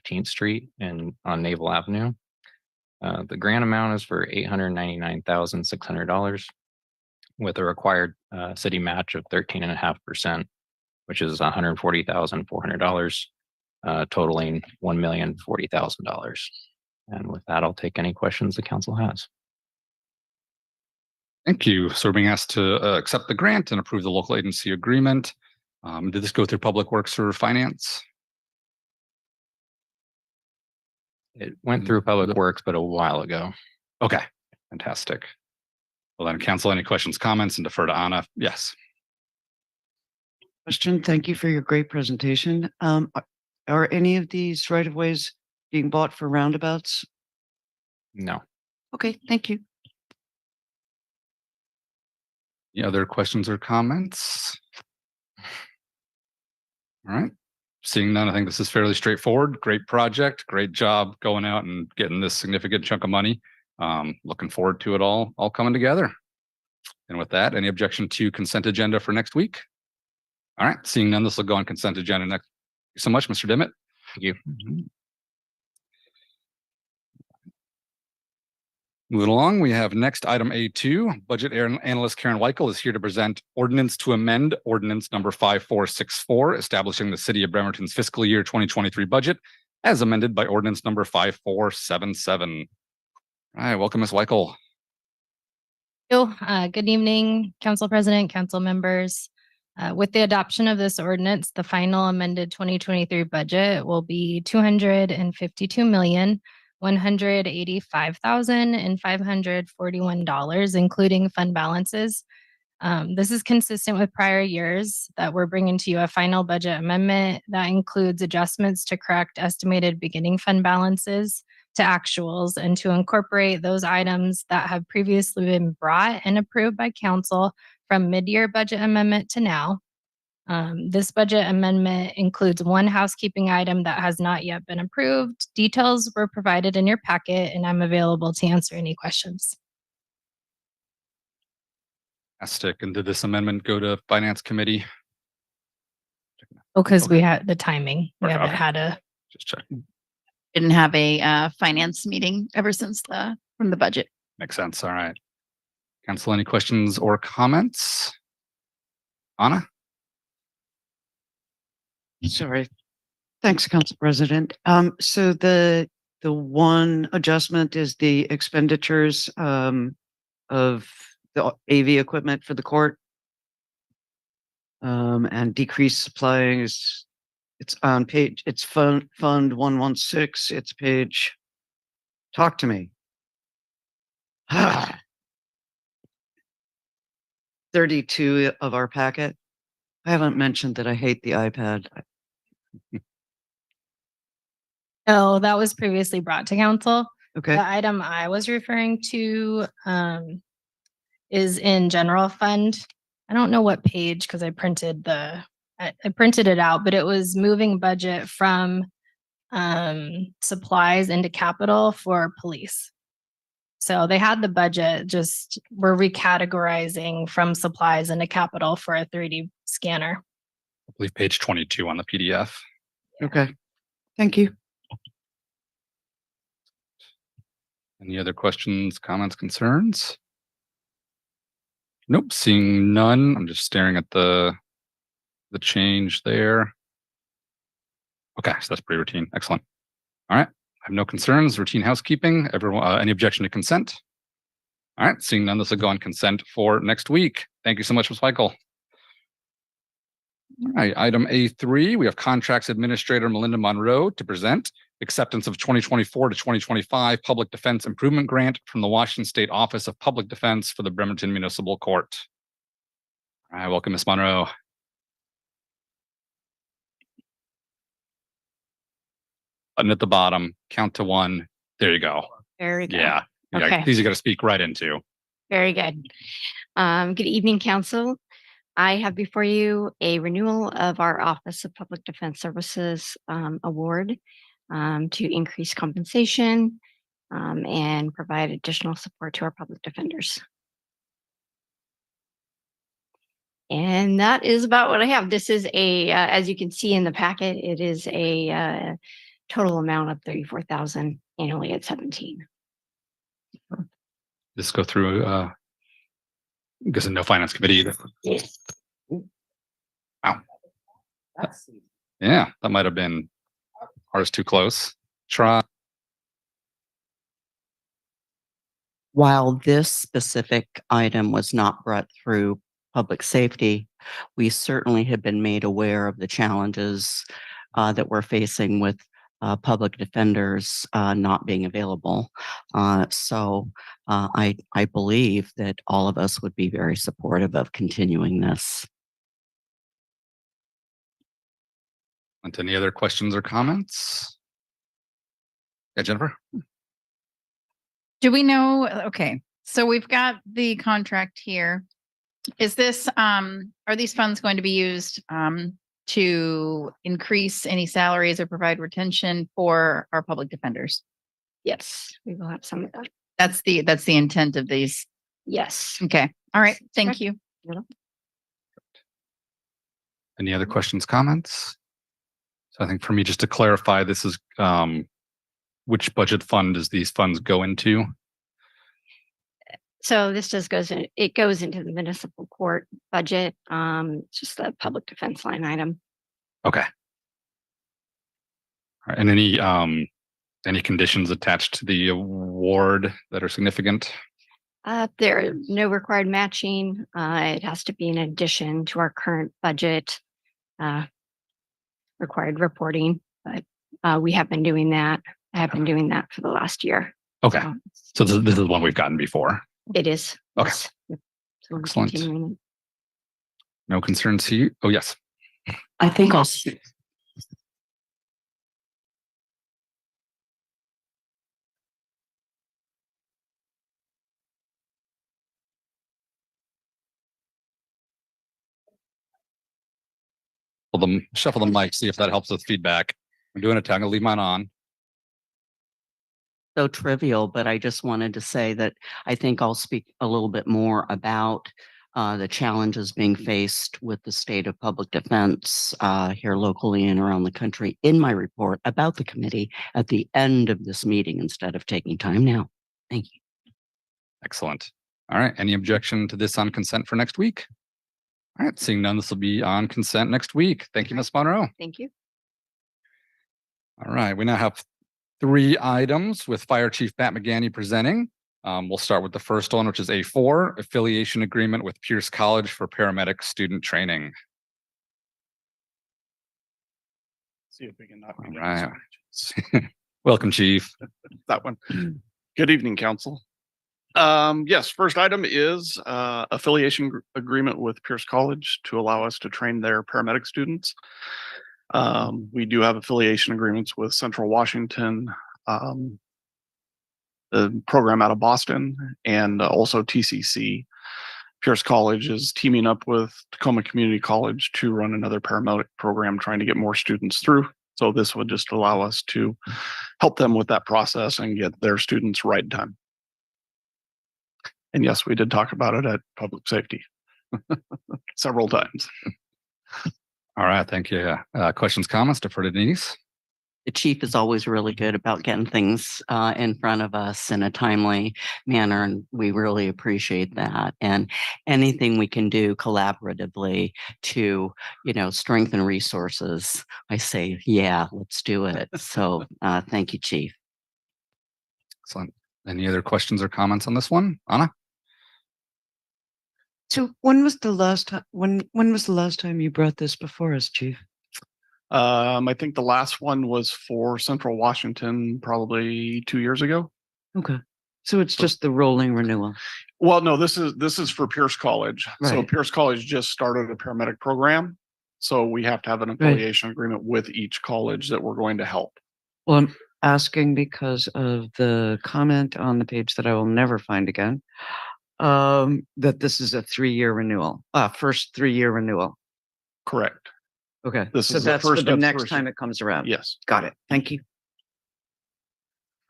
15th Street on Naval Avenue. The grant amount is for $899,600 with a required city match of 13.5%, which is $140,400, totaling $1,040,000. And with that, I'll take any questions the council has. Thank you. So we're being asked to accept the grant and approve the local agency agreement. Did this go through Public Works or Finance? It went through Public Works, but a while ago. Okay, fantastic. Well then, council, any questions, comments, and defer to Anna? Yes. Question. Thank you for your great presentation. Are any of these right-of-ways being bought for roundabouts? No. Okay, thank you. Any other questions or comments? All right. Seeing none, I think this is fairly straightforward. Great project, great job going out and getting this significant chunk of money. Looking forward to it all coming together. And with that, any objection to consent agenda for next week? All right, seeing none, this will go on consent agenda next. Thank you so much, Mr. Dimmitt. Thank you. Moving along, we have next item A2. Budget Analyst Karen Weichel is here to present ordinance to amend ordinance number 5464, establishing the City of Bremerton's fiscal year 2023 budget as amended by ordinance number 5477. All right, welcome, Ms. Weichel. Good evening, Council President, council members. With the adoption of this ordinance, the final amended 2023 budget will be $252,185,541, including fund balances. This is consistent with prior years that we're bringing to you a final budget amendment that includes adjustments to correct estimated beginning fund balances to actuals and to incorporate those items that have previously been brought and approved by council from mid-year budget amendment to now. This budget amendment includes one housekeeping item that has not yet been approved. Details were provided in your packet, and I'm available to answer any questions. Fantastic. And did this amendment go to Finance Committee? Oh, because we had the timing. We haven't had a. Just checking. Didn't have a finance meeting ever since from the budget. Makes sense. All right. Council, any questions or comments? Anna? Sorry. Thanks, Council President. So the one adjustment is the expenditures of the AV equipment for the court, and decreased supplying is on page. It's fund 116. It's page. Talk to me. 32 of our packet. I haven't mentioned that I hate the iPad. Oh, that was previously brought to council. Okay. The item I was referring to is in general fund. I don't know what page because I printed it out, but it was moving budget from supplies into capital for police. So they had the budget, just we're recategorizing from supplies into capital for a 3D scanner. I believe page 22 on the PDF. Okay. Thank you. Any other questions, comments, concerns? Nope, seeing none. I'm just staring at the change there. Okay, so that's pretty routine. Excellent. All right. I have no concerns. Routine housekeeping. Everyone, any objection to consent? All right. Seeing none, this will go on consent for next week. Thank you so much, Ms. Weichel. All right. Item A3, we have Contracts Administrator Melinda Monroe to present acceptance of 2024 to 2025 Public Defense Improvement Grant from the Washington State Office of Public Defense for the Bremerton Municipal Court. All right. Welcome, Ms. Monroe. Button at the bottom, count to one. There you go. There we go. Yeah. Okay. These you got to speak right into. Very good. Good evening, council. I have before you a renewal of our Office of Public Defense Services award to increase compensation and provide additional support to our public defenders. And that is about what I have. This is a, as you can see in the packet, it is a total amount of 34,000 annually at 17. This go through, I guess no finance committee either. Yes. Wow. Yeah, that might have been ours too close. Try. While this specific item was not brought through public safety, we certainly have been made aware of the challenges that we're facing with public defenders not being available. So I believe that all of us would be very supportive of continuing this. And any other questions or comments? Yeah, Jennifer? Do we know, okay, so we've got the contract here. Is this, are these funds going to be used to increase any salaries or provide retention for our public defenders? Yes, we will have some of that. That's the intent of these. Yes. Okay, all right, thank you. Any other questions, comments? So I think for me, just to clarify, this is which budget fund does these funds go into? So this just goes in, it goes into the municipal court budget. Just the public defense line item. Okay. All right, and any conditions attached to the award that are significant? There are no required matching. It has to be in addition to our current budget required reporting, but we have been doing that. I have been doing that for the last year. Okay. So So this is one we've gotten before. it is. Okay. Yes. Yep. So we're Excellent. continuing it. No concerns here. Oh, yes. I think I'll Shuffle the mic, see if that helps with feedback. I'm doing it. I'm gonna leave mine on. so trivial, but I just wanted to say that I think I'll speak a little bit more about the challenges being faced with the state of public defense here locally and around the country in my report about the committee at the end of this meeting instead of taking time now. Thank you. Excellent. All right. Any objection to this on consent for next week? All right. Seeing none, this will be on consent next week. Thank you, Ms. Monroe. Thank you. All right. We now have 3 items with Fire Chief Pat McGanny presenting. We'll start with the first one, which is A4, affiliation agreement with Pierce College for paramedic student training. See if we can knock All me right. down. Welcome, Chief. That one. Good evening, council. Yes, first item is affiliation agreement with Pierce College to allow us to train their paramedic students. We do have affiliation agreements with Central Washington, the program out of Boston, and also TCC. Pierce College is teaming up with Tacoma Community College to run another paramedic program, trying to get more students through. So this would just allow us to help them with that process and get their students right in time. And yes, we did talk about it at public safety several times. All right. Thank you. Questions, comments? Defer to Denise. The chief is always really good about getting things in front of us in a timely manner, and we really appreciate that. And anything we can do collaboratively to, strengthen resources, I say, yeah, let's do it. So thank you, Chief. Excellent. Any other questions or comments on this one? Anna? So when was the last time, when was the last time you brought this before us, Chief? I think the last one was for Central Washington, probably 2 years ago. Okay. So it's just the rolling renewal. Well, no, this is for Pierce College. So Right. Pierce College just started a paramedic program. So we have to have an affiliation agreement with each college that we're going to help. Well, I'm asking because of the comment on the page that I will never find again, that this is a 3-year renewal, first 3-year renewal. Correct. Okay. This So is the that's for first the of next three. time it comes around. Yes. Got it. Thank you.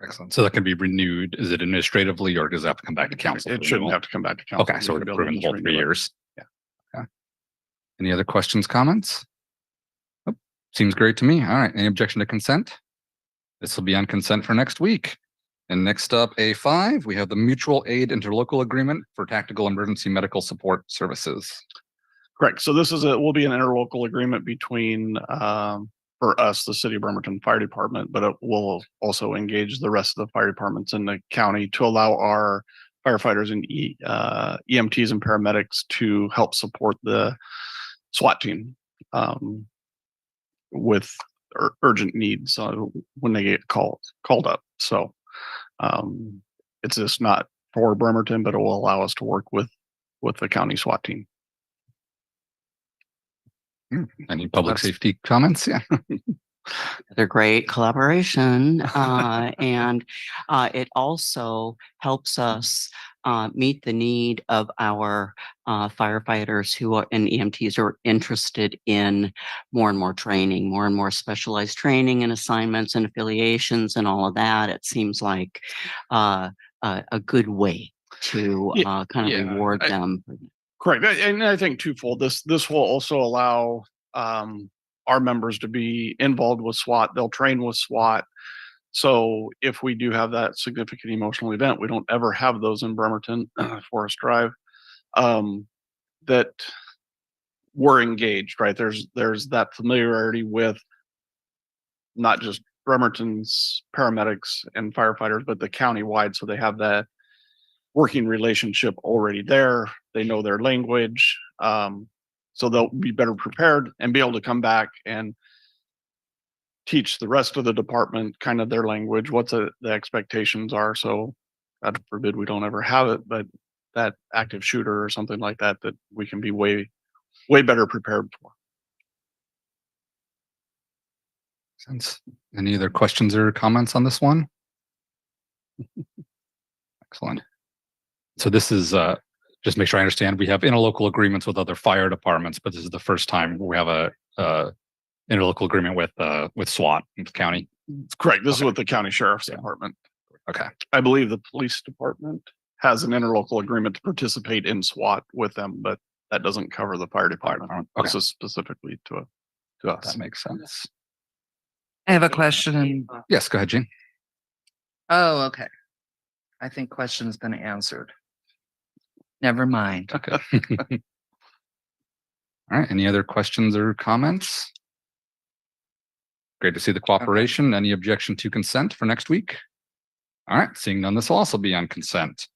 Excellent. So that can be renewed. Is it administratively or does it have to come back to council? It shouldn't have to come back to council. Okay. So We we're should be able to approving the just whole 3 renew it. years. Yeah. Okay. Any other questions, comments? Oh, seems great to me. All right. Any objection to consent? This will be on consent for next week. And next up, A5, we have the mutual aid interlocal agreement for tactical emergency medical support services. Correct. So this will be an interlocal agreement between, for us, the City of Bremerton Fire Department, but it will also engage the rest of the fire departments in the county to allow our firefighters and EMTs and paramedics to help support the SWAT team with urgent needs when they get called up. So it's just not for Bremerton, but it will allow us to work with the county SWAT team. Any public safety comments? Yeah. They're great collaboration, and it also helps us meet the need of our firefighters who are and EMTs who are interested in more and more training, more and more specialized training and assignments and affiliations and all of that. It seems like a good way to kind of reward them. Correct. And I think twofold. This will also allow our members to be involved with SWAT. They'll train with SWAT. So if we do have that significant emotional event, we don't ever have those in Bremerton, Forest Drive, that we're engaged, right? There's that familiarity with not just Bremerton's paramedics and firefighters, but the county-wide. So they have that working relationship already there. They know their language. So they'll be better prepared and be able to come back and teach the rest of the department kind of their language, what the expectations are. So God forbid we don't ever have it, but that active shooter or something like that, that we can be way better prepared for. Sense. Any other questions or comments on this one? Excellent. So this is just make sure I understand. We have interlocal agreements with other fire departments, but this is the first time we have a interlocal agreement with SWAT in the county. Correct. This is with the county sheriff's department. Okay. I believe the police department has an interlocal agreement to participate in SWAT with them, but that doesn't cover the fire department. Okay. This is specifically to us. That makes sense. I have a question. Yes, go ahead, Gene. Oh, okay. I think question's been answered. Never mind. Okay. All right. Any other questions or comments? Great to see the cooperation. Any objection to consent for next week? All right. Seeing none, this will also be on consent.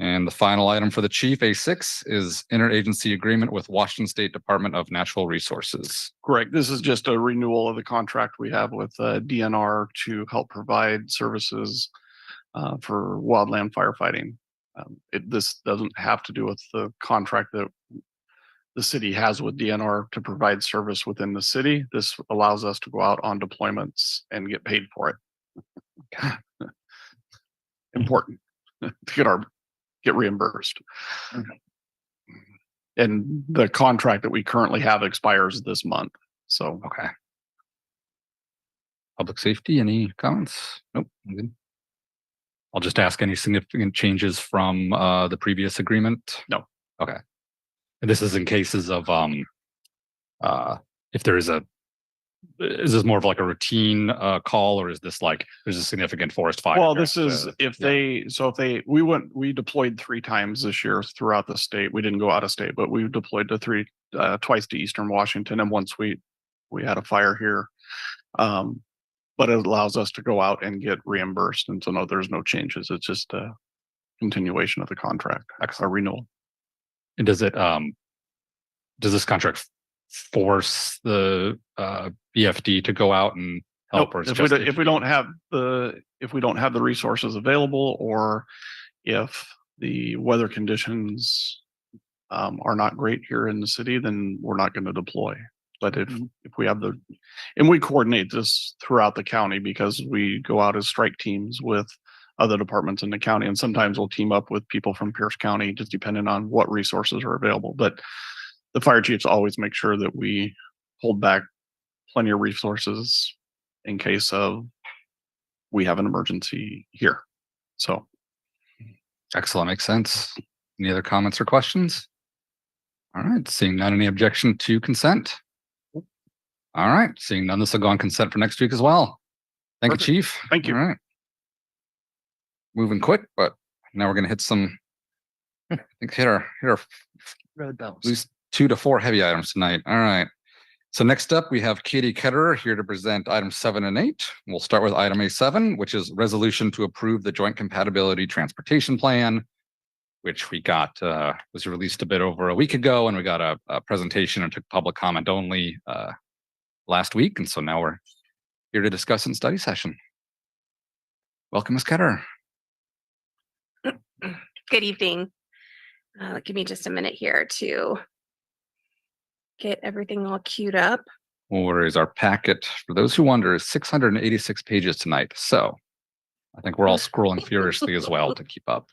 And the final item for the chief, A6, is interagency agreement with Washington State Department of Natural Resources. Correct. This is just a renewal of the contract we have with DNR to help provide services for wildland firefighting. This doesn't have to do with the contract that the city has with DNR to provide service within the city. This allows us to go out on deployments and get paid for it. Important to get reimbursed. And the contract that we currently have expires this month. So Okay. Public safety, any comments? Nope. I'm good. I'll just ask any significant changes from the previous agreement? No. Okay. And this is in cases of if there is this more of like a routine call, or is this like there's a significant forest fire? well, this is we deployed 3 times this year throughout the state. We didn't go out of state, but we deployed to twice to Eastern Washington, and once we had a fire here. But it allows us to go out and get reimbursed. And so no, there's no changes. It's just a continuation of the contract, a renewal. And does this contract force the BFD to go out and help? Nope. Or it's If we don't have the resources available, or if the weather conditions are not great here in the city, then we're not going to deploy. But if we have and we coordinate this throughout the county, because we go out as strike teams with other departments in the county, and sometimes we'll team up with people from Pierce County, just depending on what resources are available. But the fire chiefs always make sure that we hold back plenty of resources in case of we have an emergency here. So excellent, makes sense. Any other comments or questions? All right, seeing none, any objection to consent? All right, seeing none, this will go on consent for next week as well. Thank you, Perfect. Chief. Thank you. All right. Moving quick, but now we're gonna hit some, I think hit our Road bells. at least 2 to 4 heavy items tonight. All right. So next up, we have Katie Ketterer here to present items 7 and 8. We'll start with item A7, which is resolution to approve the joint compatibility transportation plan, which we got, was released a bit over a week ago, and we got a presentation and took public comment only last week. And so now we're here to discuss in study session. Welcome, Ms. Ketterer. Good evening. Give me just a minute here to get everything all queued up. Or is our packet, for those who wonder, is 686 pages tonight. So I think we're all scrolling furiously as well to keep up.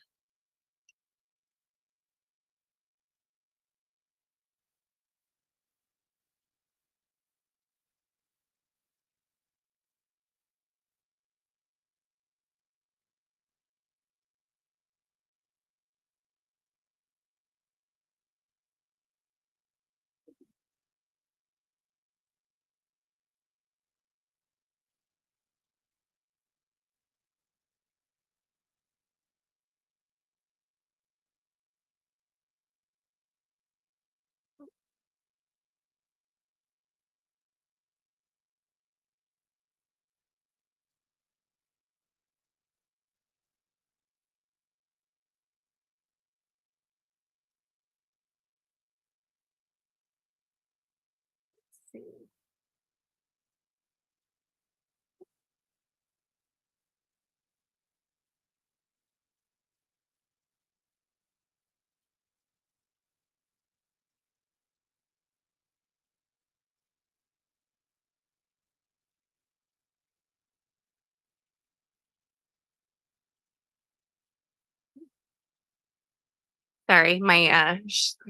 Sorry, my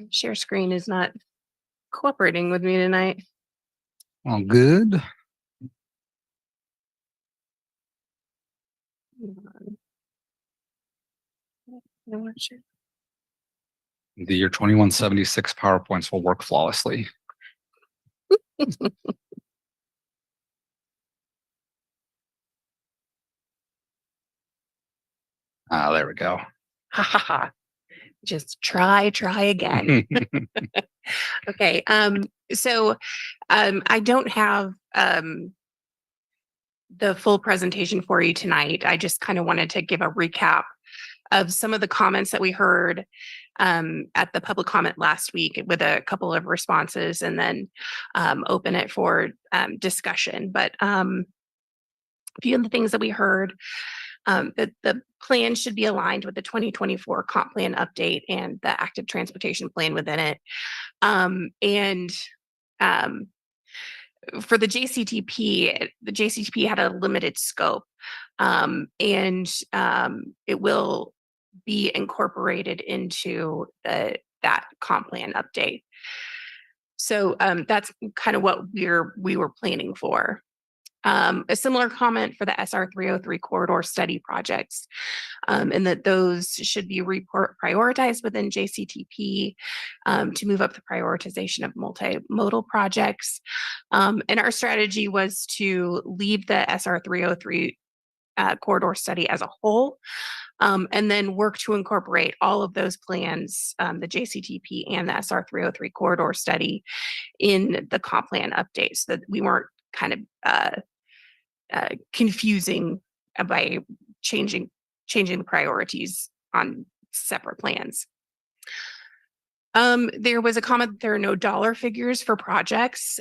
share screen is not cooperating with me tonight. All good. Hold on. No more share. The year 2176 PowerPoints will work flawlessly. There we go. Ha ha ha. Just try again. Okay. So I don't have the full presentation for you tonight. I just kind of wanted to give a recap of some of the comments that we heard at the public comment last week with a couple of responses, and then open it for discussion. But a few of the things that we heard, that the plan should be aligned with the 2024 comp plan update and the active transportation plan within it. For the JCTP had a limited scope, and it will be incorporated into that comp plan update. So that's kind of what we were planning for. A similar comment for the SR 303 corridor study projects, and that those should be prioritized within JCTP to move up the prioritization of multimodal projects. And our strategy was to leave the SR 303 corridor study as a whole, and then work to incorporate all of those plans, the JCTP and the SR 303 corridor study, in the comp plan update, so that we weren't kind of confusing by changing the priorities on separate plans. There was a comment that there are no dollar figures for projects.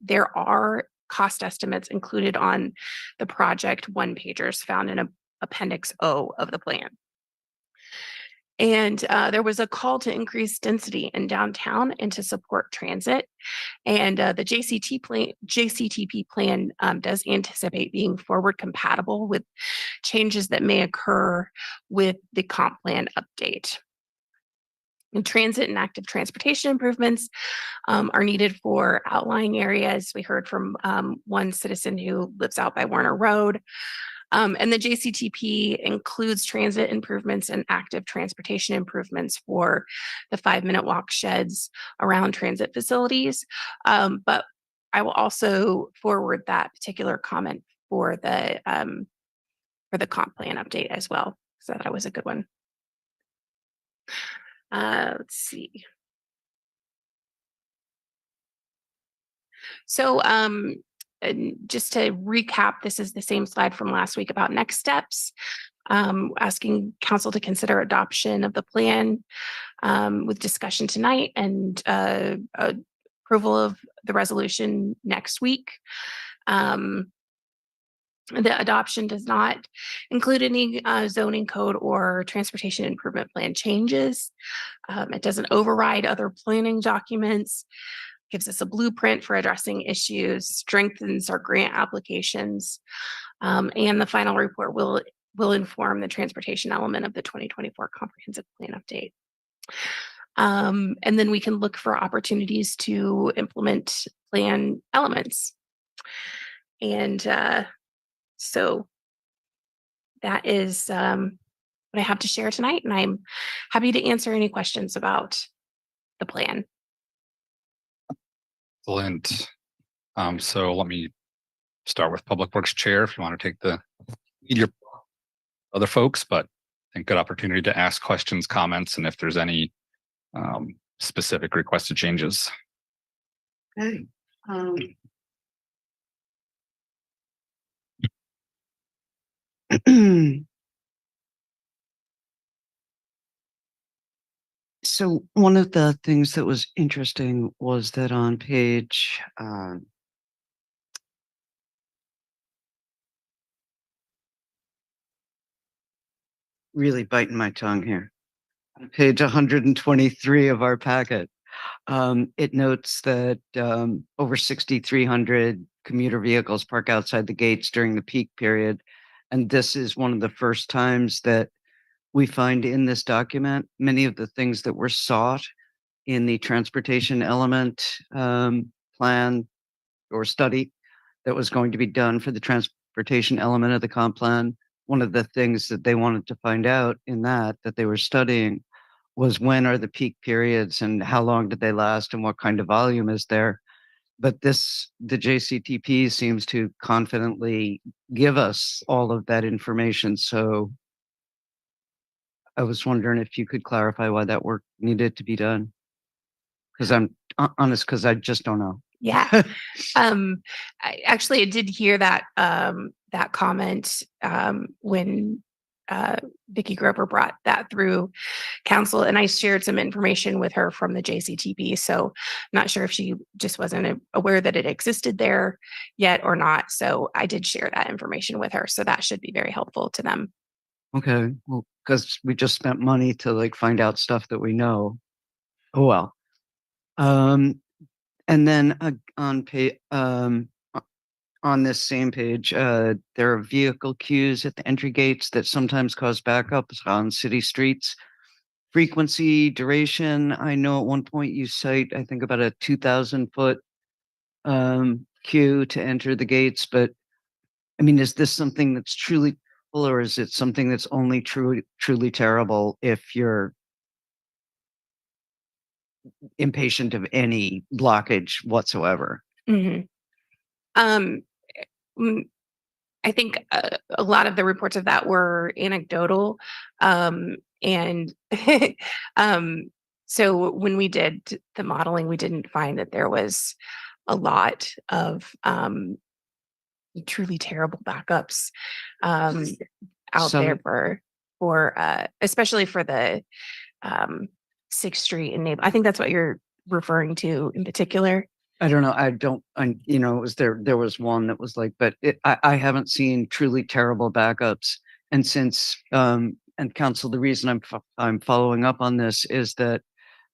There are cost estimates included on the project one pagers found in Appendix O of the plan. And there was a call to increase density in downtown and to support transit. And the JCTP plan does anticipate being forward compatible with changes that may occur with the comp plan update. And transit and active transportation improvements are needed for outlying areas. We heard from one citizen who lives out by Warner Road. And the JCTP includes transit improvements and active transportation improvements for the 5-minute walk sheds around transit facilities. But I will also forward that particular comment for the comp plan update as well. So that was a good one. Let's see. So and just to recap, this is the same slide from last week about next steps. Asking council to consider adoption of the plan with discussion tonight and approval of the resolution next week. The adoption does not include any zoning code or transportation improvement plan changes. It doesn't override other planning documents, gives us a blueprint for addressing issues, strengthens our grant applications, and the final report will inform the transportation element of the 2024 comprehensive plan update. And then we can look for opportunities to implement plan elements. And so that is what I have to share tonight, and I'm happy to answer any questions about the plan. Excellent. So let me start with Public Works Chair, if you want to take the lead your other folks, but I think good opportunity to ask questions, comments, and if there's any specific requested changes. Okay. So one of the things that was interesting was that on page really biting my tongue here. On page 123 of our packet, it notes that over 6,300 commuter vehicles park outside the gates during the peak period. And this is one of the first times that we find in this document many of the things that were sought in the transportation element plan or study that was going to be done for the transportation element of the comp plan. One of the things that they wanted to find out in that they were studying was when are the peak periods and how long did they last and what kind of volume is there. But the JCTP seems to confidently give us all of that information. So I was wondering if you could clarify why that work needed to be done. Because I'm honest, because I just don't know. Yeah. I did hear that that comment when Vicki Grover brought that through council, and I shared some information with her from the JCTP. So I'm not sure if she just wasn't aware that it existed there yet or not. So I did share that information with her. So that should be very helpful to them. Okay, well, because we just spent money to like find out stuff that we know. Oh well. And then on this same page, there are vehicle queues at the entry gates that sometimes cause backups on city streets. Frequency, duration. I know at one point you cite, I think, about a 2,000-foot queue to enter the gates, but I mean, is this something that's truly, or is it something that's only truly terrible if you're impatient of any blockage whatsoever? Mm-hmm. I think a lot of the reports of that were anecdotal. And so when we did the modeling, we didn't find that there was a lot of truly terrible backups out there for especially for the 6th Street and I think that's what you're referring to in particular. I don't know. It was there was one that was like, but I haven't seen truly terrible backups. And since, and council, the reason I'm following up on this is that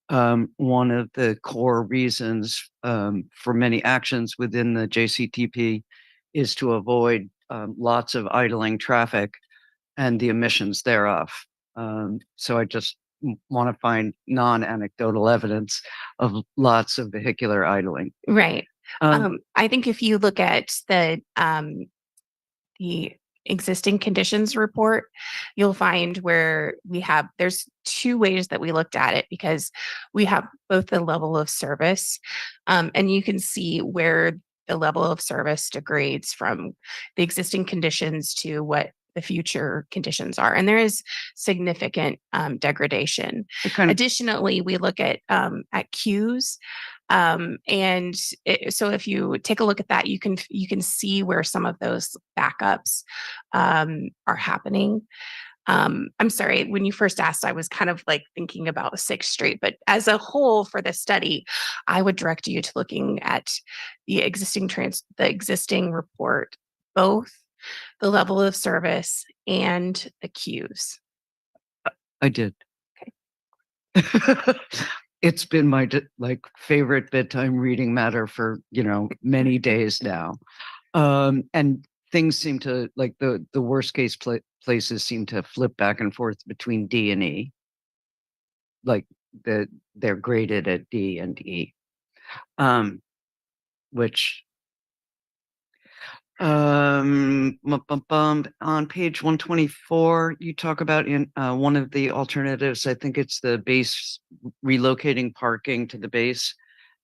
one of the core reasons for many actions within the JCTP is to avoid lots of idling traffic and the emissions thereof. So I just want to find non-anecdotal evidence of lots of vehicular idling. Right. I think if you look at the existing conditions report, you'll find where there's 2 ways that we looked at it, because we have both the level of service and you can see where the level of service degrades from the existing conditions to what the future conditions are. And there is significant degradation. It kind of, Additionally, we look at queues. So if you take a look at that, you can see where some of those backups are happening. I'm sorry, when you first asked, I was kind of like thinking about 6th Street, but as a whole for the study, I would direct you to looking at the existing report, both the level of service and the queues. I did. It's been my like favorite bedtime reading matter for, many days now. And things seem to like the worst case places seem to flip back and forth between D and E. Like they're graded at D and E. Which on page 124, you talk about in one of the alternatives, I think it's the base relocating parking to the base.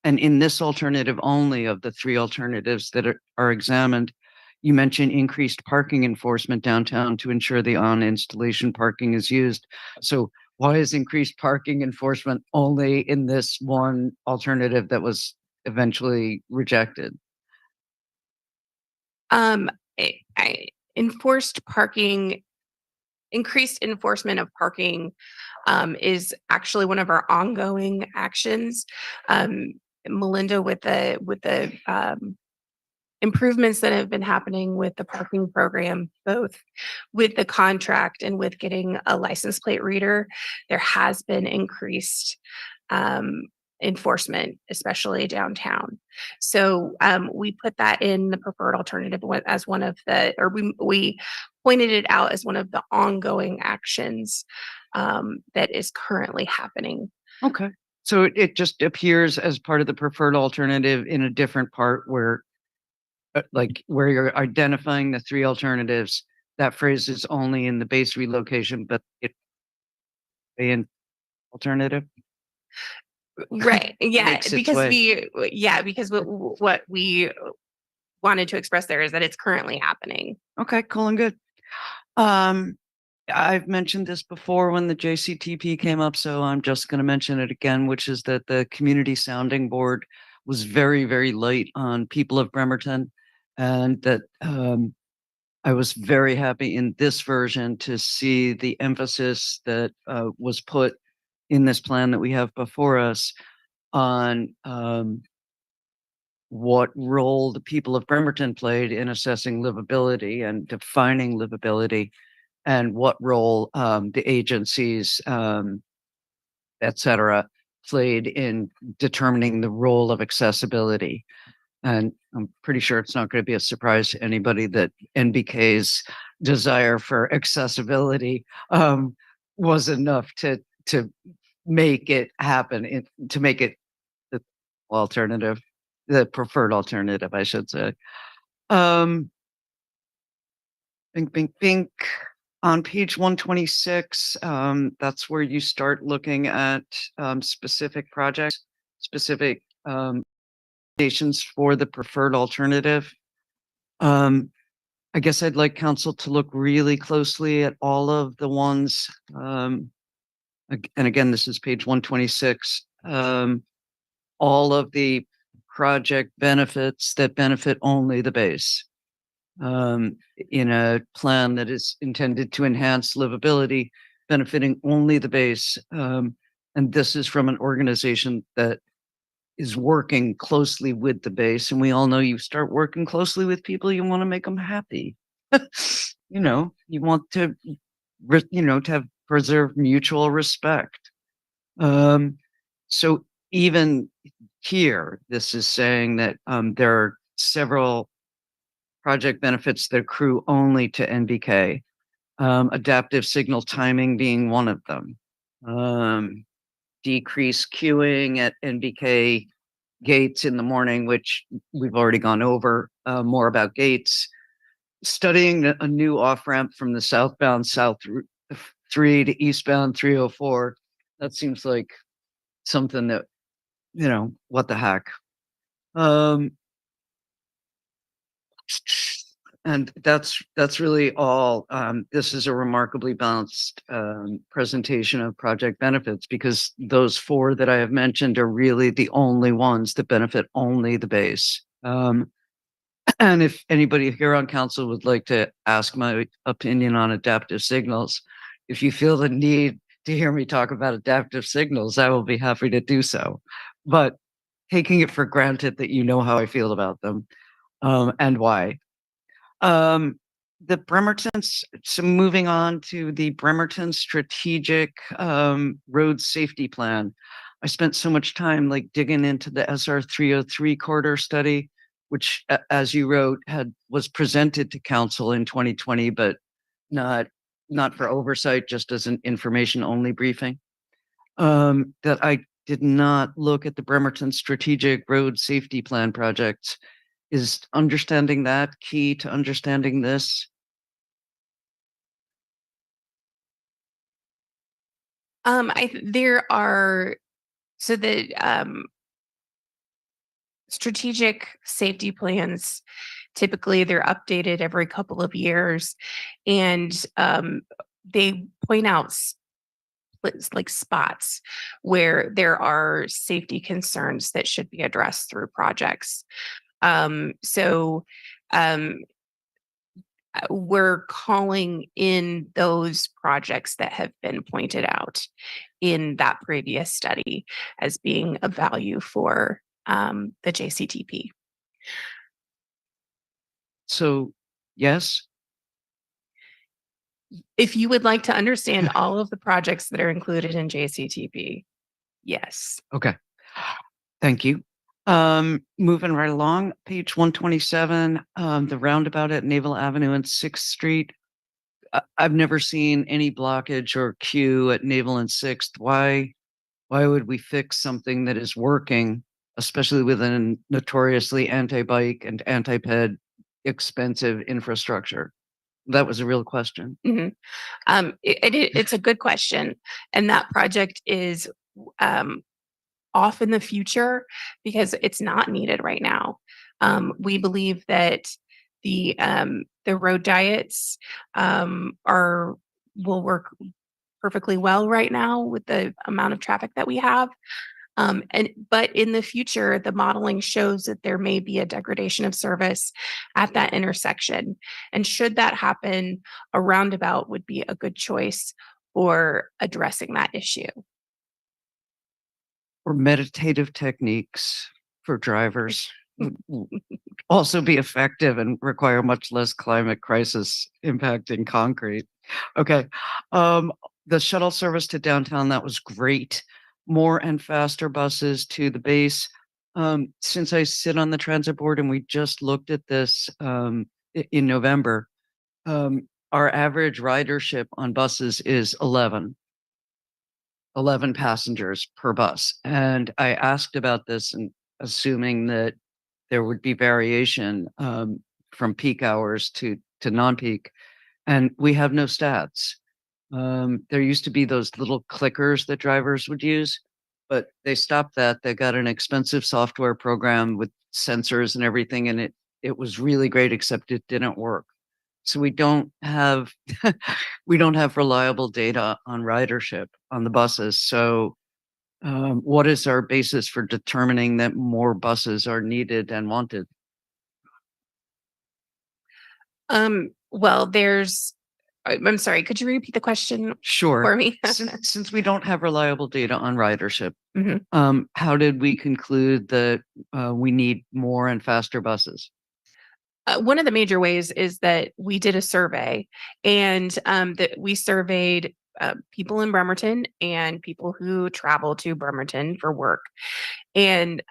And in this alternative only of the 3 alternatives that are examined, you mentioned increased parking enforcement downtown to ensure the on-installation parking is used. So why is increased parking enforcement only in this one alternative that was eventually rejected? Enforced parking, increased enforcement of parking is actually one of our ongoing actions. Melinda, with the improvements that have been happening with the parking program, both with the contract and with getting a license plate reader, there has been increased enforcement, especially downtown. So we put that in the preferred alternative as one of the, or we pointed it out as one of the ongoing actions that is currently happening. Okay. So it just appears as part of the preferred alternative in a different part where like where you're identifying the 3 alternatives, that phrase is only in the base relocation, but it in alternative. Right. Yeah. Makes its Because way. because what we wanted to express there is that it's currently happening. Okay, cool and good. I've mentioned this before when the JCTP came up, so I'm just going to mention it again, which is that the community sounding board was very, very light on people of Bremerton, and that I was very happy in this version to see the emphasis that was put in this plan that we have before us on what role the people of Bremerton played in assessing livability and defining livability, and what role the agencies, et cetera, played in determining the role of accessibility. And I'm pretty sure it's not going to be a surprise to anybody that NBK's desire for accessibility was enough to make it happen, to make it the alternative, the preferred alternative, I should say. Bink, bink, bink. On page 126, that's where you start looking at specific projects, specific stations for the preferred alternative. I guess I'd like council to look really closely at all of the ones. And again, this is page 126. All of the project benefits that benefit only the base. In a plan that is intended to enhance livability, benefiting only the base. And this is from an organization that is working closely with the base. And we all know you start working closely with people, you want to make them happy. You want to, to have preserve mutual respect. So even here, this is saying that there are several project benefits that accrue only to NBK, adaptive signal timing being one of them. Decrease queuing at NBK gates in the morning, which we've already gone over more about gates. Studying a new off-ramp from the southbound South 3 to eastbound 304. That seems like something that, what the heck. And that's really all. This is a remarkably balanced presentation of project benefits, because those four that I have mentioned are really the only ones that benefit only the base. And if anybody here on council would like to ask my opinion on adaptive signals, if you feel the need to hear me talk about adaptive signals, I will be happy to do so. But taking it for granted that you know how I feel about them, and why. The Bremerton's, so moving on to the Bremerton strategic road safety plan. I spent so much time like digging into the SR 303 corridor study, which, as you wrote, was presented to council in 2020, but not for oversight, just as an information only briefing. That I did not look at the Bremerton strategic road safety plan projects. Is understanding that key to understanding this? There are, so the strategic safety plans, typically they're updated every couple of years, and they point out like spots where there are safety concerns that should be addressed through projects. So we're calling in those projects that have been pointed out in that previous study as being of value for the JCTP. So, yes. If you would like to understand all of the projects that are included in JCTP, yes. Okay. Thank you. Moving right along, page 127, the roundabout at Naval Avenue and 6th Street. I've never seen any blockage or queue at Naval and 6th. Why would we fix something that is working, especially with a notoriously anti-bike and anti-ped expensive infrastructure? That was a real question. Mhm. It's a good question, and that project is off in the future because it's not needed right now. We believe that the road diets will work perfectly well right now with the amount of traffic that we have. But in the future, the modeling shows that there may be a degradation of service at that intersection. And should that happen, a roundabout would be a good choice for addressing that issue. Or meditative techniques for drivers would also be effective and require much less climate crisis impacting concrete. Okay. The shuttle service to downtown, that was great. More and faster buses to the base. Since I sit on the transit board and we just looked at this in November, our average ridership on buses is 11 passengers per bus. And I asked about this, and assuming that there would be variation from peak hours to non-peak, and we have no stats. There used to be those little clickers that drivers would use, but they stopped that. They got an expensive software program with sensors and everything, and it was really great, except it didn't work. So we don't have reliable data on ridership on the buses. So what is our basis for determining that more buses are needed and wanted? Well, I'm sorry, could you repeat the question Sure. for me? Since we don't have reliable data on ridership, Mhm. how did we conclude that we need more and faster buses? One of the major ways is that we did a survey, and that we surveyed people in Bremerton and people who travel to Bremerton for work. And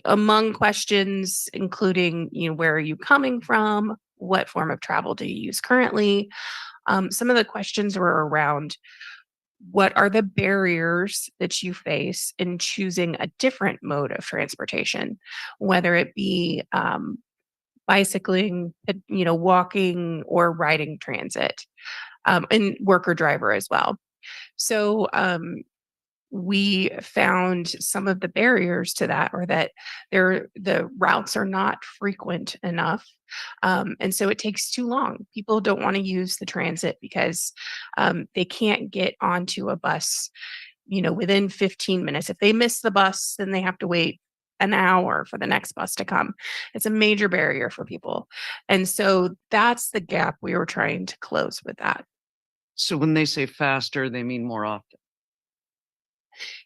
among questions, including, where are you coming from? What form of travel do you use currently? Some of the questions were around what are the barriers that you face in choosing a different mode of transportation, whether it be bicycling, walking, or riding transit, and worker driver as well. So we found some of the barriers to that, or that the routes are not frequent enough. And so it takes too long. People don't want to use the transit because they can't get onto a bus, within 15 minutes. If they miss the bus, then they have to wait an hour for the next bus to come. It's a major barrier for people. And so that's the gap we were trying to close with that. So when they say faster, they mean more often.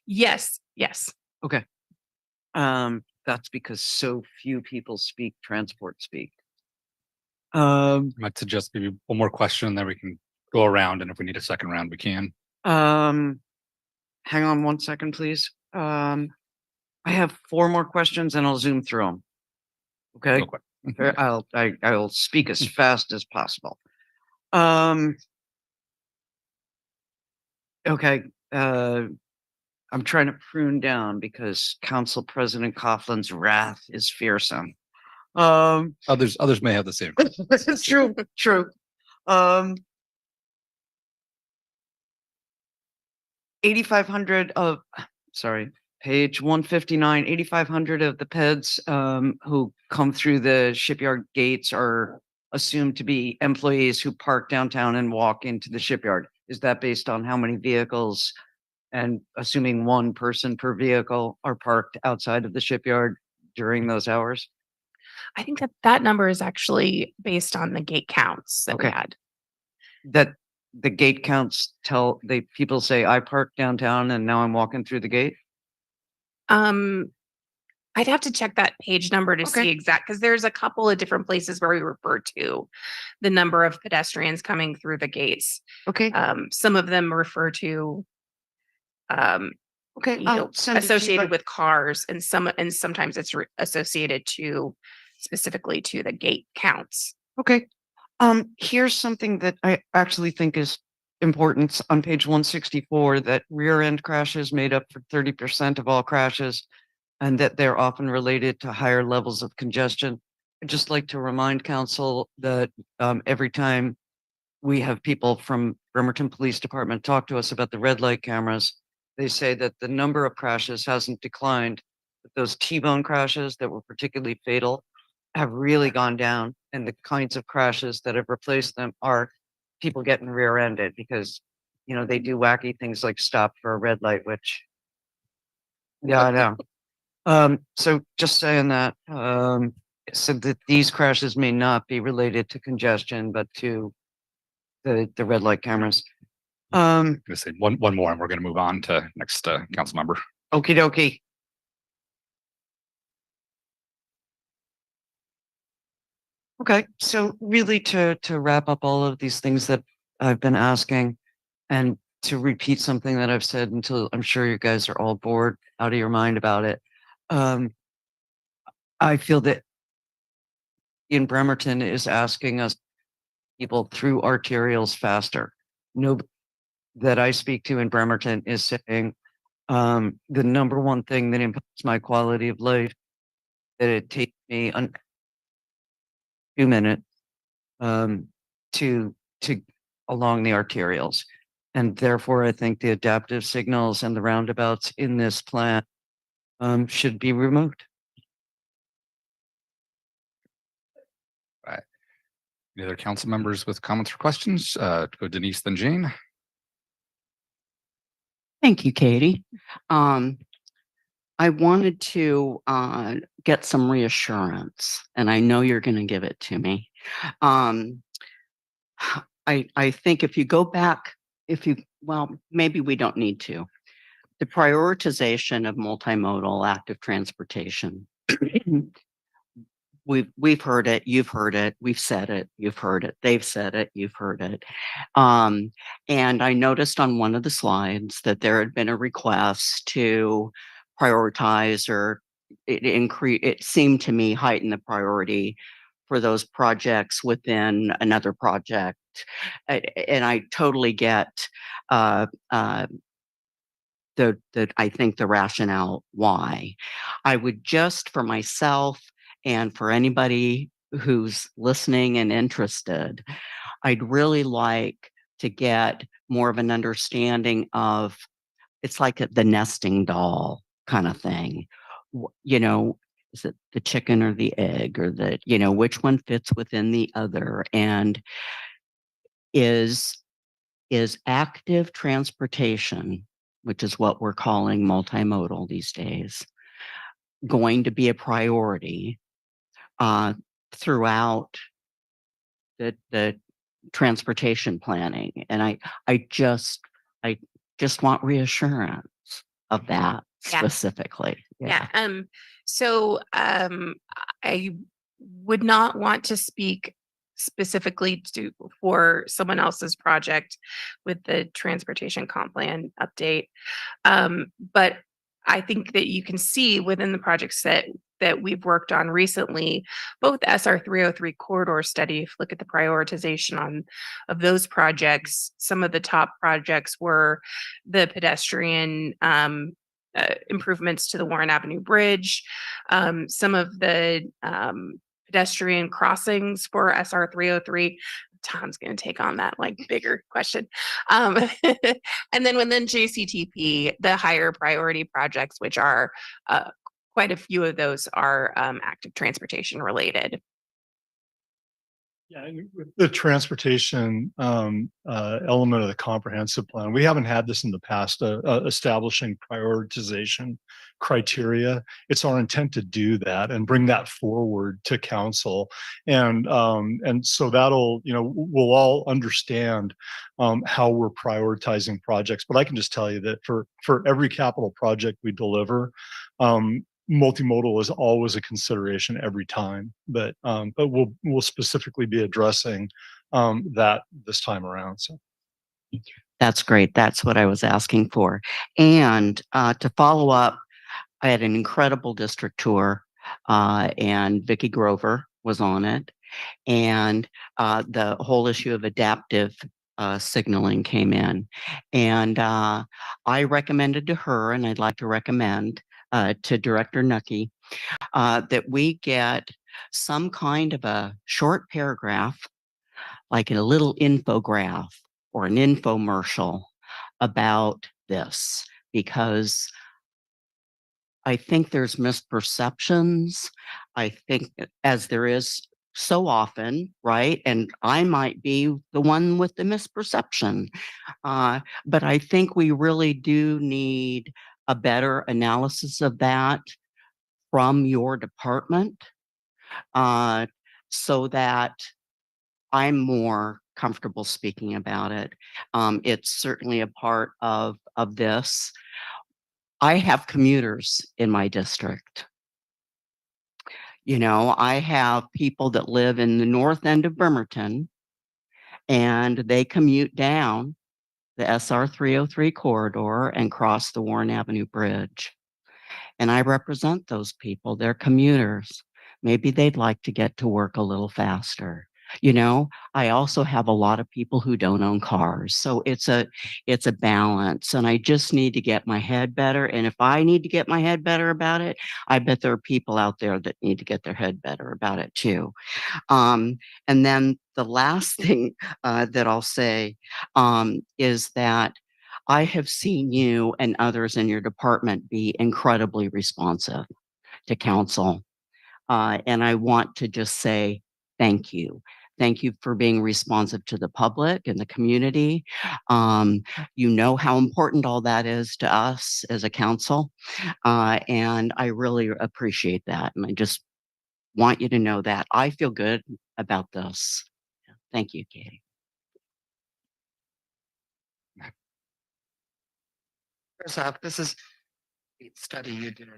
Yes, yes. Okay. That's because so few people speak transport speak. I might suggest maybe one more question, then we can go around, and if we need a second round, we can. Hang on one second, please. I have 4 more questions and I'll zoom through them. Okay. Real quick. I'll speak as fast as possible. Okay. I'm trying to prune down because Council President Coughlin's wrath is fearsome. Others may have the same. True, true. 8,500 of, sorry, page 159, 8,500 of the peds who come through the shipyard gates are assumed to be employees who park downtown and walk into the shipyard. Is that based on how many vehicles, and assuming 1 person per vehicle, are parked outside of the shipyard during those hours? I think that number is actually based on the gate counts that we Okay. had. That the gate counts people say I parked downtown and now I'm walking through the gate? I'd have to check that page number to Okay. see exact, because there's a couple of different places where we refer to the number of pedestrians coming through the gates. Okay, Some of them refer to okay, I'll send it to you, associated but- with cars, and sometimes it's associated to specifically to the gate counts. Okay. Here's something that I actually think is important on page 164, that rear end crashes made up for 30% of all crashes, and that they're often related to higher levels of congestion. I'd just like to remind council that every time we have people from Bremerton Police Department talk to us about the red light cameras, they say that the number of crashes hasn't declined, but those T-bone crashes that were particularly fatal have really gone down, and the kinds of crashes that have replaced them are people getting rear-ended because, they do wacky things like stop for a red light, which, yeah, I know. So just saying that, so that these crashes may not be related to congestion, but to the red light cameras. I'm gonna say one more, and we're gonna move on to next council member. Okie dokie. Okay, so really to wrap up all of these things that I've been asking, and to repeat something that I've said until I'm sure you guys are all bored out of your mind about it. I feel that in Bremerton is asking us people through arterials faster. No, that I speak to in Bremerton is saying the number one thing that impacts my quality of life, that it takes me 2 minutes to along the arterials. And therefore, I think the adaptive signals and the roundabouts in this plan should be removed. Any other council members with comments or questions? Go Denise, then Jane. Thank you, Katie. I wanted to get some reassurance, and I know you're going to give it to me. I think if you go back, well, maybe we don't need to. The prioritization of multimodal active transportation. We've heard it, you've heard it, we've said it, you've heard it, they've said it, you've heard it. And I noticed on one of the slides that there had been a request to prioritize, or it seemed to me heighten the priority for those projects within another project. And I totally get I think the rationale why. I would just, for myself and for anybody who's listening and interested, I'd really like to get more of an understanding of it's like the nesting doll kind of thing. You know, is it the chicken or the egg, or the, you know, which one fits within the other? And is active transportation, which is what we're calling multimodal these days, going to be a priority throughout the transportation planning? And I just want reassurance of that Yeah. specifically. Yeah. So I would not want to speak specifically for someone else's project with the transportation comp plan update. But I think that you can see within the projects that we've worked on recently, both SR 303 corridor study, if you look at the prioritization of those projects, some of the top projects were the pedestrian improvements to the Warren Avenue Bridge, some of the pedestrian crossings for SR 303. Tom's going to take on that like bigger question. And then within JCTP, the higher priority projects, which are quite a few of those are active transportation related. Yeah, and with the transportation element of the comprehensive plan, we haven't had this in the past, establishing prioritization criteria. It's our intent to do that and bring that forward to council. And so that'll, you know, we'll all understand how we're prioritizing projects. But I can just tell you that for every capital project we deliver, multimodal is always a consideration every time, but we'll specifically be addressing that this time around. So That's great. That's what I was asking for. And to follow up, I had an incredible district tour, and Vicki Grover was on it, and the whole issue of adaptive signaling came in, and I recommended to her, and I'd like to recommend to Director Nucky, that we get some kind of a short paragraph, like a little infograph or an infomercial about this, because I think there's misperceptions. I think, as there is so often, right? And I might be the one with the misperception. But I think we really do need a better analysis of that from your department, so that I'm more comfortable speaking about it. It's certainly a part of this. I have commuters in my district. You know, I have people that live in the north end of Bremerton, and they commute down the SR 303 corridor and cross the Warren Avenue Bridge. And I represent those people. They're commuters. Maybe they'd like to get to work a little faster. You know, I also have a lot of people who don't own cars. So it's a balance, and I just need to get my head better. And if I need to get my head better about it, I bet there are people out there that need to get their head better about it too. And then the last thing that I'll say is that I have seen you and others in your department be incredibly responsive to council. And I want to just say thank you. Thank you for being responsive to the public and the community. You know how important all that is to us as a council. And I really appreciate that. And I just want you to know that I feel good about this. Thank you, Katie. First off, this is a study you did.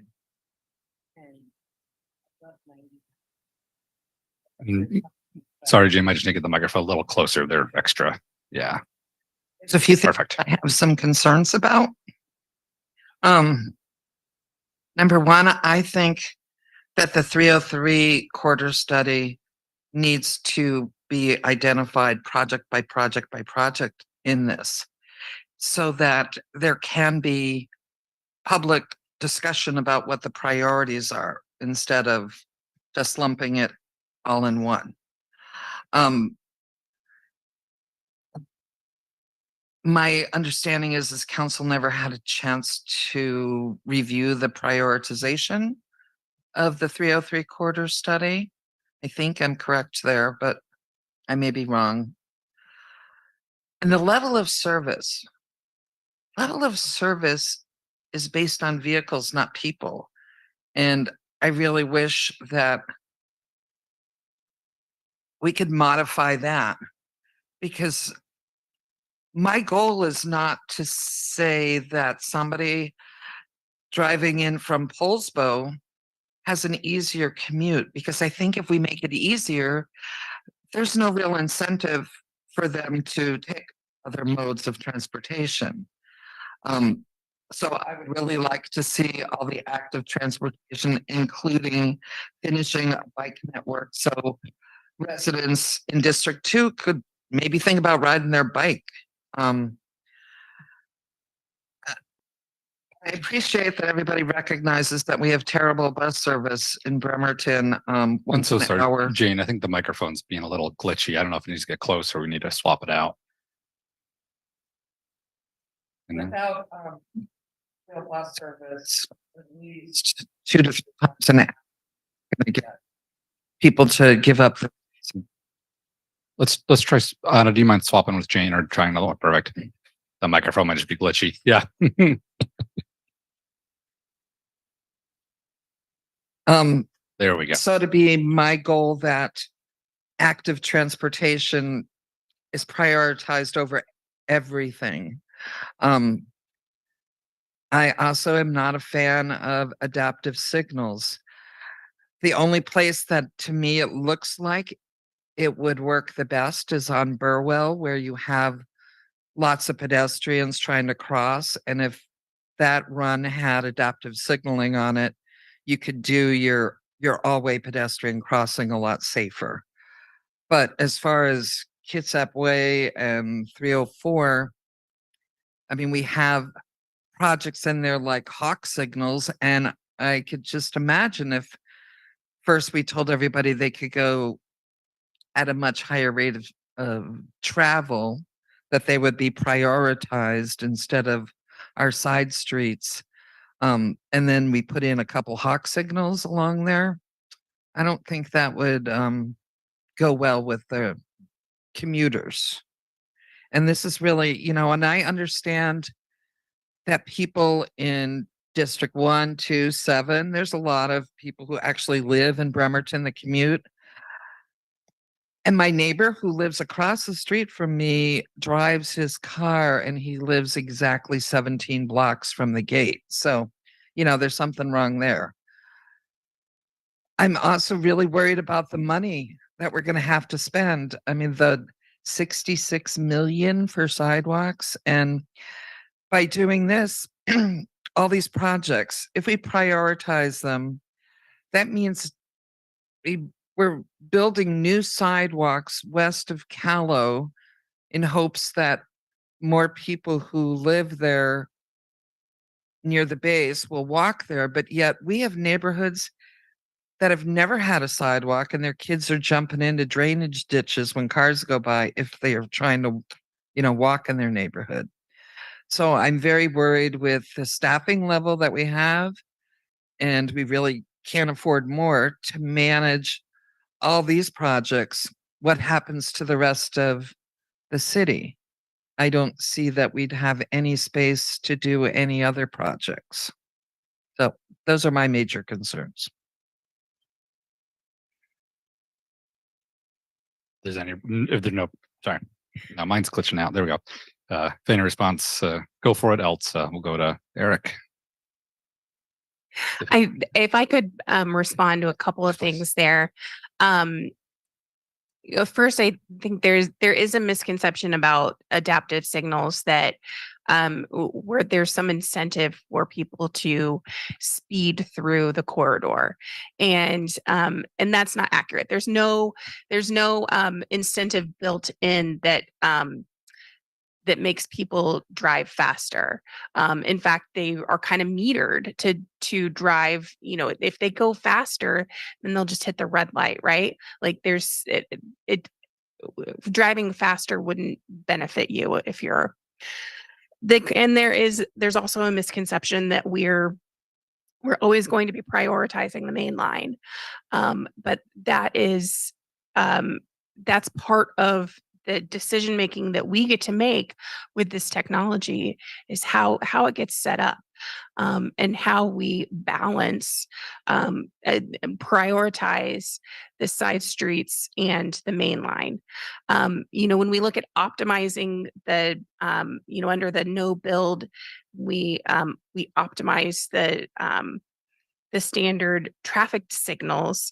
Sorry, Jim, I just need to get the microphone a little closer. They're extra. Yeah. There's a few things Perfect. I have some concerns about. Number one, I think that the 303 quarter study needs to be identified project by project by project in this, so that there can be public discussion about what the priorities are instead of just lumping it all in one. my understanding is this council never had a chance to review the prioritization of the 303 corridor study. I think I'm correct there, but I may be wrong. And the level of service is based on vehicles, not people. And I really wish that we could modify that, because my goal is not to say that somebody driving in from Polsbo has an easier commute, because I think if we make it easier, there's no real incentive for them to take other modes of transportation. So I would really like to see all the active transportation, including finishing a bike network. So residents in District 2 could maybe think about riding their bike. I appreciate that everybody recognizes that we have terrible bus service in Bremerton, I'm once so an sorry, hour. Jane. I think the microphone's being a little glitchy. I don't know if it needs to get close or we need to swap it out. And then, Without real bus service, at least 2 to 3 times an hour, gonna get people to give up. let's try. Anna, do you mind swapping with Jane or trying another one? Perfect. The microphone might just be glitchy. Yeah. There we go. So to be my goal that active transportation is prioritized over everything. I also am not a fan of adaptive signals. The only place that to me it looks like it would work the best is on Burwell, where you have lots of pedestrians trying to cross. And if that run had adaptive signaling on it, you could do your all-way pedestrian crossing a lot safer. But as far as Kitsap Way and 304, I mean, we have projects in there like hawk signals, and I could just imagine if first we told everybody they could go at a much higher rate of travel, that they would be prioritized instead of our side streets. And then we put in a couple hawk signals along there. I don't think that would go well with the commuters. And this is really, and I understand that people in District 1, 2, 7, there's a lot of people who actually live in Bremerton that commute. And my neighbor who lives across the street from me drives his car and he lives exactly 17 blocks from the gate. So, there's something wrong there. I'm also really worried about the money that we're going to have to spend. I mean, the 66 million for sidewalks. And by doing this, all these projects, if we prioritize them, that means we're building new sidewalks west of Callow in hopes that more people who live there near the base will walk there. But yet we have neighborhoods that have never had a sidewalk and their kids are jumping into drainage ditches when cars go by if they are trying to, walk in their neighborhood. So I'm very worried with the staffing level that we have, and we really can't afford more to manage all these projects. What happens to the rest of the city? I don't see that we'd have any space to do any other projects. So those are my major concerns. If there's no, sorry, no, mine's glitching out. There we go. If any response, go for it. Else, we'll go to Eric. If I could respond to a couple of things there. First, I think there is a misconception about adaptive signals that where there's some incentive for people to speed through the corridor, and that's not accurate. There's no incentive built in that that makes people drive faster. In fact, they are kind of metered to drive. If they go faster, then they'll just hit the red light, right? Like driving faster wouldn't benefit you if you're And there's also a misconception that we're always going to be prioritizing the main line. But that's part of the decision making that we get to make with this technology, is how it gets set up, and how we balance and prioritize the side streets and the main line. When we look at optimizing under the no build, we optimize the standard traffic signals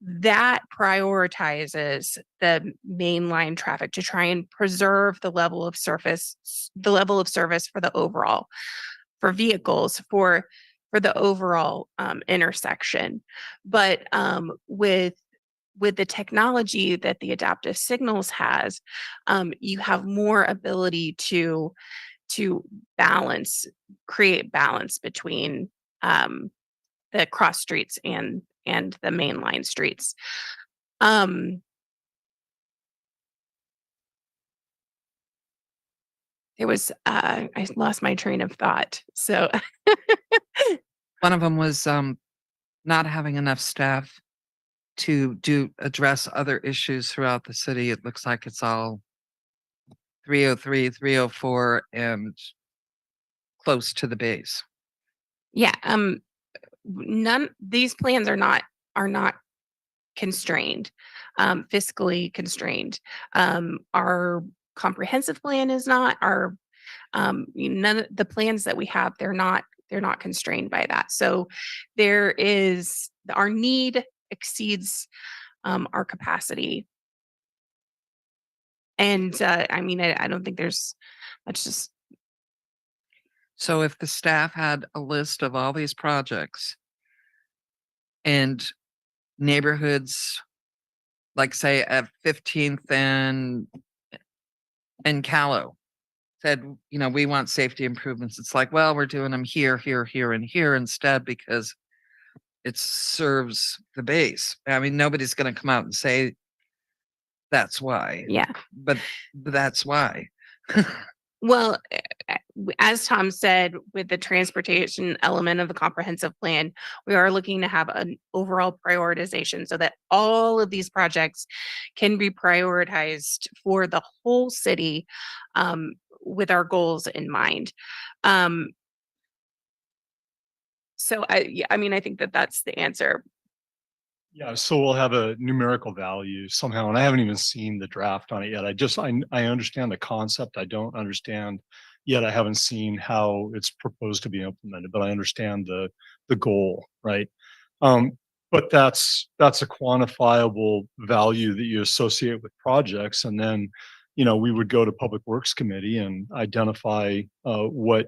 that prioritizes the mainline traffic to try and preserve the level of service for the overall, for vehicles, for the overall intersection. But with the technology that the adaptive signals has, you have more ability to create balance between the cross streets and the mainline streets. I lost my train of thought. So One of them was not having enough staff to address other issues throughout the city. It looks like it's all 303, 304, and close to the base. yeah, these plans are not constrained, fiscally constrained. Our comprehensive plan is not. Our none of the plans that we have, they're not constrained by that. So our need exceeds our capacity. And I don't think there's much. Just So if the staff had a list of all these projects and neighborhoods, like say at 15th and Callow, said, we want safety improvements. It's like, well, we're doing them here, here, here, and here instead because it serves the base. I mean, nobody's going to come out and say that's why. yeah. But that's why. Well, as Tom said, with the transportation element of the comprehensive plan, we are looking to have an overall prioritization so that all of these projects can be prioritized for the whole city, with our goals in mind. So I think that's the answer. Yeah, so we'll have a numerical value somehow, and I haven't even seen the draft on it yet. I understand the concept. I don't understand yet. I haven't seen how it's proposed to be implemented, but I understand the goal, right? But that's a quantifiable value that you associate with projects, and then we would go to Public Works Committee and identify what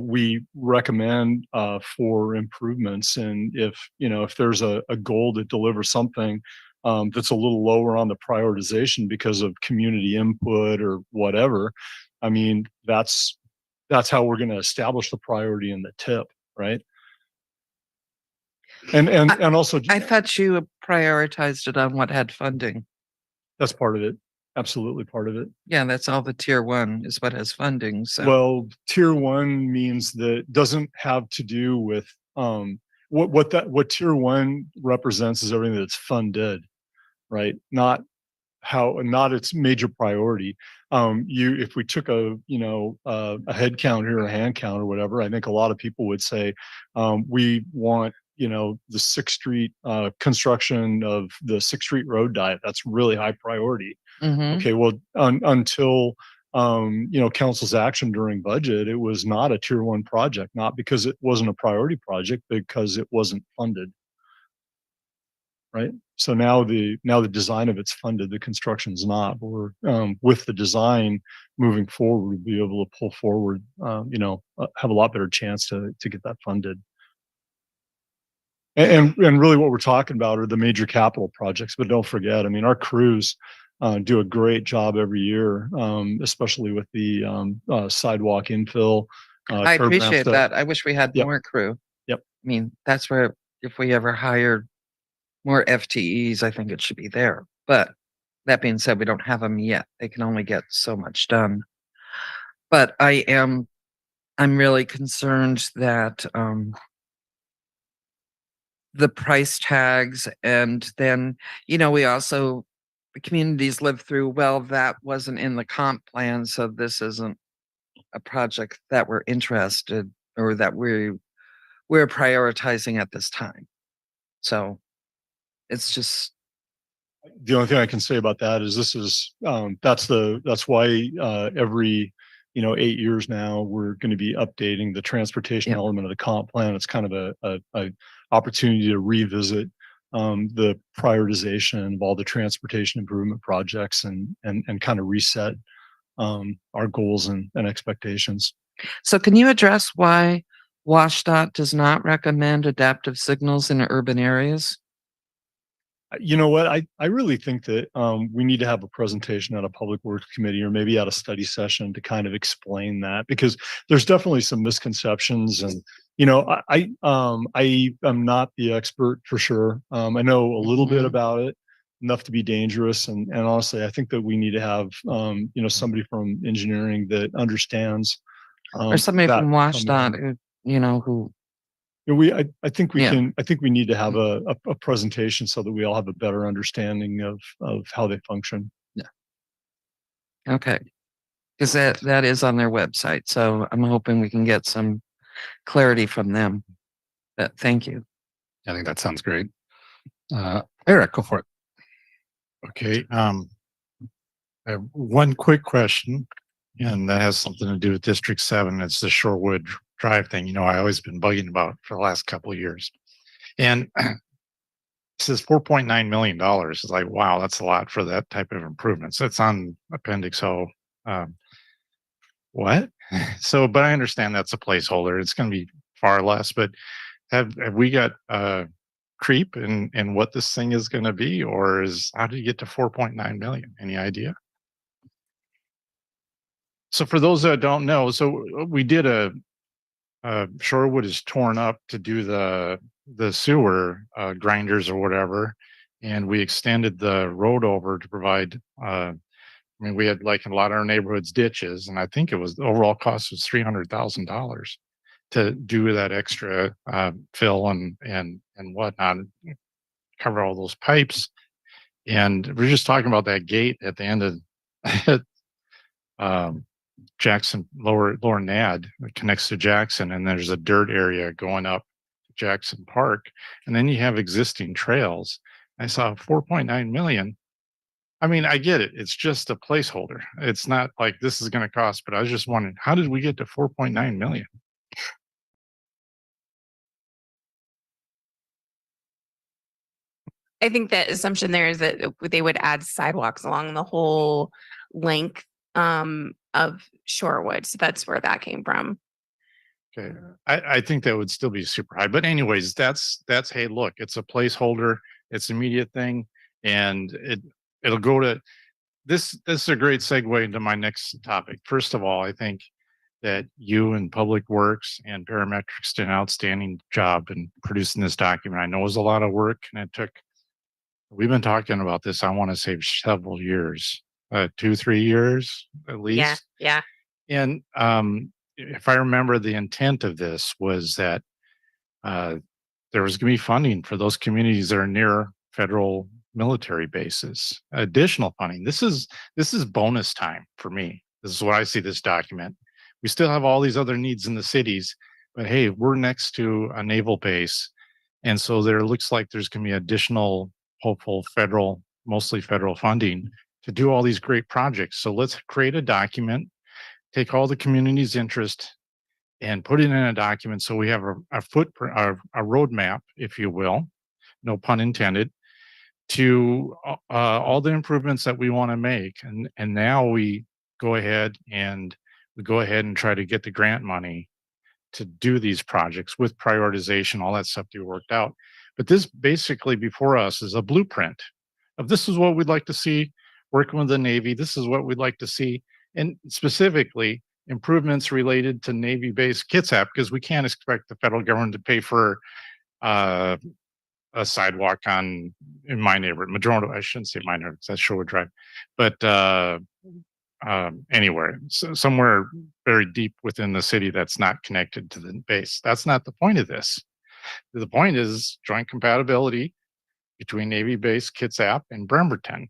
we recommend for improvements. And if there's a goal to deliver something that's a little lower on the prioritization because of community input or whatever, I mean, that's how we're going to establish the priority in the tip, right? And also, I thought you prioritized it on what had funding. that's part of it. Absolutely part of it. Yeah, that's all the tier 1 is what has funding. So well, tier 1 means that doesn't have to do with what tier 1 represents is everything that's funded, right? Not its major priority. If we took a head count here, a hand count or whatever, I think a lot of people would say we want the 6th Street construction of the 6th Street road diet. That's really high priority. Okay, well, until council's action during budget, it was not a tier 1 project, not because it wasn't a priority project, because it wasn't funded. Right. So now the design of it's funded, the construction's not. We're with the design moving forward, we'll be able to pull forward, have a lot better chance to get that funded. And really what we're talking about are the major capital projects, but don't forget, I mean, our crews do a great job every year, especially with the sidewalk infill. I curb ramp appreciate stuff. that. I wish we had Yep. more crew. Yep. I mean, that's where if we ever hired more FTEs, I think it should be there. But That being said, we don't have them yet. They can only get so much done. But I'm really concerned that the price tags, and then, we also, the communities live through, well, that wasn't in the comp plan, so this isn't a project that we're interested or that we're prioritizing at this time. So it's just, The only thing I can say about that is that's why every 8 years now we're going to be updating the transportation Yeah. element of the comp plan. It's kind of a opportunity to revisit the prioritization of all the transportation improvement projects and kind of reset our goals and expectations. so can you address why WashDOT does not recommend adaptive signals in urban areas? You know what? I really think that we need to have a presentation at a public works committee or maybe at a study session to kind of explain that, because there's definitely some misconceptions. And I am not the expert for sure. I know a little bit about it, enough to be dangerous. And honestly, I think that we need to have somebody from engineering that understands Or somebody that from coming WashDOT in. who, I think we Yeah. can. I think we need to have a presentation so that we all have a better understanding of how they function. okay, because that is on their website. So I'm hoping we can get some clarity from them. But thank you. I think that sounds great. Eric, go for it. Okay, I have one quick question, and that has something to do with District 7. It's the Shorewood Drive thing. I always been bugging about for the last couple of years. And it says $4.9 million. It's like, wow, that's a lot for that type of improvements. That's on Appendix O. What? So, but I understand that's a placeholder. It's going to be far less, but have we got creep in what this thing is going to be, or how did you get to 4.9 million? Any idea? So for those that don't know, so we did Shorewood is torn up to do the sewer grinders or whatever, and we extended the road over to provide. We had, like in a lot of our neighborhoods, ditches, and I think it was the overall cost was $300,000 to do that extra fill and whatnot, cover all those pipes. And we're just talking about that gate at the end of Jackson, lower Nad, that connects to Jackson, and there's a dirt area going up Jackson Park, and then you have existing trails. I saw 4.9 million. I mean, I get it. It's just a placeholder. It's not like this is going to cost, but I was just wondering, how did we get to 4.9 million? I think the assumption there is that they would add sidewalks along the whole length of Shorewood. So that's where that came from. Okay. I think that would still be super high. But anyways, that's hey, look, it's a placeholder, it's an immediate thing, and it'll go to this is a great segue into my next topic. First of all, I think that you and Public Works and Parametrics did an outstanding job in producing this document. I know it was a lot of work, and we've been talking about this, I want to say several years, 2-3 years at least. Yeah. And if I remember, the intent of this was that there was going to be funding for those communities that are near federal military bases, additional funding. This is bonus time for me. This is what I see this document. We still have all these other needs in the cities, but hey, we're next to a naval base. And so there looks like there's going to be additional hopeful mostly federal funding to do all these great projects. So let's create a document, take all the community's interest and put it in a document so we have a footprint, a roadmap, if you will, no pun intended, to all the improvements that we want to make. And now we go ahead and try to get the grant money to do these projects with prioritization, all that stuff to be worked out. But this basically before us is a blueprint of this is what we'd like to see working with the Navy. This is what we'd like to see. And specifically improvements related to Navy-based Kitsap, because we can't expect the federal government to pay for a sidewalk in my neighborhood, Madrona, I shouldn't say my neighborhood, 'cause that's Sherwood Drive, but anywhere, somewhere very deep within the city that's not connected to the base. That's not the point of this. The point is joint compatibility between Navy Base, Kitsap, and Bremerton.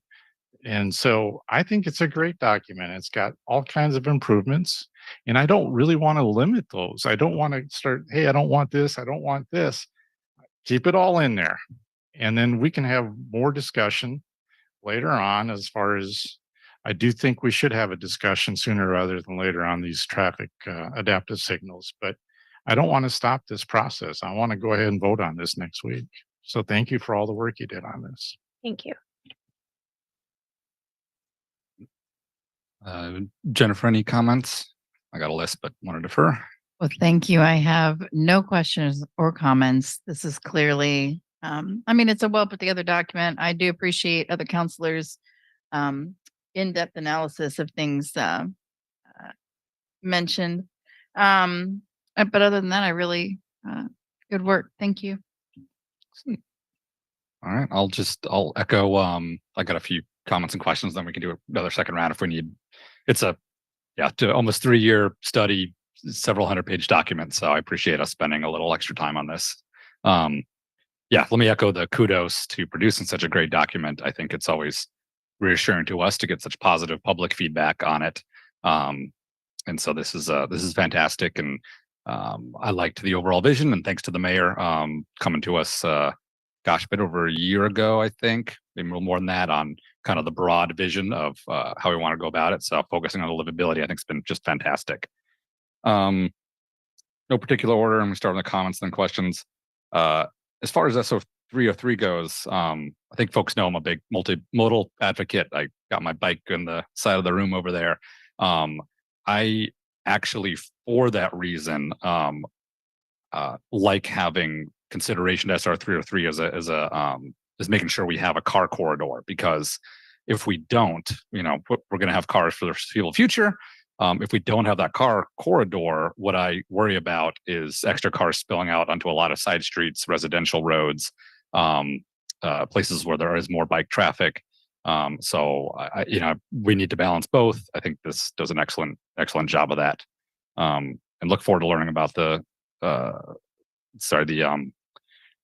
And so I think it's a great document. It's got all kinds of improvements. And I don't really want to limit those. I don't want to start, hey, I don't want this. I don't want this. Keep it all in there. And then we can have more discussion later on as far as I do think we should have a discussion sooner rather than later on these traffic adaptive signals. But I don't want to stop this process. I want to go ahead and vote on this next week. So thank you for all the work you did on this. Thank you. Jennifer, any comments? I got a list, but want to defer. Well, thank you. I have no questions or comments. This is clearly, I mean, it's a well put together document. I do appreciate other counselors' in-depth analysis of things mentioned. But other than that, I really, good work. Thank you. All right. I'll echo, I got a few comments and questions, then we can do another second round if we need. It's almost 3-year study, several 100-page document. So I appreciate us spending a little extra time on this. Let me echo the kudos to producing such a great document. I think it's always reassuring to us to get such positive public feedback on it. And so this is fantastic. And I liked the overall vision, and thanks to the mayor coming to us, a bit over a year ago, I think, maybe a little more than that, on kind of the broad vision of how we want to go about it. So focusing on the livability, I think, has been just fantastic. No particular order. I'm going to start with the comments and then questions. As far as SO 303 goes, I think folks know I'm a big multimodal advocate. I got my bike in the side of the room over there. I actually, for that reason, like having consideration to SR 303 as making sure we have a car corridor, because if we don't, we're going to have cars for the foreseeable future. If we don't have that car corridor, what I worry about is extra cars spilling out onto a lot of side streets, residential roads, places where there is more bike traffic. So we need to balance both. I think this does an excellent job of that. And look forward to learning about the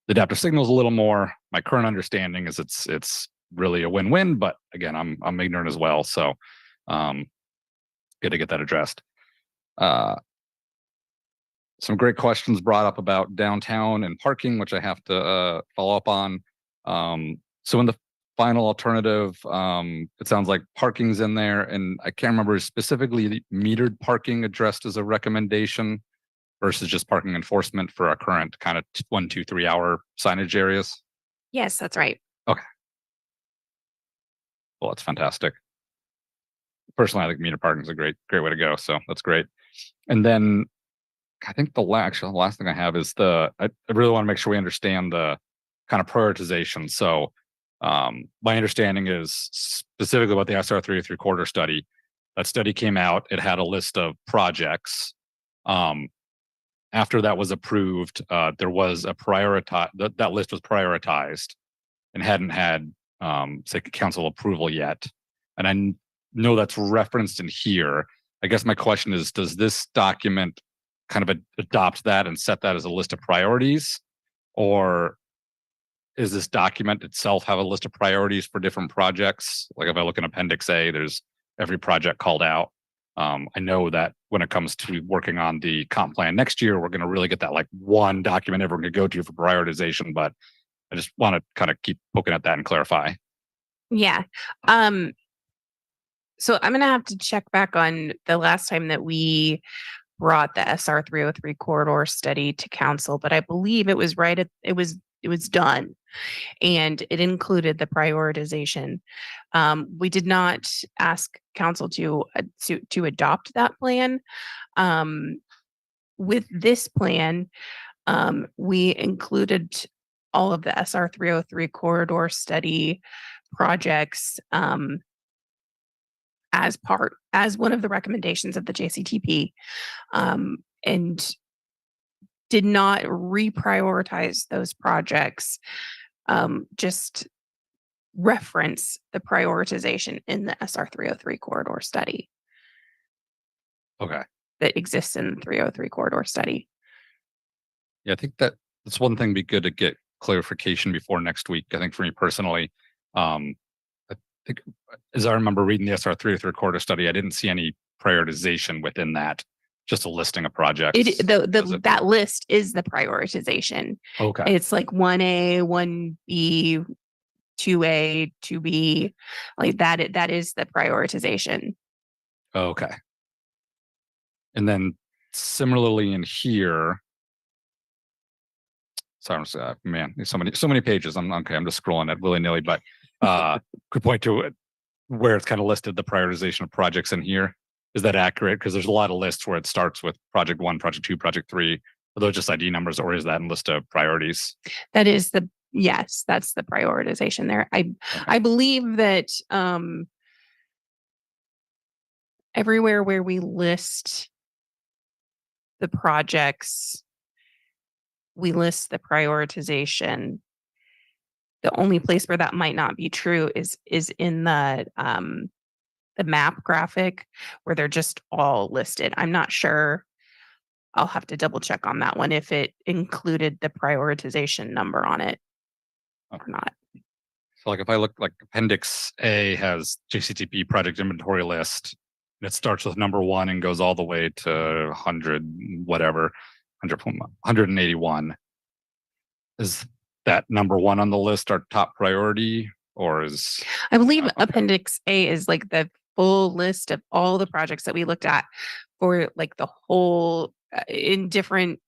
adaptive signals a little more. My current understanding is it's really a win-win, but again, I'm ignorant as well. So good to get that addressed. Some great questions brought up about downtown and parking, which I have to follow up on. So in the final alternative, it sounds like parking's in there, and I can't remember specifically the metered parking addressed as a recommendation versus just parking enforcement for our current kind of 1, 2, 3 hour signage areas. Yes, that's right. Okay. Well, that's fantastic. Personally, I think meter parking is a great way to go. So that's great. And then I think the last thing I have is I really want to make sure we understand the kind of prioritization. So my understanding is specifically about the SR 303 corridor study. That study came out. It had a list of projects. After that was approved, there was a that list was prioritized and hadn't had council approval yet. And I know that's referenced in here. I guess my question is, does this document kind of adopt that and set that as a list of priorities? Or is this document itself have a list of priorities for different projects? Like if I look in Appendix A, there's every project called out. I know that when it comes to working on the comp plan next year, we're going to really get that like one document everyone could go to for prioritization, but I just want to kind of keep poking at that and clarify. Yeah. So I'm going to have to check back on the last time that we brought the SR 303 corridor study to council, but I believe it was it was done, and it included the prioritization. We did not ask council to adopt that plan. With this plan, we included all of the SR 303 corridor study projects as one of the recommendations of the JCTP, and did not reprioritize those projects just reference the prioritization in the SR 303 corridor study Okay. that exists in the 303 corridor study. Yeah, I think that's one thing be good to get clarification before next week. I think for me personally, I think as I remember reading the SR 303 corridor study, I didn't see any prioritization within that, just a listing of projects. That list is the prioritization. Okay. It's like 1A, 1B, 2A, 2B, like that is the prioritization. Okay. And then similarly in here, sorry, I'm just, man, there's so many pages. I'm okay. I'm just scrolling it willy nilly, but could point to it where it's kind of listed the prioritization of projects in here. Is that accurate? Because there's a lot of lists where it starts with project 1, project 2, project 3. Are those just ID numbers, or is that a list of priorities? That is yes, that's the prioritization there. I believe that everywhere where we list the projects, we list the prioritization. The only place where that might not be true is in the map graphic where they're just all listed. I'm not sure. I'll have to double check on that one if it included the prioritization number on it or not. So like if I look, like Appendix A has JCTP project inventory list, and it starts with number 1 and goes all the way to 100, whatever, 181. Is that number 1 on the list our top priority, or is? I believe Appendix A is like the full list of all the projects that we looked at for like the whole in different,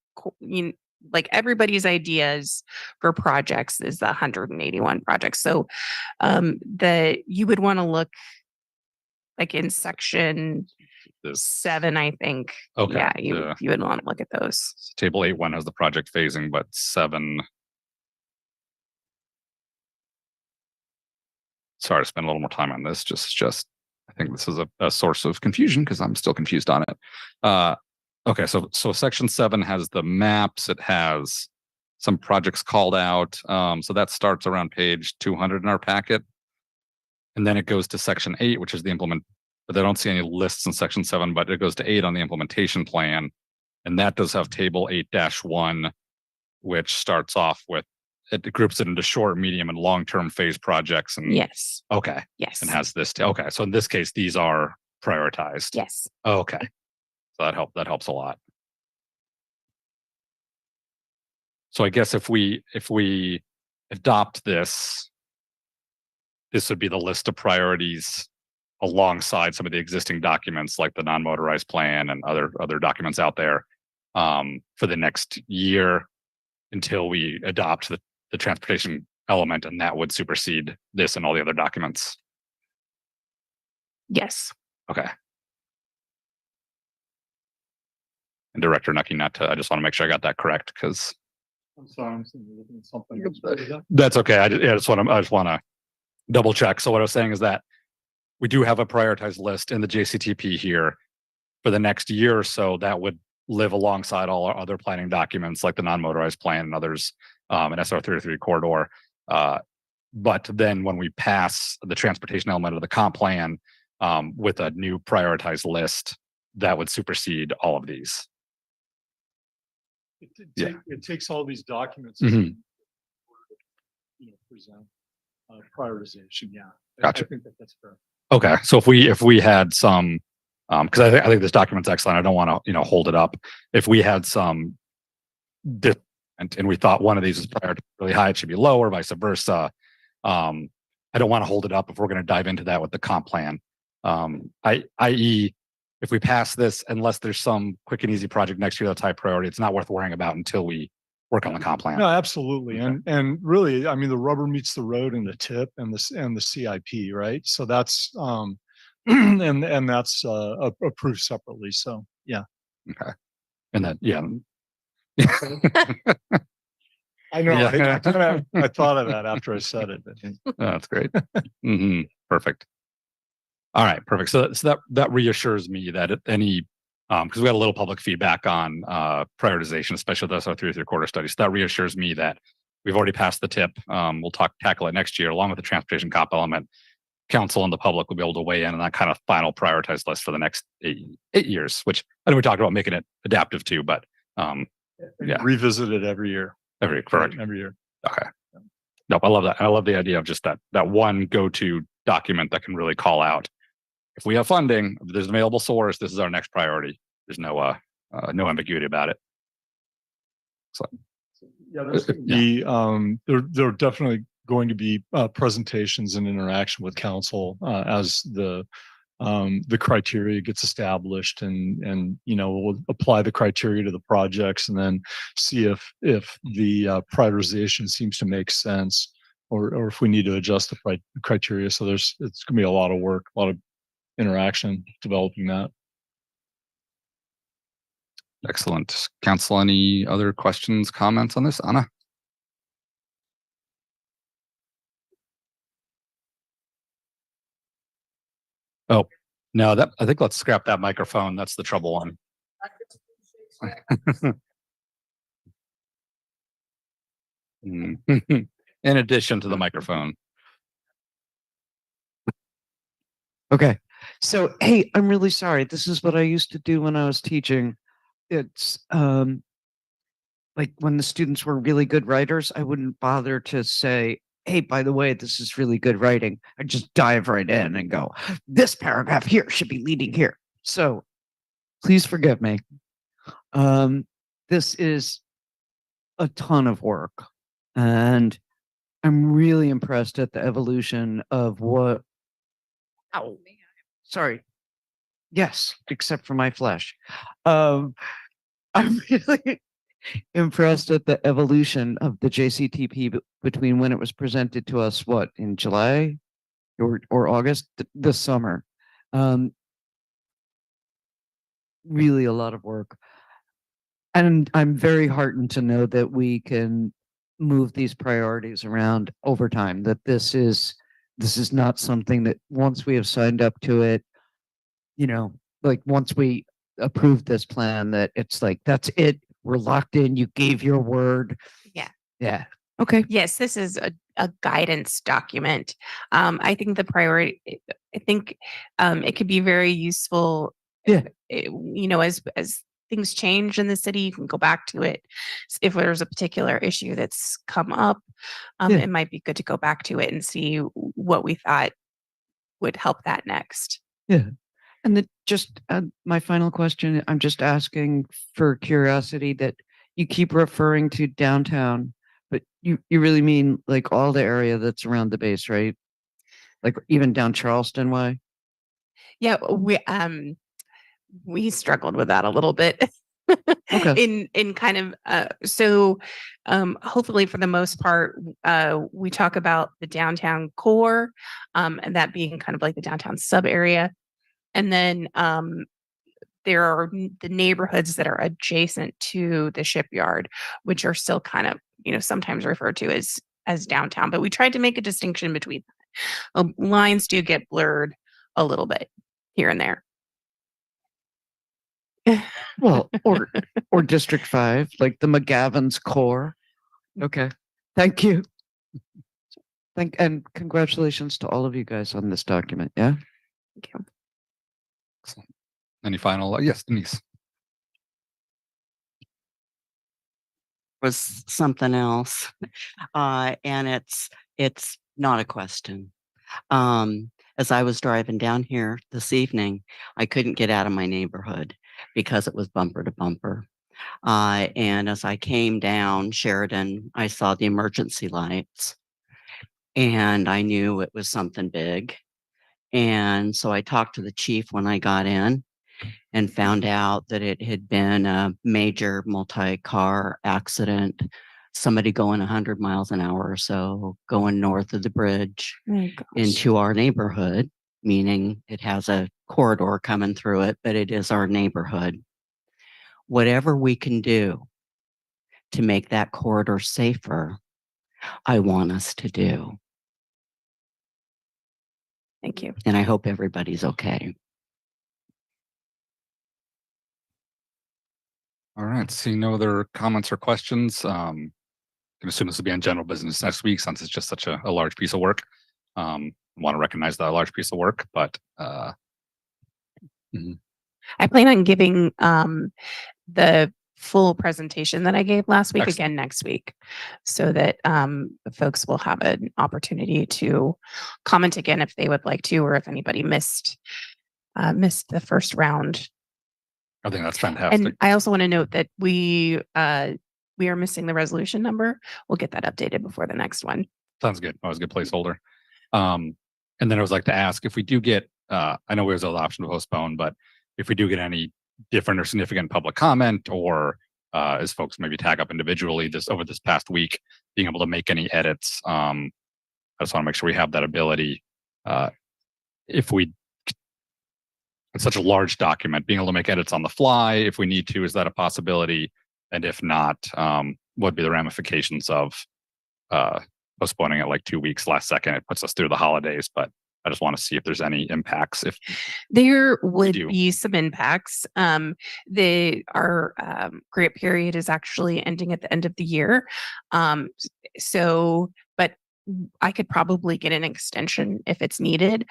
like everybody's ideas for projects is the 181 projects. So you would want to look like in section 7, I think. Okay. Yeah, you would want to look at those. Table 8.1 has the project phasing, but 7. Sorry to spend a little more time on this. Just I think this is a source of confusion because I'm still confused on it. Okay, so section 7 has the maps. It has some projects called out. So that starts around page 200 in our packet. And then it goes to section 8, which is the but I don't see any lists in section 7, but it goes to 8 on the implementation plan. And that does have table 8-1, which starts off with, it groups it into short, medium, and long-term phase projects. And yes. Okay. Yes. And has this. Okay. So in this case, these are prioritized. Yes. Okay. So that helps a lot. So I guess if we adopt this would be the list of priorities alongside some of the existing documents like the non-motorized plan and other documents out there for the next year until we adopt the transportation element, and that would supersede this and all the other documents. Yes. Okay. And Director Nucky, I just want to make sure I got that correct because I'm sorry, I'm looking at something. that's okay. I just want to double check. So what I was saying is that we do have a prioritized list in the JCTP here for the next year or so that would live alongside all our other planning documents like the non-motorized plan and others, and SR 303 corridor. But then when we pass the transportation element of the comp plan with a new prioritized list, that would supersede all of these. It takes all these documents Mhm. present prioritization. Yeah. Gotcha. I think that's fair. Okay. So if we had some, because I think this document's excellent. I don't want to, hold it up. If we had some and we thought one of these is prioritized really high, it should be lower, vice versa. I don't want to hold it up if we're going to dive into that with the comp plan. I.e., if we pass this, unless there's some quick and easy project next year that's high priority, it's not worth worrying about until we work on the comp plan. No, absolutely. Okay. And really, I mean, the rubber meets the road in the tip and the CIP, right? So that's and that's approved separately. So yeah. Okay. And then I know. Yeah. I thought of that after I said it. That's great. Perfect. All right, perfect. So that reassures me that any because we had a little public feedback on prioritization, especially with SR 303 quarter studies. So that reassures me that we've already passed the tip. We'll tackle it next year along with the transportation cop element. Council and the public will be able to weigh in on that kind of final prioritized list for the next eight years, which I know we talked about making it adaptive too, but yeah, Revisit it every year. correct. Every year. Okay. No, I love that. I love the idea of just that one go-to document that can really call out. If we have funding, if there's an available source, this is our next priority. There's no ambiguity about it. So yeah, there are definitely going to be presentations and interaction with council as the criteria gets established, and we'll apply the criteria to the projects and then see if the prioritization seems to make sense, or if we need to adjust the criteria. So it's going to be a lot of work, a lot of interaction developing that. Excellent. Council, any other questions, comments on this? Anna? Oh, no, I think let's scrap that microphone. That's the trouble one. In addition to the microphone. Okay. So, hey, I'm really sorry. This is what I used to do when I was teaching. It's like when the students were really good writers, I wouldn't bother to say, hey, by the way, this is really good writing. I'd just dive right in and go, this paragraph here should be leading here. So please forgive me. This is a ton of work, and I'm really impressed at the evolution of what. Ow, sorry. Yes, except for my flesh. I'm really impressed at the evolution of the JCTP between when it was presented to us, what, in July or August this summer. Really a lot of work. And I'm very heartened to know that we can move these priorities around over time, that this is not something that once we have signed up to it, like once we approve this plan, that it's like, that's it. We're locked in. You gave your word. Yeah. Yeah. Okay. Yes, this is a guidance document. I think it could be very useful. Yeah. As things change in the city, you can go back to it. If there's a particular issue that's come up, it might be good to go back to it and see what we thought would help that next. Yeah. And just my final question, I'm just asking for curiosity that you keep referring to downtown, but you really mean like all the area that's around the base, right? Like even down Charleston way? Yeah, we struggled with that a little bit. Okay. in kind of hopefully for the most part we talk about the downtown core, and that being kind of like the downtown sub area, and then there are the neighborhoods that are adjacent to the shipyard, which are still kind of sometimes referred to as downtown, but we tried to make a distinction between lines do get blurred a little bit here and there. Well, or District 5, like the McGavin's core. Okay. Thank you. And congratulations to all of you guys on this document. Yeah. Thank you. Excellent. Any final? Yes, Denise. Was something else. And it's not a question. As I was driving down here this evening, I couldn't get out of my neighborhood because it was bumper to bumper. And as I came down Sheridan, I saw the emergency lights and I knew it was something big. And so I talked to the chief when I got in and found out that it had been a major multi-car accident. Somebody going 100 miles an hour or so going north of the bridge into our neighborhood, meaning it has a corridor coming through it, but it is our neighborhood. Whatever we can do to make that corridor safer, I want us to do. Thank you. And I hope everybody's okay. All right. Seeing no other comments or questions, can can assume this will be on general business next week since it's just such a large piece of work. I want to recognize that large piece of work, but I plan on giving the full presentation that I gave last week Excellent. again next week, so that folks will have an opportunity to comment again if they would like to, or if anybody missed the first round. I think that's fantastic. And I also want to note that we are missing the resolution number. We'll get that updated before the next one. Sounds good. That was a good placeholder. And then I was like to ask if we do get, I know there's an option to postpone, but if we do get any different or significant public comment, or as folks maybe tag up individually over this past week, being able to make any edits. I just want to make sure we have that ability. If we, it's such a large document, being able to make edits on the fly, if we need to, is that a possibility? And if not, what would be the ramifications of postponing it like 2 weeks last second? It puts us through the holidays, but I just want to see if there's any impacts. If there would do. be some impacts. Our grant period is actually ending at the end of the year. But I could probably get an extension if it's needed.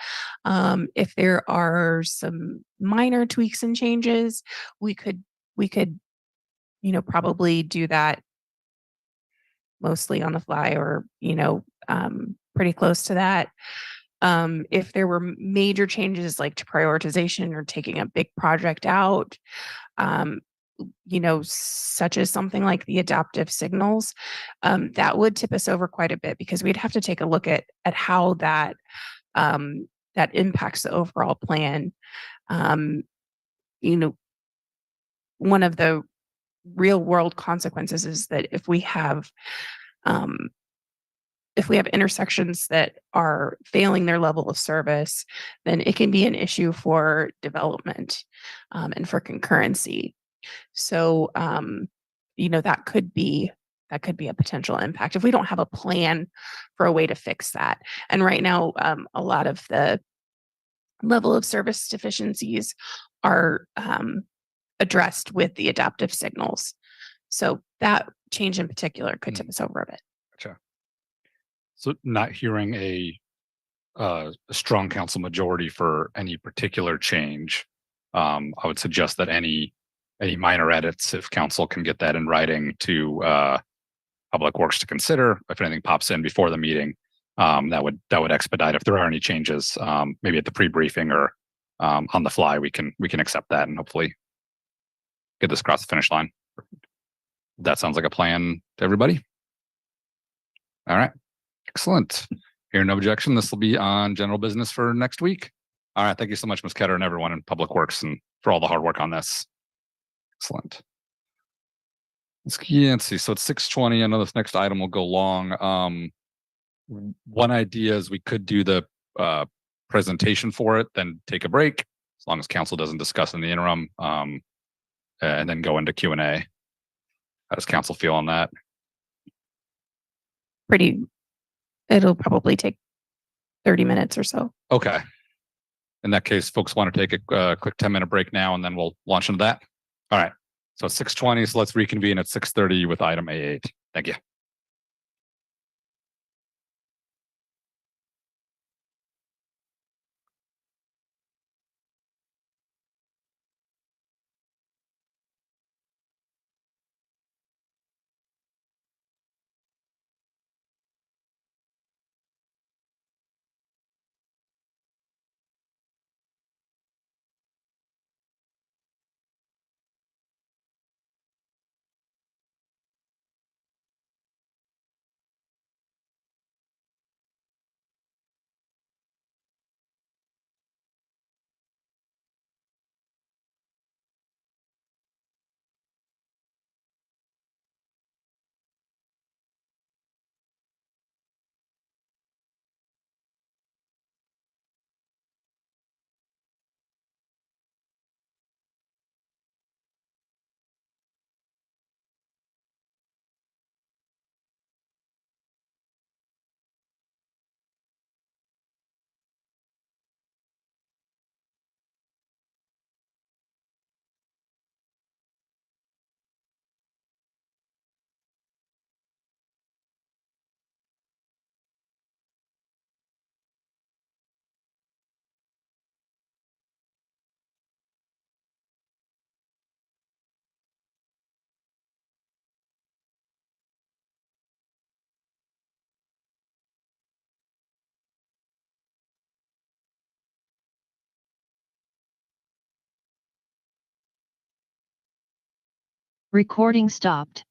If there are some minor tweaks and changes, we could, probably do that mostly on the fly, or, pretty close to that. If there were major changes like to prioritization or taking a big project out, such as something like the adaptive signals, that would tip us over quite a bit, because we'd have to take a look at how that impacts the overall plan. One of the real world consequences is that if we have intersections that are failing their level of service, then it can be an issue for development and for concurrency. So, that could be a potential impact if we don't have a plan for a way to fix that. And right now, a lot of the level of service deficiencies are addressed with the adaptive signals. So that change in particular could tip us over a bit. Gotcha. So not hearing a strong council majority for any particular change, I would suggest that any minor edits, if council can get that in writing to Public Works to consider, if anything pops in before the meeting, that would expedite. If there are any changes, maybe at the pre-briefing or on the fly, we can accept that and hopefully get this across the finish line. That sounds like a plan to everybody. All right. Excellent. Hearing no objection, this will be on general business for next week. All right. Thank you so much, Ms. Ketter, and everyone in Public Works, and for all the hard work on this. Excellent. Let's see. So it's 6:20. I know this next item will go long. One idea is we could do the presentation for it, then take a break, as long as council doesn't discuss in the interim, and then go into Q&A. How does council feel on that? It'll probably take 30 minutes or so. Okay. In that case, folks want to take a quick 10-minute break now, and then we'll launch into that. All right. So it's 6:20. So let's reconvene at 6:30 with item A8. Thank you. Recording stopped.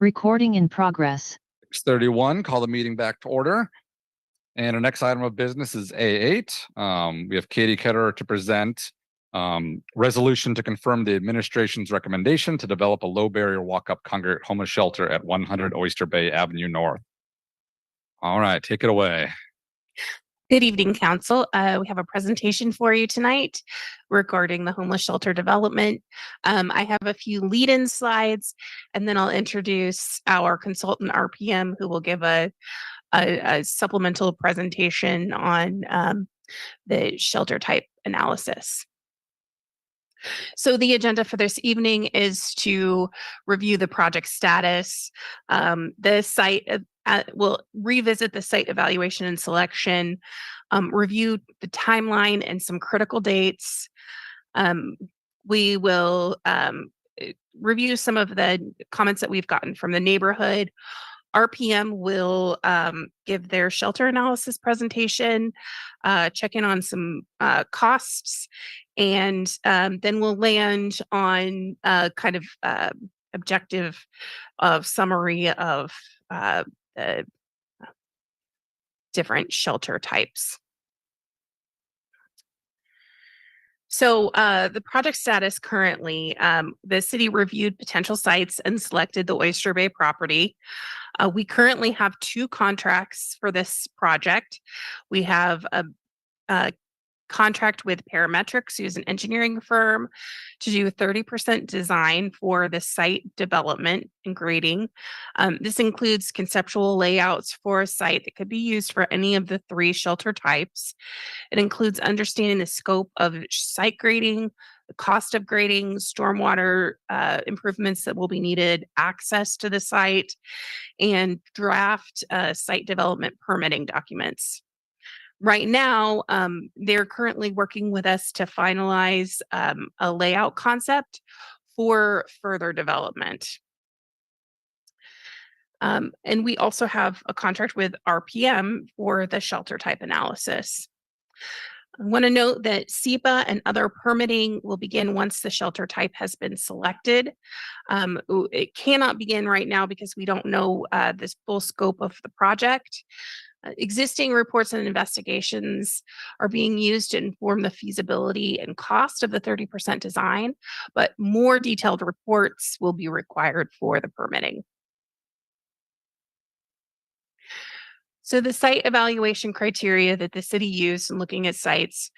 Recording in progress. 6:31, call the meeting back to order. And our next item of business is A8. We have Katie Ketterer to present resolution to confirm the administration's recommendation to develop a low barrier walk-up congregate homeless shelter at 100 Oyster Bay Avenue North. All right, take it away. Good evening, Council. We have a presentation for you tonight regarding the homeless shelter development. I have a few lead-in slides, and then I'll introduce our consultant RPM, who will give a supplemental presentation on the shelter type analysis. So the agenda for this evening is to review the project status. The site will revisit the site evaluation and selection, review the timeline and some critical dates. We will review some of the comments that we've gotten from the neighborhood. RPM will give their shelter analysis presentation, check in on some costs, and then we'll land on kind of objective of summary of the different shelter types. So the project status currently, the city reviewed potential sites and selected the Oyster Bay property. We currently have 2 contracts for this project. We have a contract with Parametrics, who's an engineering firm, to do 30% design for the site development and grading. This includes conceptual layouts for a site that could be used for any of the 3 shelter types. It includes understanding the scope of site grading, the cost of grading, stormwater improvements that will be needed, access to the site, and draft site development permitting documents. Right now, they're currently working with us to finalize a layout concept for further development. And we also have a contract with RPM for the shelter type analysis. I want to note that SEPA and other permitting will begin once the shelter type has been selected. It cannot begin right now because we don't know the full scope of the project. Existing reports and investigations are being used to inform the feasibility and cost of the 30% design, but more detailed reports will be required for the permitting. So the site evaluation criteria that the city used in looking at sites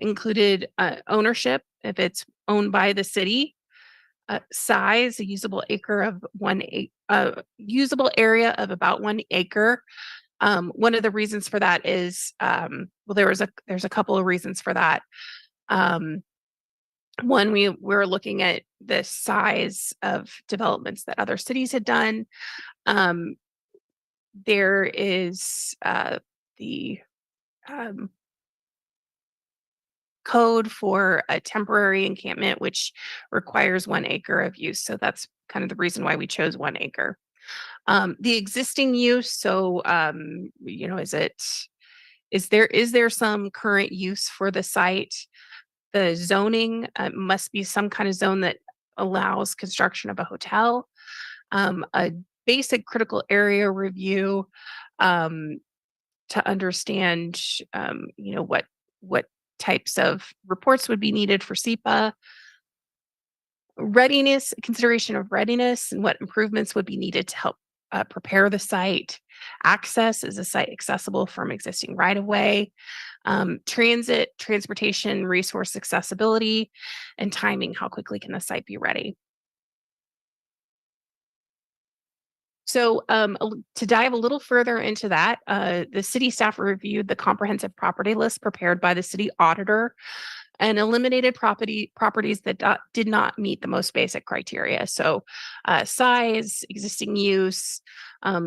included ownership, if it's owned by the city, size, a usable area of about 1 acre. One of the reasons for that is, well, there's a couple of reasons for that. One, we're looking at the size of developments that other cities had done. There is the code for a temporary encampment, which requires 1 acre of use. So that's kind of the reason why we chose 1 acre. The existing use, so you know, is there some current use for the site? The zoning must be some kind of zone that allows construction of a hotel. A basic critical area review to understand, you know, what types of reports would be needed for SEPA. Readiness, consideration of readiness and what improvements would be needed to help prepare the site. Access, is the site accessible from existing right-of-way? Transportation, resource accessibility, and timing, how quickly can the site be ready? So to dive a little further into that, the city staff reviewed the comprehensive property list prepared by the city auditor and eliminated properties that did not meet the most basic criteria. So size, existing use,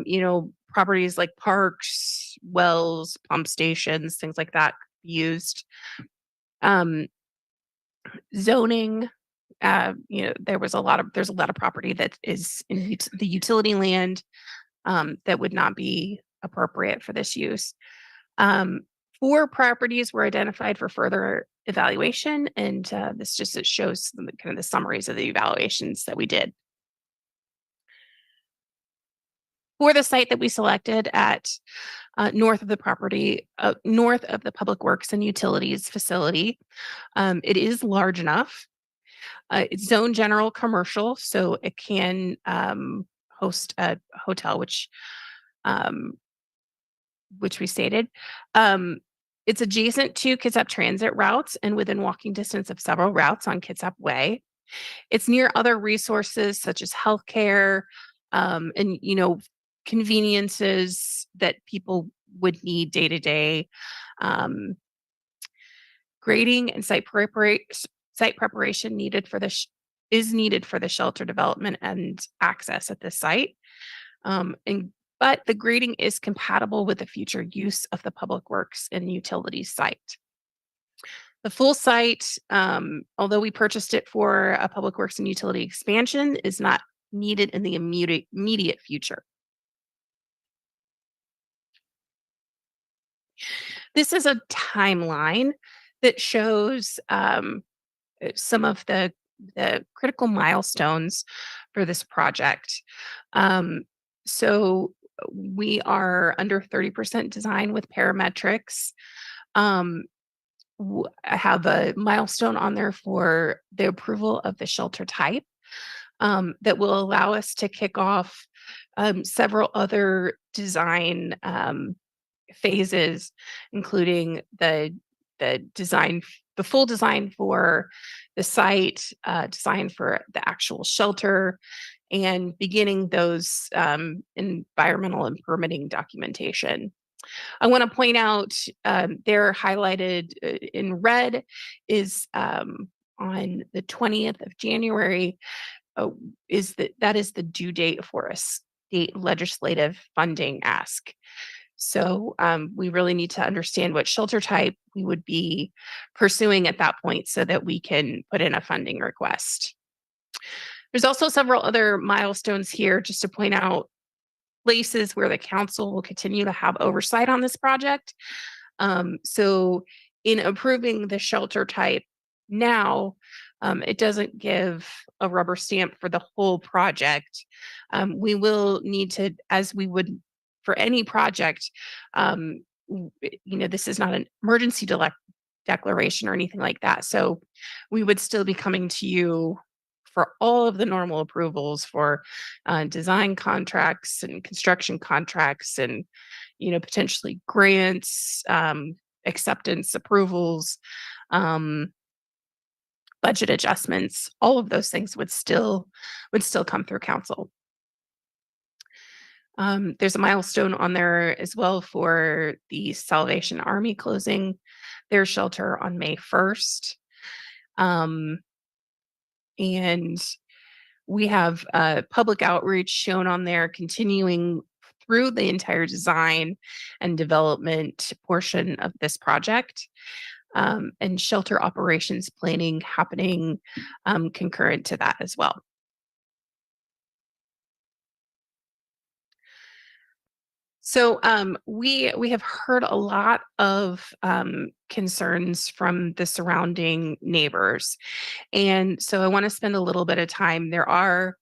you know, properties like parks, wells, pump stations, things like that used. Zoning, you know, there's a lot of property that is in the utility land that would not be appropriate for this use. 4 properties were identified for further evaluation, and it shows kind of the summaries of the evaluations that we did. For the site that we selected at north of the property, north of the Public Works and Utilities facility, it is large enough. It's zone general commercial, so it can host a hotel, which we stated. It's adjacent to Kitsap transit routes and within walking distance of several routes on Kitsap Way. It's near other resources such as healthcare, and conveniences that people would need day to day. Grading and site preparation needed for is needed for the shelter development and access at this site. But the grading is compatible with the future use of the Public Works and Utilities site. The full site, although we purchased it for a Public Works and Utility expansion, is not needed in the immediate future. This is a timeline that shows some of the critical milestones for this project. So we are under 30% design with parametrics. I have a milestone on there for the approval of the shelter type that will allow us to kick off several other design phases, including the design, the full design for the site, design for the actual shelter, and beginning those environmental and permitting documentation. I want to point out they're highlighted in red is on the 20th of January that is the due date for a state legislative funding ask. So we really need to understand what shelter type we would be pursuing at that point so that we can put in a funding request. There's also several other milestones here just to point out places where the council will continue to have oversight on this project. So in approving the shelter type now, it doesn't give a rubber stamp for the whole project. We will need to, as we would for any project, this is not an emergency declaration or anything like that. So we would still be coming to you for all of the normal approvals for design contracts and construction contracts and, potentially grants, acceptance approvals, budget adjustments. All of those things would still come through council. There's a milestone on there as well for the Salvation Army closing their shelter on May 1st. And we have public outreach shown on there continuing through the entire design and development portion of this project, and shelter operations planning happening concurrent to that as well. So we have heard a lot of concerns from the surrounding neighbors. And so I want to spend a little bit of time. There are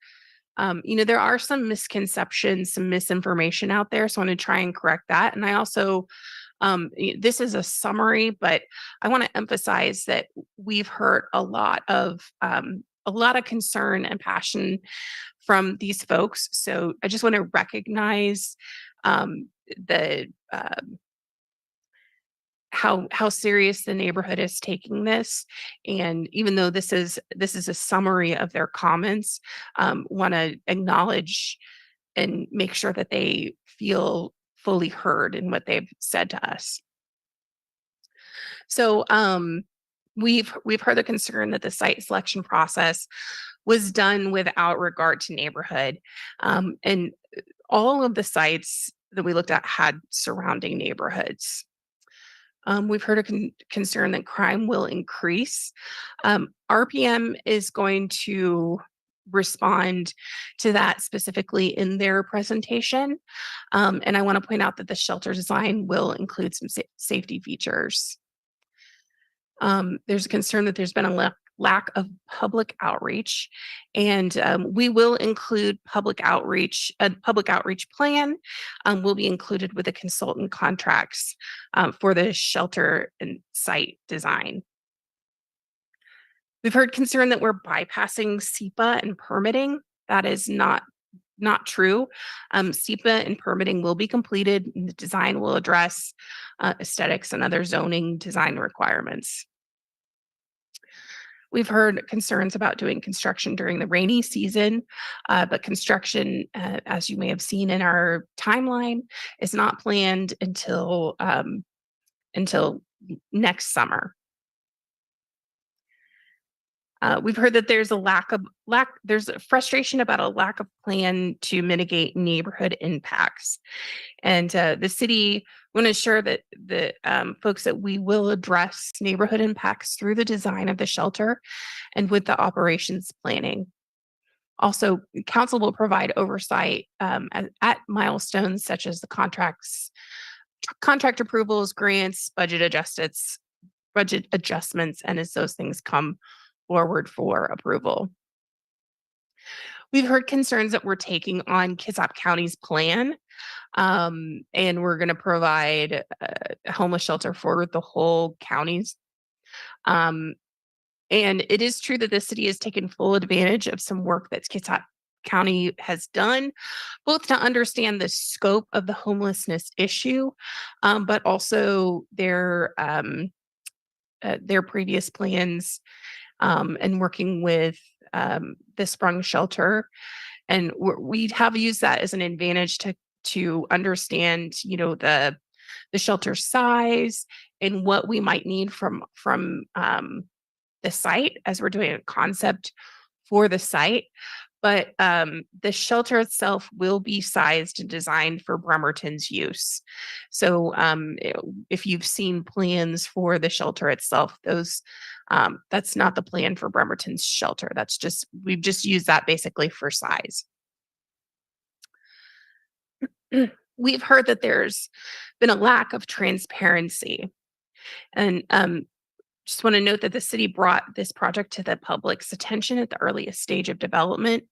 some misconceptions, some misinformation out there. So I want to try and correct that. And I also, this is a summary, but I want to emphasize that we've heard a lot of concern and passion from these folks. So I just want to recognize how serious the neighborhood is taking this. And even though this is a summary of their comments, want to acknowledge and make sure that they feel fully heard in what they've said to us. So we've heard the concern that the site selection process was done without regard to neighborhood. And all of the sites that we looked at had surrounding neighborhoods. We've heard a concern that crime will increase. RPM is going to respond to that specifically in their presentation. And I want to point out that the shelter design will include some safety features. There's a concern that there's been a lack of public outreach, and we will include public outreach. A public outreach plan will be included with the consultant contracts for the shelter and site design. We've heard concern that we're bypassing SEPA and permitting. That is not true. SEPA and permitting will be completed, and the design will address aesthetics and other zoning design requirements. We've heard concerns about doing construction during the rainy season, but construction, as you may have seen in our timeline, is not planned until next summer. We've heard that there's there's a frustration about a lack of plan to mitigate neighborhood impacts. And the city want to assure that the folks that we will address neighborhood impacts through the design of the shelter and with the operations planning. Also, council will provide oversight at milestones such as the contract approvals, grants, budget adjustments, and as those things come forward for approval. We've heard concerns that we're taking on Kitsap County's plan, and we're going to provide a homeless shelter for the whole counties. And it is true that the city has taken full advantage of some work that Kitsap County has done, both to understand the scope of the homelessness issue, but also their previous plans and working with the Sprung shelter. And we have used that as an advantage to understand, the shelter size and what we might need from the site as we're doing a concept for the site. But the shelter itself will be sized and designed for Bremerton's use. So if you've seen plans for the shelter itself, that's not the plan for Bremerton's shelter. We've just used that basically for size. We've heard that there's been a lack of transparency. And just want to note that the city brought this project to the public's attention at the earliest stage of development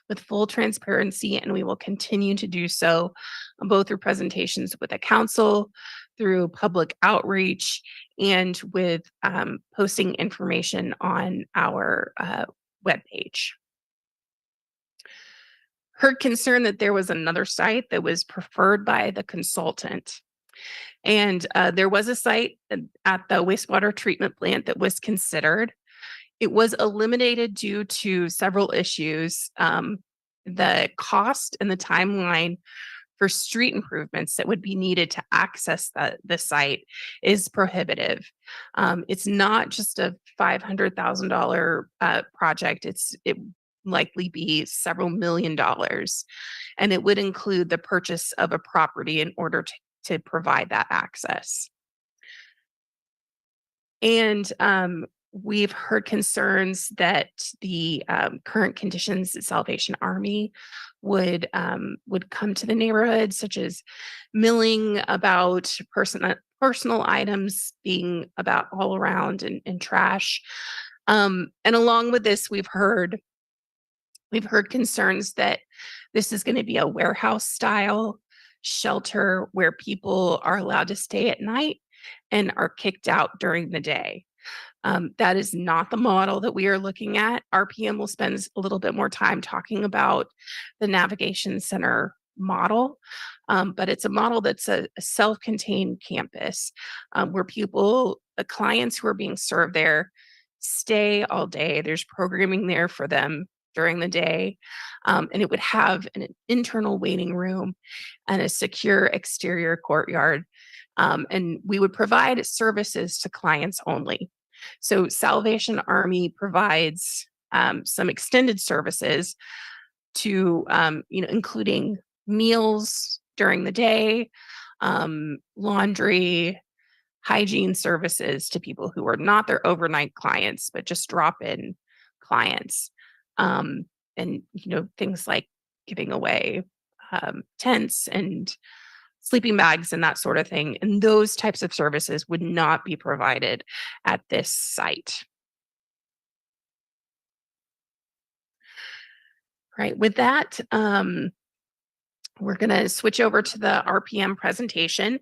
with full transparency, and we will continue to do so both through presentations with the council, through public outreach, and with posting information on our webpage. Heard concern that there was another site that was preferred by the consultant. And there was a site at the wastewater treatment plant that was considered. It was eliminated due to several issues. The cost and the timeline for street improvements that would be needed to access the site is prohibitive. It's not just a $500,000 project. It likely be several $1,000,000, and it would include the purchase of a property in order to provide that access. And we've heard concerns that the current conditions at Salvation Army would come to the neighborhood, such as milling about personal items being about all around and trash. And along with this, we've heard concerns that this is going to be a warehouse style shelter where people are allowed to stay at night and are kicked out during the day. That is not the model that we are looking at. RPM will spend a little bit more time talking about the navigation center model, but it's a model that's a self-contained campus where the clients who are being served there stay all day. There's programming there for them during the day, and it would have an internal waiting room and a secure exterior courtyard, and we would provide services to clients only. So Salvation Army provides some extended services to, including meals during the day, laundry, hygiene services to people who are not their overnight clients, but just drop-in clients. And, things like giving away tents and sleeping bags and that sort of thing. And those types of services would not be provided at this site. Right. With that, we're going to switch over to the RPM presentation.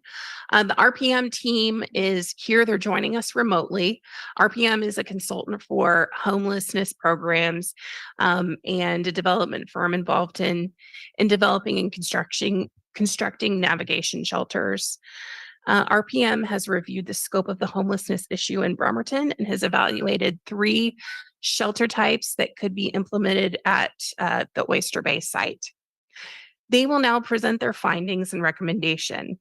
The RPM team is here. They're joining us remotely. RPM is a consultant for homelessness programs and a development firm involved in developing and constructing navigation shelters. RPM has reviewed the scope of the homelessness issue in Bremerton and has evaluated 3 shelter types that could be implemented at the Oyster Bay site. They will now present their findings and recommendation.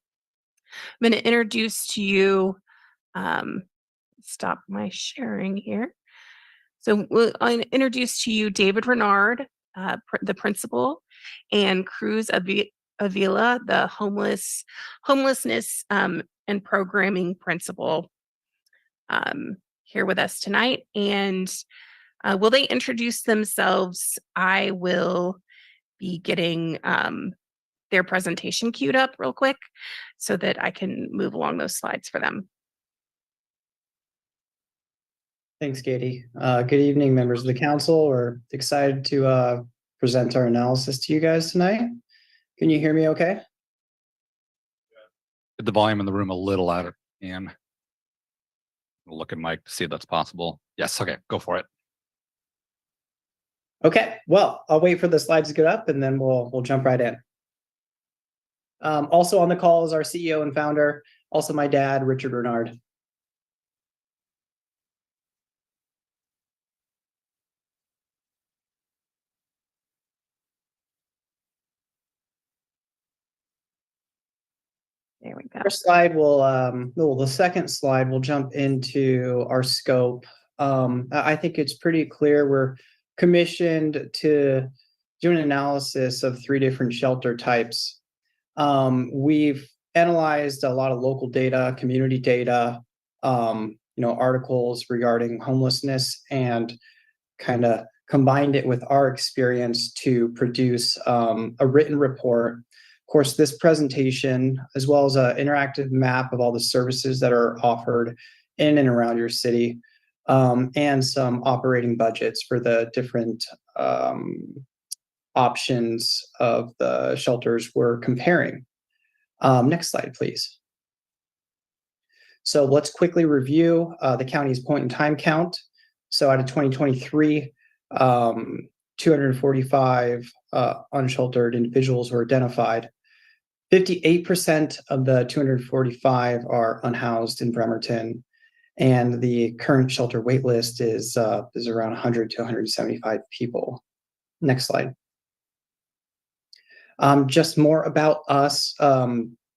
I'm going to introduce to you, stop my sharing here. So I'll introduce to you David Renard, the principal, and Cruz Avila, the homelessness and programming principal, here with us tonight. And will they introduce themselves? I will be getting their presentation queued up real quick so that I can move along those slides for them. Thanks, Katie. Good evening, members of the council. We're excited to present our analysis to you guys tonight. Can you hear me okay? Get the volume in the room a little louder, Ian. We'll look at Mike to see if that's possible. Yes, okay, go for it. Okay, well, I'll wait for the slides to get up and then we'll jump right in. Also on the call is our CEO and founder, also my dad, Richard Renard. There we go. First slide will, the second slide will jump into our scope. I think it's pretty clear we're commissioned to do an analysis of 3 different shelter types. We've analyzed a lot of local data, community data, articles regarding homelessness and kind of combined it with our experience to produce a written report. Of course, this presentation, as well as an interactive map of all the services that are offered in and around your city, and some operating budgets for the different options of the shelters we're comparing. Next slide, please. So let's quickly review the county's point in time count. So out of 2023, 245 unsheltered individuals were identified. 58% of the 245 are unhoused in Bremerton, and the current shelter wait list is around 100 to 175 people. Next slide. Just more about us.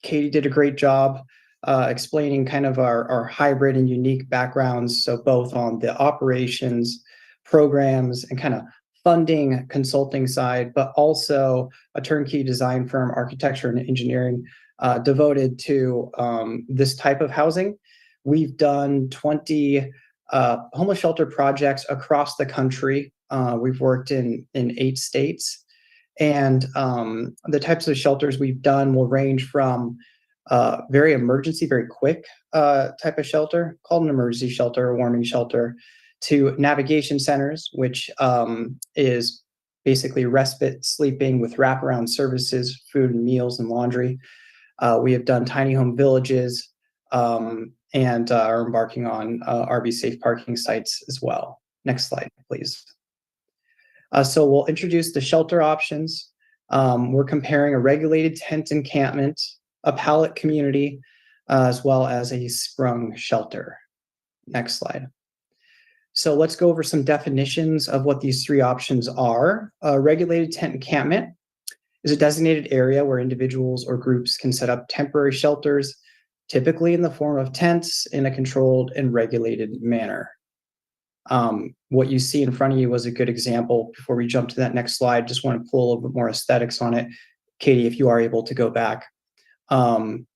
Katie did a great job explaining kind of our hybrid and unique backgrounds. So both on the operations, programs, and kind of funding consulting side, but also a turnkey design firm, architecture and engineering, devoted to this type of housing. We've done 20 homeless shelter projects across the country. We've worked in 8 states. And the types of shelters we've done will range from very emergency, very quick type of shelter called an emergency shelter or warming shelter, to navigation centers, which is basically respite sleeping with wraparound services, food and meals and laundry. We have done tiny home villages and are embarking on RV safe parking sites as well. Next slide, please. So we'll introduce the shelter options. We're comparing a regulated tent encampment, a pallet community, as well as a sprung shelter. Next slide. So let's go over some definitions of what these 3 options are. A regulated tent encampment is a designated area where individuals or groups can set up temporary shelters, typically in the form of tents, in a controlled and regulated manner. What you see in front of you was a good example. Before we jump to that next slide, just want to pull a little bit more aesthetics on it. Katie, if you are able to go back. Don't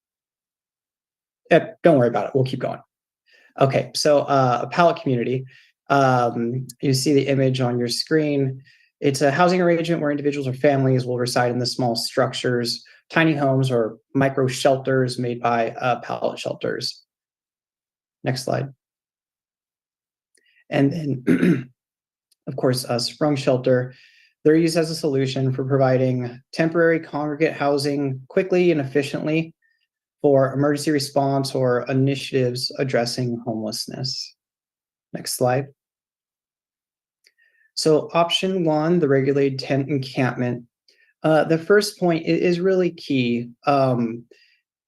worry about it. We'll keep going. Okay, so a pallet community. You see the image on your screen. It's a housing arrangement where individuals or families will reside in the small structures, tiny homes or micro shelters made by pallet shelters. Next slide. And then, of course, a sprung shelter They're used as a solution for providing temporary congregate housing quickly and efficiently for emergency response or initiatives addressing homelessness. Next slide. So option one, the regulated tent encampment. The first point is really key.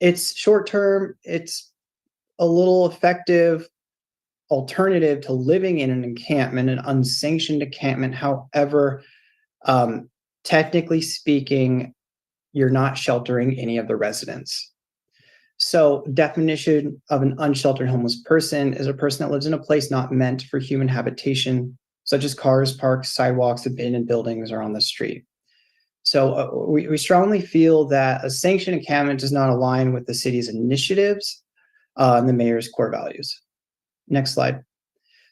It's short term, it's a little effective alternative to living in an encampment, an unsanctioned encampment. However, technically speaking, you're not sheltering any of the residents. So definition of an unsheltered homeless person is a person that lives in a place not meant for human habitation, such as cars, parks, sidewalks, abandoned buildings, or on the street. So we strongly feel that a sanctioned encampment does not align with the city's initiatives and the mayor's core values. Next slide.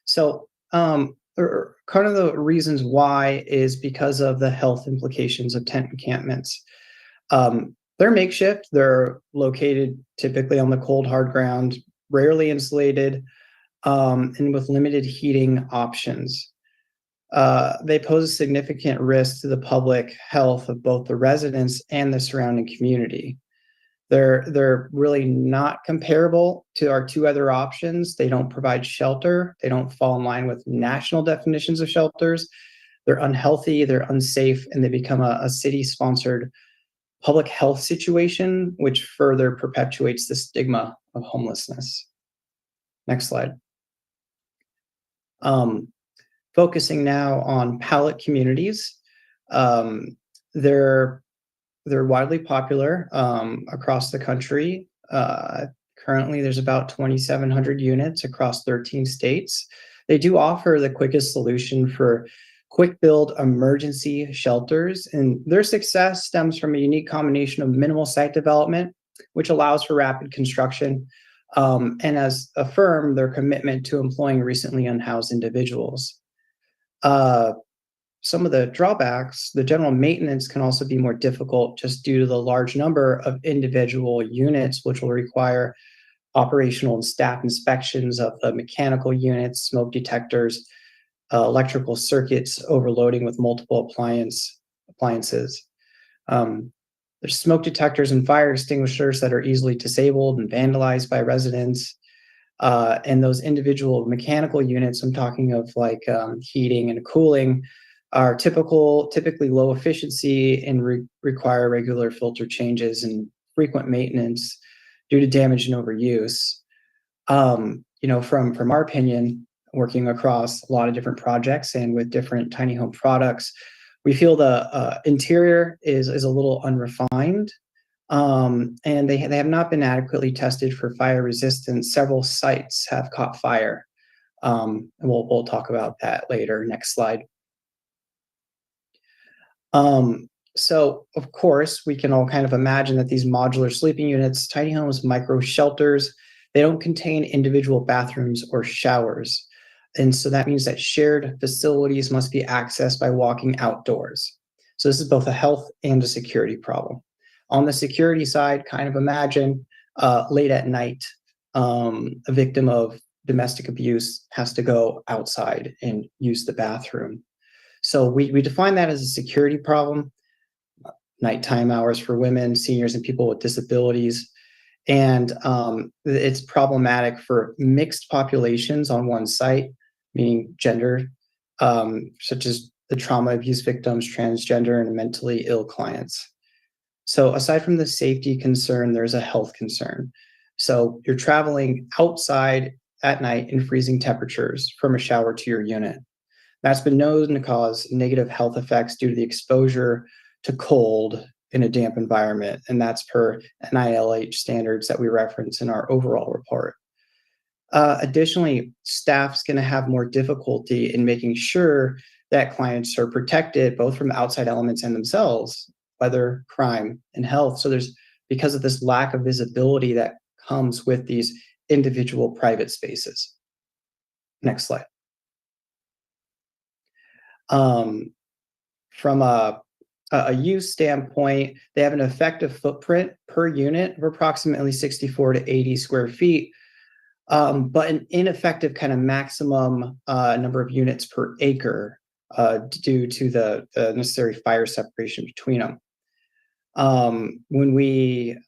So kind of the reasons why is because of the health implications of tent encampments. They're makeshift. They're located typically on the cold, hard ground, rarely insulated, and with limited heating options. They pose a significant risk to the public health of both the residents and the surrounding community. They're really not comparable to our two other options. They don't provide shelter. They don't fall in line with national definitions of shelters. They're unhealthy, they're unsafe, and they become a city-sponsored public health situation, which further perpetuates the stigma of homelessness. Next slide. Focusing now on pallet communities. They're widely popular across the country. Currently, there's about 2,700 units across 13 states. They do offer the quickest solution for quick build emergency shelters, and their success stems from a unique combination of minimal site development, which allows for rapid construction, and as a firm, their commitment to employing recently unhoused individuals. Some of the drawbacks, the general maintenance can also be more difficult just due to the large number of individual units, which will require operational and staff inspections of the mechanical units, smoke detectors, electrical circuits overloading with multiple appliances. There's smoke detectors and fire extinguishers that are easily disabled and vandalized by residents. And those individual mechanical units, I'm talking of like heating and cooling, are typically low efficiency and require regular filter changes and frequent maintenance due to damage and overuse. From our opinion, working across a lot of different projects and with different tiny home products, we feel the interior is a little unrefined, and they have not been adequately tested for fire resistance. Several sites have caught fire, and we'll talk about that later. Next slide. So of course, we can all kind of imagine that these modular sleeping units, tiny homes, micro shelters, they don't contain individual bathrooms or showers. And so that means that shared facilities must be accessed by walking outdoors. So this is both a health and a security problem. On the security side, kind of imagine late at night, a victim of domestic abuse has to go outside and use the bathroom. So we define that as a security problem, nighttime hours for women, seniors, and people with disabilities. And it's problematic for mixed populations on one site, meaning gender, such as the trauma abuse victims, transgender, and mentally ill clients. So aside from the safety concern, there's a health concern. So you're traveling outside at night in freezing temperatures from a shower to your unit. That's been known to cause negative health effects due to the exposure to cold in a damp environment. And that's per NILH standards that we reference in our overall report. Additionally, staff's going to have more difficulty in making sure that clients are protected both from outside elements and themselves, weather, crime, and health. So because of this lack of visibility that comes with these individual private spaces. Next slide. From a use standpoint, they have an effective footprint per unit of approximately 64 to 80 square feet, but an ineffective kind of maximum number of units per acre due to the necessary fire separation between them. When we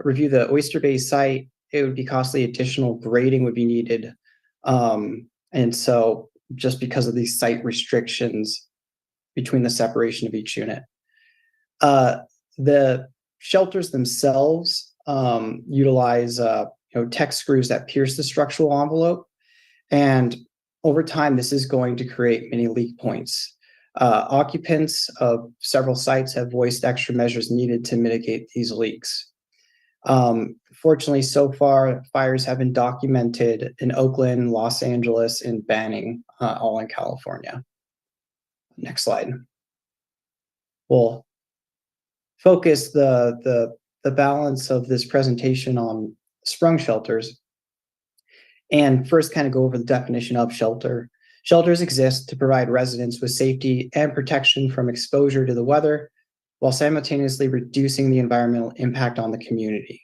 review the Oyster Bay site, it would be costly. Additional grading would be needed. And so just because of these site restrictions between the separation of each unit. The shelters themselves utilize Tek screws that pierce the structural envelope. And over time, this is going to create many leak points. Occupants of several sites have voiced extra measures needed to mitigate these leaks. Fortunately, so far, fires have been documented in Oakland, Los Angeles, and Banning, all in California. Next slide. We'll focus the balance of this presentation on sprung shelters. And first kind of go over the definition of shelter. Shelters exist to provide residents with safety and protection from exposure to the weather, while simultaneously reducing the environmental impact on the community.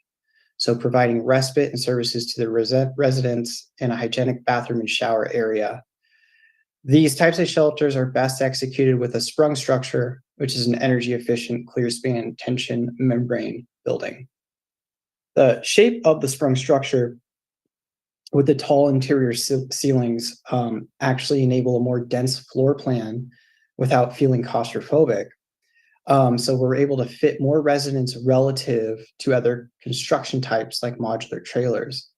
So providing respite and services to the residents in a hygienic bathroom and shower area. These types of shelters are best executed with a sprung structure, which is an energy efficient, clear span tension membrane building. The shape of the sprung structure with the tall interior ceilings actually enable a more dense floor plan without feeling claustrophobic. So we're able to fit more residents relative to other construction types like modular trailers.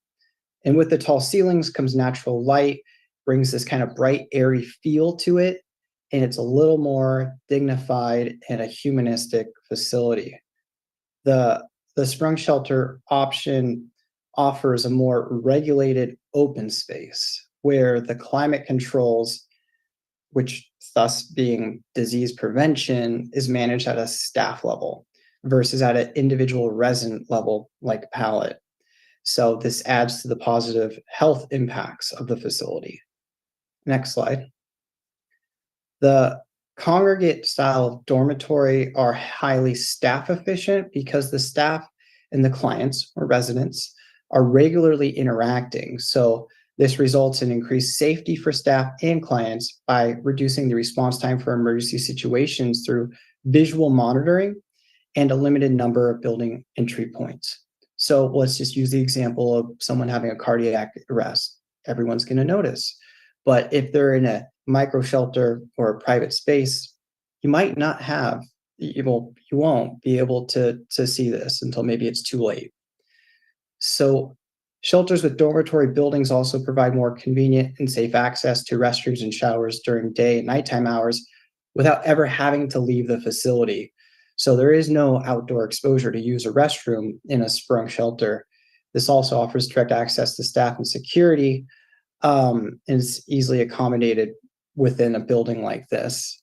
And with the tall ceilings comes natural light, brings this kind of bright, airy feel to it, and it's a little more dignified and a humanistic facility. The sprung shelter option offers a more regulated open space where the climate controls, which thus being disease prevention, is managed at a staff level versus at an individual resident level like pallet. So this adds to the positive health impacts of the facility. Next slide. The congregate style of dormitory are highly staff efficient because the staff and the clients or residents are regularly interacting. So this results in increased safety for staff and clients by reducing the response time for emergency situations through visual monitoring and a limited number of building entry points. So let's just use the example of someone having a cardiac arrest. Everyone's going to notice. But if they're in a micro shelter or a private space, you might not have, you won't be able to see this until maybe it's too late. So shelters with dormitory buildings also provide more convenient and safe access to restrooms and showers during day and nighttime hours without ever having to leave the facility. So there is no outdoor exposure to use a restroom in a sprung shelter. This also offers direct access to staff and security, and is easily accommodated within a building like this.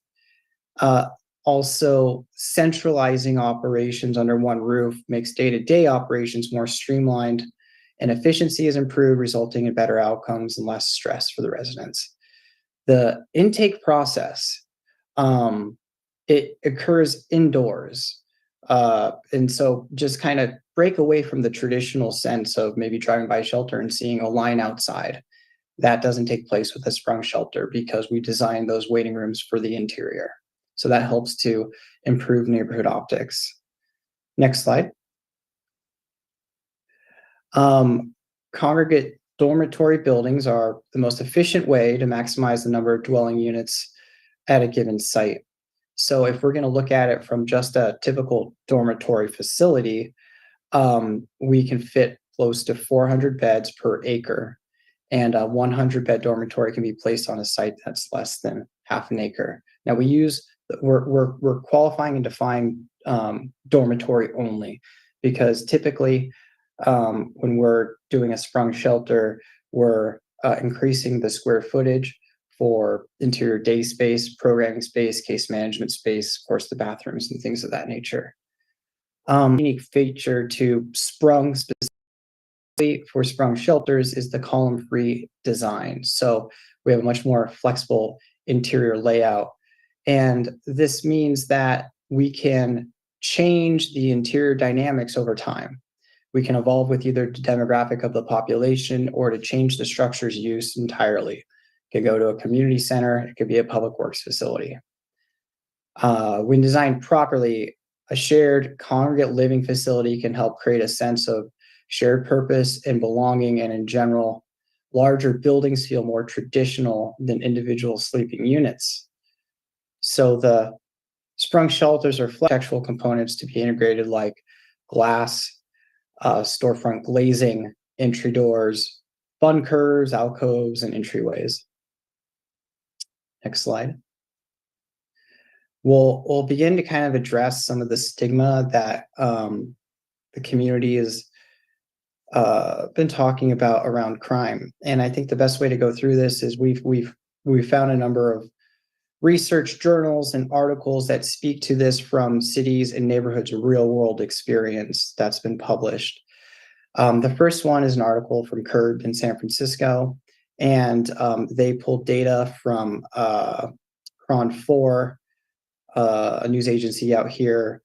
Also, centralizing operations under one roof makes day-to-day operations more streamlined, and efficiency is improved, resulting in better outcomes and less stress for the residents. The intake process, it occurs indoors. And so just kind of break away from the traditional sense of maybe driving by a shelter and seeing a line outside. That doesn't take place with a sprung shelter because we designed those waiting rooms for the interior. So that helps to improve neighborhood optics. Next slide. Congregate dormitory buildings are the most efficient way to maximize the number of dwelling units at a given site. So if we're going to look at it from just a typical dormitory facility, we can fit close to 400 beds per acre, and a 100 bed dormitory can be placed on a site that's less than half an acre. Now we're qualifying and defining dormitory only, because typically when we're doing a sprung shelter, we're increasing the square footage for interior day space, programming space, case management space, of course, the bathrooms and things of that nature. Unique feature to sprung specifically for sprung shelters is the column-free design. So we have a much more flexible interior layout. And this means that we can change the interior dynamics over time. We can evolve with either the demographic of the population or to change the structure's use entirely. could go to a community center, it could be a public works facility. When designed properly, a shared congregate living facility can help create a sense of shared purpose and belonging, and in general, larger buildings feel more traditional than individual sleeping units. So the sprung shelters are textual components to be integrated, like glass, storefront glazing, entry doors, bun curves, alcoves, and entryways. Next slide. We'll begin to kind of address some of the stigma that the community has been talking about around crime. And I think the best way to go through this is we've found a number of research journals and articles that speak to this from cities and neighborhoods' real world experience that's been published. The first one is an article from Curb in San Francisco, and they pulled data from Cron 4, a news agency out here,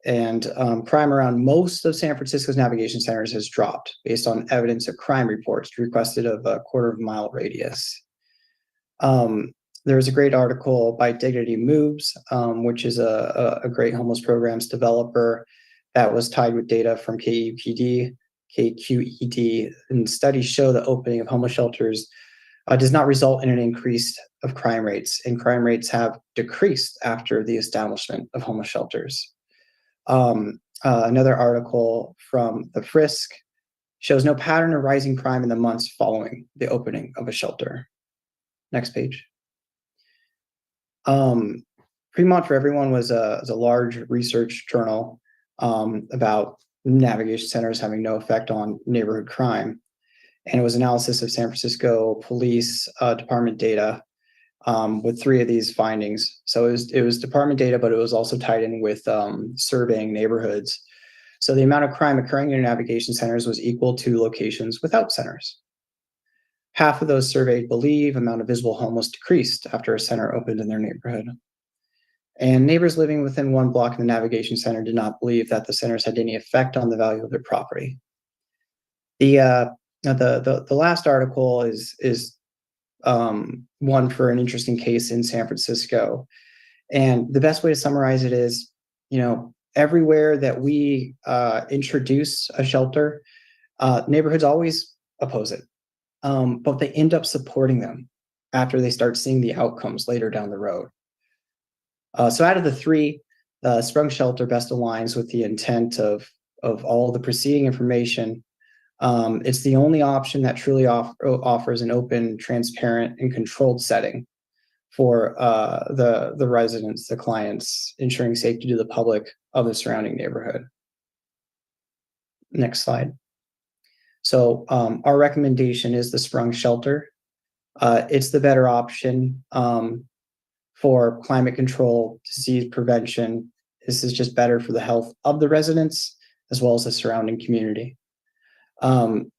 and crime around most of San Francisco's navigation centers has dropped based on evidence of crime reports requested of a quarter-of-a-mile radius. There's a great article by Dignity Moves, which is a great homeless programs developer that was tied with data from KQED, and studies show the opening of homeless shelters does not result in an increase of crime rates, and crime rates have decreased after the establishment of homeless shelters. Another article from the Frisk shows no pattern of rising crime in the months following the opening of a shelter. Next page. Fremont for Everyone was a large research journal about navigation centers having no effect on neighborhood crime. And it was analysis of San Francisco Police Department data with 3 of these findings. So it was department data, but it was also tied in with surveying neighborhoods. So the amount of crime occurring in navigation centers was equal to locations without centers. Half of those surveyed believe amount of visible homeless decreased after a center opened in their neighborhood. And neighbors living within 1 block of the navigation center did not believe that the centers had any effect on the value of their property. The last article is one for an interesting case in San Francisco. And the best way to summarize it is, everywhere that we introduce a shelter, neighborhoods always oppose it. But they end up supporting them after they start seeing the outcomes later down the road. So out of the 3, the sprung shelter best aligns with the intent of all the preceding information. It's the only option that truly offers an open, transparent, and controlled setting for the residents, the clients, ensuring safety to the public of the surrounding neighborhood. Next slide. So our recommendation is the sprung shelter. It's the better option for climate control, disease prevention. This is just better for the health of the residents as well as the surrounding community. The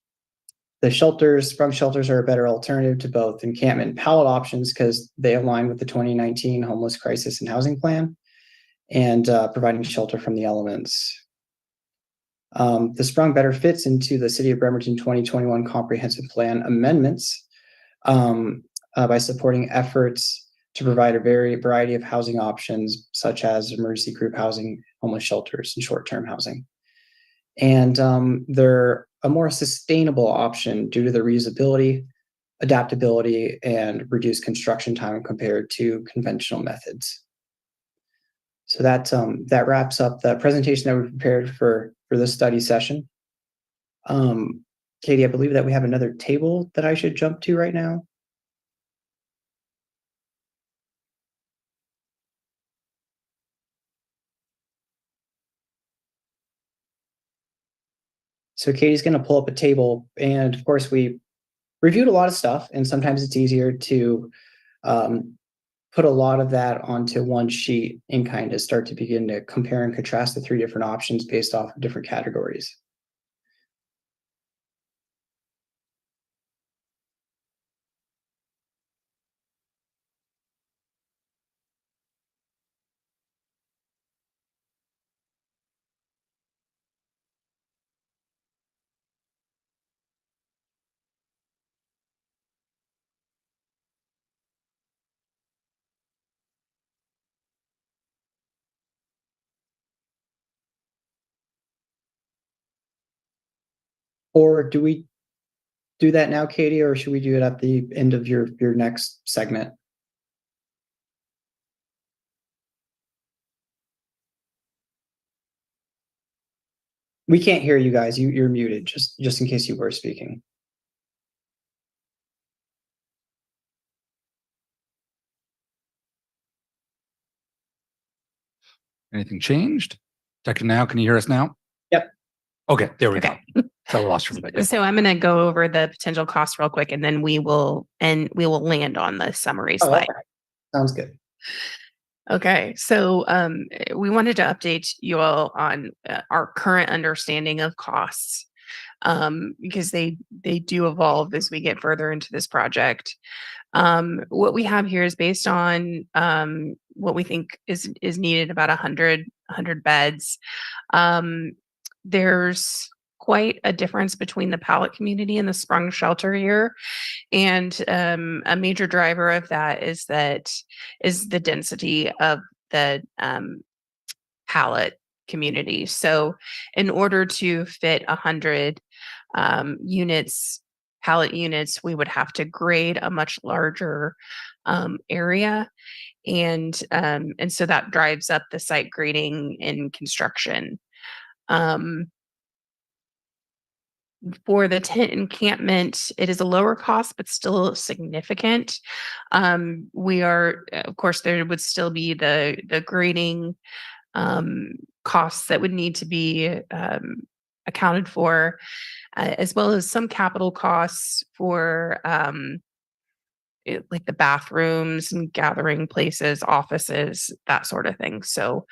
sprung shelters are a better alternative to both encampment and pallet options because they align with the 2019 Homeless Crisis and Housing Plan and providing shelter from the elements. The sprung better fits into the City of Bremerton 2021 Comprehensive Plan amendments by supporting efforts to provide a variety of housing options, such as emergency group housing, homeless shelters, and short-term housing. And they're a more sustainable option due to the reusability, adaptability, and reduced construction time compared to conventional methods. So that wraps up the presentation that we prepared for this study session. Katie, I believe that we have another table that I should jump to right now. So Katie's going to pull up a table, and of course we reviewed a lot of stuff, and sometimes it's easier to put a lot of that onto one sheet and kind of start to begin to compare and contrast the 3 different options based off of different categories. Or do we do that now, Katie, or should we do it at the end of your next segment? We can't hear you guys. You're muted, just in case you were speaking. Anything changed? Checking now. Can you hear us now? Yep. Okay, there we Okay. go. So I lost you for a bit. So I'm going to go over the potential costs real quick, and then we will land on the summary Oh, slide. okay. Sounds good. Okay, so we wanted to update you all on our current understanding of costs, because they do evolve as we get further into this project. What we have here is based on what we think is needed, about 100 beds. There's quite a difference between the pallet community and the sprung shelter here. And a major driver of that is the density of the pallet community. So in order to fit 100 units, pallet units, we would have to grade a much larger area. And so that drives up the site grading and construction. For the tent encampment, it is a lower cost, but still significant. We are, of course, there would still be the grading costs that would need to be accounted for, as well as some capital costs for like the bathrooms and gathering places, offices, that sort of thing. So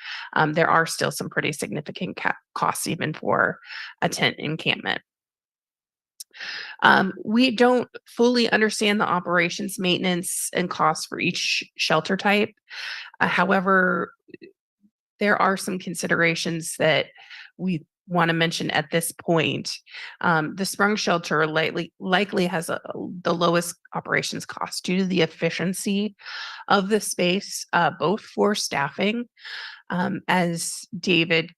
there are still some pretty significant costs even for a tent encampment. We don't fully understand the operations, maintenance, and costs for each shelter type. However, there are some considerations that we want to mention at this point. The sprung shelter likely has the lowest operations cost due to the efficiency of the space, both for staffing, as David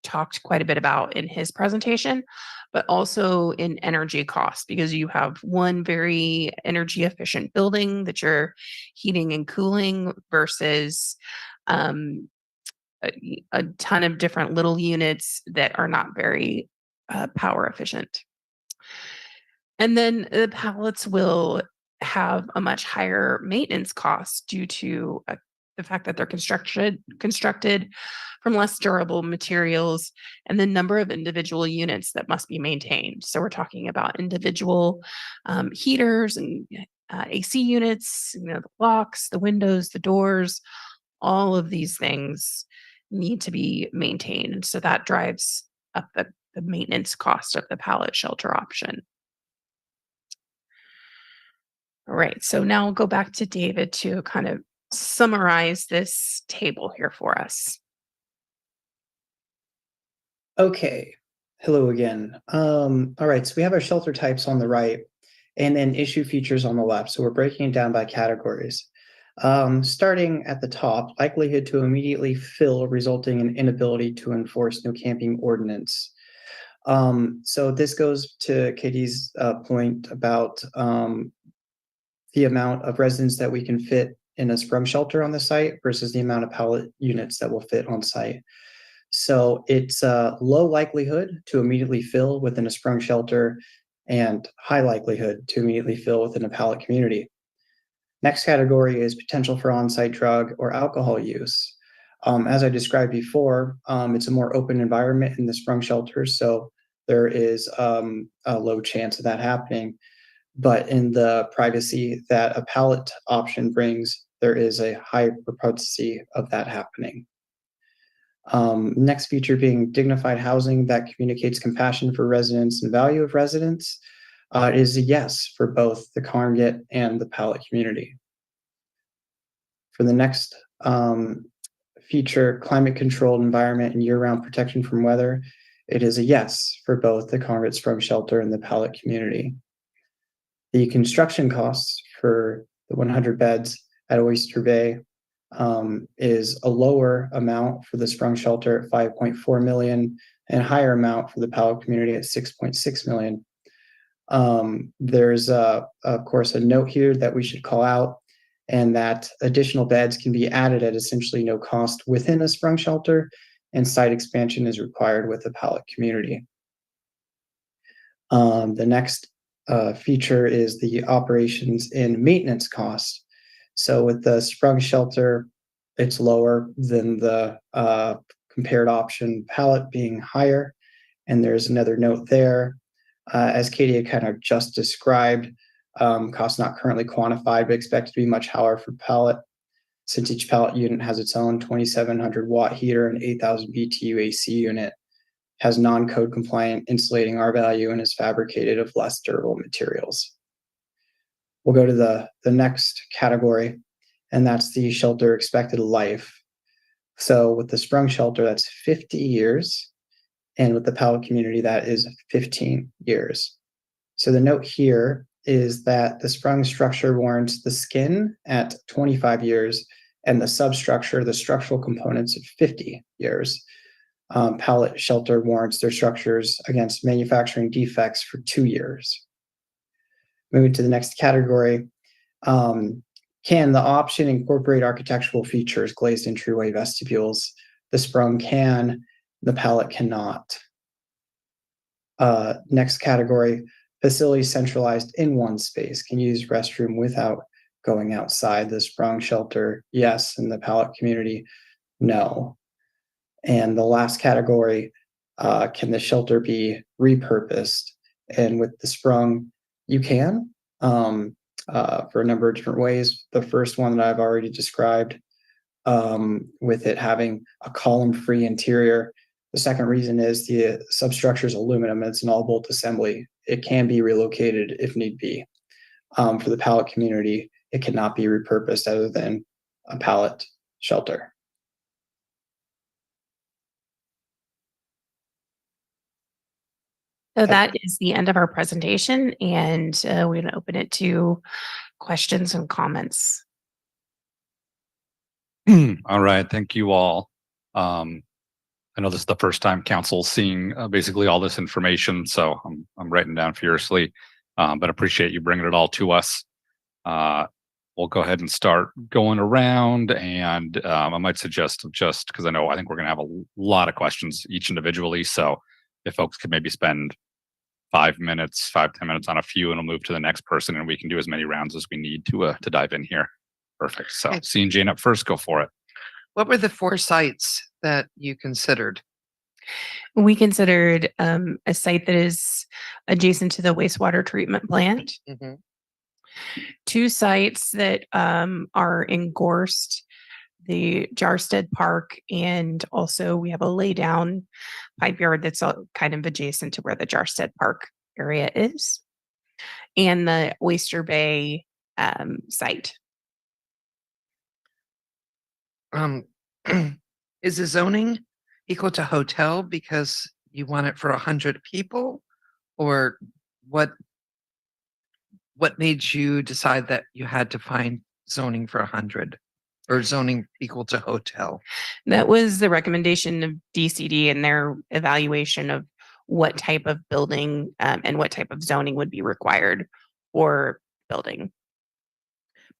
talked quite a bit about in his presentation, but also in energy costs, because you have one very energy efficient building that you're heating and cooling versus a ton of different little units that are not very power efficient. And then the pallets will have a much higher maintenance cost due to the fact that they're constructed from less durable materials and the number of individual units that must be maintained. So we're talking about individual heaters and AC units, the locks, the windows, the doors, all of these things need to be maintained. So that drives up the maintenance cost of the pallet shelter option. All right, so now we'll go back to David to kind of summarize this table here for us. Okay. Hello again. All right, so we have our shelter types on the right and then issue features on the left. So we're breaking it down by categories. Starting at the top, likelihood to immediately fill, resulting in inability to enforce no camping ordinance. So this goes to Katie's point about the amount of residents that we can fit in a sprung shelter on the site versus the amount of pallet units that will fit on site. So it's a low likelihood to immediately fill within a sprung shelter and high likelihood to immediately fill within a pallet community. Next category is potential for on-site drug or alcohol use. As I described before, it's a more open environment in the sprung shelters, so there is a low chance of that happening. But in the privacy that a pallet option brings, there is a high propensity of that happening. Next feature being dignified housing that communicates compassion for residents and value of residents is a yes for both the congregate and the pallet community. For the next feature, climate controlled environment and year-round protection from weather, it is a yes for both the congregate sprung shelter and the pallet community. The construction costs for the 100 beds at Oyster Bay is a lower amount for the sprung shelter at 5.4 million and a higher amount for the pallet community at 6.6 million. There's of course a note here that we should call out, and that additional beds can be added at essentially no cost within a sprung shelter, and site expansion is required with the Pallet community. The next feature is the operations and maintenance cost. So with the sprung shelter, it's lower than the compared option pallet being higher. And there's another note there. As Katie had kind of just described, costs not currently quantified, but expected to be much higher for pallet, since each pallet unit has its own 2,700 watt heater and 8,000 BTU AC unit, has non-code compliant insulating R value, and is fabricated of less durable materials. We'll go to the next category, and that's the shelter expected life. So with the sprung shelter, that's 50 years. And with the pallet community, that is 15 years. So the note here is that the sprung structure warrants the skin at 25 years and the substructure, the structural components, at 50 years. Pallet shelter warrants their structures against manufacturing defects for 2 years. Moving to the next category, can the option incorporate architectural features, glazed entryway vestibules? The sprung can, the pallet cannot. Next category, facilities centralized in one space, can use restroom without going outside. The sprung shelter, yes, and the pallet community, no. And the last category, can the shelter be repurposed? And with the sprung, you can, for a number of different ways. The first one that I've already described, with it having a column-free interior. The second reason is the substructure is aluminum. It's an all-bolt assembly. It can be relocated if need be. For the pallet community, it cannot be repurposed other than a pallet shelter. So that is the end of our presentation, and we're going to open it to questions and comments. All right, thank you all. I know this is the first time council seeing basically all this information, so I'm writing down furiously, but appreciate you bringing it all to us. We'll go ahead and start going around, and I might suggest, just because I think we're going to have a lot of questions each individually, so if folks could maybe spend 5 minutes, 5-10 minutes on a few, and we'll move to the next person, and we can do as many rounds as we need to dive in here. Perfect. So seeing Jane up first, go for it. What were the 4 sites that you considered? We considered a site that is adjacent to the wastewater treatment plant. 2 sites that are in Gorst, the Jarstead Park, and also we have a laydown pipe yard that's kind of adjacent to where the Jarstead Park area is, and the Oyster Bay site. Is the zoning equal to hotel because you want it for 100 people, or what made you decide that you had to find zoning for 100 or zoning equal to hotel? That was the recommendation of DCD and their evaluation of what type of building and what type of zoning would be required for building.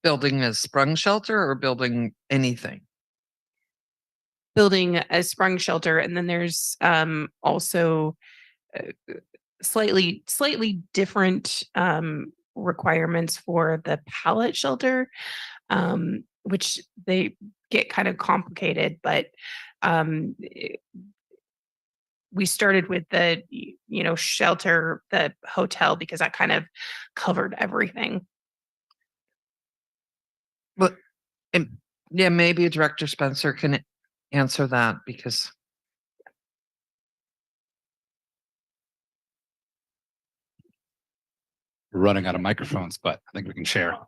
Building a sprung shelter or building anything? Building a sprung shelter, and then there's also slightly different requirements for the pallet shelter, which they get kind of complicated, but we started with the shelter, the hotel, because that kind of covered everything. Well, yeah, maybe Director Spencer can answer that, because we're running out of microphones, but I think we can share.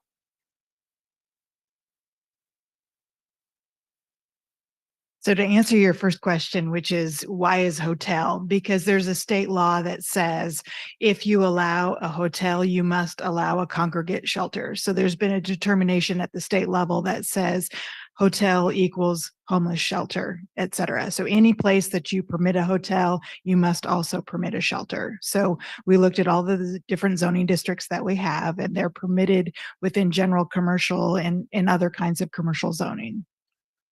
So to answer your first question, which is why is hotel? Because there's a state law that says if you allow a hotel, you must allow a congregate shelter. So there's been a determination at the state level that says hotel equals homeless shelter, et cetera. So any place that you permit a hotel, you must also permit a shelter. So we looked at all the different zoning districts that we have, and they're permitted within general commercial and other kinds of commercial zoning.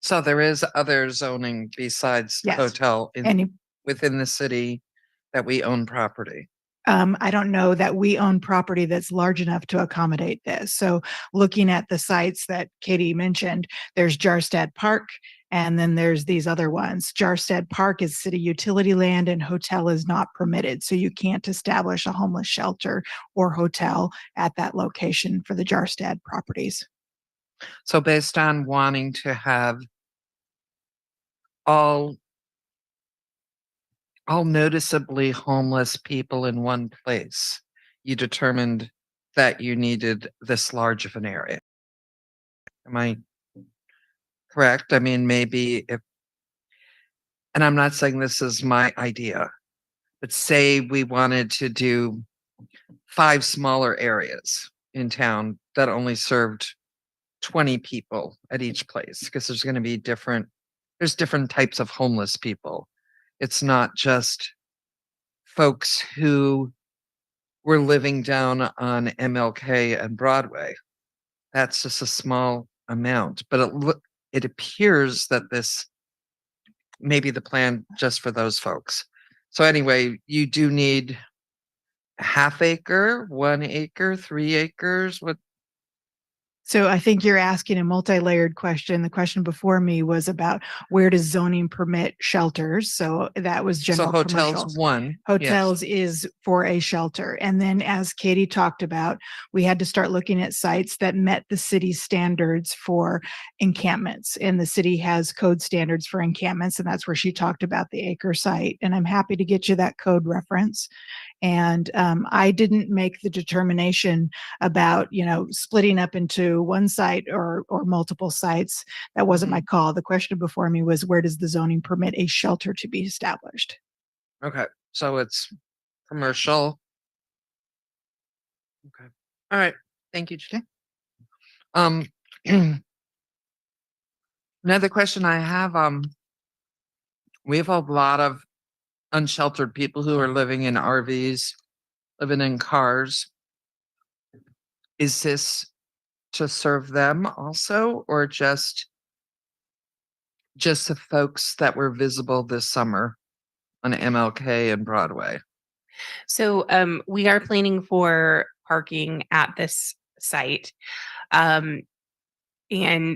So there is other zoning besides Yes. hotel Any within the city that we own property. I don't know that we own property that's large enough to accommodate this. So looking at the sites that Katie mentioned, there's Jarstad Park, and then there's these other ones. Jarstad Park is city utility land and hotel is not permitted. So you can't establish a homeless shelter or hotel at that location for the Jarstad properties. So based on wanting to have all noticeably homeless people in one place, you determined that you needed this large of an area. Am I correct? I mean, maybe if, and I'm not saying this is my idea, but say we wanted to do 5 smaller areas in town that only served 20 people at each place, because there's going to be there's different types of homeless people. It's not just folks who were living down on MLK and Broadway. That's just a small amount, but it appears that this may be the plan just for those folks. So anyway, you do need a ½ acre, 1 acre, 3 acres. What? So I think you're asking a multi-layered question. The question before me was about where does zoning permit shelters? So that was So general hotels commercials. 1. Yes. Hotels is for a shelter. And then as Katie talked about, we had to start looking at sites that met the city's standards for encampments. And the city has code standards for encampments. And that's where she talked about the acre site. And I'm happy to get you that code reference. And I didn't make the determination about, splitting up into one site or multiple sites. That wasn't my call. The question before me was, where does the zoning permit a shelter to be established? Okay. So it's commercial. Okay. All right. Thank you, Jay. Another question I have, we have a lot of unsheltered people who are living in RVs, living in cars. Is this to serve them also, or just the folks that were visible this summer on MLK and Broadway? So we are planning for parking at this site. And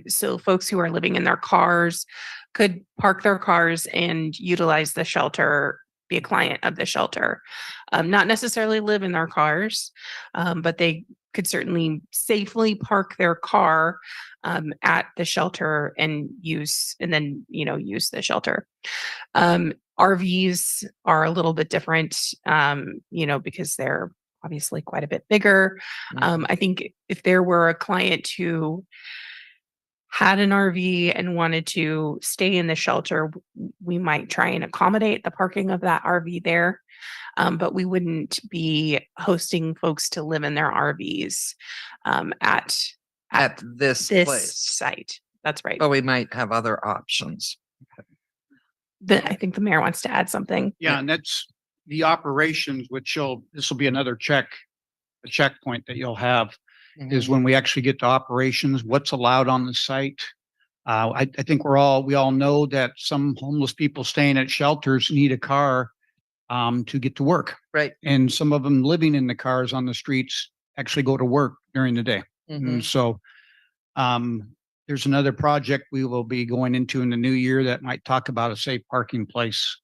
so folks who are living in their cars could park their cars and utilize the shelter, be a client of the shelter. Not necessarily live in their cars, but they could certainly safely park their car at the shelter and use the shelter. RVs are a little bit different, because they're obviously quite a bit bigger. I think if there were a client who had an RV and wanted to stay in the shelter, we might try and accommodate the parking of that RV there. But we wouldn't be hosting folks to live in their RVs At this place. site. That's right. But we might have other options. I think the mayor wants to add something. Yeah, and that's the operations, this will be another a checkpoint that you'll have is when we actually get to operations, what's allowed on the site. I think we all know that some homeless people staying at shelters need a car to get to work. Right. And some of them living in the cars on the streets actually go to work during the day. And so there's another project we will be going into in the new year that might talk about a safe parking place.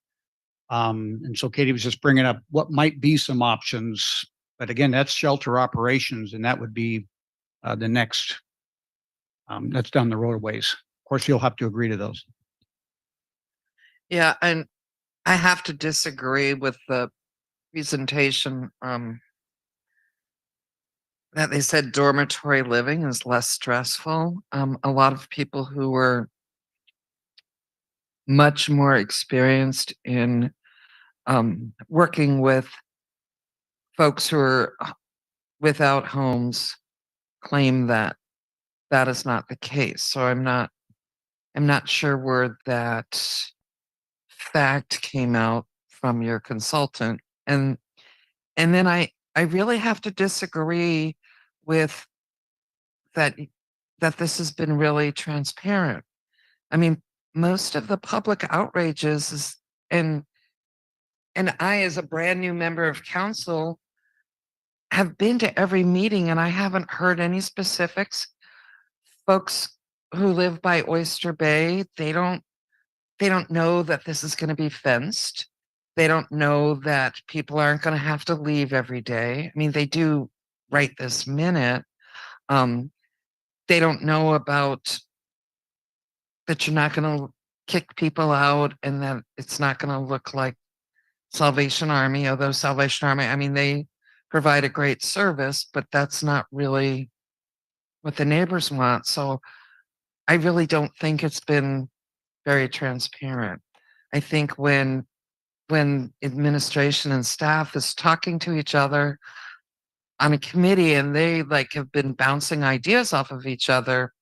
And so Katie was just bringing up what might be some options. But again, that's shelter operations, and that would be the next, that's down the road a ways. Of course, you'll have to agree to those. Yeah, and I have to disagree with the presentation that they said dormitory living is less stressful. A lot of people who were much more experienced in working with folks who are without homes claim that that is not the case. So I'm not am not sure where that fact came out from your consultant. And then I really have to disagree with that that this has been really transparent. I mean, most of the public outrages is and I, as a brand new member of council, have been to every meeting and I haven't heard any specifics. Folks who live by Oyster Bay, they don't know that this is going to be fenced. They don't know that people aren't going to have to leave every day. I mean, they do right this minute. They don't know about that you're not going to kick people out and that it's not going to look like Salvation Army, although Salvation Army, I mean, they provide a great service, but that's not really what the neighbors want. So I really don't think it's been very transparent. I think when administration and staff is talking to each other on a committee and they like have been bouncing ideas off of each other,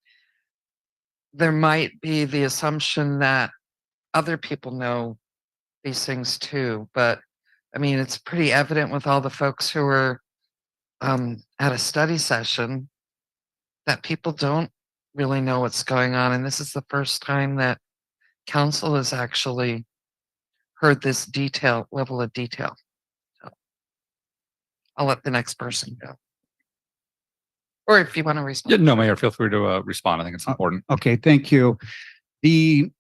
there might be the assumption that other people know these things too. But I mean, it's pretty evident with all the folks who were at a study session that people don't really know what's going on. And this is the first time that council has actually heard this level of detail. So I'll let the next person go. Or if you want to respond. Yeah, no, Mayor, feel free to respond. I think it's important. Okay, thank you. The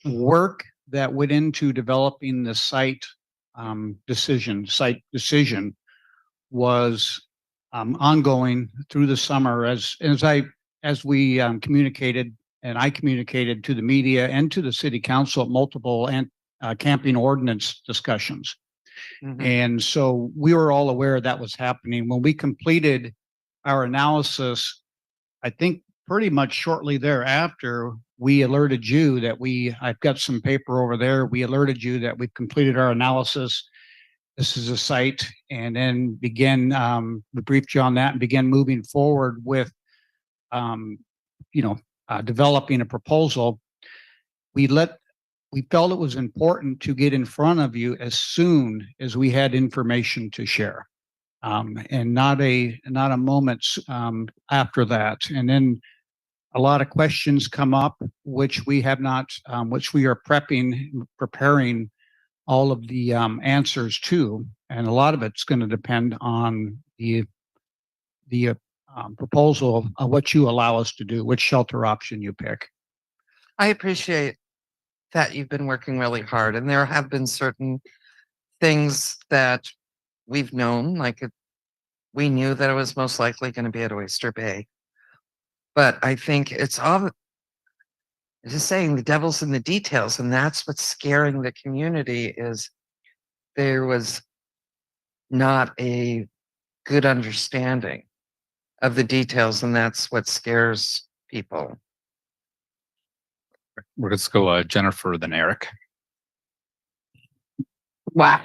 work that went into developing the site decision was ongoing through the summer as we communicated and I communicated to the media and to the city council at multiple camping ordinance discussions. And so we were all aware that was happening. When we completed our analysis, I think pretty much shortly thereafter, we alerted you that I've got some paper over there. We alerted you that we've completed our analysis. This is a site, and then we briefed you on that and began moving forward with, developing a proposal. We felt it was important to get in front of you as soon as we had information to share. And not a moment after that. And then a lot of questions come up, which we have not, which we are preparing all of the answers to, and a lot of it's going to depend on the proposal of what you allow us to do, which shelter option you pick. I appreciate that you've been working really hard, and there have been certain things that we've known, like we knew that it was most likely going to be at Oyster Bay. But I think it's just saying the devil's in the details, and that's what's scaring the community is there was not a good understanding of the details, and that's what scares people. Let's go Jennifer, then Eric. Wow.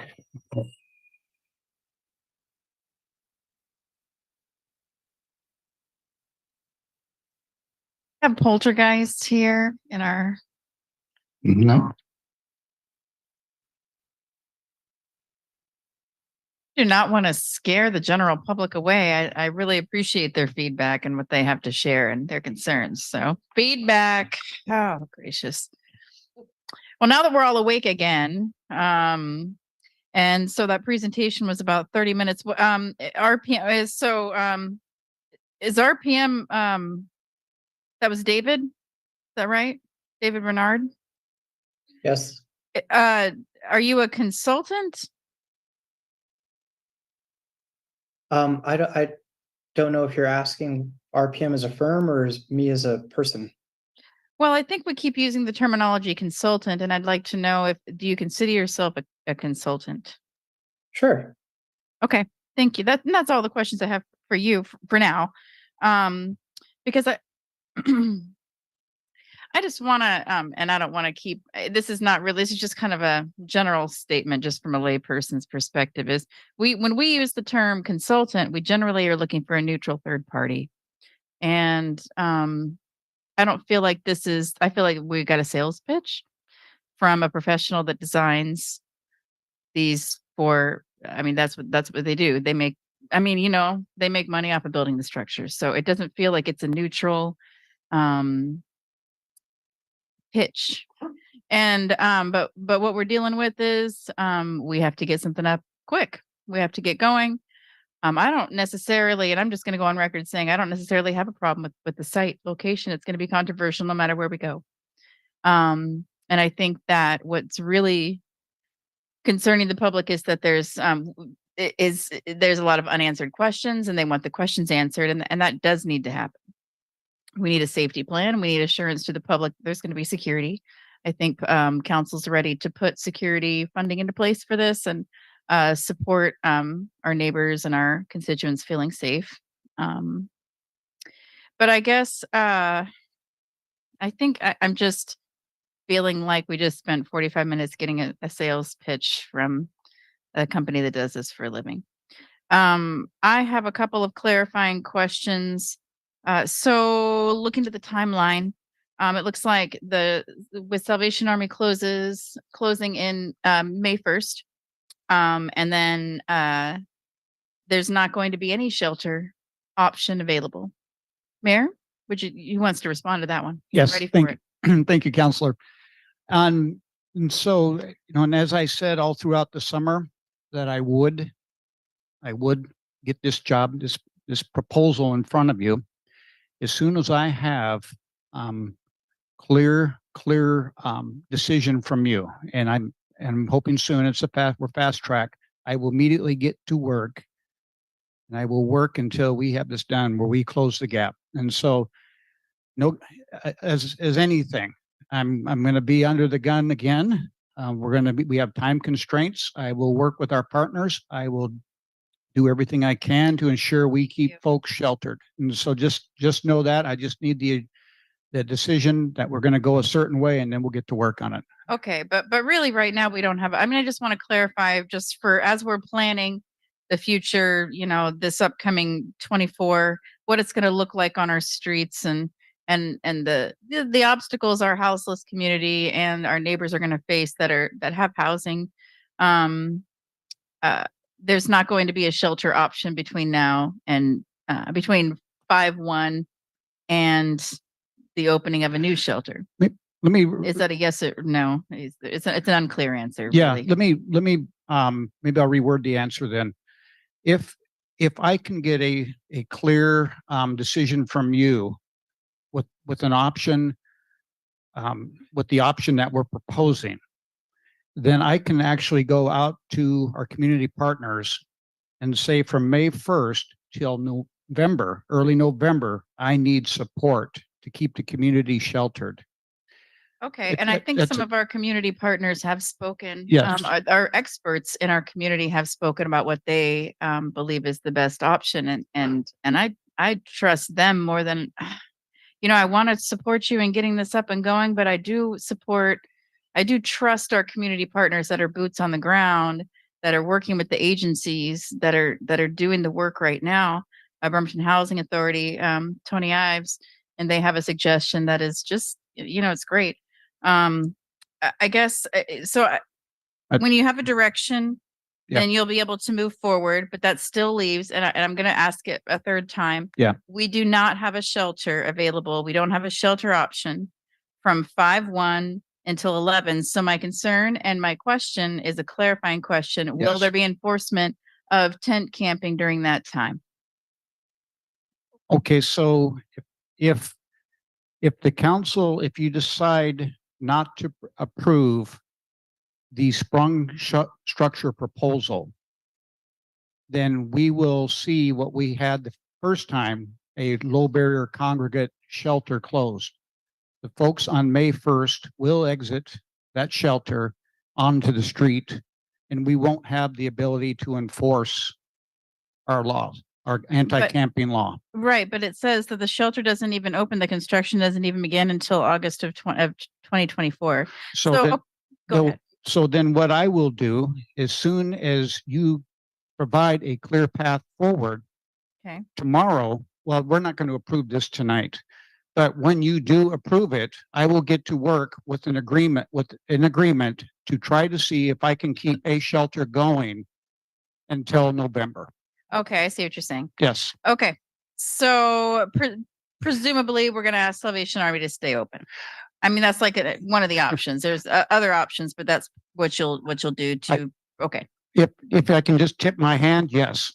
Have poltergeists here in our No. do not want to scare the general public away. I really appreciate their feedback and what they have to share and their concerns. So feedback. Oh, gracious. Well, now that we're all awake again, and so that presentation was about 30 minutes. RPM is is RPM that was David? Is that right? David Renard? Yes. Are you a consultant? I don't know if you're asking RPM as a firm or as me as a person. Well, I think we keep using the terminology consultant, and I'd like to know do you consider yourself a consultant? Sure. Okay, thank you. That's all the questions I have for you for now. Because I I just want to, and I don't want to keep, this is just kind of a general statement, just from a layperson's perspective is when we use the term consultant, we generally are looking for a neutral third party. And I don't feel like this is, I feel like we got a sales pitch from a professional that designs these for, I mean, that's what they do. They make, I mean, they make money off of building the structures. So it doesn't feel like it's a neutral pitch. And but what we're dealing with is we have to get something up quick. We have to get going. I don't necessarily, and I'm just going to go on record saying I don't necessarily have a problem with the site location. It's going to be controversial no matter where we go. And I think that what's really concerning the public is that there's a lot of unanswered questions, and they want the questions answered, and that does need to happen. We need a safety plan. We need assurance to the public there's going to be security. I think council's ready to put security funding into place for this and support our neighbors and our constituents feeling safe. But I guess I think I'm just feeling like we just spent 45 minutes getting a sales pitch from a company that does this for a living. I have a couple of clarifying questions. So looking to the timeline, it looks like with Salvation Army closing in May 1st. And then there's not going to be any shelter option available. Mayor, who wants to respond to that one? Yes, Ready for it. thank you, Counselor. And so, and as I said all throughout the summer, that I would get this job, this proposal in front of you, as soon as I have clear decision from you, and I'm hoping soon. We're fast track. I will immediately get to work, and I will work until we have this done, where we close the gap. And so, as anything, I'm going to be under the gun again. We have time constraints. I will work with our partners. I will do everything I can to ensure we keep folks sheltered. And so just know that I just need the decision that we're going to go a certain way, and then we'll get to work on it. Okay, but really right now we don't have, I mean, I just want to clarify just for, as we're planning the future, this upcoming 24, what it's going to look like on our streets and the obstacles our houseless community and our neighbors are going to face that have housing. There's not going to be a shelter option between now and between 5/1 and the opening of a new shelter. Is that a yes or no? It's an unclear answer. Yeah. Really. Let me maybe I'll reword the answer then. If I can get a clear decision from you with an option, with the option that we're proposing, then I can actually go out to our community partners and say from May 1st till November, early November, I need support to keep the community sheltered. Okay, and I think some of our community partners have spoken. Yes. Our experts in our community have spoken about what they believe is the best option, and I trust them more than, I want to support you in getting this up and going, but I do trust our community partners that are boots on the ground, that are working with the agencies that are doing the work right now. Bremerton Housing Authority, Tony Ives, and they have a suggestion that is just, it's great. I guess so. When you have a direction, then you'll be able to move forward. But that still leaves, and I'm going to ask it a third time. Yeah, we do not have a shelter available. We don't have a shelter option from 5/1 until 11. So my concern and my question is a clarifying question: will there be enforcement of tent camping during that time? Okay, so if the council, if you decide not to approve the sprung structure proposal, then we will see what we had the first time, a low barrier congregate shelter closed. The folks on May 1st will exit that shelter onto the street, and we won't have the ability to enforce our laws, our anti-camping law. Right, but it says that the shelter doesn't even open, the construction doesn't even begin until August of 2024. So go ahead. So then what I will do, as soon as you provide a clear path forward, Okay. tomorrow, well, we're not going to approve this tonight, But when you do approve it, I will get to work with an agreement to try to see if I can keep a shelter going until November. Okay, I see what you're saying. Yes. Okay, so presumably we're gonna ask Salvation Army to stay open. I mean, that's like one of the options. There's other options, but that's what you'll do to, okay. If I can just tip my hand, yes.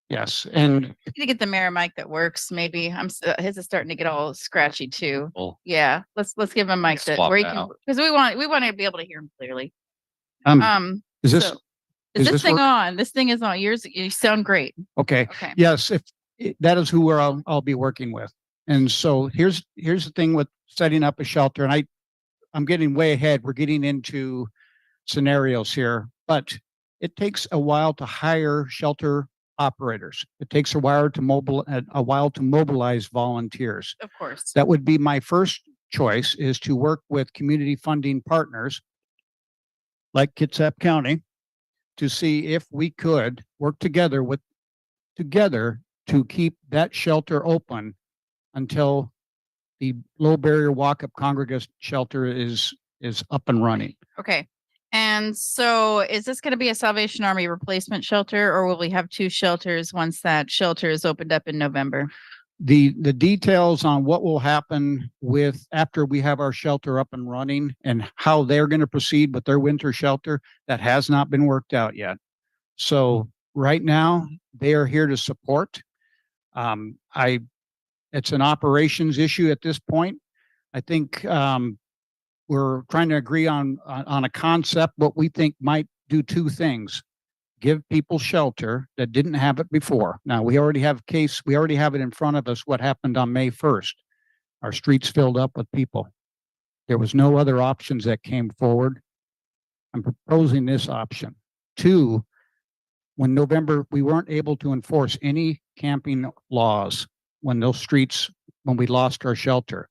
Yes. And Need to get the mirror mic that works, maybe. His is starting to get all scratchy too. Well, Yeah, let's give him a mic that Swap where he that can, out. because we want to be able to hear him clearly. is this, So, is this thing work? on? This thing is on. You sound great. Okay. Okay. Yes, that is who I'll be working with. And so here's the thing with setting up a shelter, and I'm getting way ahead. We're getting into scenarios here, but it takes a while to hire shelter operators. It takes a while to mobilize volunteers. Of course. That would be my first choice, is to work with community funding partners like Kitsap County to see if we could work together to keep that shelter open until the low barrier walk-up congregate shelter is up and running. Okay. And so is this going to be a Salvation Army replacement shelter, or will we have two shelters once that shelter is opened up in November? The details on what will happen after we have our shelter up and running and how they're going to proceed with their winter shelter, that has not been worked out yet. So right now they are here to support. It's an operations issue at this point. I think we're trying to agree on a concept. What we think might do two things: give people shelter that didn't have it before. Now we already have it in front of us. What happened on May 1st? Our streets filled up with people. There was no other options that came forward. I'm proposing this option. Two, when November, we weren't able to enforce any camping laws when we lost our shelter.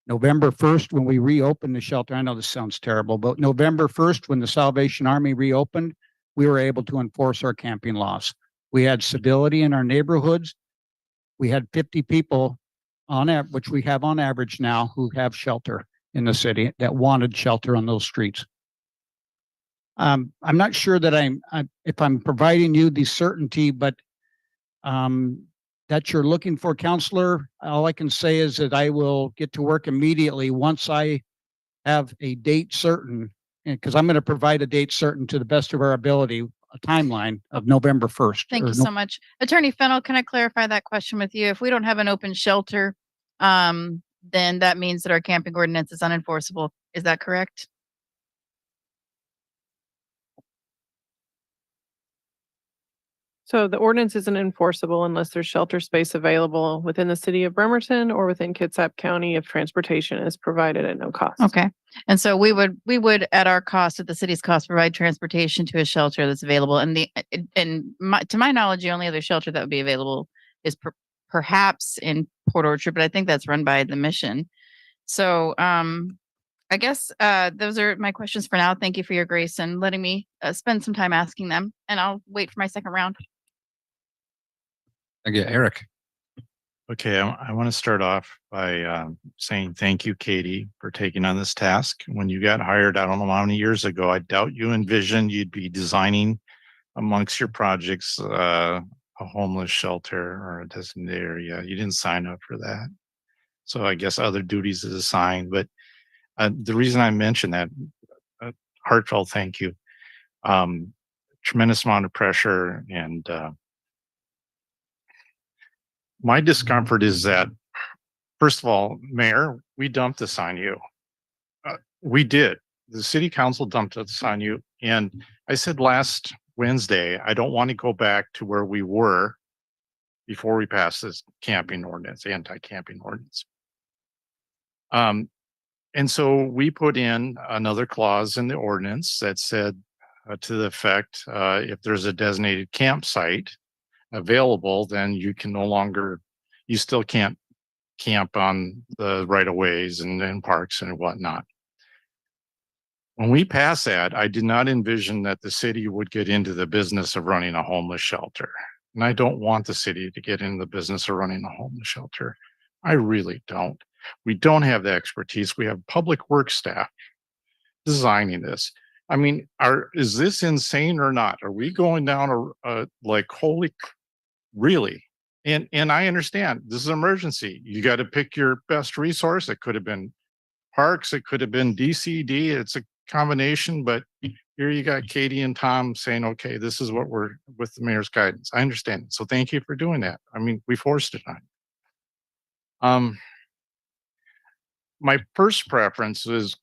November 1st, when we reopened the shelter, I know this sounds terrible, but November 1st, when the Salvation Army reopened, we were able to enforce our camping laws. We had civility in our neighborhoods. We had 50 people which we have on average now, who have shelter in the city, that wanted shelter on those streets. I'm not sure that if I'm providing you the certainty, but that you're looking for, Counselor. All I can say is that I will get to work immediately once I have a date certain, because I'm going to provide a date certain to the best of our ability, a timeline of November 1st. Thank you so much. Attorney Fennell, can I clarify that question with you? If we don't have an open shelter, then that means that our camping ordinance is unenforceable. Is that correct? So the ordinance isn't enforceable unless there's shelter space available within the city of Bremerton or within Kitsap County if transportation is provided at no cost. Okay. And so we would at our cost, at the city's cost, provide transportation to a shelter that's available. And to my knowledge, the only other shelter that would be available is perhaps in Port Orchard, but I think that's run by the Mission. So I guess those are my questions for now. Thank you for your grace and letting me spend some time asking them, and I'll wait for my second round. Again, Eric. Okay, I want to start off by saying thank you, Katie, for taking on this task. When you got hired, I don't know how many years ago, I doubt you envisioned you'd be designing amongst your projects a homeless shelter or a designated area. You didn't sign up for that. So I guess other duties is assigned. But the reason I mentioned that, heartfelt thank you. Tremendous amount of pressure, and my discomfort is that, first of all, Mayor, we dumped this on you. We did. The City Council dumped this on you. And I said last Wednesday, I don't want to go back to where we were before we passed this camping ordinance, anti-camping ordinance. And so we put in another clause in the ordinance that said to the effect, if there's a designated campsite available, then you still can't camp on the right of ways and parks and whatnot. When we passed that, I did not envision that the city would get into the business of running a homeless shelter. And I don't want the city to get into the business of running a homeless shelter. I really don't. We don't have the expertise. We have public works staff designing this. I mean, is this insane or not? Are we going down like, holy, really? And I understand this is an emergency. You got to pick your best resource. It could have been parks. It could have been DCD. It's a combination, but here you got Katie and Tom saying, okay, this is what we're with the mayor's guidance. I understand it. So thank you for doing that. I mean, we forced it on you. My first preference is,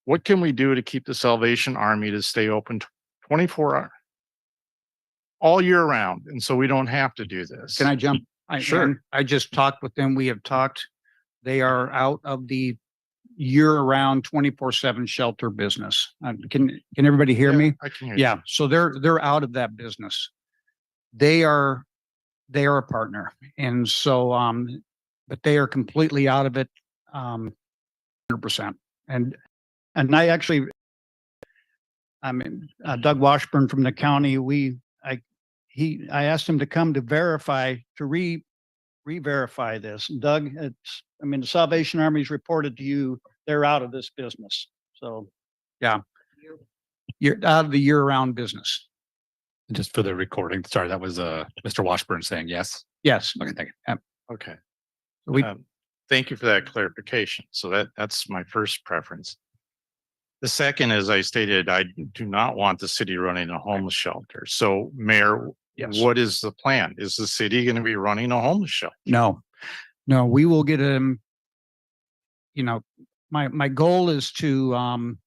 what can we do to keep the Salvation Army to stay open 24 hours all year round? And so we don't have to do this. Can I jump? Sure. I just talked with them. We have talked. They are out of the year-round 24/7 shelter business. Can everybody hear me? I can hear you. Yeah. So they're out of that business. They are a partner, and so but they are completely out of it, 100%. And I actually, I mean, Doug Washburn from the county. I asked him to come to verify, to re-verify this. Doug, the Salvation Army's reported to you, they're out of this business. So, yeah, you're out of the year-round business. Just for the recording, sorry, that was Mr. Washburn saying yes. Yes. Okay, thank you. Okay. We, Thank you for that clarification. So that's my first preference. The second, as I stated, I do not want the city running a homeless shelter. So, Mayor, Yes. what is the plan? Is the city going to be running a homeless shelter? No, we will get him. My goal is to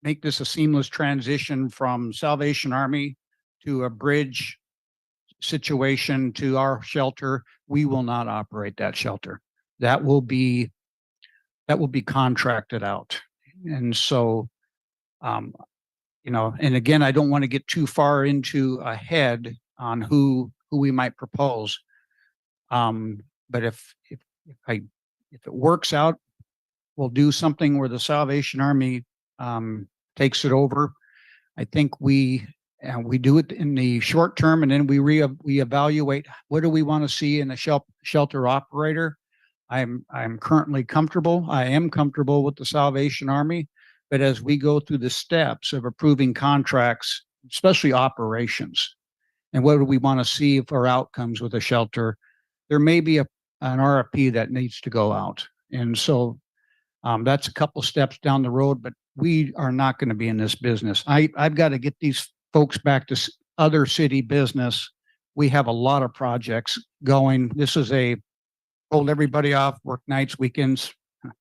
make this a seamless transition from Salvation Army to a bridge situation to our shelter. We will not operate that shelter. That will be contracted out. And so, and again, I don't want to get too far into ahead on who we might propose. But if it works out, we'll do something where the Salvation Army takes it over. I think we do it in the short term, and then we evaluate what do we want to see in a shelter operator. I am comfortable with the Salvation Army, but as we go through the steps of approving contracts, especially operations, and what do we want to see for outcomes with a shelter, there may be an RFP that needs to go out. And so that's a couple steps down the road, but we are not going to be in this business. I've got to get these folks back to other city business. We have a lot of projects going. This is hold everybody off, work nights, weekends,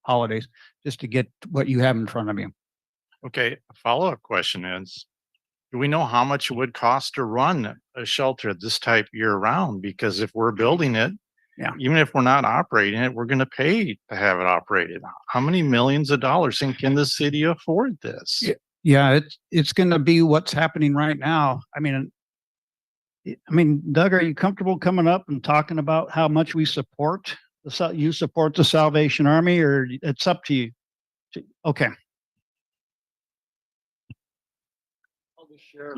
holidays, just to get what you have in front of you. Okay. A follow-up question is, do we know how much it would cost to run a shelter of this type year round? Because if we're building it, yeah, even if we're not operating it, we're going to pay to have it operated. How many millions of dollars, and can the city afford this? Yeah, it's going to be what's happening right now. I mean, Doug, are you comfortable coming up and talking about how much we support you support the Salvation Army, or it's up to you? Okay. I'll just share.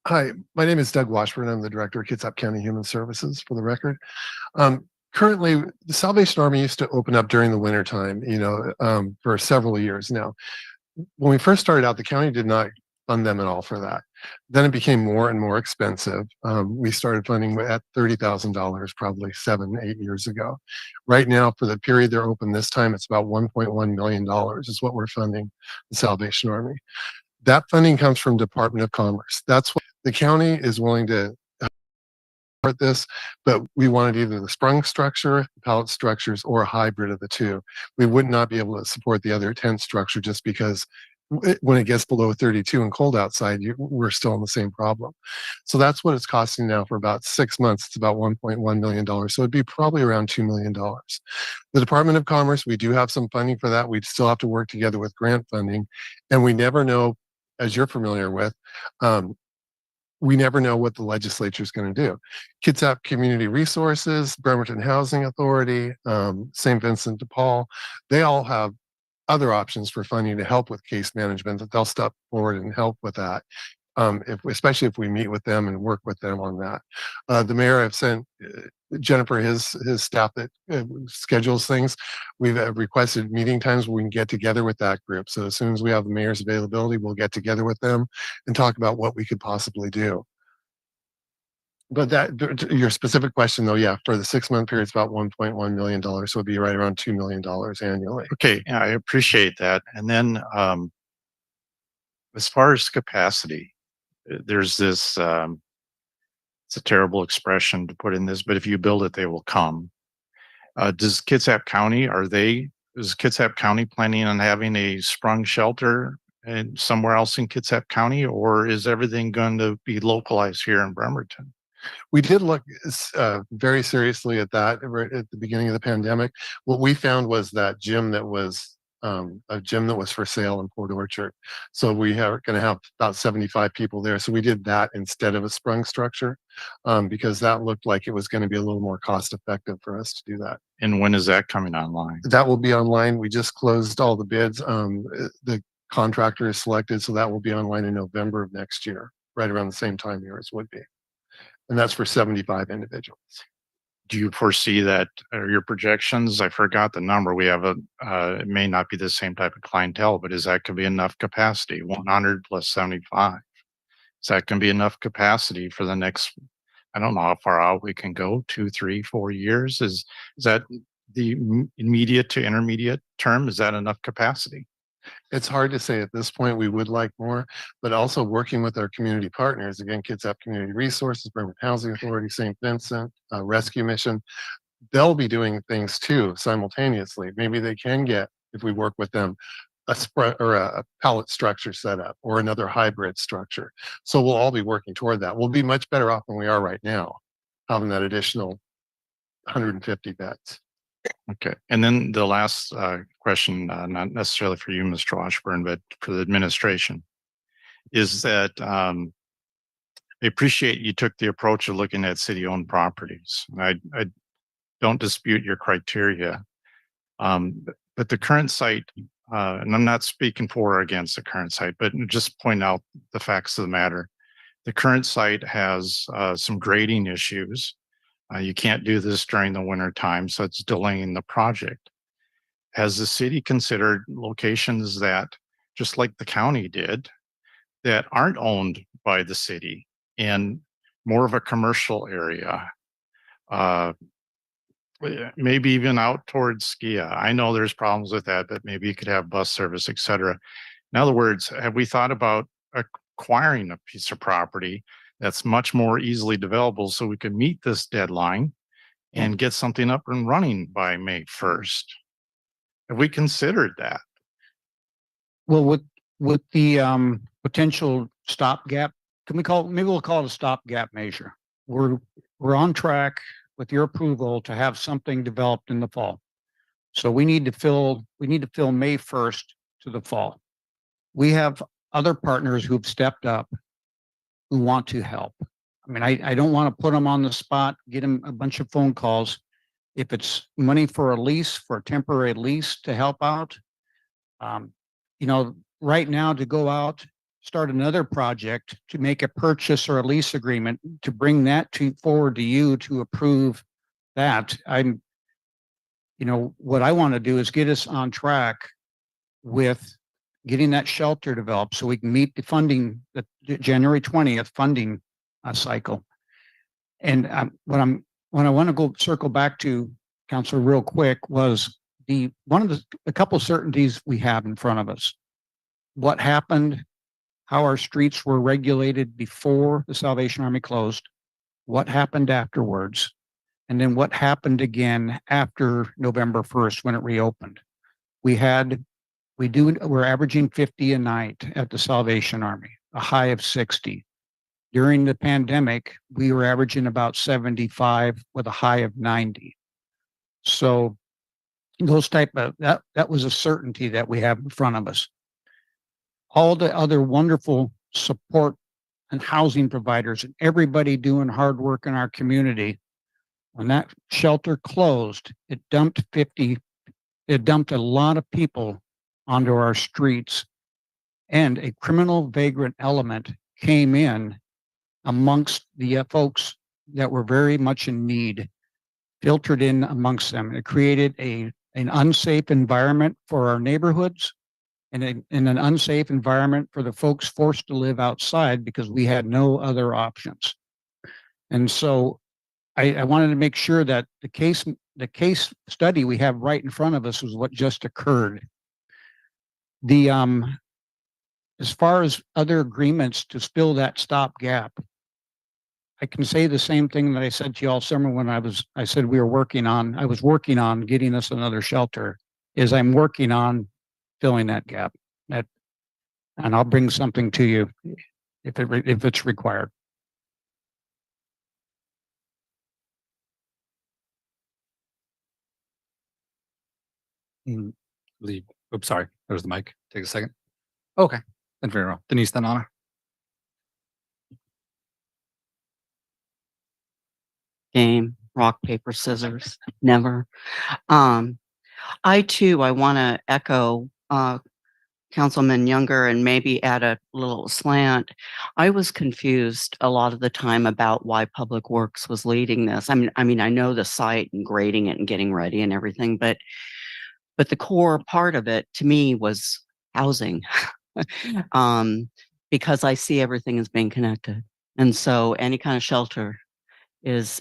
Hi, my name is Doug Washburn. I'm the director of Kitsap County Human Services, for the record. Currently, the Salvation Army used to open up during the winter time, for several years now. When we first started out, the county did not fund them at all for that. Then it became more and more expensive. We started funding at $30,000 probably 7-8 years ago. Right now, for the period they're open this time, it's about $1.1 million is what we're funding the Salvation Army. That funding comes from Department of Commerce. That's what the county is willing to support this, but we wanted either the sprung structure, pallet structures, or a hybrid of the two. We would not be able to support the other tent structure just because when it gets below 32 and cold outside, we're still in the same problem. So that's what it's costing now for about 6 months. It's about $1.1 million. So it'd be probably around $2 million. The Department of Commerce, we do have some funding for that. We'd still have to work together with grant funding. And we never know, as you're familiar with, we never know what the legislature is going to do. Kitsap Community Resources, Bremerton Housing Authority, St. Vincent de Paul, they all have other options for funding to help with case management that they'll step forward and help with that. especially if we meet with them and work with them on that. The mayor have sent Jennifer his staff that schedules things. We've requested meeting times where we can get together with that group. So as soon as we have the mayor's availability, we'll get together with them and talk about what we could possibly do. But that your specific question though, yeah, for the 6-month period, it's about $1.1 million. So it'd be right around $2 million annually. Okay, yeah, I appreciate that. And then as far as capacity, there's this, it's a terrible expression to put in this, but if you build it, they will come. Is Kitsap County planning on having a sprung shelter and somewhere else in Kitsap County, or is everything going to be localized here in Bremerton? We did look very seriously at that right at the beginning of the pandemic. What we found was that gym that was a gym that was for sale in Port Orchard. So we are going to have about 75 people there. So we did that instead of a sprung structure because that looked like it was going to be a little more cost effective for us to do that. And when is that coming online? That will be online. We just closed all the bids. The contractor is selected, so that will be online in November of next year, right around the same time yours would be. And that's for 75 individuals. Do you foresee that, or your projections? I forgot the number. We have it may not be the same type of clientele, but is that going to be enough capacity? 100 plus 75. Is that going to be enough capacity for the next, I don't know how far out we can go, 2, 3, 4 years? Is that the immediate to intermediate term? Is that enough capacity? It's hard to say at this point. We would like more, but also working with our community partners, again, Kitsap Community Resources, Bremerton Housing Authority, St. Vincent, Rescue Mission, they'll be doing things too simultaneously. Maybe they can get, if we work with them, a pallet structure set up or another hybrid structure. So we'll all be working toward that. We'll be much better off than we are right now, having that additional 150 beds. Okay. And then the last question, not necessarily for you, Mr. Washburn, but for the administration, is that I appreciate you took the approach of looking at city-owned properties. I don't dispute your criteria, but the current site, and I'm not speaking for or against the current site, but just point out the facts of the matter. The current site has some grading issues. You can't do this during the winter time, so it's delaying the project. Has the city considered locations that, just like the county did, that aren't owned by the city in more of a commercial area? Maybe even out towards Skia. I know there's problems with that, but maybe you could have bus service, et cetera. In other words, have we thought about acquiring a piece of property that's much more easily developable so we can meet this deadline and get something up and running by May 1st? Have we considered that? Well, with the potential stopgap, maybe we'll call it a stopgap measure. We're on track with your approval to have something developed in the fall. So we need to fill May 1st to the fall. We have other partners who've stepped up who want to help. I mean, I don't want to put them on the spot, get them a bunch of phone calls. If it's money for a lease, for a temporary lease to help out, right now to go out, start another project to make a purchase or a lease agreement to bring that forward to you to approve that. What I want to do is get us on track with getting that shelter developed so we can meet the funding, the January 20th funding cycle. And what I want to go circle back to, Councilor, real quick, was a couple certainties we have in front of us. What happened, how our streets were regulated before the Salvation Army closed, what happened afterwards, and then what happened again after November 1st when it reopened. We're averaging 50 a night at the Salvation Army, a high of 60. During the pandemic, we were averaging about 75 with a high of 90. So that was a certainty that we have in front of us. All the other wonderful support and housing providers and everybody doing hard work in our community, when that shelter closed, it dumped a lot of people onto our streets, and a criminal vagrant element came in amongst the folks that were very much in need, filtered in amongst them. It created an unsafe environment for our neighborhoods and in an unsafe environment for the folks forced to live outside because we had no other options. And so I wanted to make sure that the case study we have right in front of us was what just occurred. The as far as other agreements to fill that stopgap, I can say the same thing that I said to you all summer when I said I was working on getting us another shelter, is I'm working on filling that gap. And I'll bring something to you if it's required. Leave. Oops, sorry. There's the mic. Take a second. Okay. Then very well. Denise, then Anna. Game, rock, paper, scissors, never. I want to echo Councilman Younger and maybe add a little slant. I was confused a lot of the time about why Public Works was leading this. I mean, I know the site and grading it and getting ready and everything, but the core part of it to me was housing. Because I see everything as being connected. And so any kind of shelter is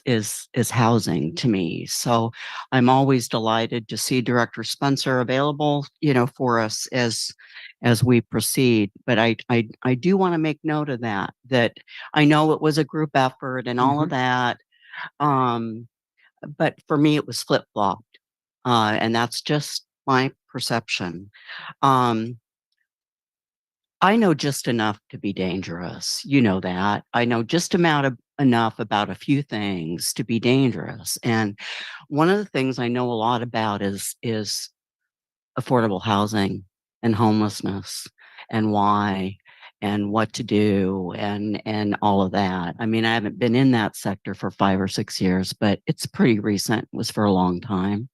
housing to me. So I'm always delighted to see Director Spencer available, for us as we proceed. But I do want to make note of that I know it was a group effort and all of that. But for me, it was flip-flopped. And that's just my perception. I know just enough to be dangerous. You know that. I know just enough about a few things to be dangerous. And one of the things I know a lot about is affordable housing and homelessness and why and what to do and all of that. I mean, I haven't been in that sector for 5 or 6 years, but it's pretty recent. It was for a long time.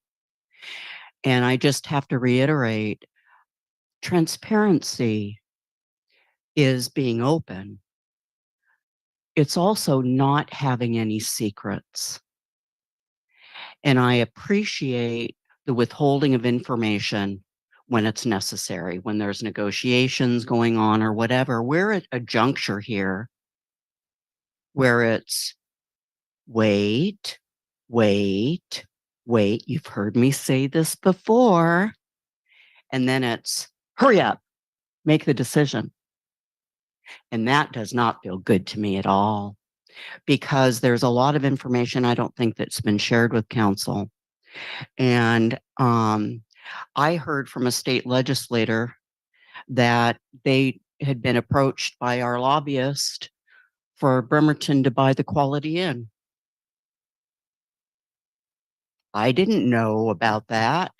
And I just have to reiterate, transparency is being open. It's also not having any secrets. And I appreciate the withholding of information when it's necessary, when there's negotiations going on or whatever. We're at a juncture here where it's wait. You've heard me say this before. And then it's hurry up, make the decision. And that does not feel good to me at all, because there's a lot of information I don't think that's been shared with council. And I heard from a state legislator that they had been approached by our lobbyist for Bremerton to buy the Quality Inn. I didn't know about that.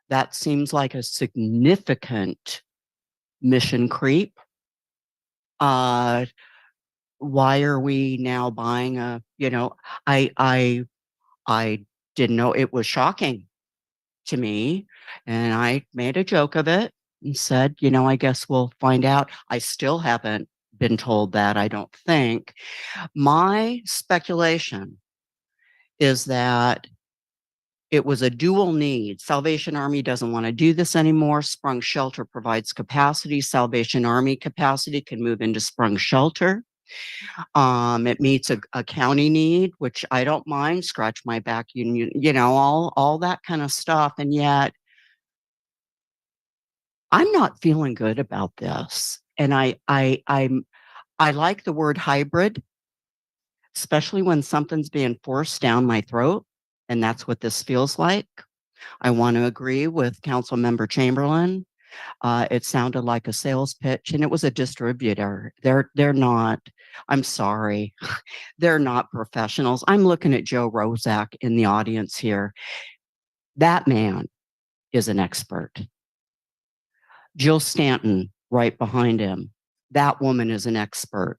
That seems like a significant mission creep. Why are we now buying I didn't know. It was shocking to me. And I made a joke of it and said, I guess we'll find out. I still haven't been told that, I don't think. My speculation is that it was a dual need. Salvation Army doesn't want to do this anymore. Sprung Shelter provides capacity. Salvation Army capacity can move into Sprung Shelter. It meets a county need, which I don't mind. Scratch my back, all that kind of stuff. And yet, I'm not feeling good about this. And I like the word hybrid, especially when something's being forced down my throat. And that's what this feels like. I want to agree with Councilmember Chamberlain. It sounded like a sales pitch, and it was a distributor. They're not, I'm sorry, they're not professionals. I'm looking at Joe Rozak in the audience here. That man is an expert. Jill Stanton right behind him. That woman is an expert.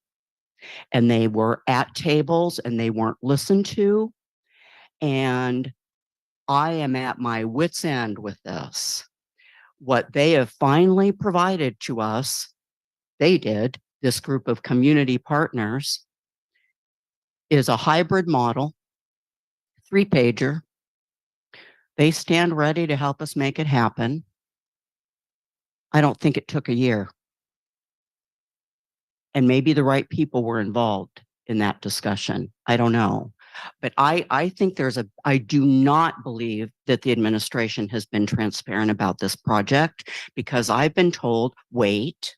And they were at tables and they weren't listened to. And I am at my wit's end with this. What they have finally provided to us, they did, this group of community partners is a hybrid model, 3-pager. They stand ready to help us make it happen. I don't think it took a year. And maybe the right people were involved in that discussion. I don't know. But I think I do not believe that the administration has been transparent about this project, because I've been told, wait,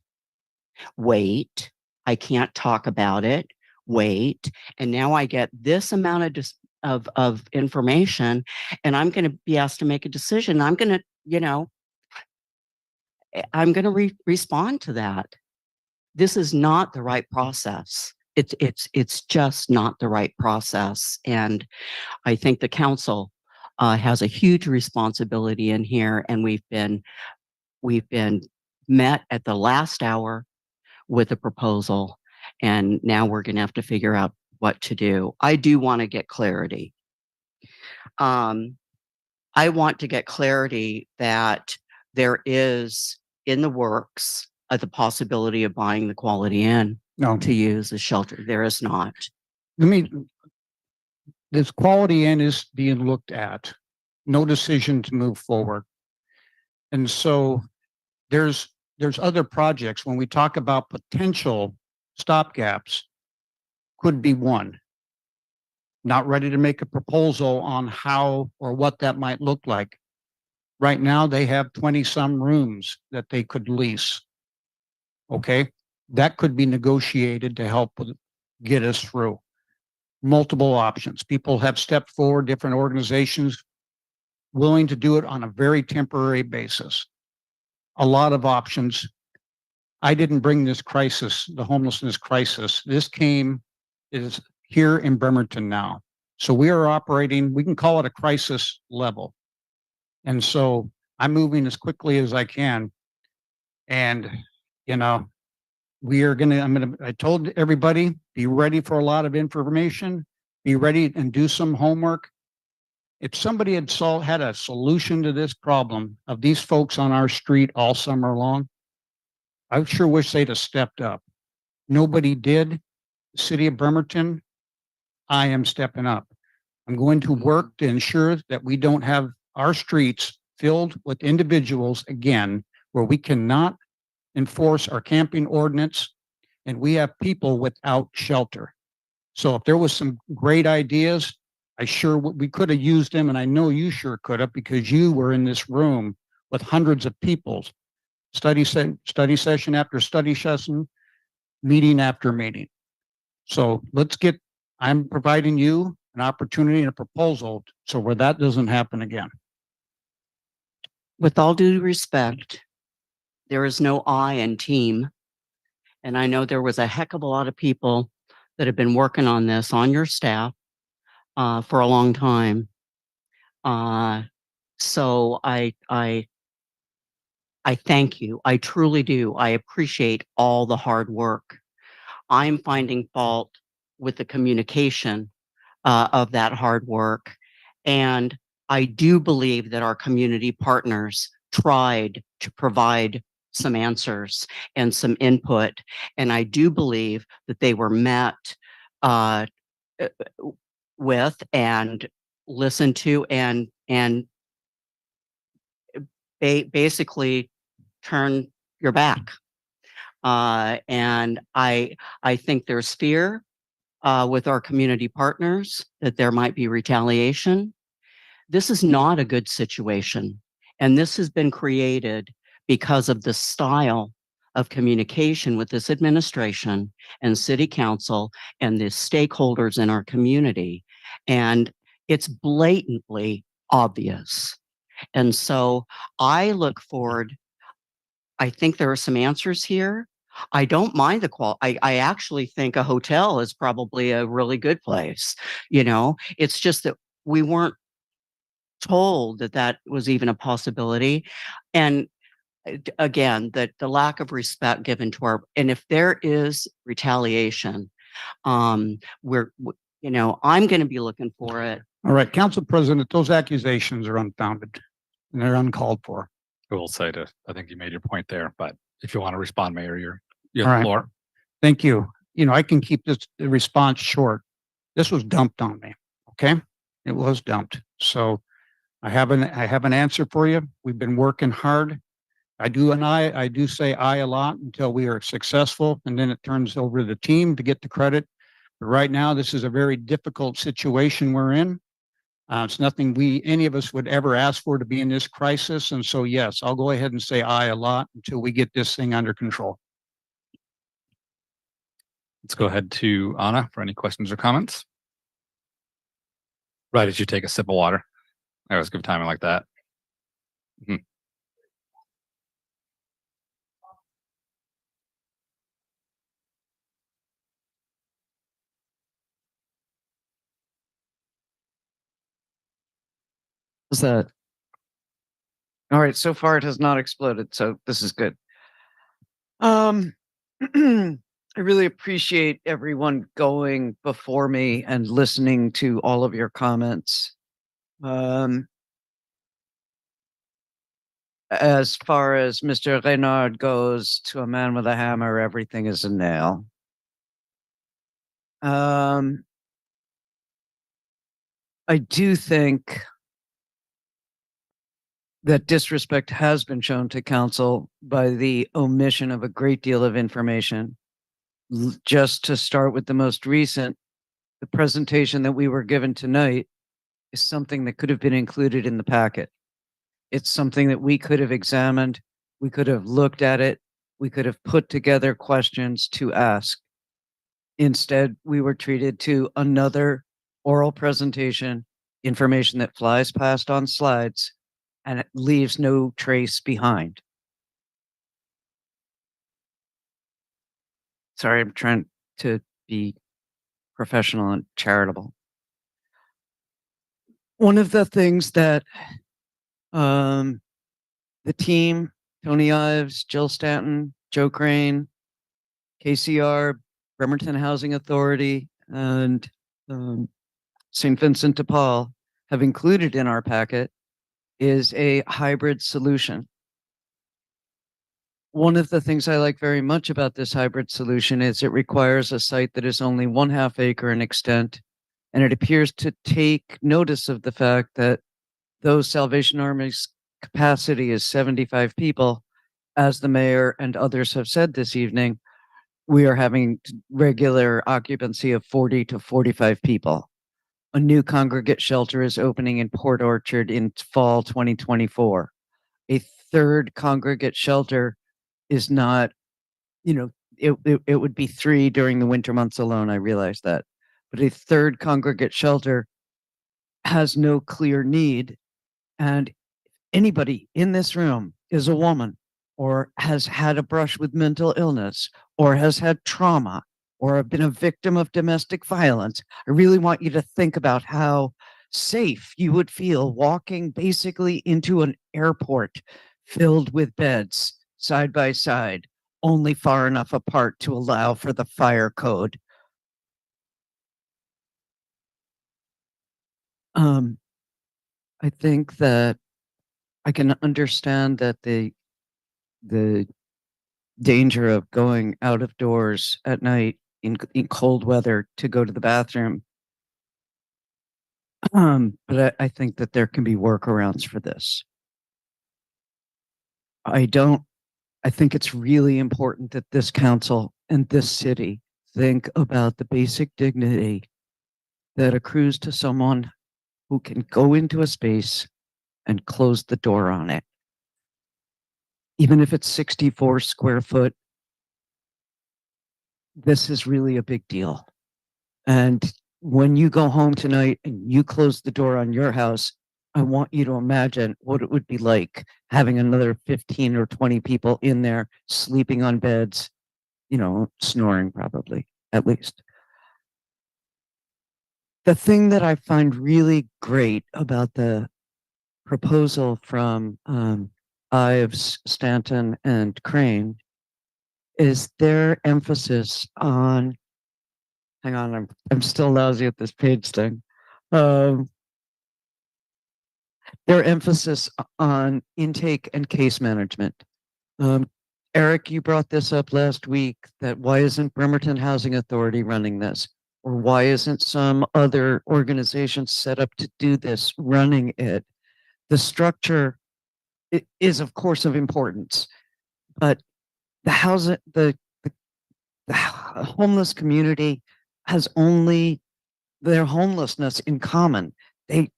I can't talk about it, wait. And now I get this amount of information, and I'm going to be asked to make a decision. I'm going to, I'm going to respond to that. This is not the right process. It's just not the right process. And I think the council has a huge responsibility in here, and we've been met at the last hour with a proposal, and now we're going to have to figure out what to do. I do want to get clarity. I want to get clarity that there is in the works the possibility of buying the Quality Inn to use as shelter. There is not. This Quality Inn is being looked at. No decision to move forward. And so there's other projects. When we talk about potential stopgaps, could be one. Not ready to make a proposal on how or what that might look like. Right now, they have 20-some rooms that they could lease. Okay, that could be negotiated to help get us through. Multiple options. People have stepped forward, different organizations willing to do it on a very temporary basis. A lot of options. I didn't bring this crisis, the homelessness crisis. This is here in Bremerton now. So we are operating, we can call it a crisis level. And so I'm moving as quickly as I can. And, I told everybody, be ready for a lot of information, be ready and do some homework. If somebody had a solution to this problem of these folks on our street all summer long, I sure wish they'd have stepped up. Nobody did. The city of Bremerton, I am stepping up. I'm going to work to ensure that we don't have our streets filled with individuals again, where we cannot enforce our camping ordinance and we have people without shelter. So if there was some great ideas, we could have used them, and I know you sure could have, because you were in this room with hundreds of people, study session after study session, meeting after meeting. So I'm providing you an opportunity and a proposal so where that doesn't happen again. With all due respect, there is no I in team. And I know there was a heck of a lot of people that have been working on this on your staff for a long time. So I thank you. I truly do. I appreciate all the hard work. I'm finding fault with the communication of that hard work. And I do believe that our community partners tried to provide some answers and some input. And I do believe that they were met with and listened to and basically turn your back. And I think there's fear with our community partners that there might be retaliation. This is not a good situation. And this has been created because of the style of communication with this administration and city council and the stakeholders in our community. And it's blatantly obvious. And so I look forward. I think there are some answers here. I don't mind the quality. I actually think a hotel is probably a really good place. It's just that we weren't told that was even a possibility. And again, the lack of respect given to and if there is retaliation, I'm going to be looking for it. All right, Council President, those accusations are unfounded and they're uncalled for. I will say I think you made your point there, but if you want to respond, Mayor, you All have right. the floor. Thank you. You know, I can keep this response short. This was dumped on me. Okay. It was dumped. So I have an answer for you. We've been working hard. I do say I a lot until we are successful, and then it turns over to the team to get the credit. But right now, this is a very difficult situation we're in. It's nothing any of us would ever ask for to be in this crisis. And so, yes, I'll go ahead and say I a lot until we get this thing under control. Let's go ahead to Anna for any questions or comments. Right as you take a sip of water. I always give timing like that. Mhm. What's that? All right, so far it has not exploded, so this is good. I really appreciate everyone going before me and listening to all of your comments. As far as Mr. Reynard goes, to a man with a hammer, everything is a nail. I do think that disrespect has been shown to council by the omission of a great deal of information. Just to start with the most recent, the presentation that we were given tonight is something that could have been included in the packet. It's something that we could have examined. We could have looked at it. We could have put together questions to ask. Instead, we were treated to another oral presentation, information that flies past on slides, and it leaves no trace behind. Sorry, I'm trying to be professional and charitable. One of the things that the team, Tony Ives, Jill Stanton, Joe Crane, KCR, Bremerton Housing Authority, and St. Vincent de Paul have included in our packet is a hybrid solution. One of the things I like very much about this hybrid solution is it requires a site that is only 1/2 acre in extent, and it appears to take notice of the fact that though Salvation Army's capacity is 75 people, as the mayor and others have said this evening, we are having regular occupancy of 40 to 45 people. A new congregate shelter is opening in Port Orchard in fall 2024. A third congregate shelter is not, it would be 3 during the winter months alone. I realize that. But a third congregate shelter has no clear need. And anybody in this room is a woman or has had a brush with mental illness or has had trauma or been a victim of domestic violence. I really want you to think about how safe you would feel walking basically into an airport filled with beds side by side, only far enough apart to allow for the fire code. I think that I can understand that the danger of going out of doors at night in cold weather to go to the bathroom. But I think that there can be workarounds for this. I think it's really important that this council and this city think about the basic dignity that accrues to someone who can go into a space and close the door on it. Even if it's 64 square foot, this is really a big deal. And when you go home tonight and you close the door on your house, I want you to imagine what it would be like having another 15 or 20 people in there sleeping on beds, snoring probably, at least. The thing that I find really great about the proposal from Ives, Stanton, and Crane is their emphasis on, hang on, I'm still lousy at this page thing. Their emphasis on intake and case management. Eric, you brought this up last week, that why isn't Bremerton Housing Authority running this? Or why isn't some other organization set up to do this, running it? The structure is of course of importance, but the housing, the homeless community has only their homelessness in common.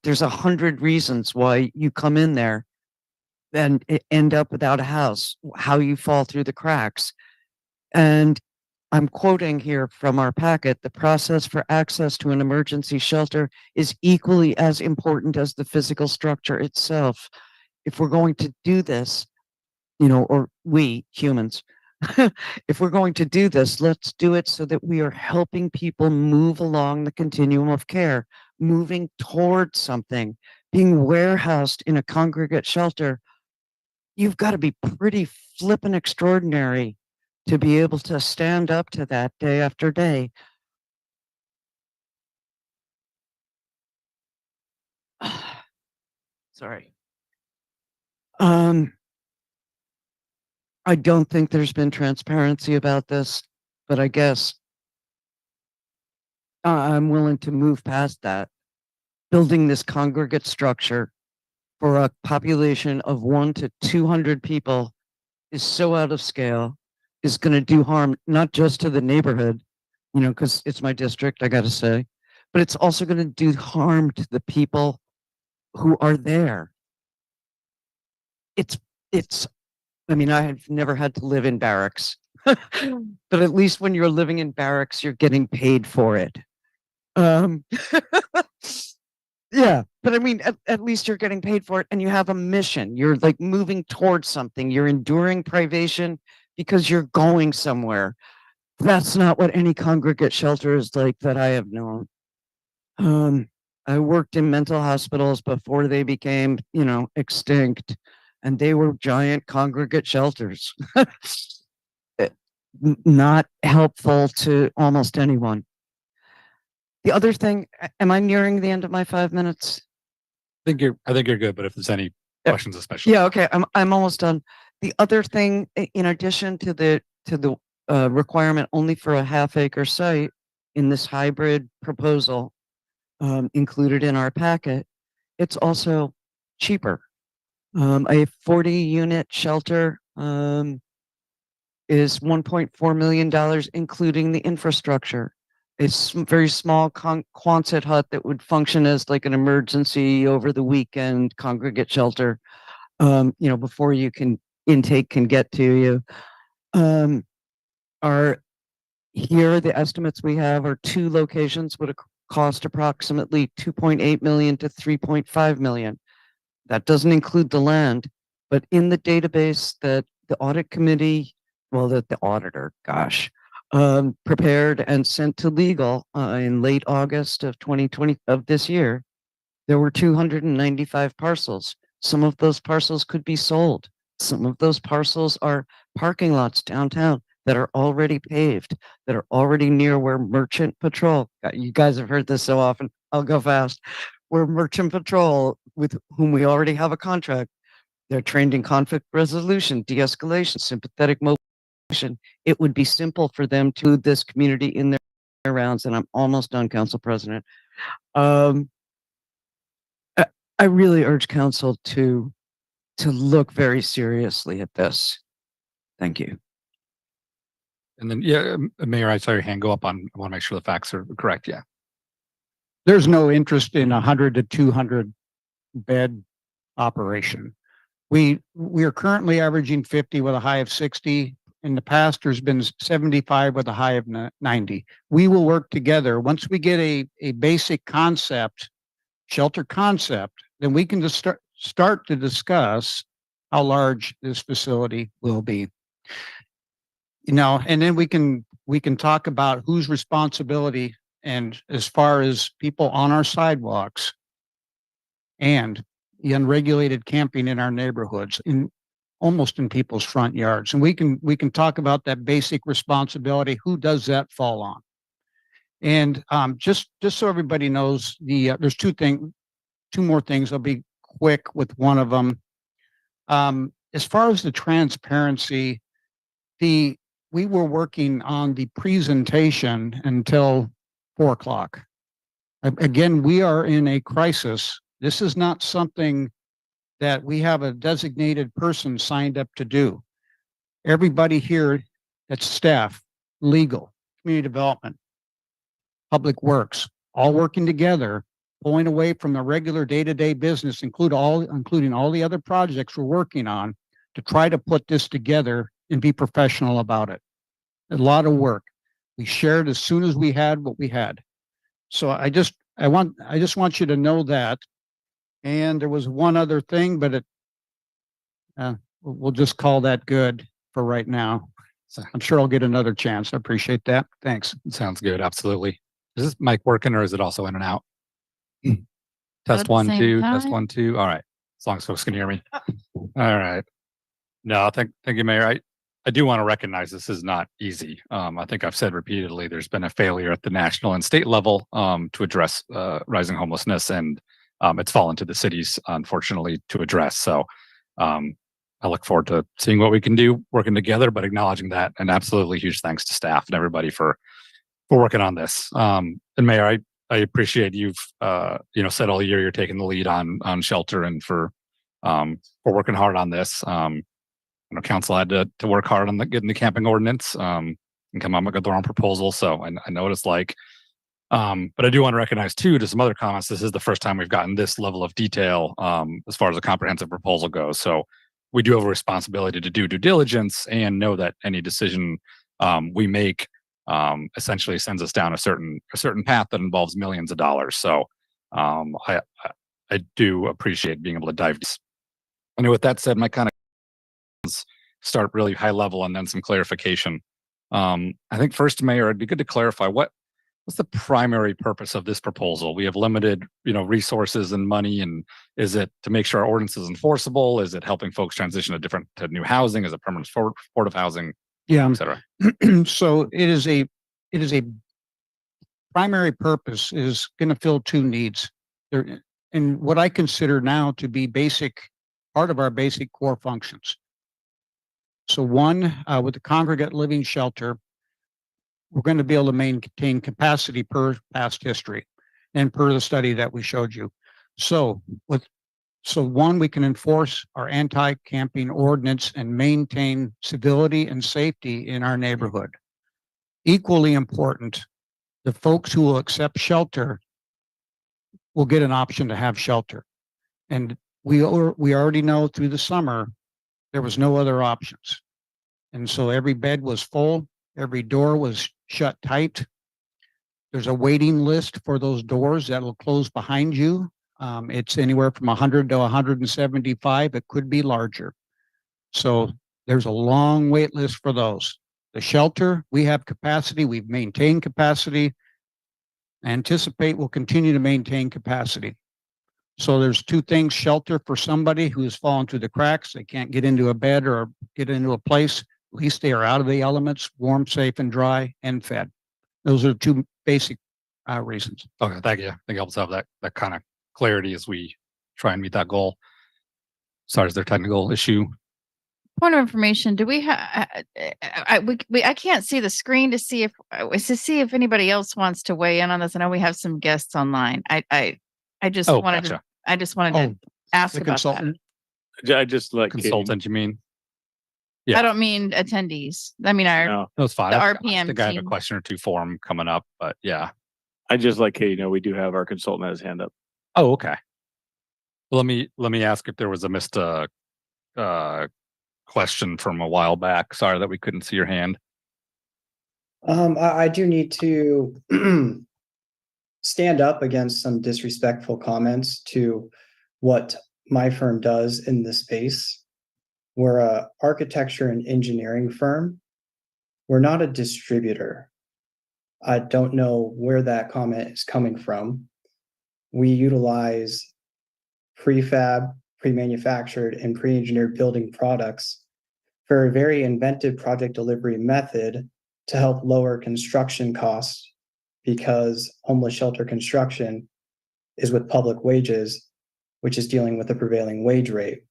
There's 100 reasons why you come in there and end up without a house, how you fall through the cracks. And I'm quoting here from our packet, the process for access to an emergency shelter is equally as important as the physical structure itself. If we're going to do this, or we humans, if we're going to do this, let's do it so that we are helping people move along the continuum of care, moving towards something. Being warehoused in a congregate shelter, you've got to be pretty flippin' extraordinary to be able to stand up to that day after day. Sorry. I don't think there's been transparency about this, but I guess I'm willing to move past that. Building this congregate structure for a population of 1 to 200 people is so out of scale, is going to do harm, not just to the neighborhood, because it's my district, I got to say, but it's also going to do harm to the people who are there. I mean, I have never had to live in barracks, but at least when you're living in barracks, you're getting paid for it. Yeah, but I mean, at least you're getting paid for it and you have a mission. You're like moving towards something. You're enduring privation because you're going somewhere. That's not what any congregate shelter is like that I have known. I worked in mental hospitals before they became, extinct, and they were giant congregate shelters. Not helpful to almost anyone. The other thing, am I nearing the end of my 5 minutes? I think you're good, but if there's any questions, especially. Yeah, okay, I'm almost done. The other thing, in addition to the requirement only for a half-acre site in this hybrid proposal included in our packet, it's also cheaper. A 40-unit shelter is $1.4 million, including the infrastructure. A very small Quonset hut that would function as like an emergency over the weekend congregate shelter, before intake can get to you. The estimates we have are 2 locations would cost approximately 2.8 million to 3.5 million. That doesn't include the land, but in the database that the audit committee, that the auditor, prepared and sent to legal in late August of 2020 of this year, there were 295 parcels. Some of those parcels could be sold. Some of those parcels are parking lots downtown that are already paved, that are already near where Merchant Patrol, you guys have heard this so often, I'll go fast, where Merchant Patrol, with whom we already have a contract, they're trained in conflict resolution, de-escalation, sympathetic mobilization. It would be simple for them to include this community in their rounds, and I'm almost done, Council President. I really urge council to look very seriously at this. Thank you. And then, Mayor, I saw your hand go up I want to make sure the facts are correct. Yeah. There's no interest in 100 to 200 bed operation. We are currently averaging 50 with a high of 60. In the past, there's been 75 with a high of 90. We will work together. Once we get a basic concept, shelter concept, then we can just start to discuss how large this facility will be. And then we can talk about whose responsibility, and as far as people on our sidewalks and the unregulated camping in our neighborhoods, almost in people's front yards. And we can talk about that basic responsibility. Who does that fall on? And just so everybody knows, there's two more things. I'll be quick with one of them. As far as the transparency, we were working on the presentation until 4 o'clock. Again, we are in a crisis. This is not something that we have a designated person signed up to do. Everybody here, that's staff, legal, community development, public works, all working together, pulling away from the regular day-to-day business, including all the other projects we're working on, to try to put this together and be professional about it. A lot of work. We shared as soon as we had what we had. So I just want you to know that. And there was one other thing, but we'll just call that good for right now. So I'm sure I'll get another chance. I appreciate that. Thanks. Sounds good. Absolutely. Is this mic working or is it also in and out? At Test the 1, same 2, test time? 1, 2. All right. As long as folks can hear me. All right. No, thank you, Mayor. I do want to recognize this is not easy. I think I've said repeatedly, there's been a failure at the national and state level to address rising homelessness, and it's fallen to the cities, unfortunately, to address. So I look forward to seeing what we can do working together, but acknowledging that, and absolutely huge thanks to staff and everybody for working on this. And Mayor, I appreciate you've said all year you're taking the lead on shelter, and for working hard on this. Council had to work hard on getting the camping ordinance and come up with their own proposal. So I know what it's like. But I do want to recognize too, to some other comments, this is the first time we've gotten this level of detail as far as a comprehensive proposal goes. So we do have a responsibility to do due diligence and know that any decision we make essentially sends us down a certain path that involves millions of dollars. So I do appreciate being able to dive deep. And with that said, my kind of start really high level and then some clarification. I think first, Mayor, it'd be good to clarify what's the primary purpose of this proposal. We have limited, resources and money, and is it to make sure our ordinance is enforceable? Is it helping folks transition to new housing? Is it permanent supportive housing? Yeah, et cetera. So it is a primary purpose is going to fill two needs. There, and what I consider now to be part of our basic core functions. So one, with the congregate living shelter, we're going to be able to maintain capacity per past history and per the study that we showed you. So one, we can enforce our anti-camping ordinance and maintain civility and safety in our neighborhood. Equally important, the folks who will accept shelter will get an option to have shelter. And we already know through the summer, there was no other options. And so every bed was full, every door was shut tight. There's a waiting list for those doors that will close behind you. It's anywhere from 100 to 175. It could be larger. So there's a long wait list for those. The shelter, we have capacity. We've maintained capacity. I anticipate we'll continue to maintain capacity. So there's two things: shelter for somebody who's fallen through the cracks. They can't get into a bed or get into a place. At least they are out of the elements, warm, safe, and dry, and fed. Those are two basic reasons. Okay, thank you. I think it helps have that kind of clarity as we try and meet that goal. Sorry, is there a technical issue? Point of information, do we have, I can't see the screen to see if anybody else wants to weigh in on this. I know we have some guests online. I just wanted gotcha. to ask The about consultant. I just let Consultant, you mean? that. Yeah. I don't mean attendees. I mean our That's fine. the I RPM think I have a team. question or two for him coming up, but yeah. I just let Katie know we do have our consultant has his hand up. Oh, okay. Let me ask if there was a missed question from a while back. Sorry that we couldn't see your hand. I do need to stand up against some disrespectful comments to what my firm does in this space. We're a architecture and engineering firm. We're not a distributor. I don't know where that comment is coming from. We utilize prefab, pre-manufactured, and pre-engineered building products for a very inventive project delivery method to help lower construction costs, because homeless shelter construction is with public wages, which is dealing with the prevailing wage rate.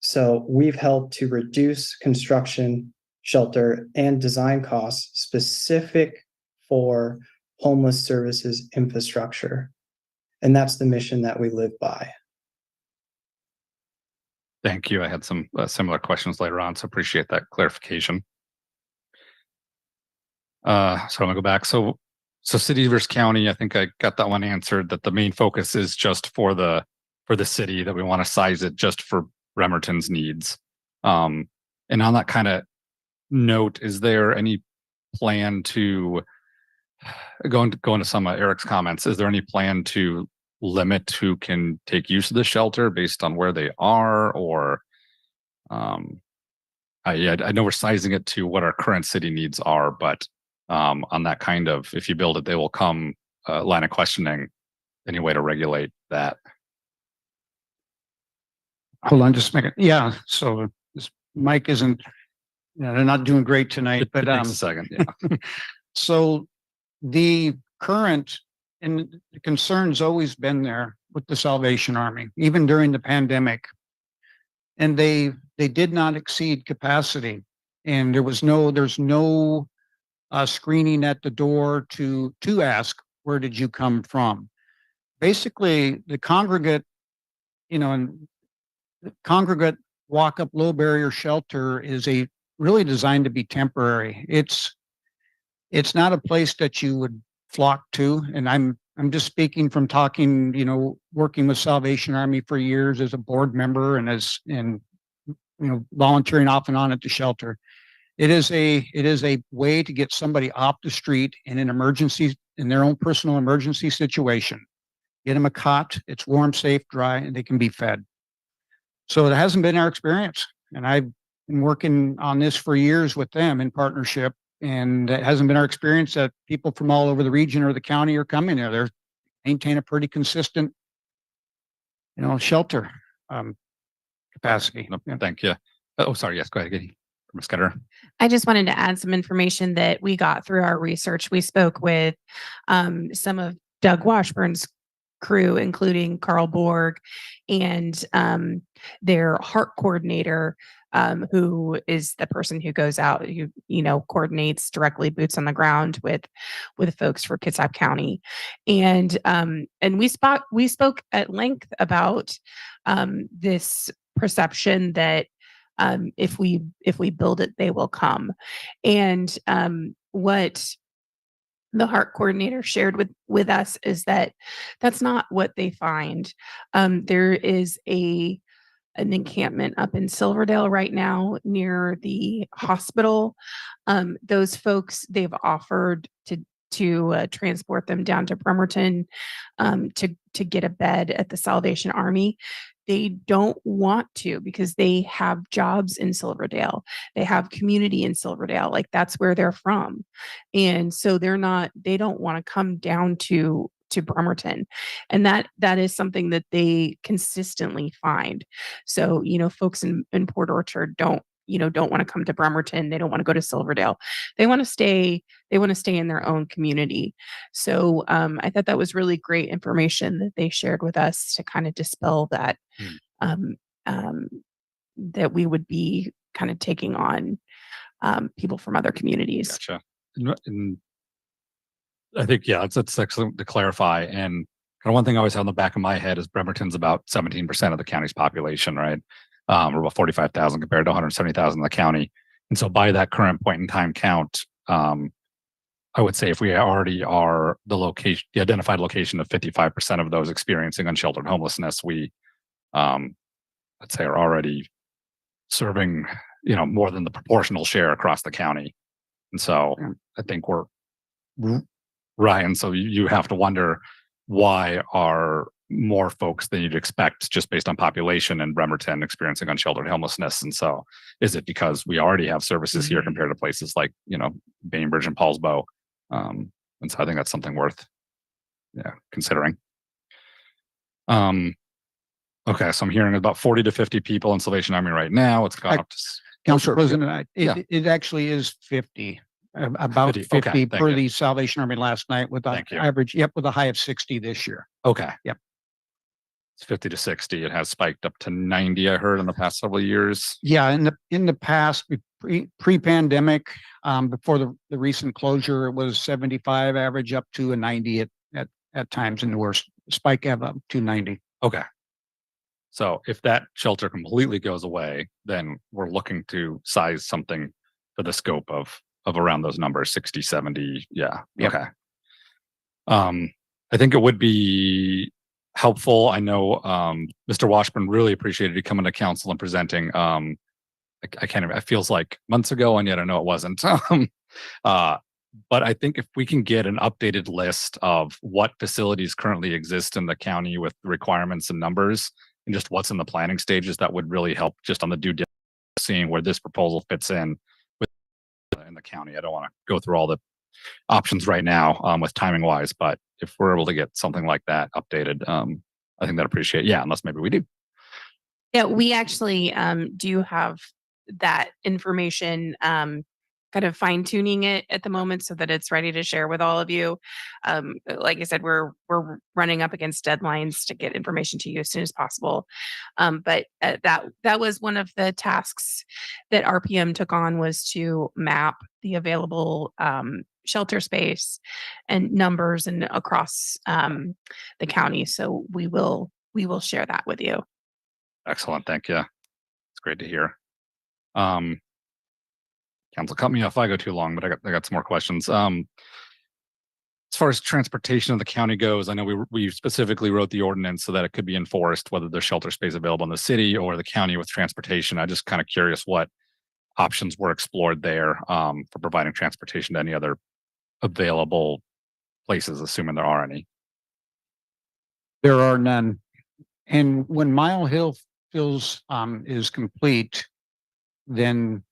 So we've helped to reduce construction, shelter and design costs specific for homeless services infrastructure. And that's the mission that we live by. Thank you. I had some similar questions later on, so appreciate that clarification. So I'm gonna go back. So city versus county, I think I got that one answered, that the main focus is just for the city, that we want to size it just for Bremerton's needs. And on that kind of note, is there any plan to go into some of Eric's comments? Is there any plan to limit who can take use of the shelter based on where they are, or I know we're sizing it to what our current city needs are, but on that kind of, if you build it, they will come line of questioning, any way to regulate that? Hold on just a minute. Yeah, so this mic isn't, they're not doing great tonight, but Takes a second. Yeah. so the current and the concern's always been there with the Salvation Army, even during the pandemic. And they did not exceed capacity. And there's no screening at the door to ask, where did you come from? Basically, the congregate, and the congregate walk-up low barrier shelter is really designed to be temporary. It's not a place that you would flock to. And I'm just speaking from talking, working with Salvation Army for years as a board member and volunteering off and on at the shelter. It is a way to get somebody off the street in their own personal emergency situation. Get them a cot, it's warm, safe, dry, and they can be fed. So it hasn't been our experience. And I've been working on this for years with them in partnership. And it hasn't been our experience that people from all over the region or the county are coming there. They're maintain a pretty consistent, shelter capacity. No, thank you. Oh, sorry. Yes, go ahead, Ms. Scudder. I just wanted to add some information that we got through our research. We spoke with some of Doug Washburn's crew, including Carl Borg and their heart coordinator, who is the person who goes out, who coordinates directly, boots on the ground with folks for Kitsap County, and we spoke at length about this perception that if we build it, they will come, and what the heart coordinator shared with us is that that's not what they find. There is an encampment up in Silverdale right now near the hospital. Those folks, they've offered to transport them down to Bremerton to get a bed at the Salvation Army. They don't want to because they have jobs in Silverdale. They have community in Silverdale. Like that's where they're from. And so they don't want to come down to Bremerton. And that is something that they consistently find. So, folks in Port Orchard don't want to come to Bremerton. They don't want to go to Silverdale. They want to stay in their own community. So I thought that was really great information that they shared with us to kind of dispel that, that we would be kind of taking on people from other communities. Gotcha. And I think, yeah, that's excellent to clarify. And kind of one thing I always have in the back of my head is Bremerton's about 17% of the county's population, right? We're about 45,000 compared to 170,000 in the county. And so by that current point in time count, I would say if we already are the identified location of 55% of those experiencing unsheltered homelessness, we, let's say, are already serving, more than the proportional share across the county. And so I think we're right. And so you have to wonder, why are more folks than you'd expect just based on population in Bremerton experiencing unsheltered homelessness? And so is it because we already have services here compared to places like, Bainbridge and Paulsbo? And so I think that's something worth considering. Okay, so I'm hearing about 40 to 50 people in Salvation Army right now. It's gone up to Council President, it actually is 50. About 50 Okay, per the Salvation Army last night with an average, with a high of 60 this year. Okay. Yep. It's 50 to 60. It has spiked up to 90, I heard, in the past several years. Yeah, in the past, pre-pandemic, before the recent closure, it was 75 average up to a 90 at times, in the worst spike have up to 90. Okay. So if that shelter completely goes away, then we're looking to size something for the scope of around those numbers, 60, 70. Yeah. Yep. Okay. I think it would be helpful. I know Mr. Washburn really appreciated you coming to council and presenting. I can't even, it feels like months ago, and yet I know it wasn't. But I think if we can get an updated list of what facilities currently exist in the county with requirements and numbers, and just what's in the planning stages, that would really help just on the due diligence, seeing where this proposal fits in with in the county. I don't want to go through all the options right now with timing wise, but if we're able to get something like that updated, I think I'd appreciate. Yeah, unless maybe we do. Yeah, we actually do have that information, kind of fine tuning it at the moment so that it's ready to share with all of you. Like I said, we're running up against deadlines to get information to you as soon as possible. But that was one of the tasks that RPM took on, was to map the available shelter space and numbers and across the county. So we will share that with you. Excellent. Thank you. It's great to hear. Council, cut me off if I go too long, but I got some more questions. As far as transportation of the county goes, I know we specifically wrote the ordinance so that it could be enforced, whether there's shelter space available in the city or the county with transportation. I'm just kind of curious what options were explored there for providing transportation to any other available places, assuming there are any. There are none. And when Mile Hill is complete, then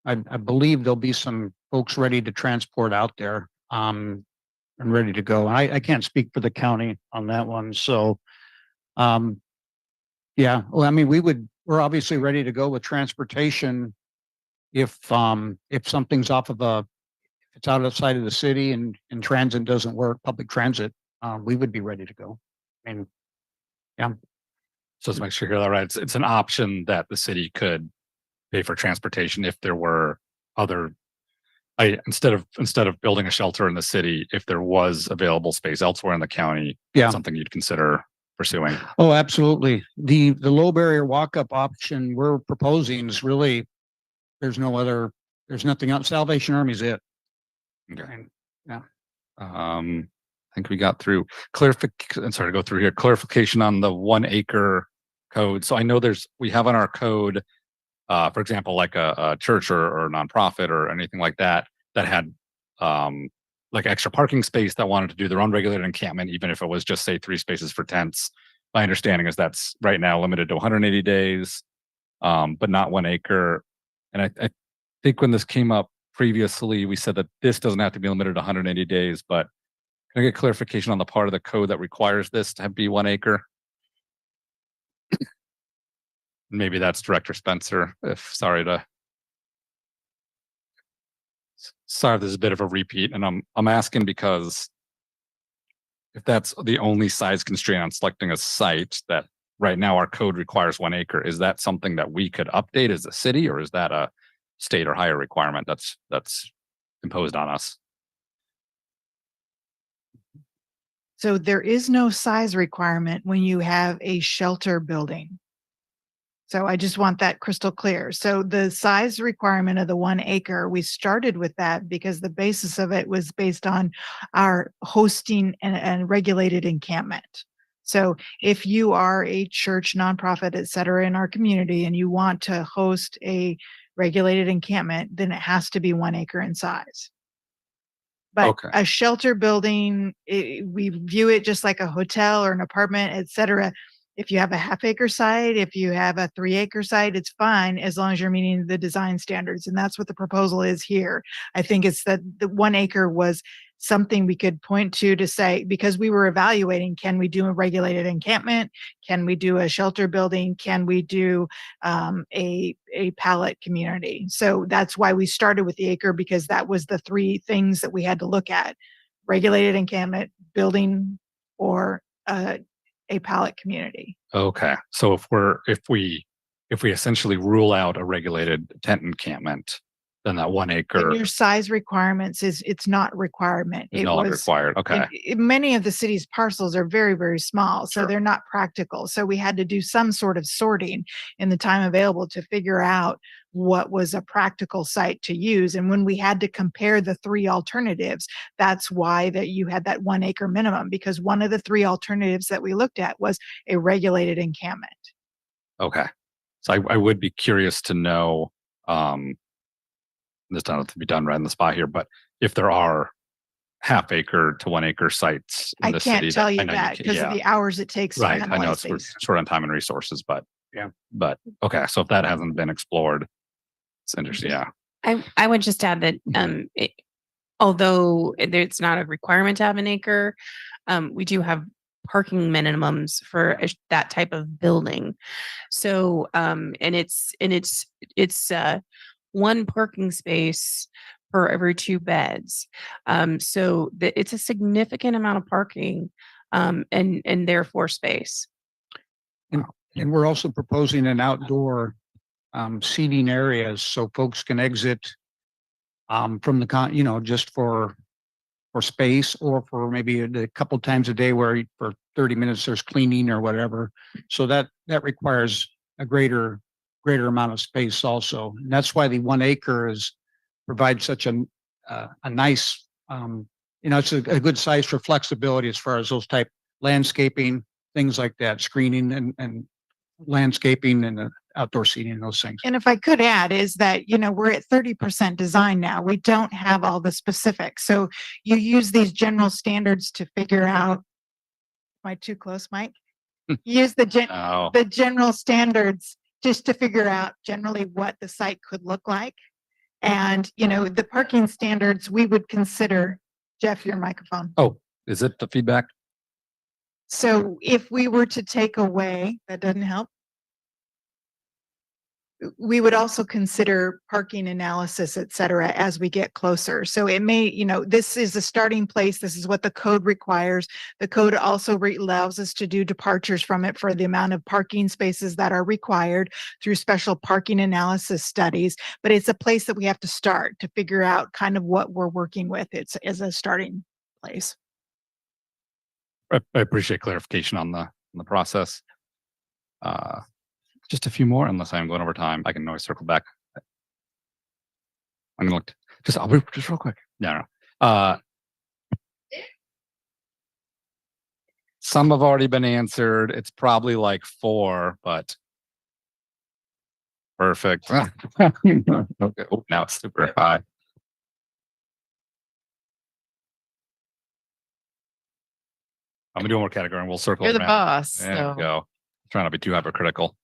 I believe there'll be some folks ready to transport out there and ready to go. I can't speak for the county on that one. So, yeah, well, I mean, we're obviously ready to go with transportation if something's if it's outside of the city and transit doesn't work, public transit, we would be ready to go. I mean, yeah. So let's make sure you hear that right. It's an option that the city could pay for transportation if there were other, instead of building a shelter in the city, if there was available space elsewhere in the county, Yeah. something you'd consider pursuing. Oh, absolutely. The low barrier walk-up option we're proposing is really, there's nothing else. Salvation Army's it. Okay. Yeah. I think we got through clarification. Sorry to go through here. Clarification on the 1 acre code. So I know we have on our code, for example, like a church or nonprofit or anything like that had like extra parking space that wanted to do their own regulated encampment, even if it was just say 3 spaces for tents. My understanding is that's right now limited to 180 days, but not 1 acre. And I think when this came up previously, we said that this doesn't have to be limited to 180 days, but can I get clarification on the part of the code that requires this to be 1 acre? Maybe that's Director Spencer. Sorry, this is a bit of a repeat, and I'm asking because if that's the only size constraint on selecting a site, that right now our code requires 1 acre, is that something that we could update as a city, or is that a state or higher requirement that's imposed on us? So there is no size requirement when you have a shelter building. So I just want that crystal clear. So the size requirement of the 1 acre, we started with that because the basis of it was based on our hosting and regulated encampment. So if you are a church, nonprofit, et cetera, in our community, and you want to host a regulated encampment, then it has to be 1 acre in size. But Okay. a shelter building, we view it just like a hotel or an apartment, et cetera. If you have a ½ acre site, if you have a 3 acre site, it's fine as long as you're meeting the design standards. And that's what the proposal is here. I think it's that the 1 acre was something we could point to say, because we were evaluating, can we do a regulated encampment? Can we do a shelter building? Can we do a pallet community? So that's why we started with the acre, because that was the 3 things that we had to look at: regulated encampment, building, or a pallet community. Okay, so if we essentially rule out a regulated tent encampment, then that 1 And acre your size requirements it's not requirement. is It no longer was, required. Okay, many of the city's parcels are very, very small, so Sure. they're not practical. So we had to do some sort of sorting in the time available to figure out what was a practical site to use. And when we had to compare the 3 alternatives, that's why that you had that 1 acre minimum, because one of the 3 alternatives that we looked at was a regulated encampment. okay. So I would be curious to know, this doesn't have to be done right on the spot here, but if there are half acre to 1 acre sites in I the can't city. tell you I know that can't- because of yeah. the hours it takes to Right, I know analyze we're these. short on time and resources, but okay, so if that hasn't been explored, it's interesting, yeah. I would just add that although it's not a requirement to have an acre, we do have parking minimums for that type of building. So and it's 1 parking space per every 2 beds. So it's a significant amount of parking and therefore space. And we're also proposing an outdoor seating areas so folks can exit from the just for space, or for maybe a couple times a day where for 30 minutes there's cleaning or whatever. So that requires a greater amount of space also. And that's why the 1 acre provides such a nice, it's a good size for flexibility as far as those type landscaping, things like that, screening and landscaping and outdoor seating and those things. And if I could add is that, we're at 30% design now. We don't have all the specifics. So you use these general standards to figure out, am I too close, Mike? Use the general standards just to figure out generally what the site could look like. And, the parking standards we would consider, Jeff, your microphone. Oh, is it the feedback? So if we were to take away, that doesn't help. We would also consider parking analysis, et cetera, as we get closer. So it may, this is a starting place. This is what the code requires. The code also allows us to do departures from it for the amount of parking spaces that are required through special parking analysis studies. But it's a place that we have to start to figure out kind of what we're working with. It's as a starting place. I appreciate clarification on the process. Just a few more, unless I'm going over time. I can always circle back. I'm gonna look. I'll be just real quick. No. Some have already been answered. It's probably like 4, but perfect. Okay. Oh, now it's super high. I'm gonna do one more category and we'll circle. You're the around. boss. There So. we go. Trying not to be too hypercritical.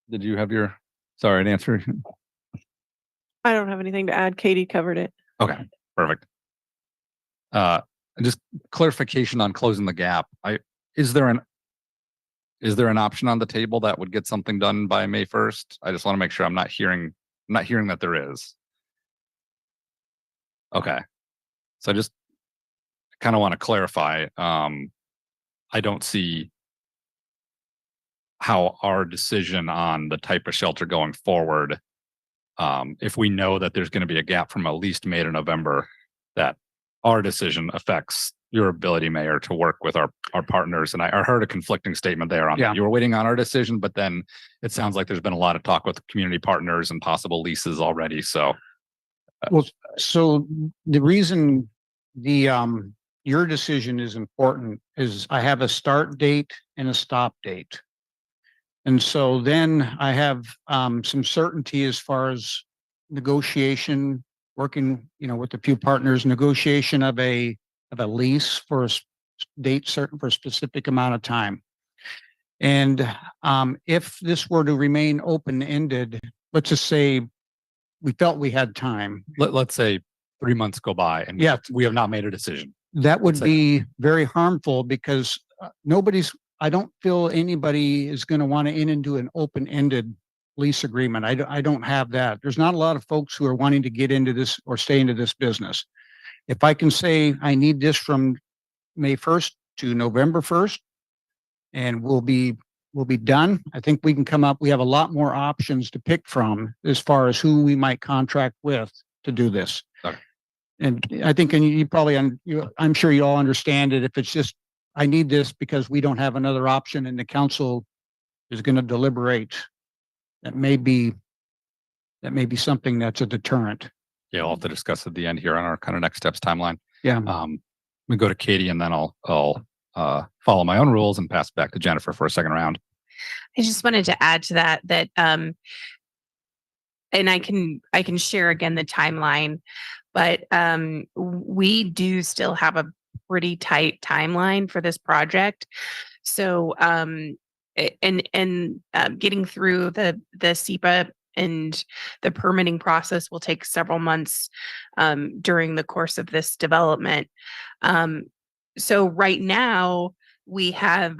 Did you have your an answer? I don't have anything to add. Katie covered it. Okay, perfect. Just clarification on closing the gap. Is there an option on the table that would get something done by May 1st? I just want to make sure I'm not hearing that there is. Okay. So I just kind of want to clarify. I don't see how our decision on the type of shelter going forward, if we know that there's going to be a gap from at least May to November, that our decision affects your ability, Mayor, to work with our partners. And I heard a conflicting statement there on that. You were waiting on our decision, but then it sounds like there's been a lot of talk with community partners and possible leases already. So, Well, so the reason your decision is important is I have a start date and a stop date. And so then I have some certainty as far as negotiation, working, with a few partners, negotiation of a lease for a date certain for a specific amount of time. And if this were to remain open-ended, let's just say we felt we had time. let's say 3 months go by and we have not made a decision. That would be very harmful because I don't feel anybody is going to want to into an open-ended lease agreement. I don't have that. There's not a lot of folks who are wanting to get into this or stay into this business. If I can say I need this from May 1st to November 1st. And we'll be done. I think we can come up, we have a lot more options to pick from as far as who we might contract with to do this. Okay. And I think, and you probably, I'm sure you all understand it. If it's just, I need this because we don't have another option and the council is going to deliberate, that may be something that's a deterrent. Yeah, we'll have to discuss at the end here on our kind of next steps timeline. Yeah. We go to Katie and then I'll follow my own rules and pass it back to Jennifer for a second round. I just wanted to add to that and I can share again the timeline, but we do still have a pretty tight timeline for this project. So getting through the SEPA and the permitting process will take several months during the course of this development. So right now we have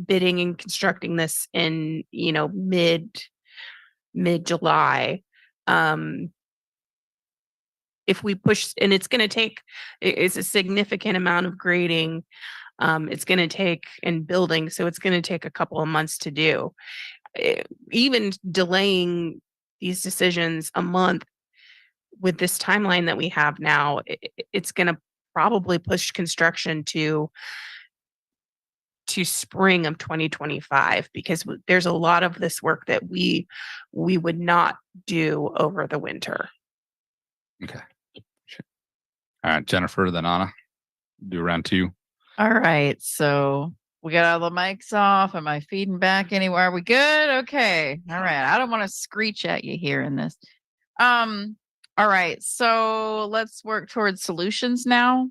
bidding and constructing this in, mid-July. If we push, and it's going to take, it's a significant amount of grading. It's going to take in building, so it's going to take a couple of months to do. Even delaying these decisions a month with this timeline that we have now, it's going to probably push construction to spring of 2025, because there's a lot of this work that we would not do over the winter. Okay. All right, Jennifer, then Anna, do round two. All right. So we got all the mics off. Am I feeding back anywhere? Are we good? Okay. All right. I don't want to screech at you here in this. All right. So let's work towards solutions now.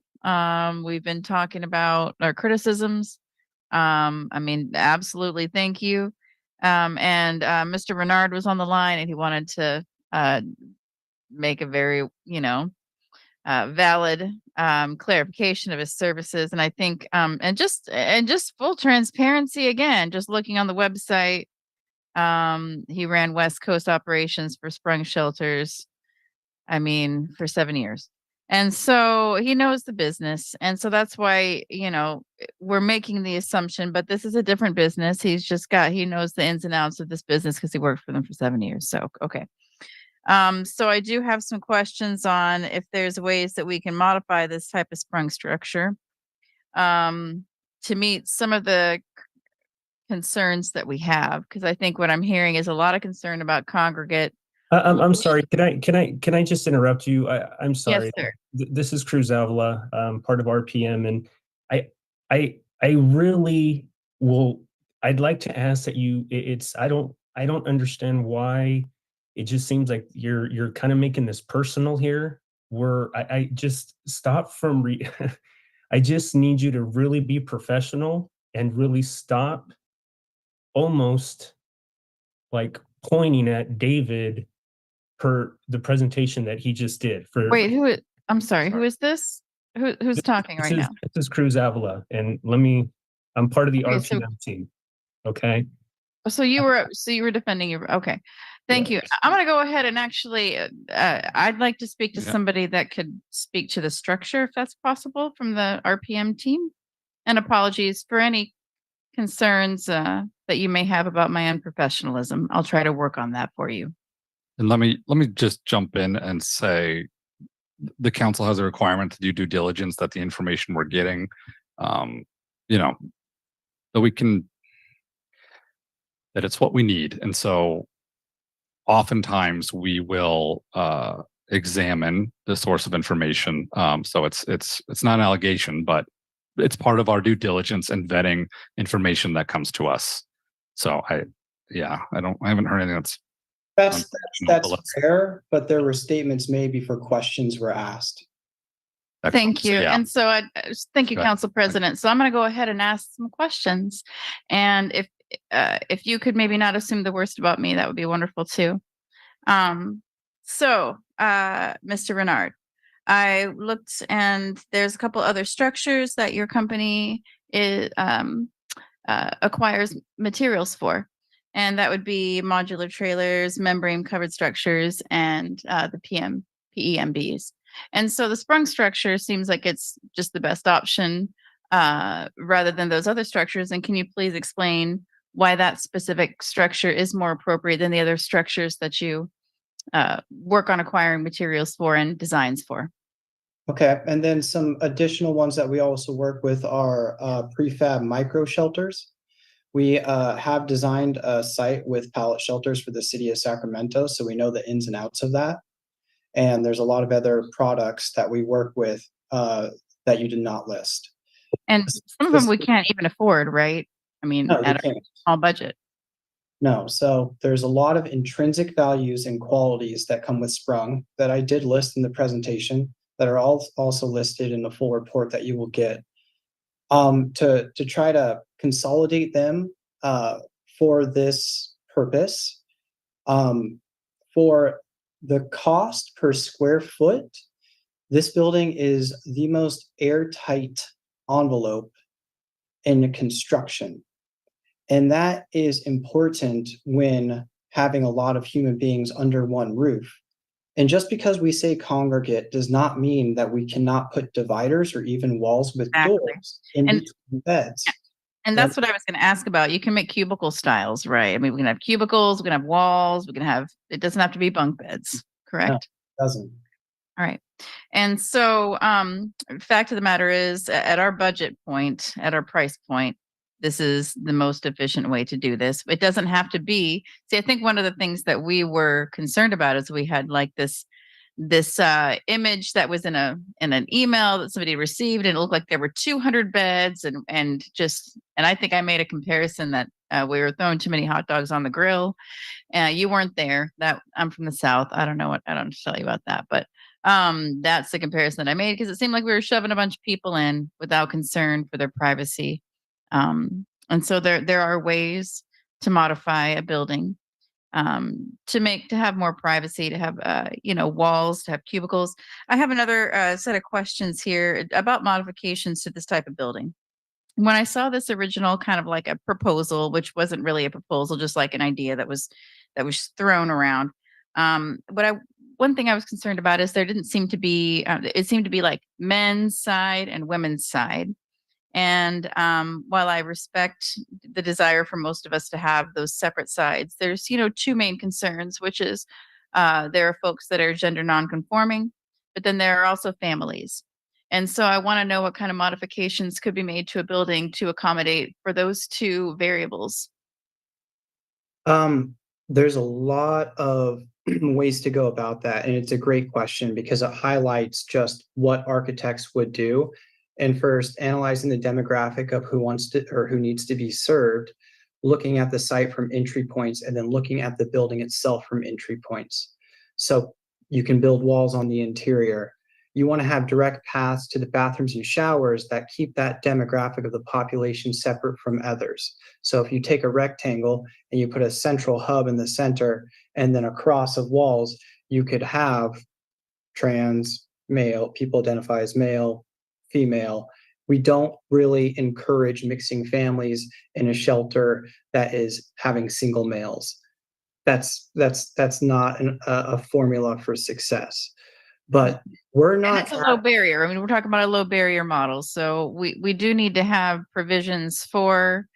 We've been talking about our criticisms. Absolutely. Thank you. And Mr. Renard was on the line and he wanted to make a very, valid clarification of his services. And I think and just full transparency, again, just looking on the website, he ran West Coast operations for Sprung Shelters, for 7 years. And so he knows the business. And so that's why, we're making the assumption, but this is a different business. He knows the ins and outs of this business because he worked for them for 7 years. So, okay. So I do have some questions on if there's ways that we can modify this type of sprung structure to meet some of the concerns that we have. Because I think what I'm hearing is a lot of concern about congregate. I'm sorry. Can I just interrupt you? I'm sorry. Yes, sir. This is Cruz Avila, part of RPM, and I really will. I'd like to ask that you. I don't understand why. It just seems like you're kind of making this personal here. I just stop from. I just need you to really be professional and really stop, almost like pointing at David for the presentation that he just did. Wait, I'm sorry. Who is this? Who's talking right now? This is Cruz Avila, and I'm part of the RPM team. Okay. So you were defending your, okay. Thank you. I'm going to go ahead and actually, I'd like to speak to somebody that could speak to the structure, if that's possible, from the RPM team. And apologies for any concerns that you may have about my unprofessionalism. I'll try to work on that for you. And let me just jump in and say the council has a requirement to do due diligence, that the information we're getting, that it's what we need. And so oftentimes we will examine the source of information. So it's not an allegation, but it's part of our due diligence and vetting information that comes to us. So I haven't heard anything that's fair, but there were statements made before questions were asked. Thank you. And so thank you, Council President. So I'm going to go ahead and ask some questions. And if you could maybe not assume the worst about me, that would be wonderful too. Mr. Renard, I looked and there's a couple other structures that your company acquires materials for. And that would be modular trailers, membrane covered structures, and the PEMBs. And so the sprung structure seems like it's just the best option rather than those other structures? And can you please explain why that specific structure is more appropriate than the other structures that you work on acquiring materials for and designs for? Okay, and then some additional ones that we also work with are prefab micro shelters. We have designed a site with pallet shelters for the city of Sacramento, so we know the ins and outs of that. And there's a lot of other products that we work with that you did not list. And some of them we can't even afford, right? I mean, No, they at a can't. small budget. No, so there's a lot of intrinsic values and qualities that come with Sprung that I did list in the presentation that are all also listed in the full report that you will get. To try to consolidate them for this purpose, for the cost per square foot, this building is the most airtight envelope in construction. And that is important when having a lot of human beings under one roof. And just because we say congregate does not mean that we cannot put dividers or even walls with doors in between beds. And that's what I was going to ask about. You can make cubicle styles, right? I mean, we can have cubicles, we can have walls, we can have, it doesn't have to be bunk beds, correct? No, it doesn't. All right. And so, fact of the matter is, at our budget point, at our price point, this is the most efficient way to do this. It doesn't have to be. See, I think one of the things that we were concerned about is we had like this image that was in an email that somebody received, and it looked like there were 200 beds, and I think I made a comparison that we were throwing too many hot dogs on the grill. You weren't there. That I'm from the South. I don't know to tell you about that, but that's the comparison that I made, because it seemed like we were shoving a bunch of people in without concern for their privacy. And so there are ways to modify a building to have more privacy, to have walls, to have cubicles. I have another set of questions here about modifications to this type of building. When I saw this original kind of like a proposal, which wasn't really a proposal, just like an idea that was thrown around. One thing I was concerned about is there didn't seem to be, it seemed to be like men's side and women's side. And while I respect the desire for most of us to have those separate sides, there's, two main concerns, which is there are folks that are gender nonconforming, but then there are also families. And so I want to know what kind of modifications could be made to a building to accommodate for those two variables. There's a lot of ways to go about that. And it's a great question because it highlights just what architects would do. And first, analyzing the demographic of who wants to or who needs to be served, looking at the site from entry points, and then looking at the building itself from entry points. So you can build walls on the interior. You want to have direct paths to the bathrooms and showers that keep that demographic of the population separate from others. So if you take a rectangle and you put a central hub in the center and then a cross of walls, you could have trans, male, people identify as male, female. We don't really encourage mixing families in a shelter that is having single males. That's not a formula for success. But we're not. It's a low barrier. I mean, we're talking about a low barrier model, so we do need to have provisions for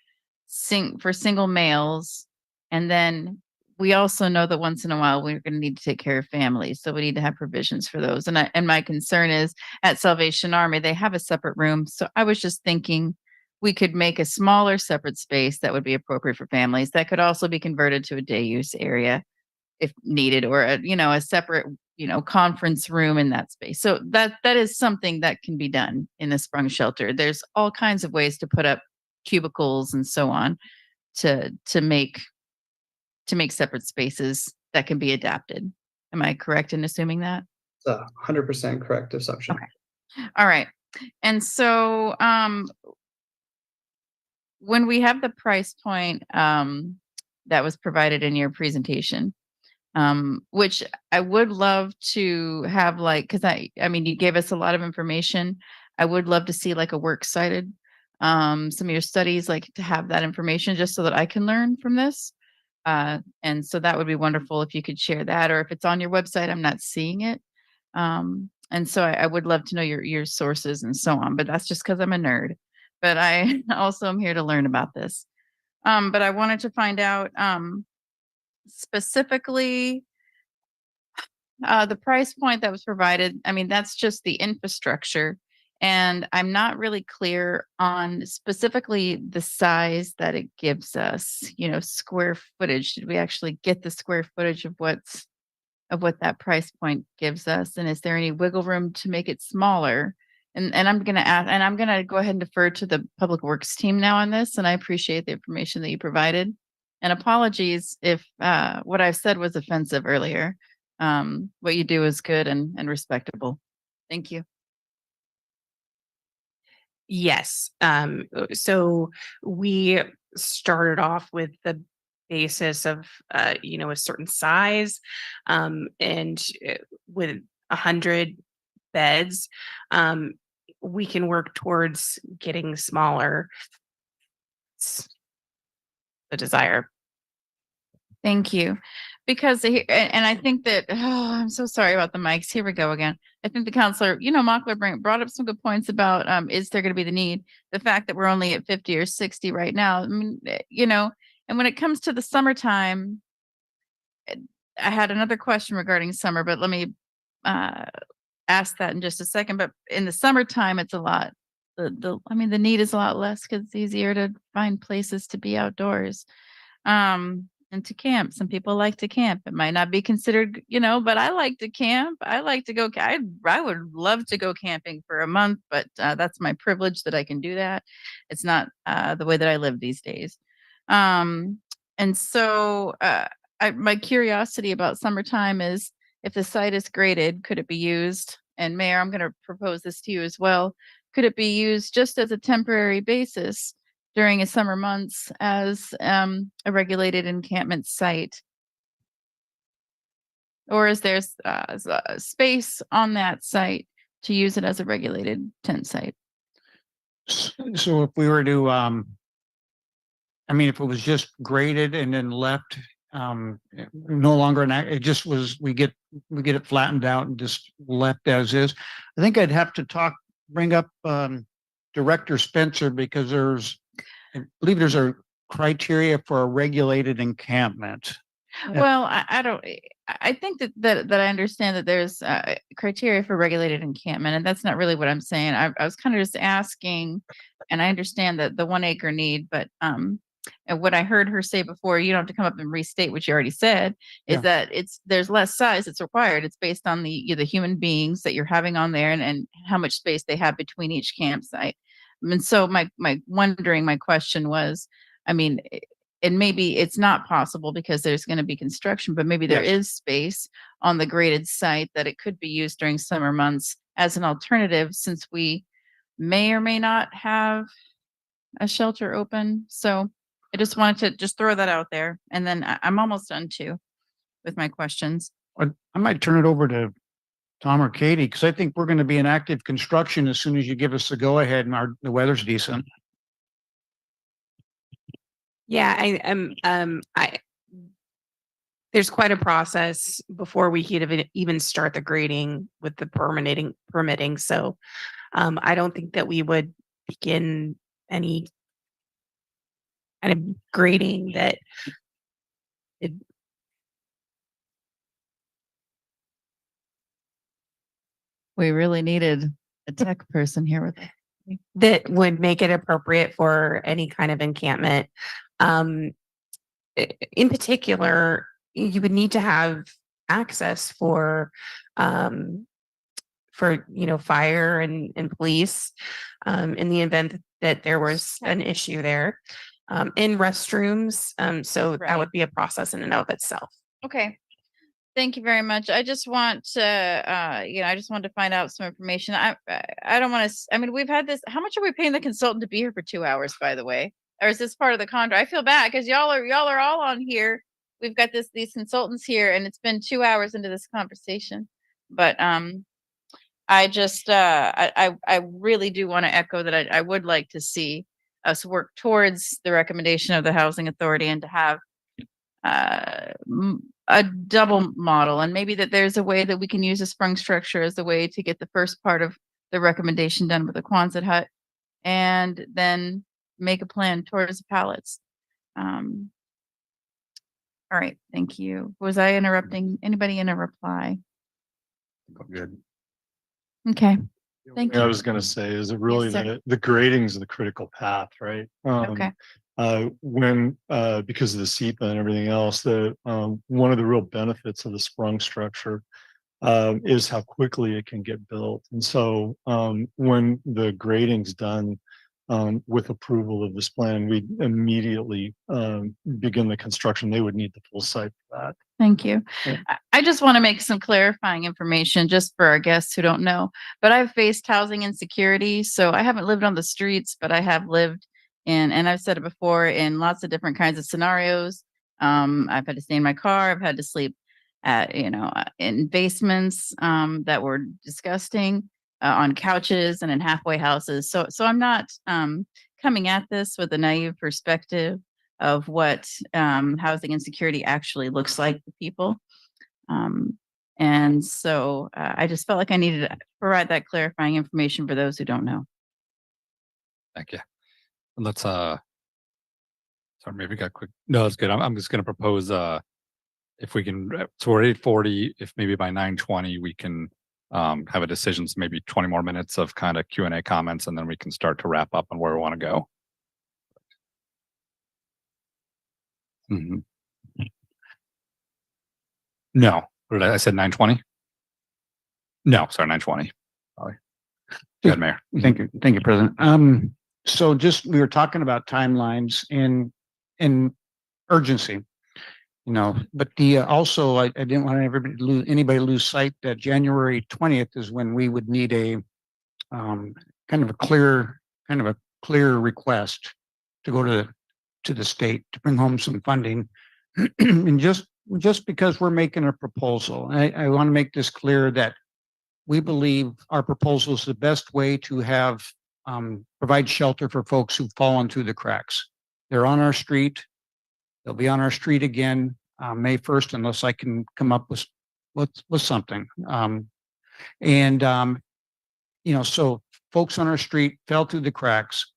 single males, and then we also know that once in a while we're going to need to take care of families, so we need to have provisions for those. And my concern is at Salvation Army they have a separate room, so I was just thinking we could make a smaller separate space that would be appropriate for families that could also be converted to a day use area if needed, or a separate conference room in that space. So that is something that can be done in a sprung shelter. There's all kinds of ways to put up cubicles and so on to make separate spaces that can be adapted. Am I correct in assuming that? It's 100% correct assumption. Okay. All right. And so when we have the price point that was provided in your presentation, which I would love to have, because I mean, you gave us a lot of information. I would love to see like a works cited, some of your studies, like to have that information just so that I can learn from this. And so that would be wonderful if you could share that, or if it's on your website, I'm not seeing it. And so I would love to know your sources and so on, but that's just because I'm a nerd. but I also am here to learn about this. But I wanted to find out specifically the price point that was provided. I mean, that's just the infrastructure. And I'm not really clear on specifically the size that it gives us, square footage. Did we actually get the square footage of what that price point gives us? And is there any wiggle room to make it smaller? And I'm gonna ask, and I'm gonna go ahead and defer to the Public Works team now on this. And I appreciate the information that you provided. And apologies if what I've said was offensive earlier. What you do is good and respectable. Thank you. Yes. So we started off with the basis of, a certain size, and with 100 beds, we can work towards getting smaller. It's the desire. Thank you. Because and I think that, I'm so sorry about the mics. Here we go again. I think the counselor, Mockler brought up some good points about is there going to be the need? The fact that we're only at 50 or 60 right now. I mean, and when it comes to the summertime, I had another question regarding summer, but let me ask that in just a second. But in the summertime, it's a lot. The need is a lot less because it's easier to find places to be outdoors. And to camp. Some people like to camp. It might not be considered, but I like to camp. I like to go. I would love to go camping for a month, but that's my privilege that I can do that. It's not the way that I live these days. And so my curiosity about summertime is if the site is graded, could it be used? And Mayor, I'm going to propose this to you as well. Could it be used just as a temporary basis during a summer months as a regulated encampment site? Or is there space on that site to use it as a regulated tent site? So if we were to, if it was just graded and then left, no longer it just was, we get it flattened out and just left as is. I think I'd have to bring up Director Spencer, because I believe there's a criteria for a regulated encampment. Well, I think that I understand that there's criteria for regulated encampment, and that's not really what I'm saying. I was kind of just asking, and I understand that the 1 acre need, but and what I heard her say before, you don't have to come up and restate what you already said, is that there's less size that's required. It's based on the human beings that you're having on there and how much space they have between each campsite. And so my question was, and maybe it's not possible because there's going to be construction, but maybe there is space on the graded site that it could be used during summer months as an alternative, since we may or may not have a shelter open. So I just wanted to throw that out there. And then I'm almost done too with my questions. I might turn it over to Tom or Katie, because I think we're going to be in active construction as soon as you give us the go ahead and the weather's decent. Yeah, there's quite a process before we could even start the grading with the permitting. So I don't think that we would begin any kind of grading that we really needed a tech person here with us that would make it appropriate for any kind of encampment. In particular, you would need to have access for fire and police in the event that there was an issue there, in restrooms. So that would be a process in and of itself. Okay. Thank you very much. I just want to, I just wanted to find out some information. I don't want to, we've had this, how much are we paying the consultant to be here for 2 hours, by the way? Or is this part of the contract? I feel bad because y'all are all on here. We've got these consultants here, and it's been 2 hours into this conversation. But I just, I really do want to echo that I would like to see us work towards the recommendation of the Housing Authority and to have a double model, and maybe that there's a way that we can use a sprung structure as a way to get the first part of the recommendation done with the Quonset hut, and then make a plan towards the pallets. All right, thank you. Was I interrupting anybody in a reply? Good. Okay, thank I you. was going to say is it really sir. the grading is the critical path, right? Okay. When because of the SEPA and everything else, the one of the real benefits of the sprung structure is how quickly it can get built. And so when the grading's done with approval of this plan, we immediately begin the construction. They would need the full site for that. Thank you. Yeah. I just want to make some clarifying information just for our guests who don't know, but I've faced housing insecurity. So I haven't lived on the streets, but I have lived in, and I've said it before, in lots of different kinds of scenarios. I've had to stay in my car. I've had to sleep at, in basements that were disgusting, on couches and in halfway houses. So I'm not coming at this with a naive perspective of what housing insecurity actually looks like to people. And so I just felt like I needed to provide that clarifying information for those who don't know. Thank you. And let's sorry, maybe got quick. No, it's good. I'm just gonna propose if we can, so we're 8:40, if maybe by 9:20 we can have a decision, so maybe 20 more minutes of kind of Q&A comments, and then we can start to wrap up on where we want to go. Mhm. No, what did I said 9:20? No, sorry, 9:20. Sorry. Go ahead, Mayor. Thank you. Thank you, President. So just, we were talking about timelines and urgency, but also I didn't want anybody to lose sight that January 20th is when we would need a kind of a clear request to go to the state to bring home some funding. And just because we're making a proposal, I want to make this clear that we believe our proposal is the best way to have provide shelter for folks who've fallen through the cracks. They're on our street. They'll be on our street again May 1st, unless I can come up with something. So folks on our street fell through the cracks.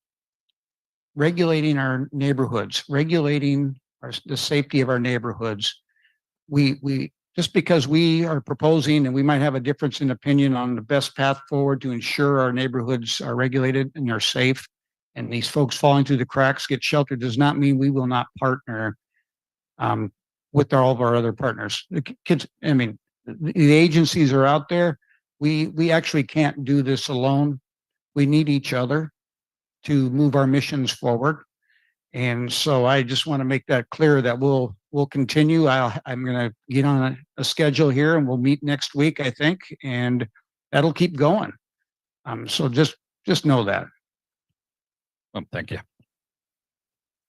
Regulating our neighborhoods, regulating the safety of our neighborhoods. We just because we are proposing and we might have a difference in opinion on the best path forward to ensure our neighborhoods are regulated and are safe, and these folks falling through the cracks get shelter, does not mean we will not partner with all of our other partners. The kids, I mean, the agencies are out there. We actually can't do this alone. We need each other to move our missions forward. And so I just want to make that clear that we'll continue. I'm going to get on a schedule here and we'll meet next week, I think, and that'll keep going. So just know that. Thank you.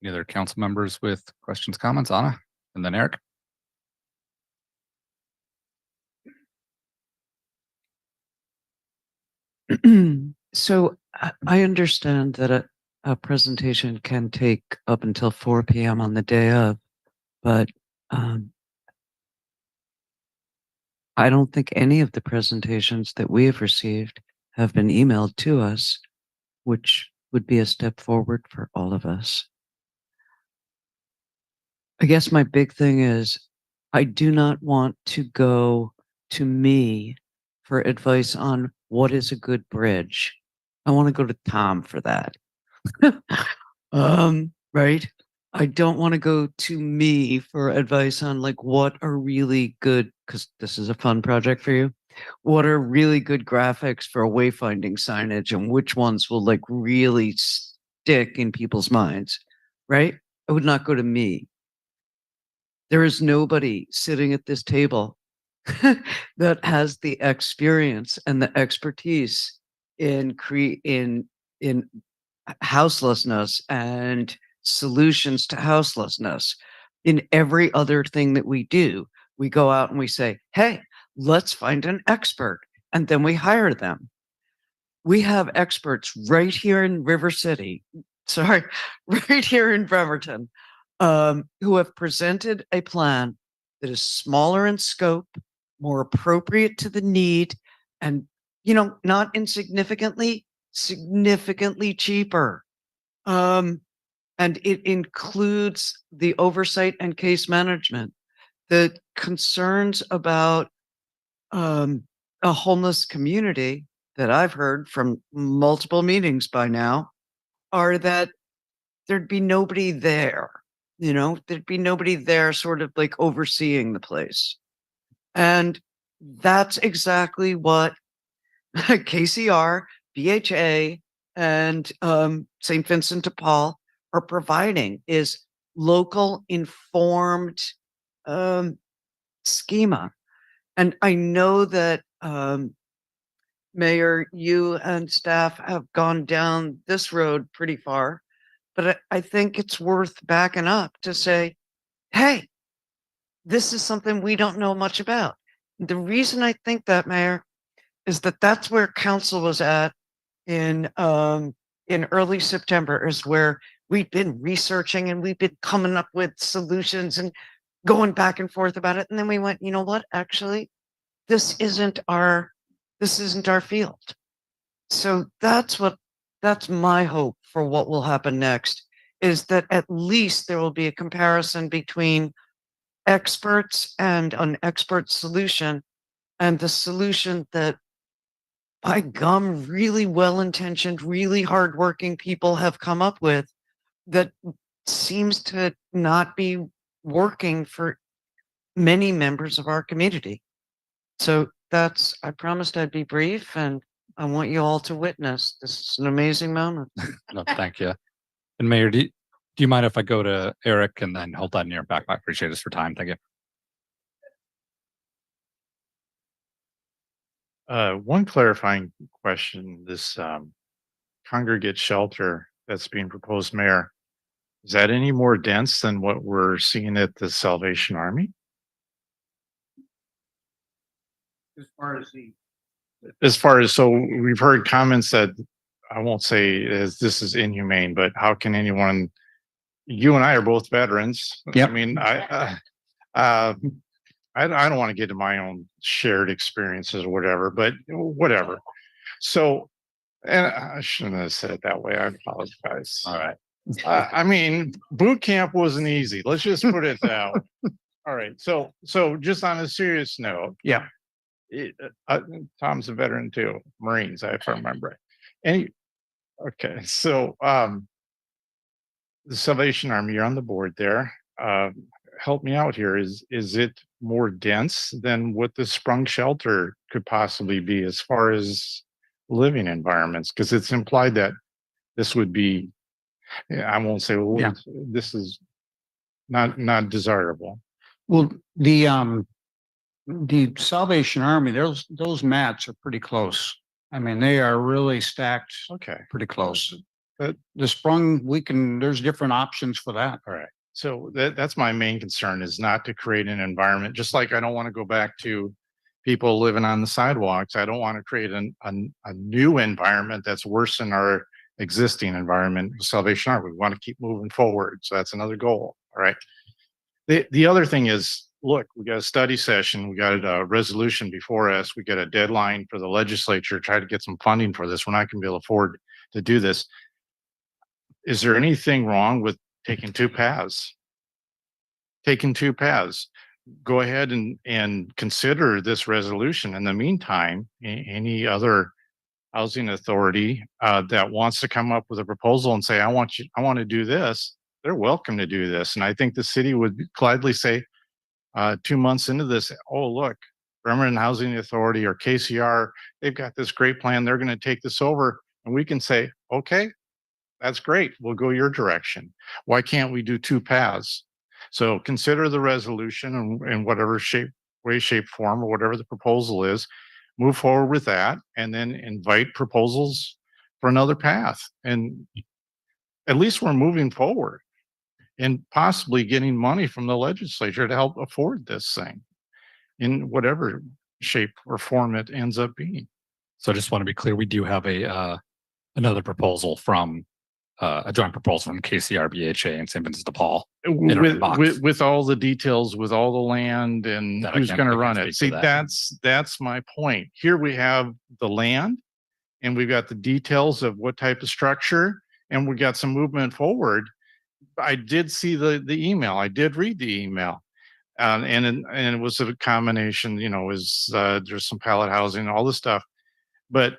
Any other council members with questions, comments? Anna, and then Eric. So I understand that a presentation can take up until 4 p.m. on the day of, but I don't think any of the presentations that we have received have been emailed to us, which would be a step forward for all of us. I guess my big thing is I do not want to go to me for advice on what is a good bridge. I want to go to Tom for that. Right? I don't want to go to me for advice on like what are really good, because this is a fun project for you. What are really good graphics for wayfinding signage and which ones will like really stick in people's minds, right? I would not go to me. There is nobody sitting at this table that has the experience and the expertise in houselessness and solutions to houselessness. In every other thing that we do, we go out and we say, hey, let's find an expert, and then we hire them. We have experts right here in River City, right here in Bremerton, who have presented a plan that is smaller in scope, more appropriate to the need, and not insignificantly, significantly cheaper. And it includes the oversight and case management. The concerns about a homeless community that I've heard from multiple meetings by now are that there'd be nobody there. There'd be nobody there sort of like overseeing the place. And that's exactly what KCR, BHA, and St. Vincent de Paul are providing is local informed schema. And I know that Mayor, you and staff have gone down this road pretty far, but I think it's worth backing up to say, hey, this is something we don't know much about. The reason I think that, Mayor, is that that's where council was at in early September, is where we've been researching and we've been coming up with solutions and going back and forth about it. And then we went, you know what, actually, this isn't our field. So that's my hope for what will happen next, is that at least there will be a comparison between experts and an expert solution and the solution that, by gum, really well-intentioned, really hardworking people have come up with that seems to not be working for many members of our community. So I promised I'd be brief, and I want you all to witness. This is an amazing moment. No, thank you. And Mayor, do you mind if I go to Eric and then hold that near back? I appreciate this for time. Thank you. One clarifying question, this congregate shelter that's being proposed, Mayor, is that any more dense than what we're seeing at the Salvation Army? So we've heard comments that, I won't say as this is inhumane, but how can anyone, you and I are both veterans. Yep. I mean, I don't want to get to my own shared experiences or whatever, but whatever. So, and I shouldn't have said it that way. I apologize. All right. I mean, boot camp wasn't easy. Let's just put it that way. All right. So just on a serious note, Yeah. Tom's a veteran too, Marines, if I remember right. Okay. So, the Salvation Army, you're on the board there. Help me out here. Is it more dense than what the sprung shelter could possibly be as far as living environments? Because it's implied that this would be, I won't say, well, Yeah. this is not desirable. Well, the Salvation Army, those mats are pretty close. I mean, they are really stacked. Okay. Pretty close. But The sprung, there's different options for that. all right. So that's my main concern, is not to create an environment, just like I don't want to go back to people living on the sidewalks. I don't want to create a new environment that's worse than our existing environment with Salvation Army. We want to keep moving forward. So that's another goal. All right. The other thing is, look, we got a study session, we got a resolution before us, we got a deadline for the legislature to try to get some funding for this. We're not going to be able to afford to do this. Is there anything wrong with taking two paths? Go ahead and consider this resolution. In the meantime, any other housing authority that wants to come up with a proposal and say, I want to do this, they're welcome to do this. And I think the city would gladly say, 2 months into this, oh, look, Bremerton Housing Authority or KCR, they've got this great plan. They're going to take this over. And we can say, okay, that's great. We'll go your direction. Why can't we do two paths? So consider the resolution in whatever way, shape, form, or whatever the proposal is, move forward with that, and then invite proposals for another path. And at least we're moving forward and possibly getting money from the legislature to help afford this thing in whatever shape or form it ends up being. So I just want to be clear, we do have another proposal from a joint proposal from KCR, BHA, and St. Vincent de Paul with all the details, with all the land and who's going to run it. See, that's my point. Here we have the land and we've got the details of what type of structure, and we got some movement forward. I did see the email. I did read the email. And it was a combination, there's some pallet housing, all this stuff. But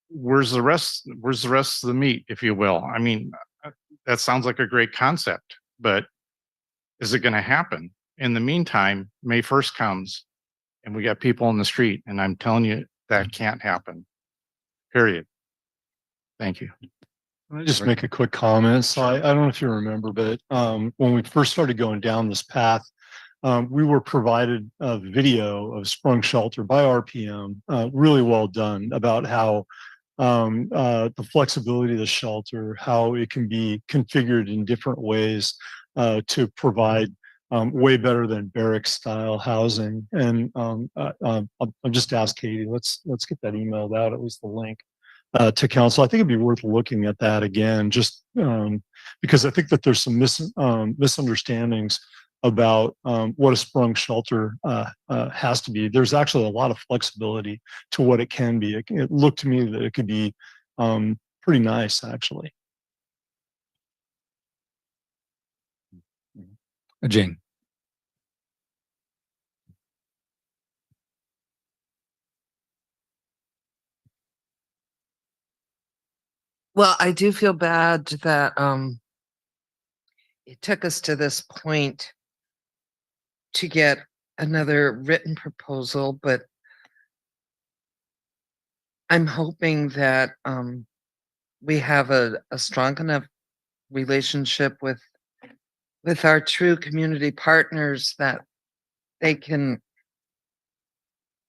where's the rest of the meat, if you will? I mean, that sounds like a great concept, but is it going to happen? In the meantime, May 1st comes and we got people in the street, and I'm telling you that can't happen. Period. Thank you. Can I just make a quick comment? So I don't know if you remember, but when we first started going down this path, we were provided a video of Sprung Shelter by RPM, really well done, about how the flexibility of the shelter, how it can be configured in different ways to provide way better than barrack style housing. And I'll just ask Katie, let's get that emailed out, at least the link to council. I think it'd be worth looking at that again, just because I think that there's some misunderstandings about what a sprung shelter has to be. There's actually a lot of flexibility to what it can be. It looked to me that it could be pretty nice, actually. Jane. Well, I do feel bad that it took us to this point to get another written proposal, but I'm hoping that we have a strong enough relationship with our true community partners that they can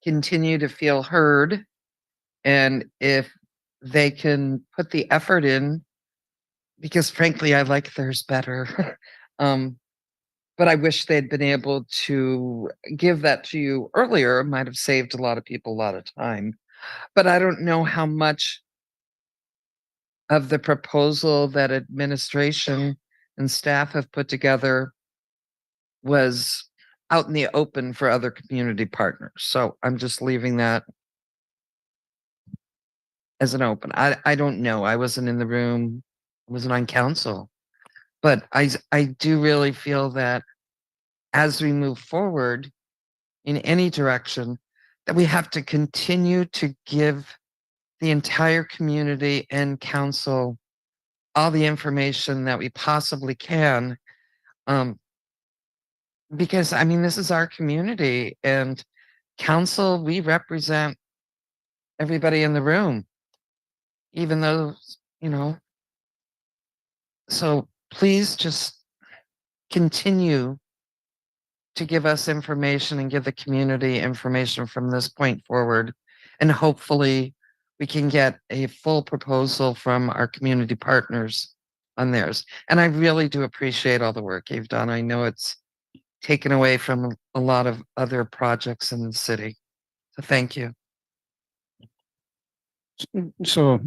continue to feel heard, and if they can put the effort in, because frankly I like theirs better. But I wish they'd been able to give that to you earlier. It might have saved a lot of people a lot of time. But I don't know how much of the proposal that administration and staff have put together was out in the open for other community partners. So I'm just leaving that as an open. I don't know. I wasn't in the room. I wasn't on council. But I do really feel that as we move forward in any direction, that we have to continue to give the entire community and council all the information that we possibly can. Because I mean, this is our community, and council, we represent everybody in the room, even though, so please just continue to give us information and give the community information from this point forward. And hopefully we can get a full proposal from our community partners on theirs. And I really do appreciate all the work you've done. I know it's taken away from a lot of other projects in the city. So thank you. So,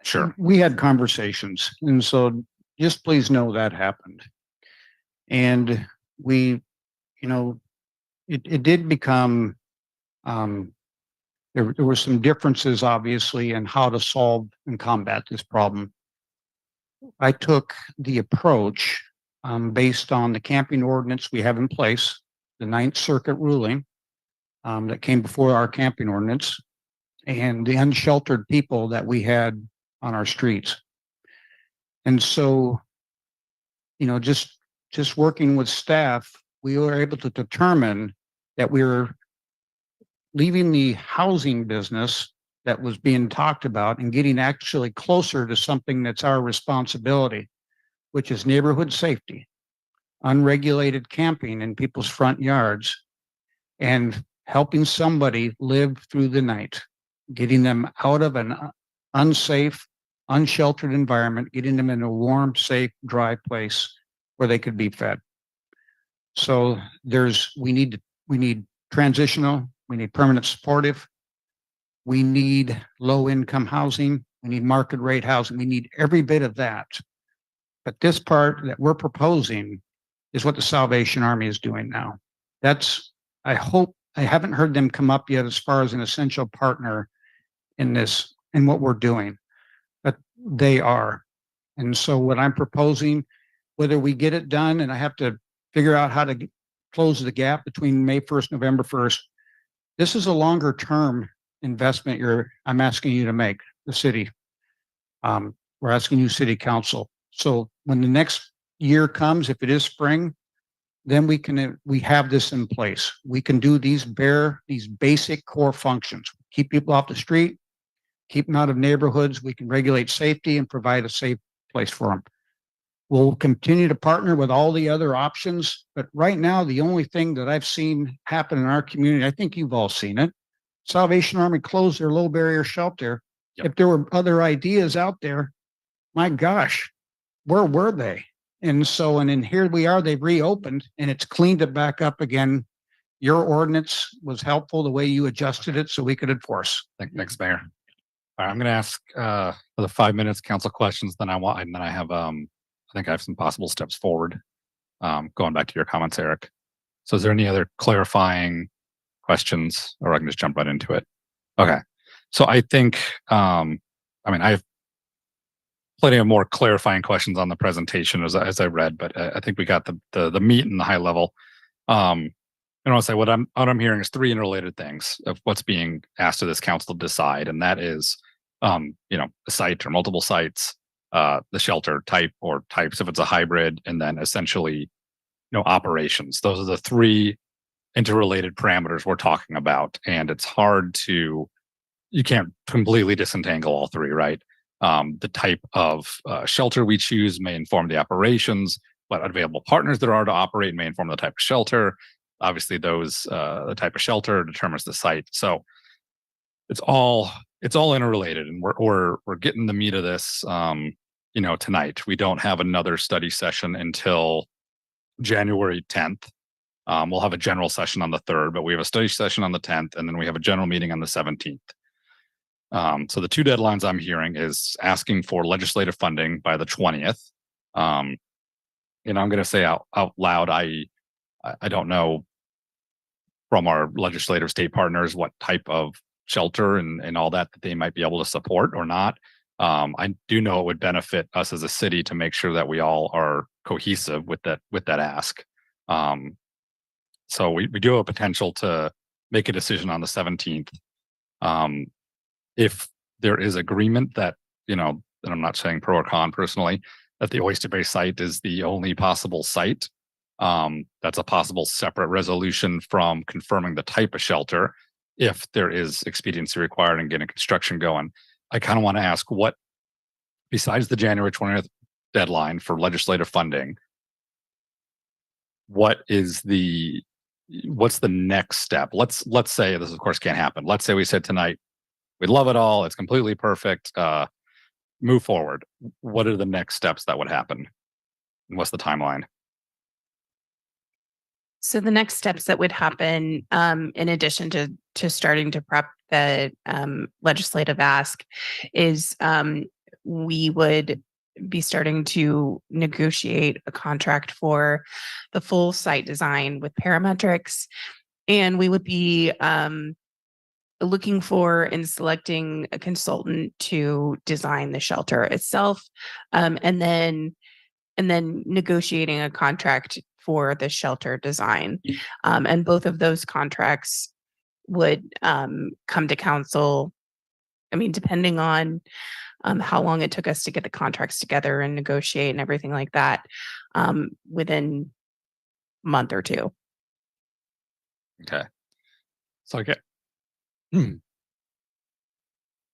Sure. we had conversations, and so just please know that happened. And we, it did become, there were some differences, obviously, in how to solve and combat this problem. I took the approach based on the camping ordinance we have in place, the Ninth Circuit ruling that came before our camping ordinance, and the unsheltered people that we had on our streets. And so, just working with staff, we were able to determine that we were leaving the housing business that was being talked about and getting actually closer to something that's our responsibility, which is neighborhood safety, unregulated camping in people's front yards, and helping somebody live through the night, getting them out of an unsafe, unsheltered environment, getting them in a warm, safe, dry place where they could be fed. So we need transitional, we need permanent supportive, we need low income housing, we need market rate housing, we need every bit of that. But this part that we're proposing is what the Salvation Army is doing now. I haven't heard them come up yet as far as an essential partner in this in what we're doing, but they are. And so what I'm proposing, whether we get it done and I have to figure out how to close the gap between May 1st, November 1st, this is a longer term investment I'm asking you to make, the city. We're asking you, City Council. So when the next year comes, if it is spring, then we have this in place. We can do these basic core functions. Keep people off the street, keep them out of neighborhoods. We can regulate safety and provide a safe place for them. We'll continue to partner with all the other options, but right now, the only thing that I've seen happen in our community, I think you've all seen it. Salvation Army closed their low barrier shelter. Yep. If there were other ideas out there, my gosh, where were they? And so, and then here we are, they've reopened and it's cleaned it back up again. Your ordinance was helpful the way you adjusted it so we could enforce. Thanks, Mayor. All right, I'm going to ask for the 5 minutes council questions. Then I have I think I have some possible steps forward. Going back to your comments, Eric. So is there any other clarifying questions, or I can just jump right into it? Okay. So I think I have plenty of more clarifying questions on the presentation as I read, but I think we got the meat and the high level. And I'll say what I'm hearing is three interrelated things of what's being asked of this council to decide, and that is, a site or multiple sites, the shelter type or types if it's a hybrid, and then essentially, operations. Those are the three interrelated parameters we're talking about, and it's hard you can't completely disentangle all three, right? The type of shelter we choose may inform the operations. What available partners there are to operate may inform the type of shelter. Obviously, the type of shelter determines the site. So it's all interrelated, and we're getting the meat of this. Tonight we don't have another study session until January 10th. We'll have a general session on the 3rd, but we have a study session on the 10th, and then we have a general meeting on the 17th. So the two deadlines I'm hearing is asking for legislative funding by the 20th. I'm going to say out loud, I don't know from our legislative state partners what type of shelter and all that they might be able to support or not. I do know it would benefit us as a city to make sure that we all are cohesive with that ask. So we do have a potential to make a decision on the 17th. If there is agreement that, and I'm not saying pro or con personally, that the Oyster Bay site is the only possible site, that's a possible separate resolution from confirming the type of shelter if there is expediency required in getting construction going. I kind of want to ask what, besides the January 20th deadline for legislative funding, what's the next step? Let's say this, of course, can't happen. Let's say we said tonight, we love it all. It's completely perfect. Move forward. What are the next steps that would happen? And what's the timeline? So the next steps that would happen, in addition to starting to prep the legislative ask, is we would be starting to negotiate a contract for the full site design with parametrics, and we would be looking for and selecting a consultant to design the shelter itself, and then negotiating a contract for the shelter design. And both of those contracts would come to council. Depending on how long it took us to get the contracts together and negotiate and everything like that, within a month or two. Okay.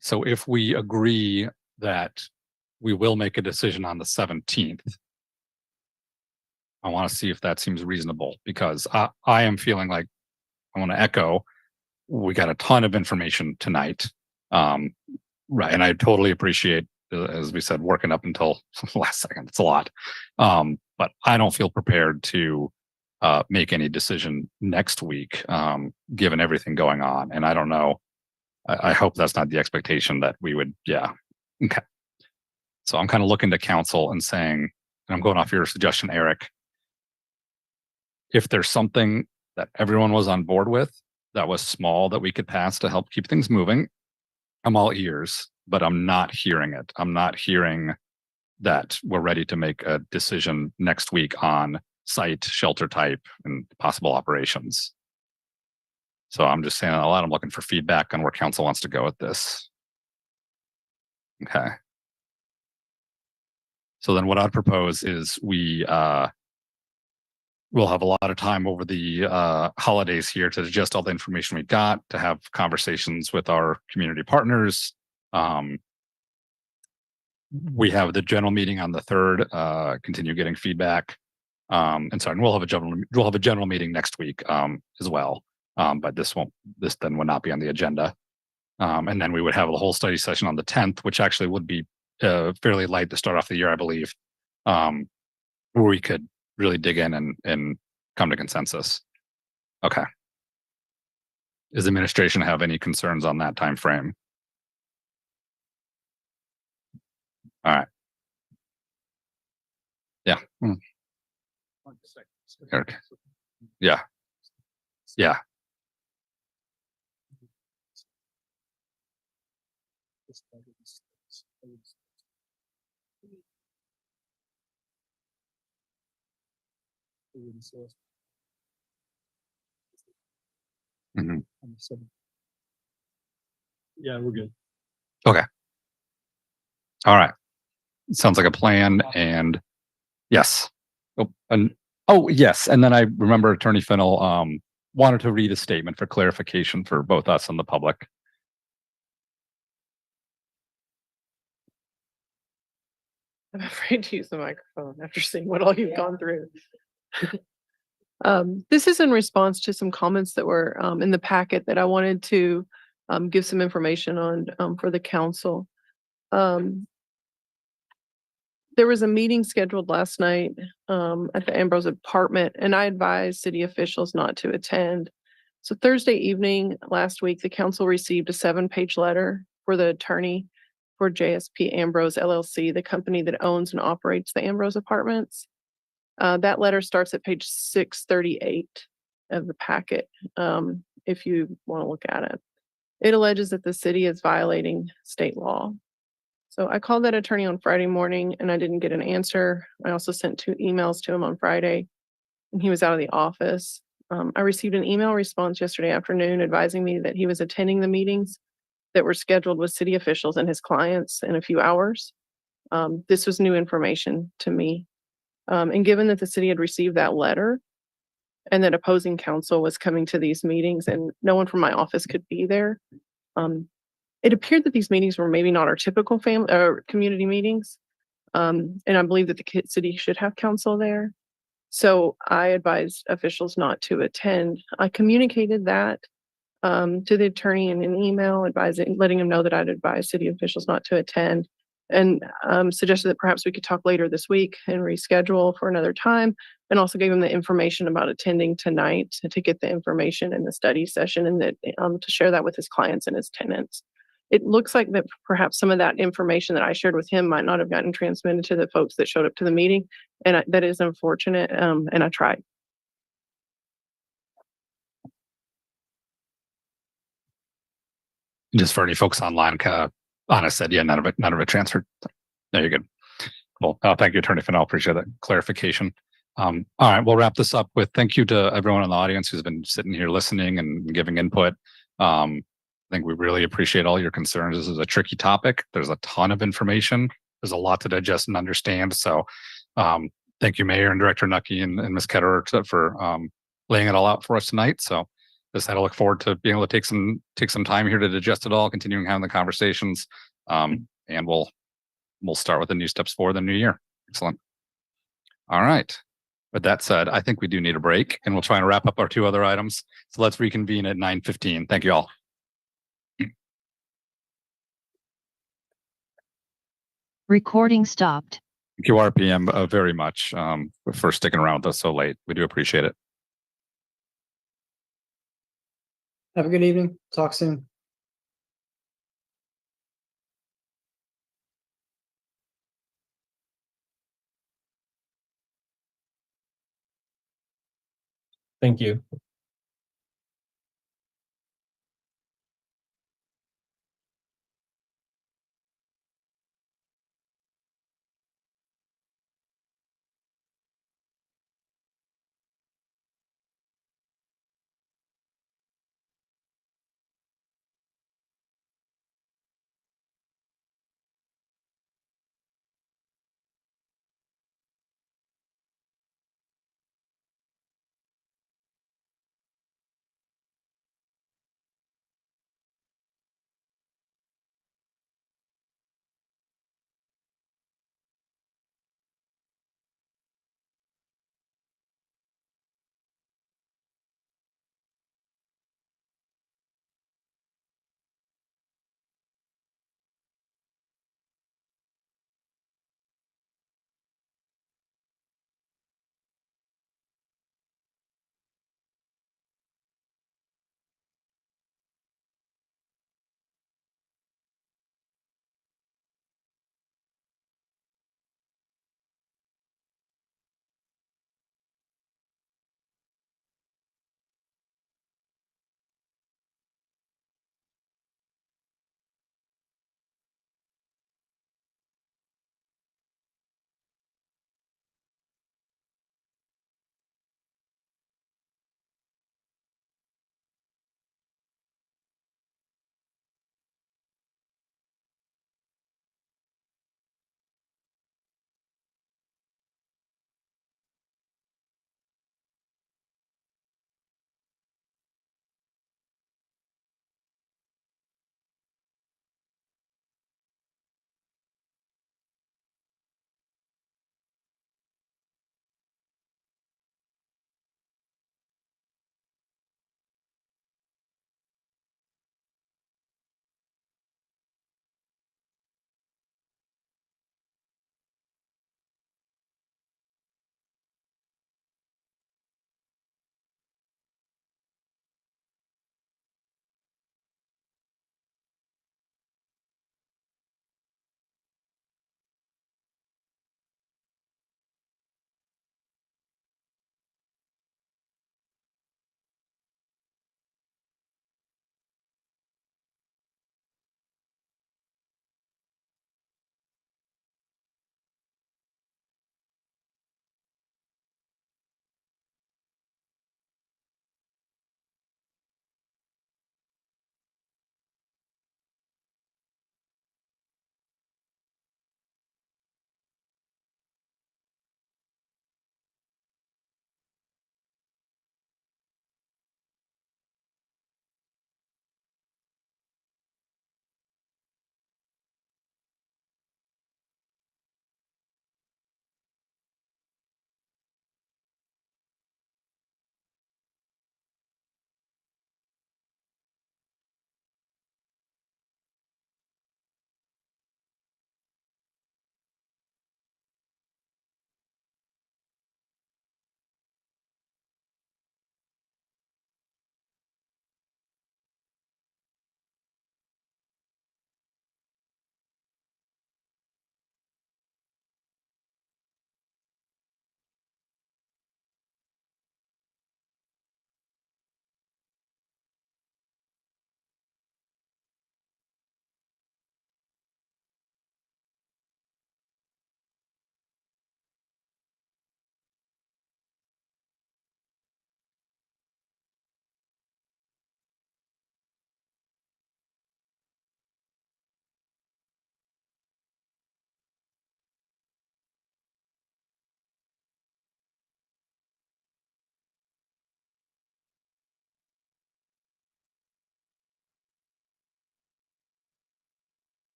So if we agree that we will make a decision on the 17th, I want to see if that seems reasonable, because I am feeling like I want to echo, we got a ton of information tonight. Right. And I totally appreciate, as we said, working up until the last second. It's a lot. But I don't feel prepared to make any decision next week, given everything going on. And I don't know. I hope that's not the expectation that we would. Yeah. Okay. So I'm kind of looking to council and saying, and I'm going off your suggestion, Eric, if there's something that everyone was on board with that was small that we could pass to help keep things moving, I'm all ears. but I'm not hearing it. I'm not hearing that we're ready to make a decision next week on site, shelter type, and possible operations. So I'm just saying a lot. I'm looking for feedback on where council wants to go with this. Okay. So then what I'd propose is we'll have a lot of time over the holidays here to digest all the information we got, to have conversations with our community partners. We have the general meeting on the 3rd, continue getting feedback. And we'll have a general meeting next week as well. But this then would not be on the agenda. And then we would have a whole study session on the 10th, which actually would be fairly light to start off the year, I believe, where we could really dig in and come to consensus. Okay. Does administration have any concerns on that time frame? All right. Yeah. Okay. Yeah. Yeah. Mhm. Yeah, we're good. Okay. All right. Sounds like a plan. And yes. Yes. And then I remember Attorney Fennell wanted to read a statement for clarification for both us and the public. I'm afraid to use the microphone after seeing what all you've gone through. This is in response to some comments that were in the packet that I wanted to give some information on for the council. There was a meeting scheduled last night at the Ambrose apartment, and I advised city officials not to attend. So Thursday evening last week, the council received a 7-page letter for the attorney for JSP Ambrose LLC, the company that owns and operates the Ambrose apartments. That letter starts at page 638 of the packet, if you want to look at it. It alleges that the city is violating state law. So I called that attorney on Friday morning and I didn't get an answer. I also sent 2 emails to him on Friday and he was out of the office. I received an email response yesterday afternoon advising me that he was attending the meetings that were scheduled with city officials and his clients in a few hours. This was new information to me. And given that the city had received that letter and that opposing counsel was coming to these meetings and no one from my office could be there, it appeared that these meetings were maybe not our typical family or community meetings. And I believe that the city should have counsel there. So I advised officials not to attend. I communicated that to the attorney in an email letting him know that I'd advise city officials not to attend, and suggested that perhaps we could talk later this week and reschedule for another time, and also gave him the information about attending tonight to get the information in the study session and that to share that with his clients and his tenants. It looks like that perhaps some of that information that I shared with him might not have gotten transmitted to the folks that showed up to the meeting, and that is unfortunate, and I tried. Just for any folks online, Anna said, yeah, none of it transferred. No, you're good. Well, thank you, Attorney Fennell. Appreciate that clarification. All right, we'll wrap this up with thank you to everyone in the audience who's been sitting here listening and giving input. I think we really appreciate all your concerns. This is a tricky topic. There's a ton of information. There's a lot to digest and understand. So thank you, Mayor and Director Nucky and Ms. Ketterer for laying it all out for us tonight. So just I look forward to being able to take some time here to digest it all, continuing having the conversations. And we'll start with the new steps forward in the new year. Excellent. All right. With that said, I think we do need a break and we'll try and wrap up our 2 other items. So let's reconvene at 9:15. Thank you all. Recording stopped. Thank you, RPM, very much for sticking around with us so late. We do appreciate it. Have a good evening. Talk soon. Thank you.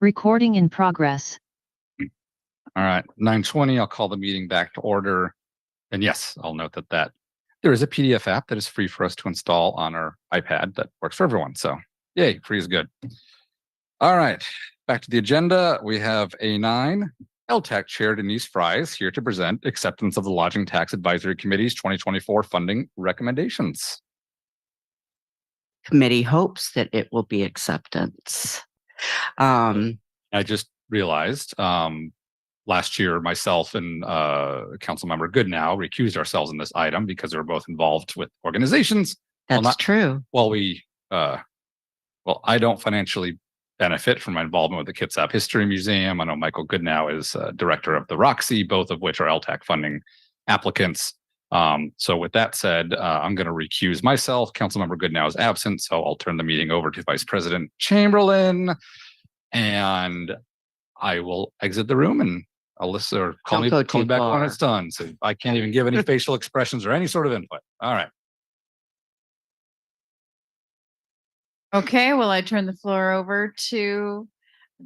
Recording in progress. All right, 9:20, I'll call the meeting back to order. And yes, I'll note that there is a PDF app that is free for us to install on our iPad that works for everyone. So yay, free is good. All right, back to the agenda. We have A9, LTAC Chair Denise Fry is here to present acceptance of the Lodging Tax Advisory Committee's 2024 funding recommendations. Committee hopes that it will be acceptance. I just realized last year, myself and Councilmember Goodnow recused ourselves in this item because they were both involved with organizations. That's true. Well, I don't financially benefit from my involvement with the Kitsap History Museum. I know Michael Goodnow is director of the Roxy, both of which are LTAC funding applicants. So with that said, I'm going to recuse myself. Councilmember Goodnow is absent, so I'll turn the meeting over to Vice President Chamberlain, and I will exit the room and I'll listen or call me back when it's done. So I can't even give any facial expressions or any sort of input. All right. Okay, well, I turn the floor over to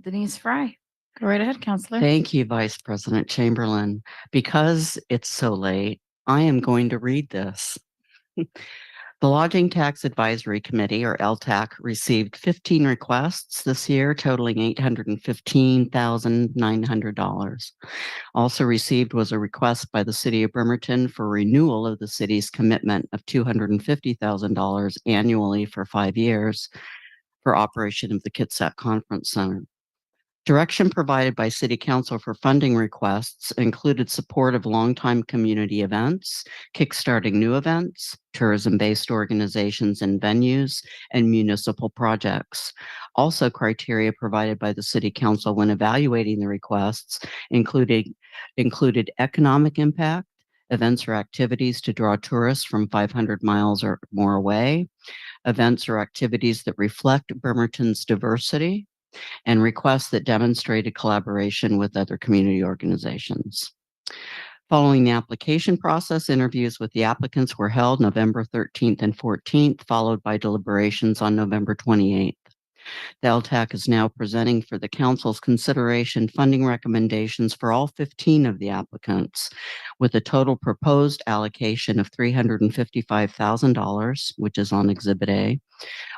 Denise Fry. Go right ahead, Counselor. Thank you, Vice President Chamberlain. Because it's so late, I am going to read this. The Lodging Tax Advisory Committee, or LTAC, received 15 requests this year, totaling $815,900. Also received was a request by the City of Bremerton for renewal of the city's commitment of $250,000 annually for 5 years for operation of the Kitsap Conference Center. Direction provided by City Council for funding requests included support of longtime community events, kickstarting new events, tourism-based organizations and venues, and municipal projects. Also, criteria provided by the City Council when evaluating the requests included economic impact, events or activities to draw tourists from 500 miles or more away, events or activities that reflect Bremerton's diversity, and requests that demonstrated collaboration with other community organizations. Following the application process, interviews with the applicants were held November 13th and 14th, followed by deliberations on November 28th. The LTAC is now presenting for the Council's consideration funding recommendations for all 15 of the applicants, with a total proposed allocation of $355,000, which is on Exhibit A.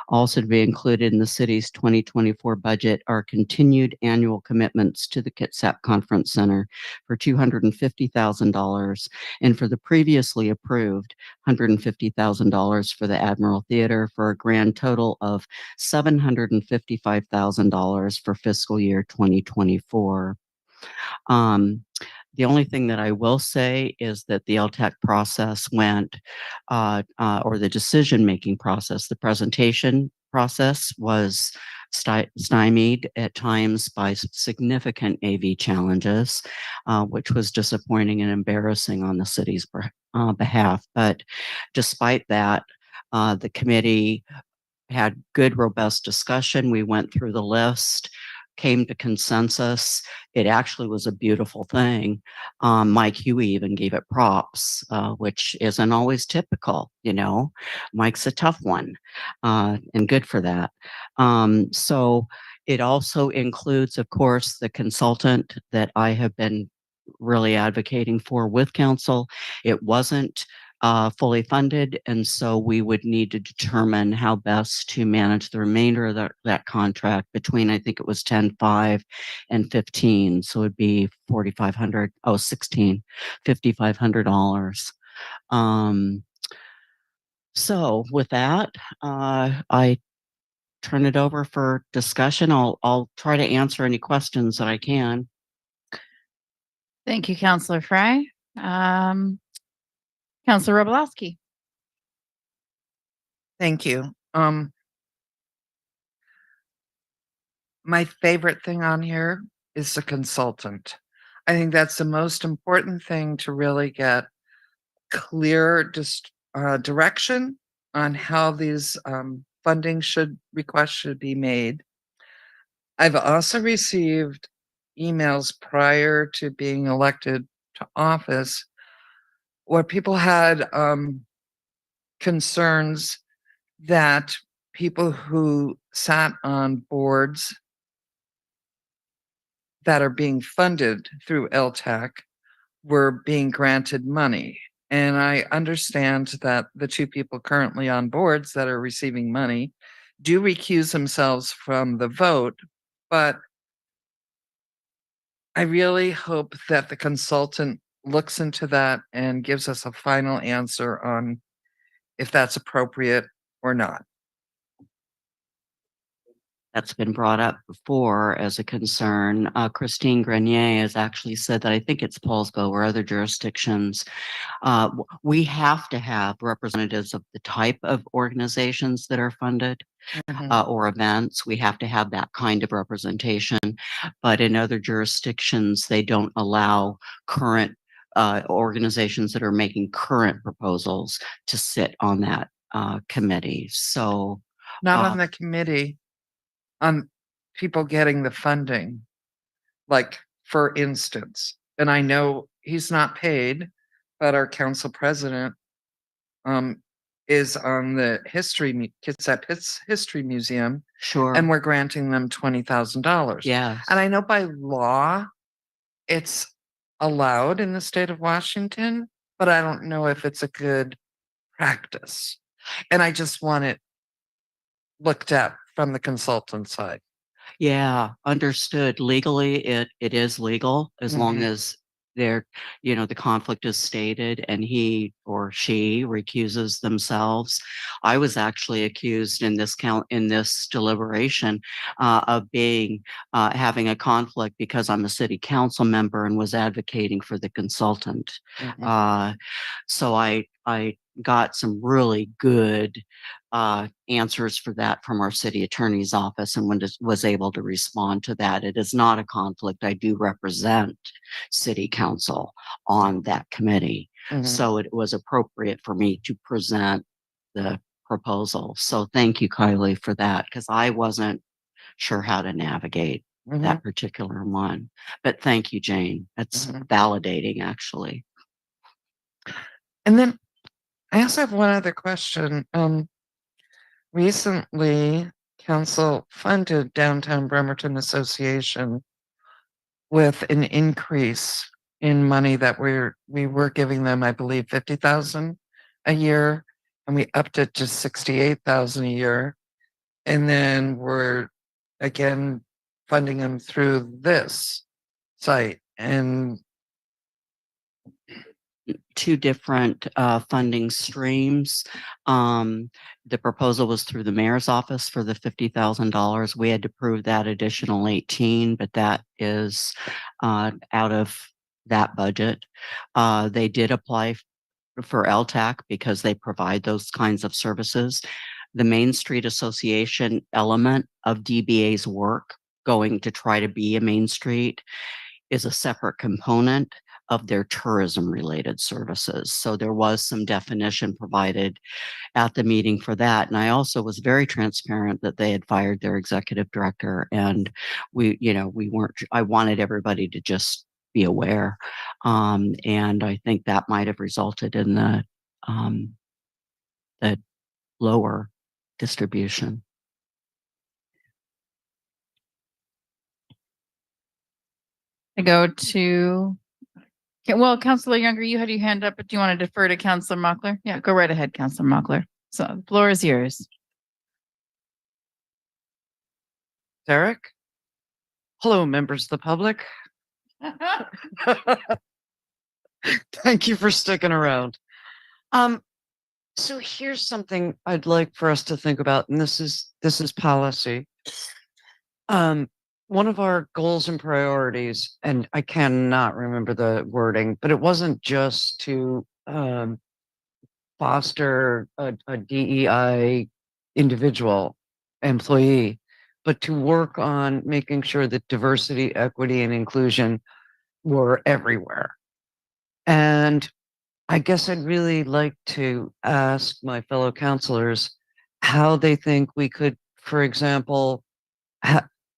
Also to be included in the city's 2024 budget are continued annual commitments to the Kitsap Conference Center for $250,000 and for the previously approved $150,000 for the Admiral Theater for a grand total of $755,000 for fiscal year 2024. The only thing that I will say is that the LTAC process went, or the decision-making process, the presentation process was stymied at times by significant AV challenges, which was disappointing and embarrassing on the city's behalf. But despite that, the committee had good, robust discussion. We went through the list, came to consensus. It actually was a beautiful thing. Mike Huey even gave it props, which isn't always typical, you know. Mike's a tough one, and good for that. So it also includes, of course, the consultant that I have been really advocating for with council. It wasn't fully funded, and so we would need to determine how best to manage the remainder of that contract between, I think it was 10.5 and 15, so it'd be $5,500. So with that, I turn it over for discussion. I'll try to answer any questions that I can. Thank you, Counselor Fry. Counselor Robolowski. Thank you. My favorite thing on here is the consultant. I think that's the most important thing to really get clear direction on how these funding requests should be made. I've also received emails prior to being elected to office where people had concerns that people who sat on boards that are being funded through LTAC were being granted money. And I understand that the two people currently on boards that are receiving money do recuse themselves from the vote, but I really hope that the consultant looks into that and gives us a final answer on if that's appropriate or not. That's been brought up before as a concern. Christine Grenier has actually said that I think it's Paulsville or other jurisdictions. We have to have representatives of the type of organizations that are funded or events. We have to have that kind of representation. But in other jurisdictions, they don't allow current organizations that are making current proposals to sit on that committee. So not on the committee, on people getting the funding. Like, for instance, and I know he's not paid, but our council president is on the Kitsap History Museum. Sure. And we're granting them $20,000. Yeah. And I know by law it's allowed in the state of Washington, but I don't know if it's a good practice. And I just want it looked at from the consultant side. Yeah, understood. Legally, it is legal as long as they're, the conflict is stated and he or she recuses themselves. I was actually accused in this deliberation of being having a conflict because I'm a city council member and was advocating for the consultant. So I got some really good answers for that from our city attorney's office and was able to respond to that. It is not a conflict. I do represent city council on that committee. So it was appropriate for me to present the proposal. So thank you, Kylie, for that, because I wasn't sure how to navigate that particular one. But thank you, Jane. That's validating, actually. And then I also have one other question. Recently, council funded Downtown Bremerton Association with an increase in money that we were giving them, I believe, $50,000 a year, and we upped it to $68,000 a year. And then we're again funding them through this site. And two different funding streams. The proposal was through the mayor's office for the $50,000. We had to prove that additional 18, but that is out of that budget. They did apply for LTAC because they provide those kinds of services. The Main Street Association element of DBA's work, going to try to be a Main Street, is a separate component of their tourism related services. So there was some definition provided at the meeting for that. And I also was very transparent that they had fired their executive director, and we weren't, I wanted everybody to just be aware. And I think that might have resulted in the lower distribution. I go to, well, Councilor Younger, you had your hand up, but do you want to defer to Councilor Mockler? Yeah, go right ahead, Councilor Mockler. So the floor is yours. Derek? Hello, members of the public. Thank you for sticking around. So here's something I'd like for us to think about, and this is policy. One of our goals and priorities, and I cannot remember the wording, but it wasn't just to foster a DEI individual employee, but to work on making sure that diversity, equity, and inclusion were everywhere. And I guess I'd really like to ask my fellow counselors how they think we could, for example,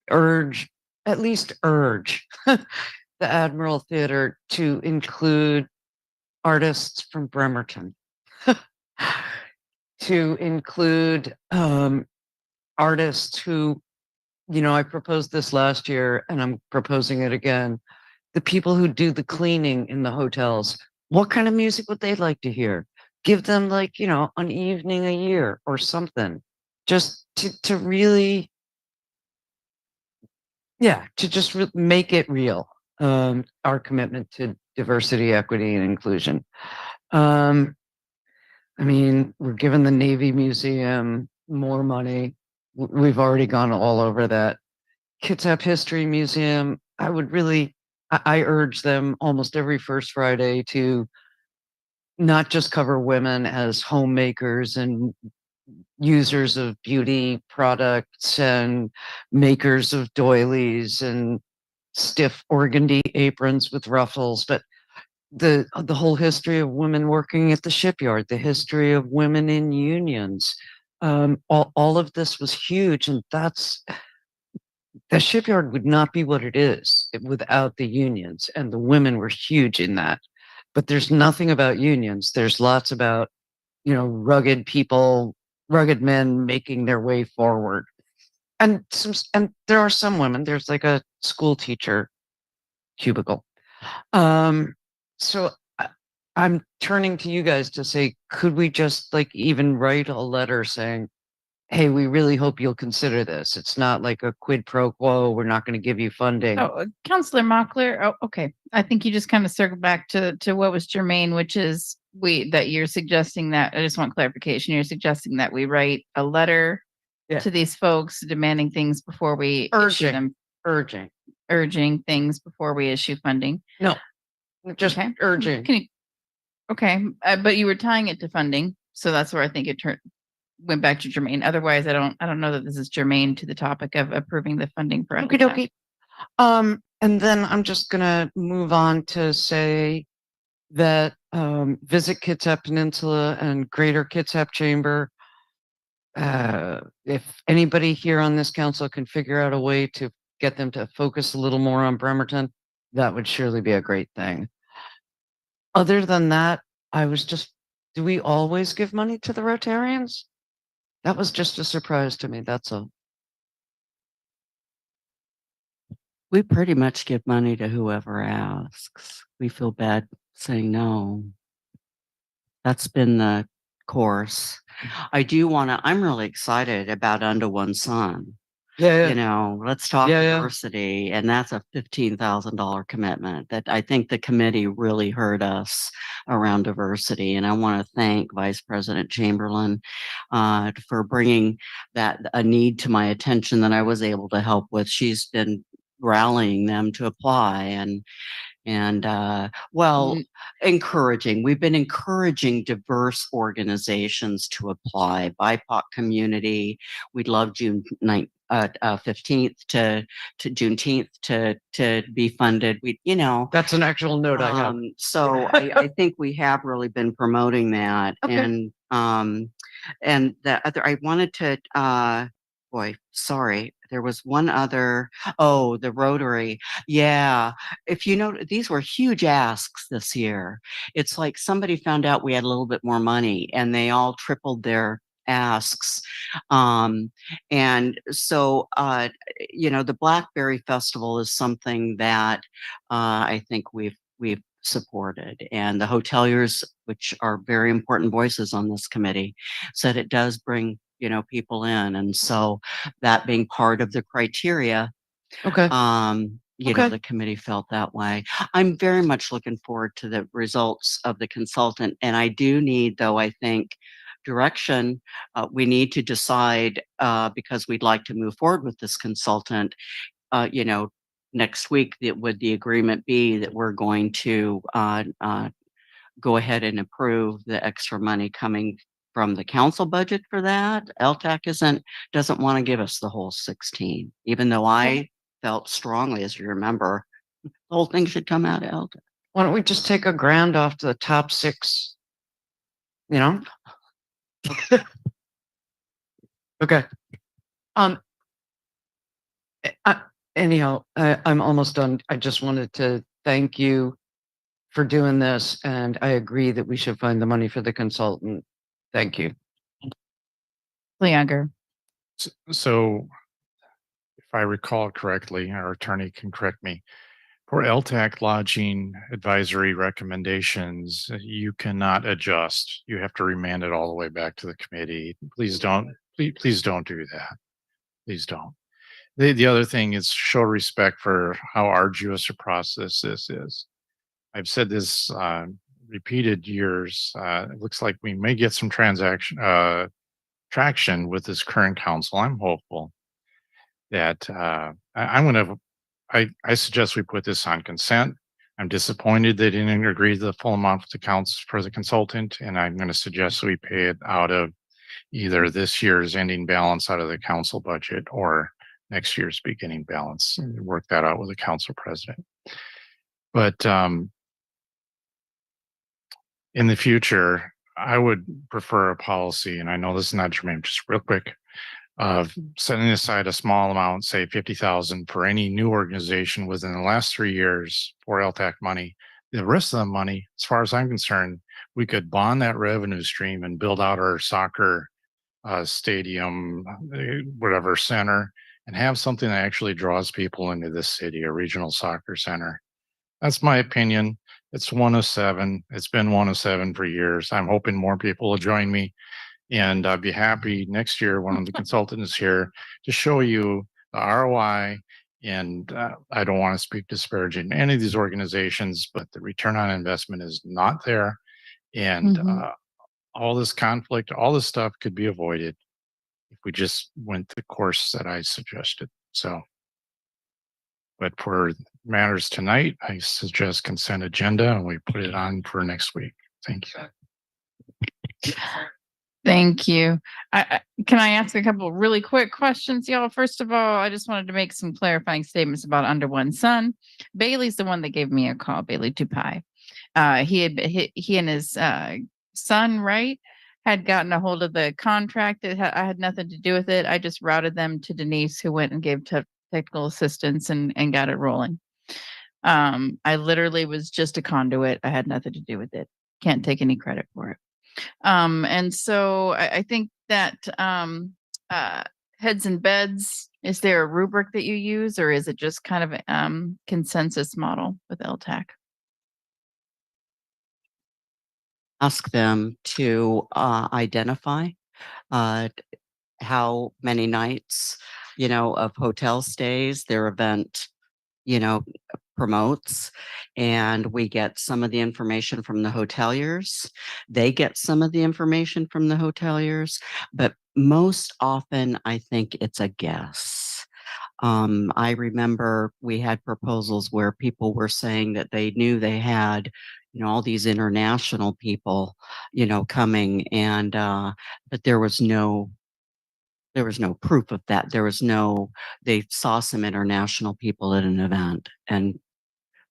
urge the Admiral Theater to include artists from Bremerton, to include artists who I proposed this last year and I'm proposing it again. The people who do the cleaning in the hotels, what kind of music would they like to hear? Give them like, an evening a year or something, just to really, to just make it real. Our commitment to diversity, equity, and inclusion. I mean, we're giving the Navy Museum more money. We've already gone all over that. Kitsap History Museum, I urge them almost every first Friday to not just cover women as homemakers and users of beauty products and makers of doilies and stiff organdy aprons with ruffles, but the whole history of women working at the shipyard, the history of women in unions. All of this was huge, and the shipyard would not be what it is without the unions, and the women were huge in that. But there's nothing about unions. There's lots about, rugged people, rugged men making their way forward. And there are some women. There's like a school teacher cubicle. So I'm turning to you guys to say, could we just like even write a letter saying, hey, we really hope you'll consider this. It's not like a quid pro quo. We're not going to give you funding. Oh, Councillor Mockler. Oh, okay. I think you just kind of circled back to what was germane, which is that you're suggesting that, I just want clarification. You're suggesting that we write a letter to these folks demanding things before we issue them. Urging things before we issue funding. No, just urging. But you were tying it to funding. So that's where I think it went back to germane. Otherwise, I don't know that this is germane to the topic of approving the funding for Okie dokie. And then I'm just gonna move on to say that visit Kitsap Peninsula and Greater Kitsap Chamber. If anybody here on this council can figure out a way to get them to focus a little more on Bremerton, that would surely be a great thing. Other than that, do we always give money to the Rotarians? That was just a surprise to me. That's all. We pretty much give money to whoever asks. We feel bad saying no. That's been the course. I'm really excited about Under One Sun. Let's talk diversity. And that's a $15,000 commitment that I think the committee really heard us around diversity. And I want to thank Vice President Chamberlain for bringing a need to my attention that I was able to help with. She's been rallying them to apply and encouraging. We've been encouraging diverse organizations to apply. BIPOC community. We'd love June 15th to Juneteenth to be funded. That's an actual note I have. So I think we have really been promoting that. Okay. And the other, I wanted to, sorry, there was one other, the Rotary. Yeah. If these were huge asks this year. It's like somebody found out we had a little bit more money and they all tripled their asks. And so, the Blackberry Festival is something that I think we've supported, and the hoteliers, which are very important voices on this committee, said it does bring people in, and so that being part of the criteria, the committee felt that way. I'm very much looking forward to the results of the consultant, and I do need, though, I think, direction. We need to decide because we'd like to move forward with this consultant. Next week, would the agreement be that we're going to go ahead and approve the extra money coming from the council budget for that? LTAC doesn't want to give us the whole 16, even though I felt strongly, as you remember, the whole thing should come out of LTAC. Why don't we just take $1,000 off the top 6? Okay. Anyhow, I'm almost done. I just wanted to thank you for doing this, and I agree that we should find the money for the consultant. Thank you. Younger. So if I recall correctly, our attorney can correct me. For LTAC lodging advisory recommendations, you cannot adjust. You have to remand it all the way back to the committee. Please don't do that. Please don't. The other thing is show respect for how arduous a process this is. I've said this repeated years. It looks like we may get some traction with this current council. I'm hopeful that I suggest we put this on consent. I'm disappointed they didn't agree to the full amount for the council for the consultant, and I'm going to suggest we pay it out of either this year's ending balance out of the council budget or next year's beginning balance. Work that out with the council president. But in the future, I would prefer a policy, and I know this is not germane, just real quick, of setting aside a small amount, say 50,000 for any new organization within the last 3 years for LTAC money. The rest of the money, as far as I'm concerned, we could bond that revenue stream and build out our soccer stadium, whatever center, and have something that actually draws people into this city, a regional soccer center. That's my opinion. It's 1 of 7. It's been 1 of 7 for years. I'm hoping more people will join me. And I'd be happy next year, one of the consultants here, to show you the ROI. And I don't want to speak disparaging to any of these organizations, but the return on investment is not there. And all this conflict, all this stuff could be avoided if we just went the course that I suggested. So, but for matters tonight, I suggest consent agenda and we put it on for next week. Thank you. Thank you. Can I ask a couple really quick questions, y'all? First of all, I just wanted to make some clarifying statements about Under One Sun. Bailey's the one that gave me a call, Bailey Tupai. He and his son, right, had gotten a hold of the contract. I had nothing to do with it. I just routed them to Denise, who went and gave technical assistance and got it rolling. I literally was just a conduit. I had nothing to do with it. Can't take any credit for it. And so I think that heads and beds, is there a rubric that you use, or is it just kind of a consensus model with LTAC? Ask them to identify how many nights, of hotel stays their event, promotes, and we get some of the information from the hoteliers. They get some of the information from the hoteliers, but most often I think it's a guess. I remember we had proposals where people were saying that they knew they had, all these international people, coming, and but there was no proof of that. They saw some international people at an event, and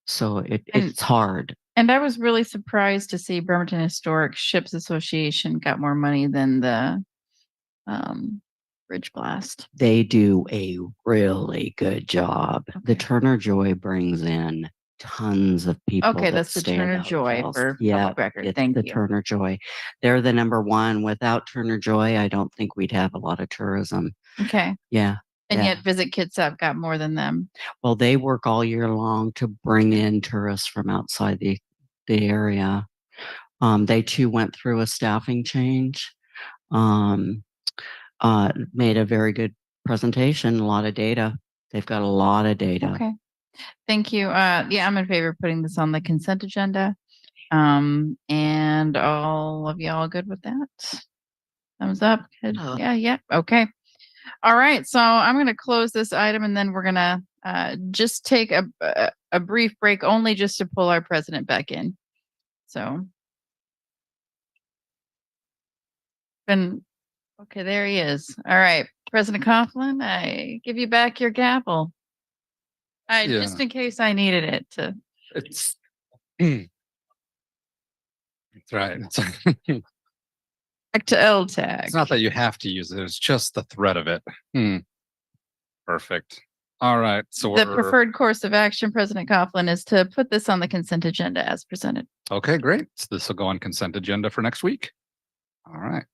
so it's hard. And I was really surprised to see Bremerton Historic Ships Association got more money than the Bridge Blast. They do a really good job. Okay. The Turner Joy brings in tons of people. Okay, that's the stay at Turner Joy hotels. for Yeah, public record. it's Thank the you. Turner Joy. They're the number one. Without Turner Joy, I don't think we'd have a lot of tourism. Okay. Yeah. And yeah. yet Visit Kitsap got more than them. Well, they work all year long to bring in tourists from outside the area. They too went through a staffing change. Made a very good presentation, a lot of data. They've got a lot of data. Okay. Thank you. Yeah, I'm in favor of putting this on the consent agenda. And all of y'all good with that? Thumbs up. Good. Yeah. Okay. All right. So I'm going to close this item, and then we're going to just take a brief break, only just to pull our president back in. So. Okay, there he is. All right. President Coughlin, I give you back your gavel. Just in case I needed it to. It's that's right. Back to LTAC. It's not that you have to use it. It's just the threat of it. Perfect. All right. So The preferred course of action, President Coughlin, is to put this on the consent agenda as presented. Okay, great. So this will go on consent agenda for next week. All right.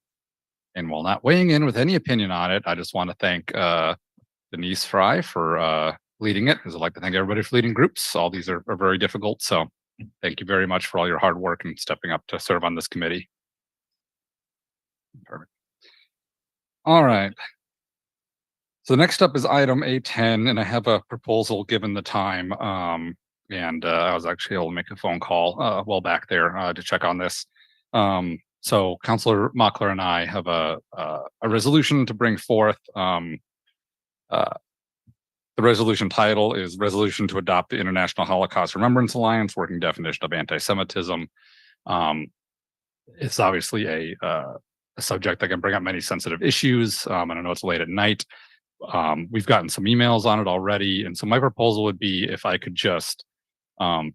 And while not weighing in with any opinion on it, I just want to thank the Denise Fry for leading it. I'd like to thank everybody for leading groups. All these are very difficult. So thank you very much for all your hard work and stepping up to serve on this committee. Perfect. All right. So next up is item A10, and I have a proposal given the time. I was actually able to make a phone call well back there to check on this. So Councilor Mockler and I have a resolution to bring forth. The resolution title is Resolution to Adopt the International Holocaust Remembrance Alliance Working Definition of Anti-Semitism. It's obviously a subject that can bring up many sensitive issues. And I know it's late at night. We've gotten some emails on it already. And so my proposal would be if I could just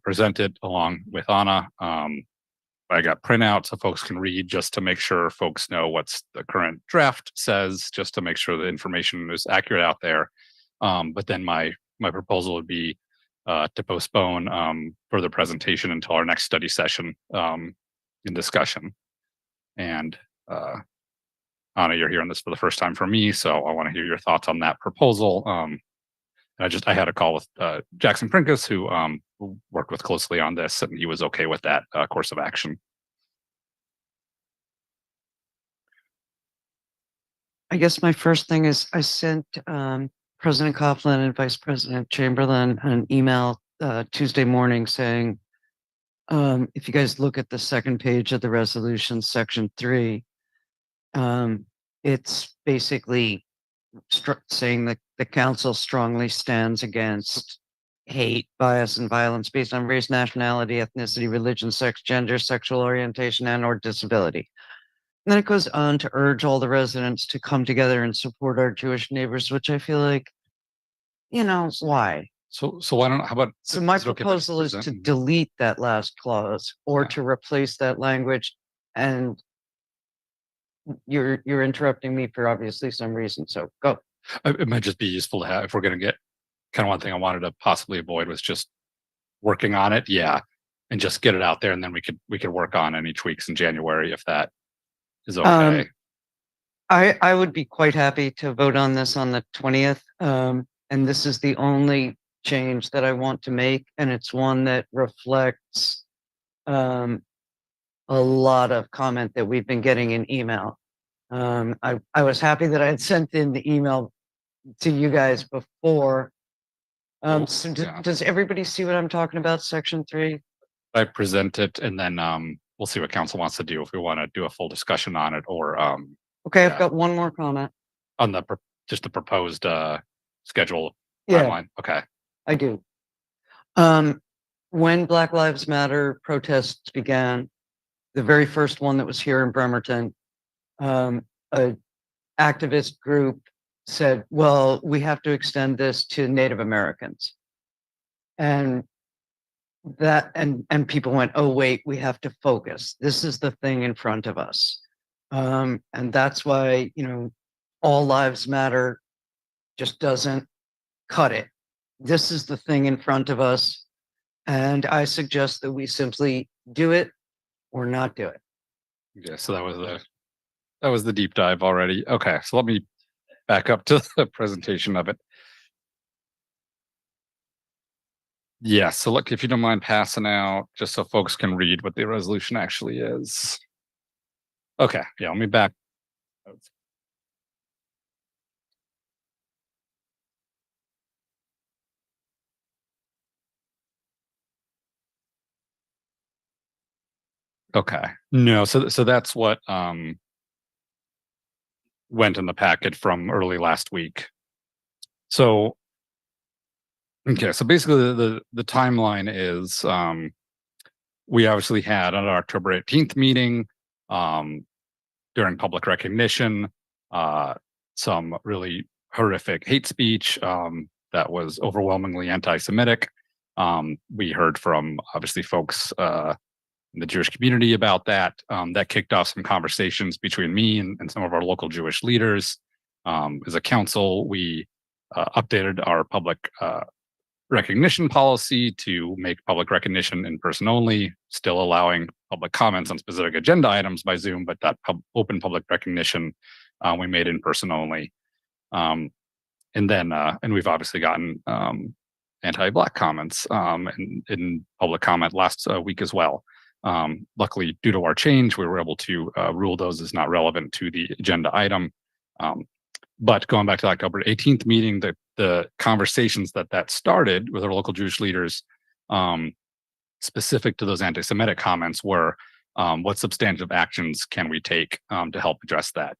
present it along with Anna. I got printouts so folks can read just to make sure folks know what's the current draft says, just to make sure the information is accurate out there. But then my proposal would be to postpone further presentation until our next study session in discussion. And Anna, you're hearing this for the first time from me, so I want to hear your thoughts on that proposal. I had a call with Jackson Princus, who worked with closely on this, and he was okay with that course of action. I guess my first thing is I sent President Coughlin and Vice President Chamberlain an email Tuesday morning saying, if you guys look at the second page of the resolution, section 3, it's basically saying that the council strongly stands against hate, bias, and violence based on race, nationality, ethnicity, religion, sex, gender, sexual orientation, and/or disability. And then it goes on to urge all the residents to come together and support our Jewish neighbors, which I feel like, why? So why don't, how about? So my proposal is to delete that last clause or to replace that language. And you're interrupting me for obviously some reason. So go. It might just be useful to have, if we're going to get, kind of one thing I wanted to possibly avoid was just working on it. Yeah. And just get it out there. And then we could work on any tweaks in January if that is okay. I would be quite happy to vote on this on the 20th. And this is the only change that I want to make. And it's one that reflects a lot of comment that we've been getting in email. I was happy that I had sent in the email to you guys before. So does everybody see what I'm talking about? Section 3? I present it and then we'll see what council wants to do, if we want to do a full discussion on it or okay, I've got one more comment on just the proposed schedule Yeah. timeline. Okay. I do. When Black Lives Matter protests began, the very first one that was here in Bremerton, a activist group said, well, we have to extend this to Native Americans. And people went, oh, wait, we have to focus. This is the thing in front of us. And that's why, all lives matter just doesn't cut it. This is the thing in front of us. And I suggest that we simply do it or not do it. Yeah, so that was the deep dive already. Okay, so let me back up to the presentation of it. Yeah, so look, if you don't mind passing out, just so folks can read what the resolution actually is. Okay, yeah, let me back. Okay, no, so that's what went in the packet from early last week. So, okay, so basically the timeline is we obviously had an October 18th meeting during public recognition, some really horrific hate speech that was overwhelmingly anti-Semitic. We heard from obviously folks in the Jewish community about that. That kicked off some conversations between me and some of our local Jewish leaders. As a council, we updated our public recognition policy to make public recognition in person only, still allowing public comments on specific agenda items by Zoom, but that open public recognition we made in person only. And then, and we've obviously gotten anti-Black comments in public comment last week as well. Luckily, due to our change, we were able to rule those as not relevant to the agenda item. But going back to the October 18th meeting, the conversations that started with our local Jewish leaders, specific to those anti-Semitic comments, were what substantive actions can we take to help address that?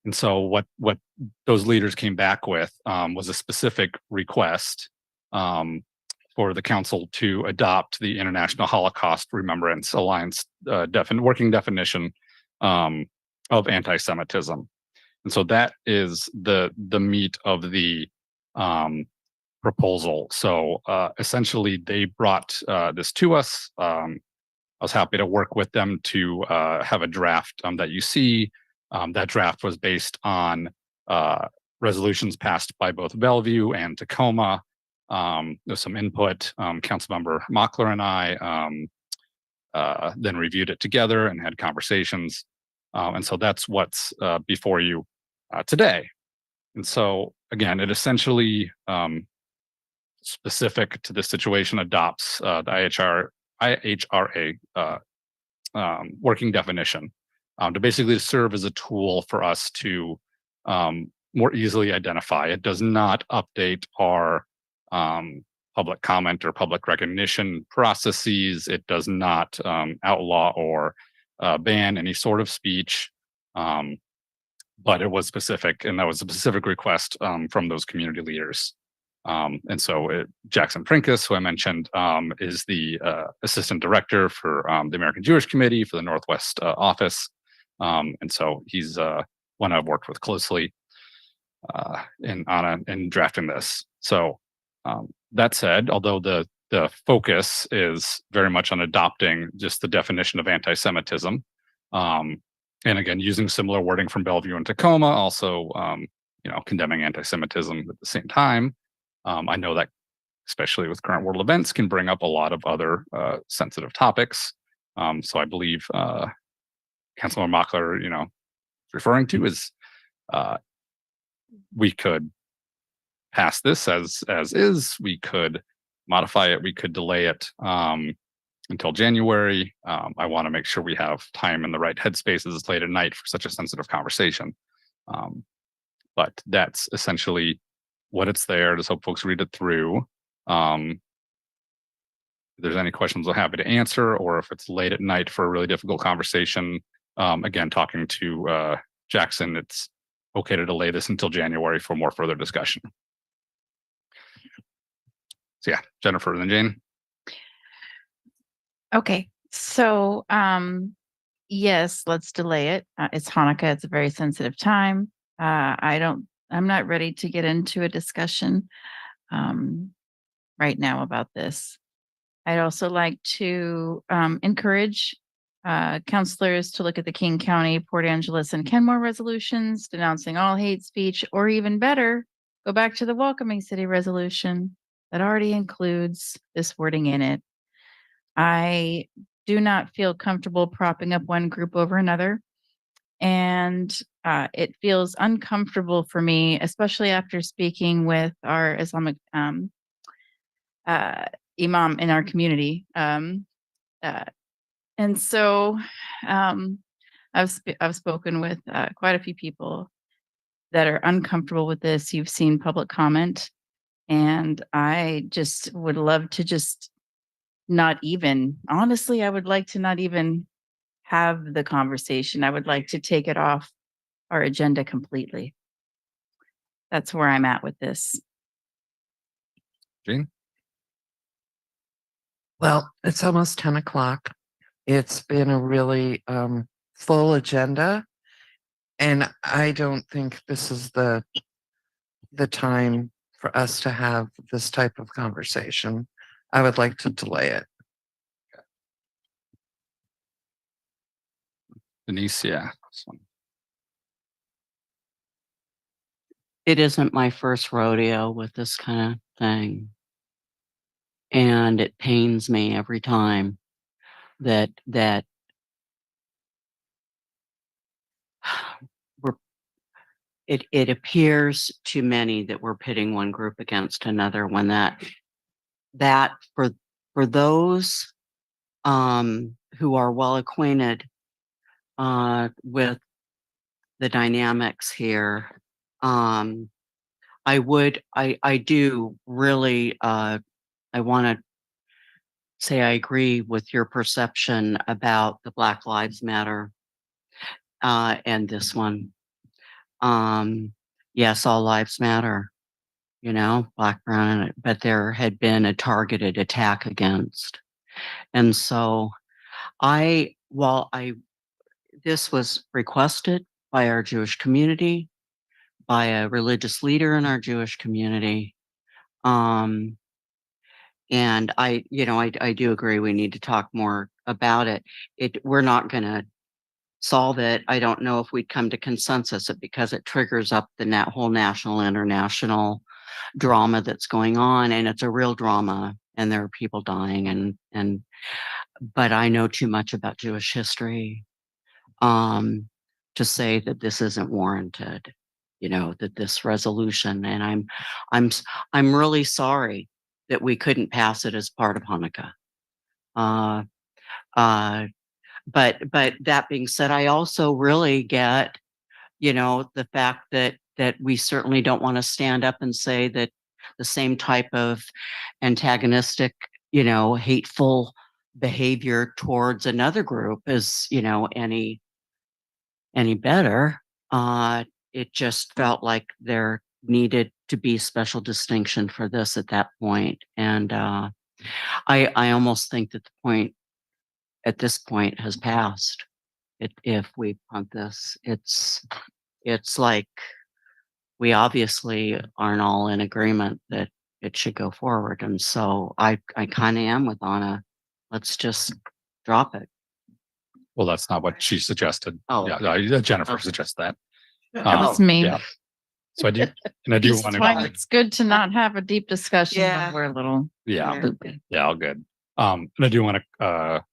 And so what those leaders came back with was a specific request for the council to adopt the International Holocaust Remembrance Alliance working definition of anti-Semitism. And so that is the meat of the proposal. So essentially, they brought this to us. I was happy to work with them to have a draft that you see. That draft was based on resolutions passed by both Bellevue and Tacoma. There's some input. Councilmember Mockler and I then reviewed it together and had conversations. And so that's what's before you today. And so again, it essentially specific to this situation adopts the IHRA working definition to basically serve as a tool for us to more easily identify. It does not update our public comment or public recognition processes. It does not outlaw or ban any sort of speech. But it was specific, and that was a specific request from those community leaders. And so Jackson Prinkis, who I mentioned, is the assistant director for the American Jewish Committee for the Northwest office. And so he's one I've worked with closely in drafting this. So that said, although the focus is very much on adopting just the definition of anti-Semitism, and again, using similar wording from Bellevue and Tacoma, also, condemning anti-Semitism at the same time. I know that, especially with current world events, can bring up a lot of other sensitive topics. So I believe Councilor Mockler, referring to is we could pass this as is. We could modify it. We could delay it until January. I want to make sure we have time in the right headspaces late at night for such a sensitive conversation. But that's essentially what it's there. Just hope folks read it through. If there's any questions, I'm happy to answer, or if it's late at night for a really difficult conversation, again, talking to Jackson, it's okay to delay this until January for more further discussion. So yeah, Jennifer and then Jane. Okay, so yes, let's delay it. It's Hanukkah. It's a very sensitive time. I'm not ready to get into a discussion right now about this. I'd also like to encourage counselors to look at the King County, Port Angeles, and Kenmore resolutions denouncing all hate speech, or even better, go back to the Welcoming City resolution that already includes this wording in it. I do not feel comfortable propping up one group over another. And it feels uncomfortable for me, especially after speaking with our Islamic imam in our community. And so I've spoken with quite a few people that are uncomfortable with this. You've seen public comment, and I just would love to just not even, honestly, I would like to not even have the conversation. I would like to take it off our agenda completely. That's where I'm at with this. Jane? Well, it's almost 10 o'clock. It's been a really full agenda, and I don't think this is the time for us to have this type of conversation. I would like to delay it. Denise, yeah. It isn't my first rodeo with this kind of thing. And it pains me every time that it appears to many that we're pitting one group against another when that for those who are well acquainted with the dynamics here, I do really I want to say I agree with your perception about the Black Lives Matter and this one. Yes, all lives matter, black, brown, but there had been a targeted attack against. And so this was requested by our Jewish community, by a religious leader in our Jewish community. And I do agree we need to talk more about it. We're not going to solve it. I don't know if we'd come to consensus because it triggers up the whole national, international drama that's going on, and it's a real drama, and there are people dying, but I know too much about Jewish history to say that this isn't warranted. That this resolution, and I'm really sorry that we couldn't pass it as part of Hanukkah. But that being said, I also really get, the fact that we certainly don't want to stand up and say that the same type of antagonistic, hateful behavior towards another group is, any better. It just felt like there needed to be special distinction for this at that point. And I almost think that the point at this point has passed. If we punt this, it's like we obviously aren't all in agreement that it should go forward. And so I kind of am with Anna. Let's just drop it. Well, that's not what she suggested. Oh, yeah, Jennifer suggested that. That was me. Yeah. So I do want to. It's good to not have a deep discussion. Yeah. When we're a little. Yeah, all good. And I do want to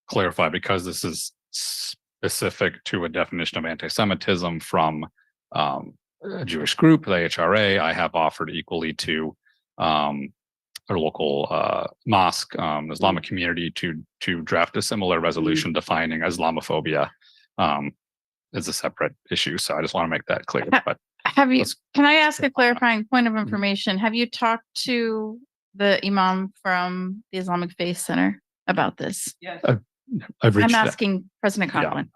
clarify, because this is specific to a definition of anti-Semitism from a Jewish group, the HRA. I have offered equally to our local mosque, Islamic community, to draft a similar resolution defining Islamophobia as a separate issue. So I just want to make that clear. But Can I ask a clarifying point of information? Have you talked to the imam from the Islamic Faith Center about this? Yes. I've reached I'm asking President Coughlin.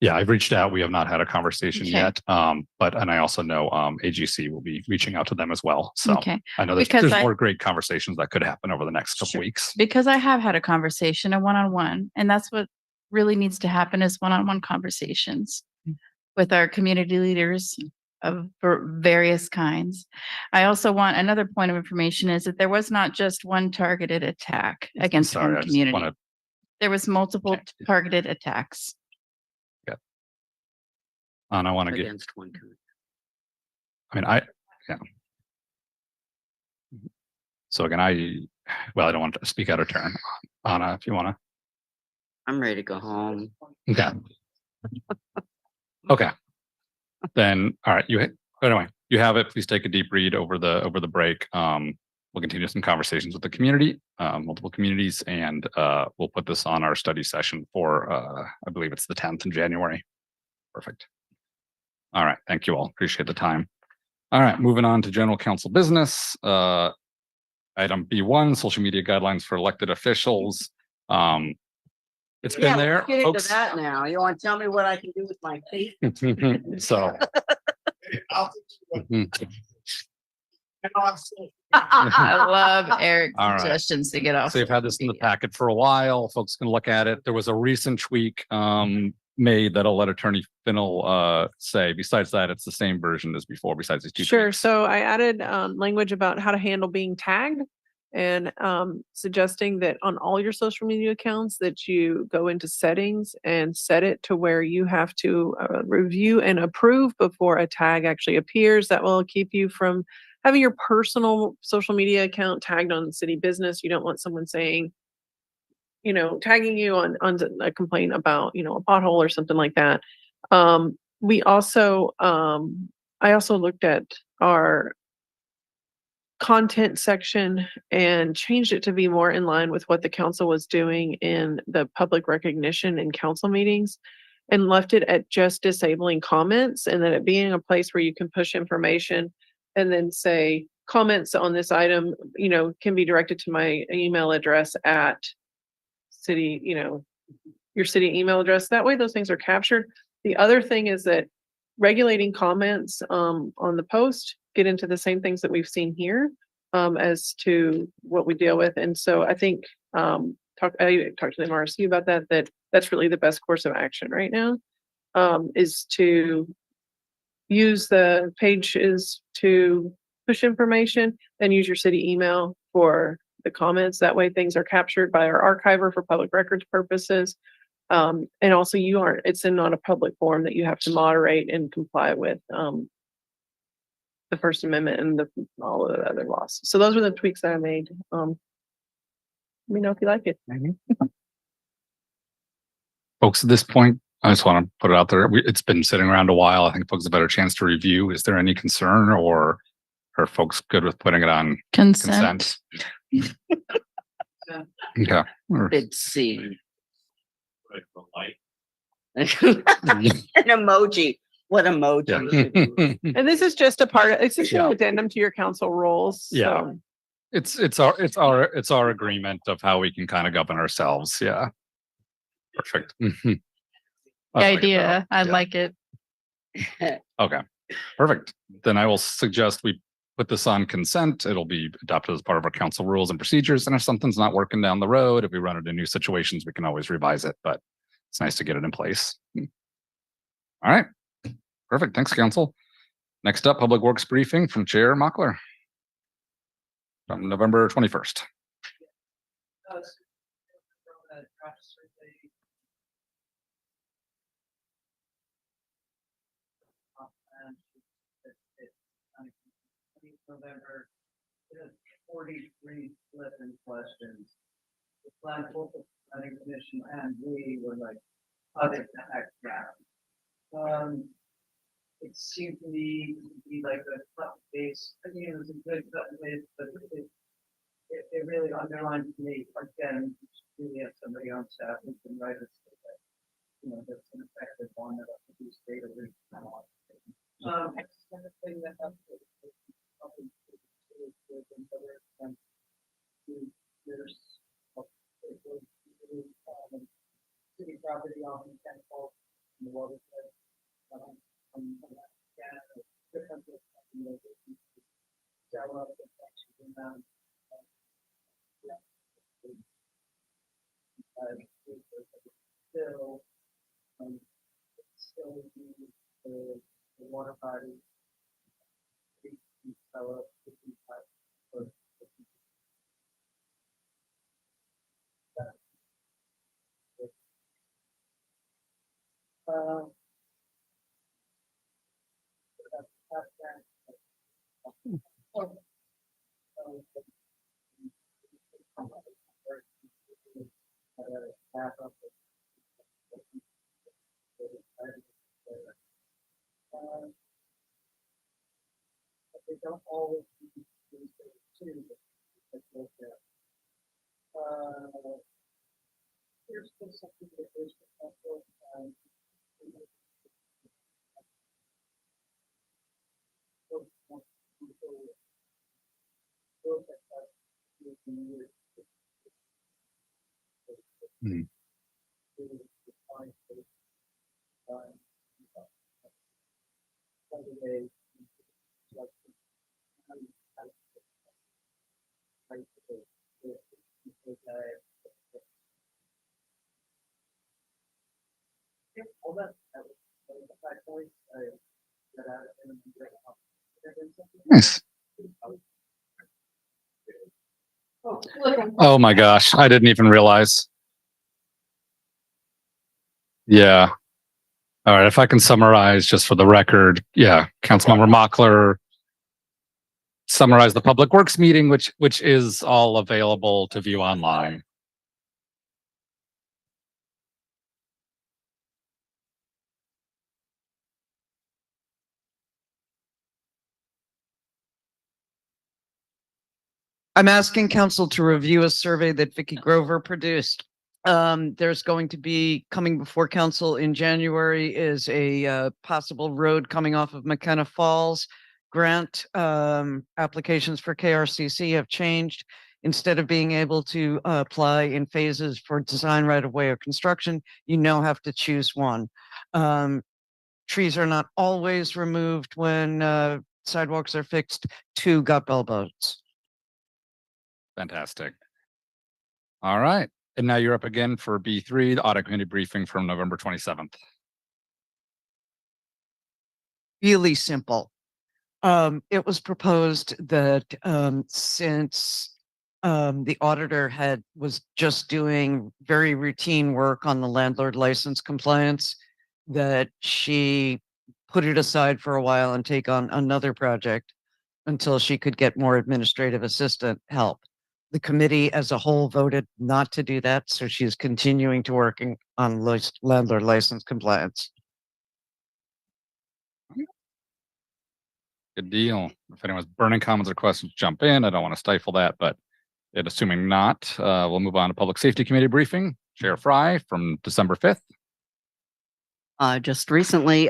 Yeah, I've reached out. We have not had a conversation Okay. yet. And I also know AGC will be reaching out to them as well. So Okay. I know there's more great conversations that could happen over the next couple weeks. Because I have had a conversation, a one-on-one, and that's what really needs to happen is one-on-one conversations with our community leaders of various kinds. I also want another point of information is that there was not just one targeted attack against one community. There was multiple targeted attacks. Yeah. And I want to get against one community. I mean, yeah. So again, I don't want to speak out of turn. Anna, if you want to. I'm ready to go home. Okay. Okay. Then, all right. Anyway, you have it. Please take a deep read over the break. We'll continue some conversations with the community, multiple communities, and we'll put this on our study session for, I believe it's the 10th in January. Perfect. All right. Thank you all. Appreciate the time. All right. Moving on to general council business. Item B1, social media guidelines for elected officials. It's been there, Get into folks. that now. You want to tell me what I can do with my feet? So. I love Eric's All right. suggestions to get off. So you've had this in the packet for a while. Folks can look at it. There was a recent tweak made that I'll let Attorney Finnell say. Besides that, it's the same version as before, besides these two. Sure. So I added language about how to handle being tagged, and suggesting that on all your social media accounts that you go into settings and set it to where you have to review and approve before a tag actually appears. That will keep you from having your personal social media account tagged on city business. You don't want someone saying, tagging you on a complaint about, a pothole or something like that. we also, I also looked at our content section and changed it to be more in line with what the council was doing in the public recognition in council meetings, and left it at just disabling comments, and then it being a place where you can push information and then say comments on this item, can be directed to my email address at city, your city email address. That way those things are captured. The other thing is that regulating comments on the post get into the same things that we've seen here as to what we deal with. And so I think I talked to the MRC about that's really the best course of action right now, is to use the pages to push information, then use your city email for the comments. That way things are captured by our archiver for public records purposes. And also it's not a public forum that you have to moderate and comply with the First Amendment and all of the other laws. So those were the tweaks that I made. Let me know if you like it. Folks, at this point, I just want to put it out there. It's been sitting around a while. I think folks have a better chance to review. Is there any concern, or are folks good with putting it on consent? Okay. Big C. An emoji. What emoji? And this is just it's just an addendum to your council rules. Yeah. So. It's our agreement of how we can kind of govern ourselves. Yeah. Perfect. The idea. I like it. Okay. Perfect. Then I will suggest we put this on consent. It'll be adopted as part of our council rules and procedures. And if something's not working down the road, if we run into new situations, we can always revise it, but it's nice to get it in place. All right. Perfect. Thanks, council. Next up, Public Works briefing from Chair Mockler from November 21st. November, 43 flipping questions. The both the planning commission and we were like, what the heck, yeah. It seemed to me to be like a cut base. I mean, it was a good cut base, but it really underlined to me, again, really have somebody on staff who can write a statement. That's an effective one that produce data. Thing that city property on the chemical and the water. Still the water body. They don't always use two. Here's something that is Nice. Oh my gosh, I didn't even realize. Yeah. All right, if I can summarize just for the record, yeah, Councilmember Mockler summarized the Public Works meeting, which is all available to view online. I'm asking council to review a survey that Vicky Grover produced. There's going to be coming before council in January is a possible road coming off of McKenna Falls. Grant applications for KRCC have changed. Instead of being able to apply in phases for design right of way or construction, you now have to choose one. Trees are not always removed when sidewalks are fixed. 2 got bell boats. Fantastic. All right. And now you're up again for B3, the audit committee briefing from November 27th. Really simple. It was proposed that since the auditor was just doing very routine work on the landlord license compliance, that she put it aside for a while and take on another project until she could get more administrative assistant help. The committee as a whole voted not to do that, so she's continuing to working on landlord license compliance. Good deal. If anyone's burning comments or questions, jump in. I don't want to stifle that, but assuming not, we'll move on to Public Safety Committee briefing. Chair Fry from December 5th. Just recently,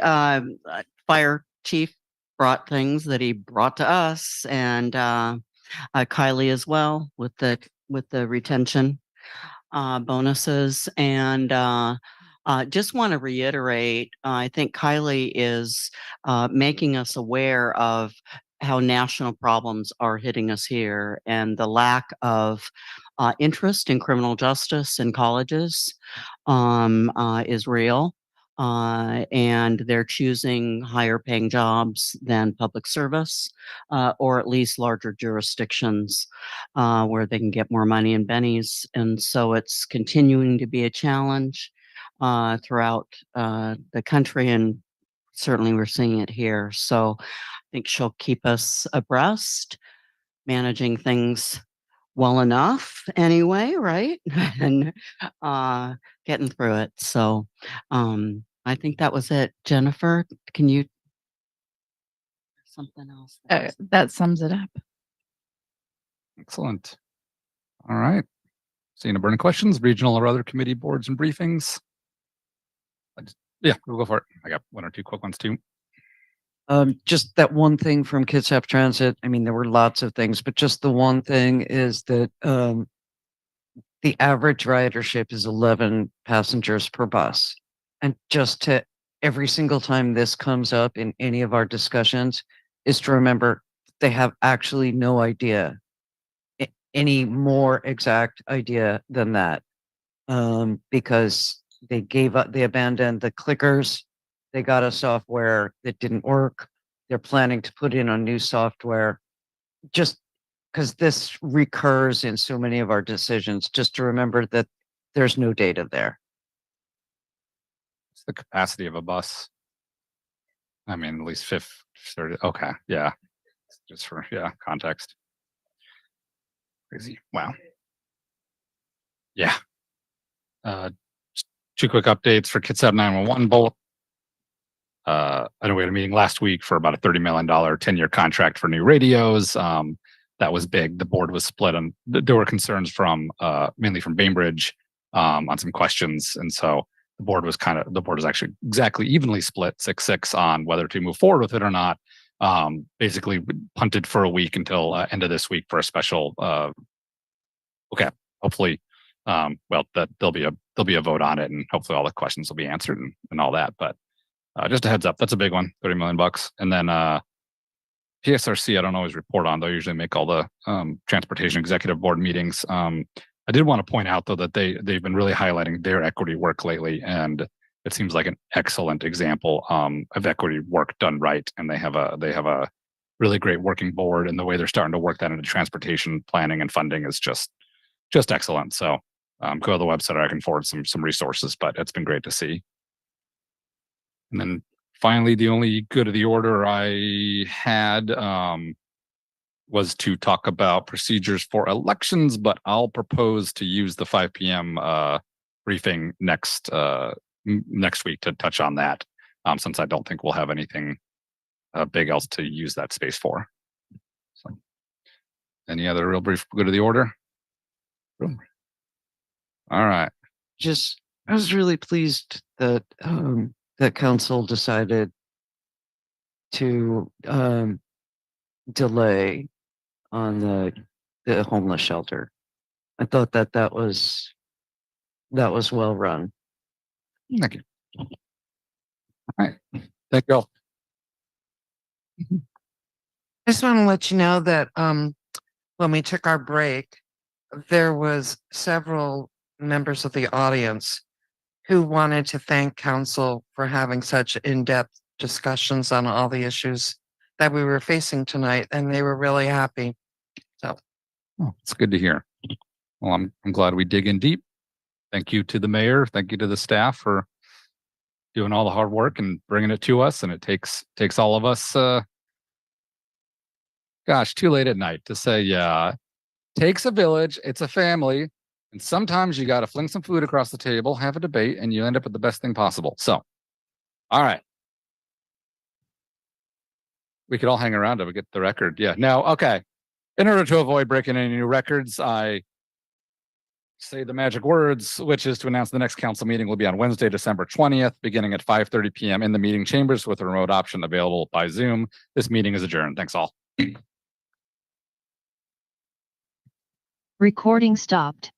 fire chief brought things that he brought to us, and Kylie as well with the retention bonuses. And just want to reiterate, I think Kylie is making us aware of how national problems are hitting us here, and the lack of interest in criminal justice in colleges is real. And they're choosing higher paying jobs than public service, or at least larger jurisdictions where they can get more money in bennies. And so it's continuing to be a challenge throughout the country, and certainly we're seeing it here. So I think she'll keep us abreast, managing things well enough anyway, right? And getting through it. So I think that was it. Jennifer, can you something else? That sums it up. Excellent. All right. Seeing no burning questions, regional or other committee boards and briefings. Yeah, we'll go for it. I got 1 or 2 quick ones too. Just that one thing from Kitsap Transit. I mean, there were lots of things, but just the one thing is that the average ridership is 11 passengers per bus. And just to every single time this comes up in any of our discussions is to remember they have actually no idea, any more exact idea than that. Because they gave up, they abandoned the clickers. They got a software that didn't work. They're planning to put in a new software. Just because this recurs in so many of our decisions, just to remember that there's no data there. It's the capacity of a bus. I mean, at least 30. Okay. Yeah. Just for, context. Crazy. Wow. Yeah. 2 quick updates for Kitsap 911 bolt. I know we had a meeting last week for about a $30 million 10-year contract for new radios. That was big. The board was split on, there were concerns from mainly from Bainbridge on some questions. And so the board was actually exactly evenly split 6-6 on whether to move forward with it or not. Basically punted for a week until end of this week for a special hopefully that there'll be a vote on it, and hopefully all the questions will be answered and all that. But just a heads up, that's a big one, $30 million. And then PSRC, I don't always report on, though. I usually make all the transportation executive board meetings. I did want to point out though that they've been really highlighting their equity work lately, and it seems like an excellent example of equity work done right. And they have a really great working board, and the way they're starting to work that into transportation planning and funding is just excellent. So go to the website, or I can forward some resources, but it's been great to see. And then finally, the only good of the order I had was to talk about procedures for elections, but I'll propose to use the 5 p.m. Briefing next week to touch on that, since I don't think we'll have anything big else to use that space for. So Any other real brief good of the order? All right. I was really pleased that, that council decided to, delay on the homeless shelter. I thought that was well run. Thank you. All right. Thank you all. I just want to let you know that when we took our break, there was several members of the audience who wanted to thank council for having such in-depth discussions on all the issues that we were facing tonight, and they were really happy. So it's good to hear. Well, I'm glad we dig in deep. Thank you to the mayor. Thank you to the staff for doing all the hard work and bringing it to us. And it takes all of us, gosh, too late at night to say, yeah, takes a village. It's a family. And sometimes you got to fling some food across the table, have a debate, and you end up with the best thing possible. So, all right. We could all hang around to get the record. Yeah. Now, okay. In order to avoid breaking any new records, I say the magic words, which is to announce the next council meeting will be on Wednesday, December 20th, beginning at 5:30 p.m. in the meeting chambers with a remote option available by Zoom. This meeting is adjourned. Thanks all. Recording stopped.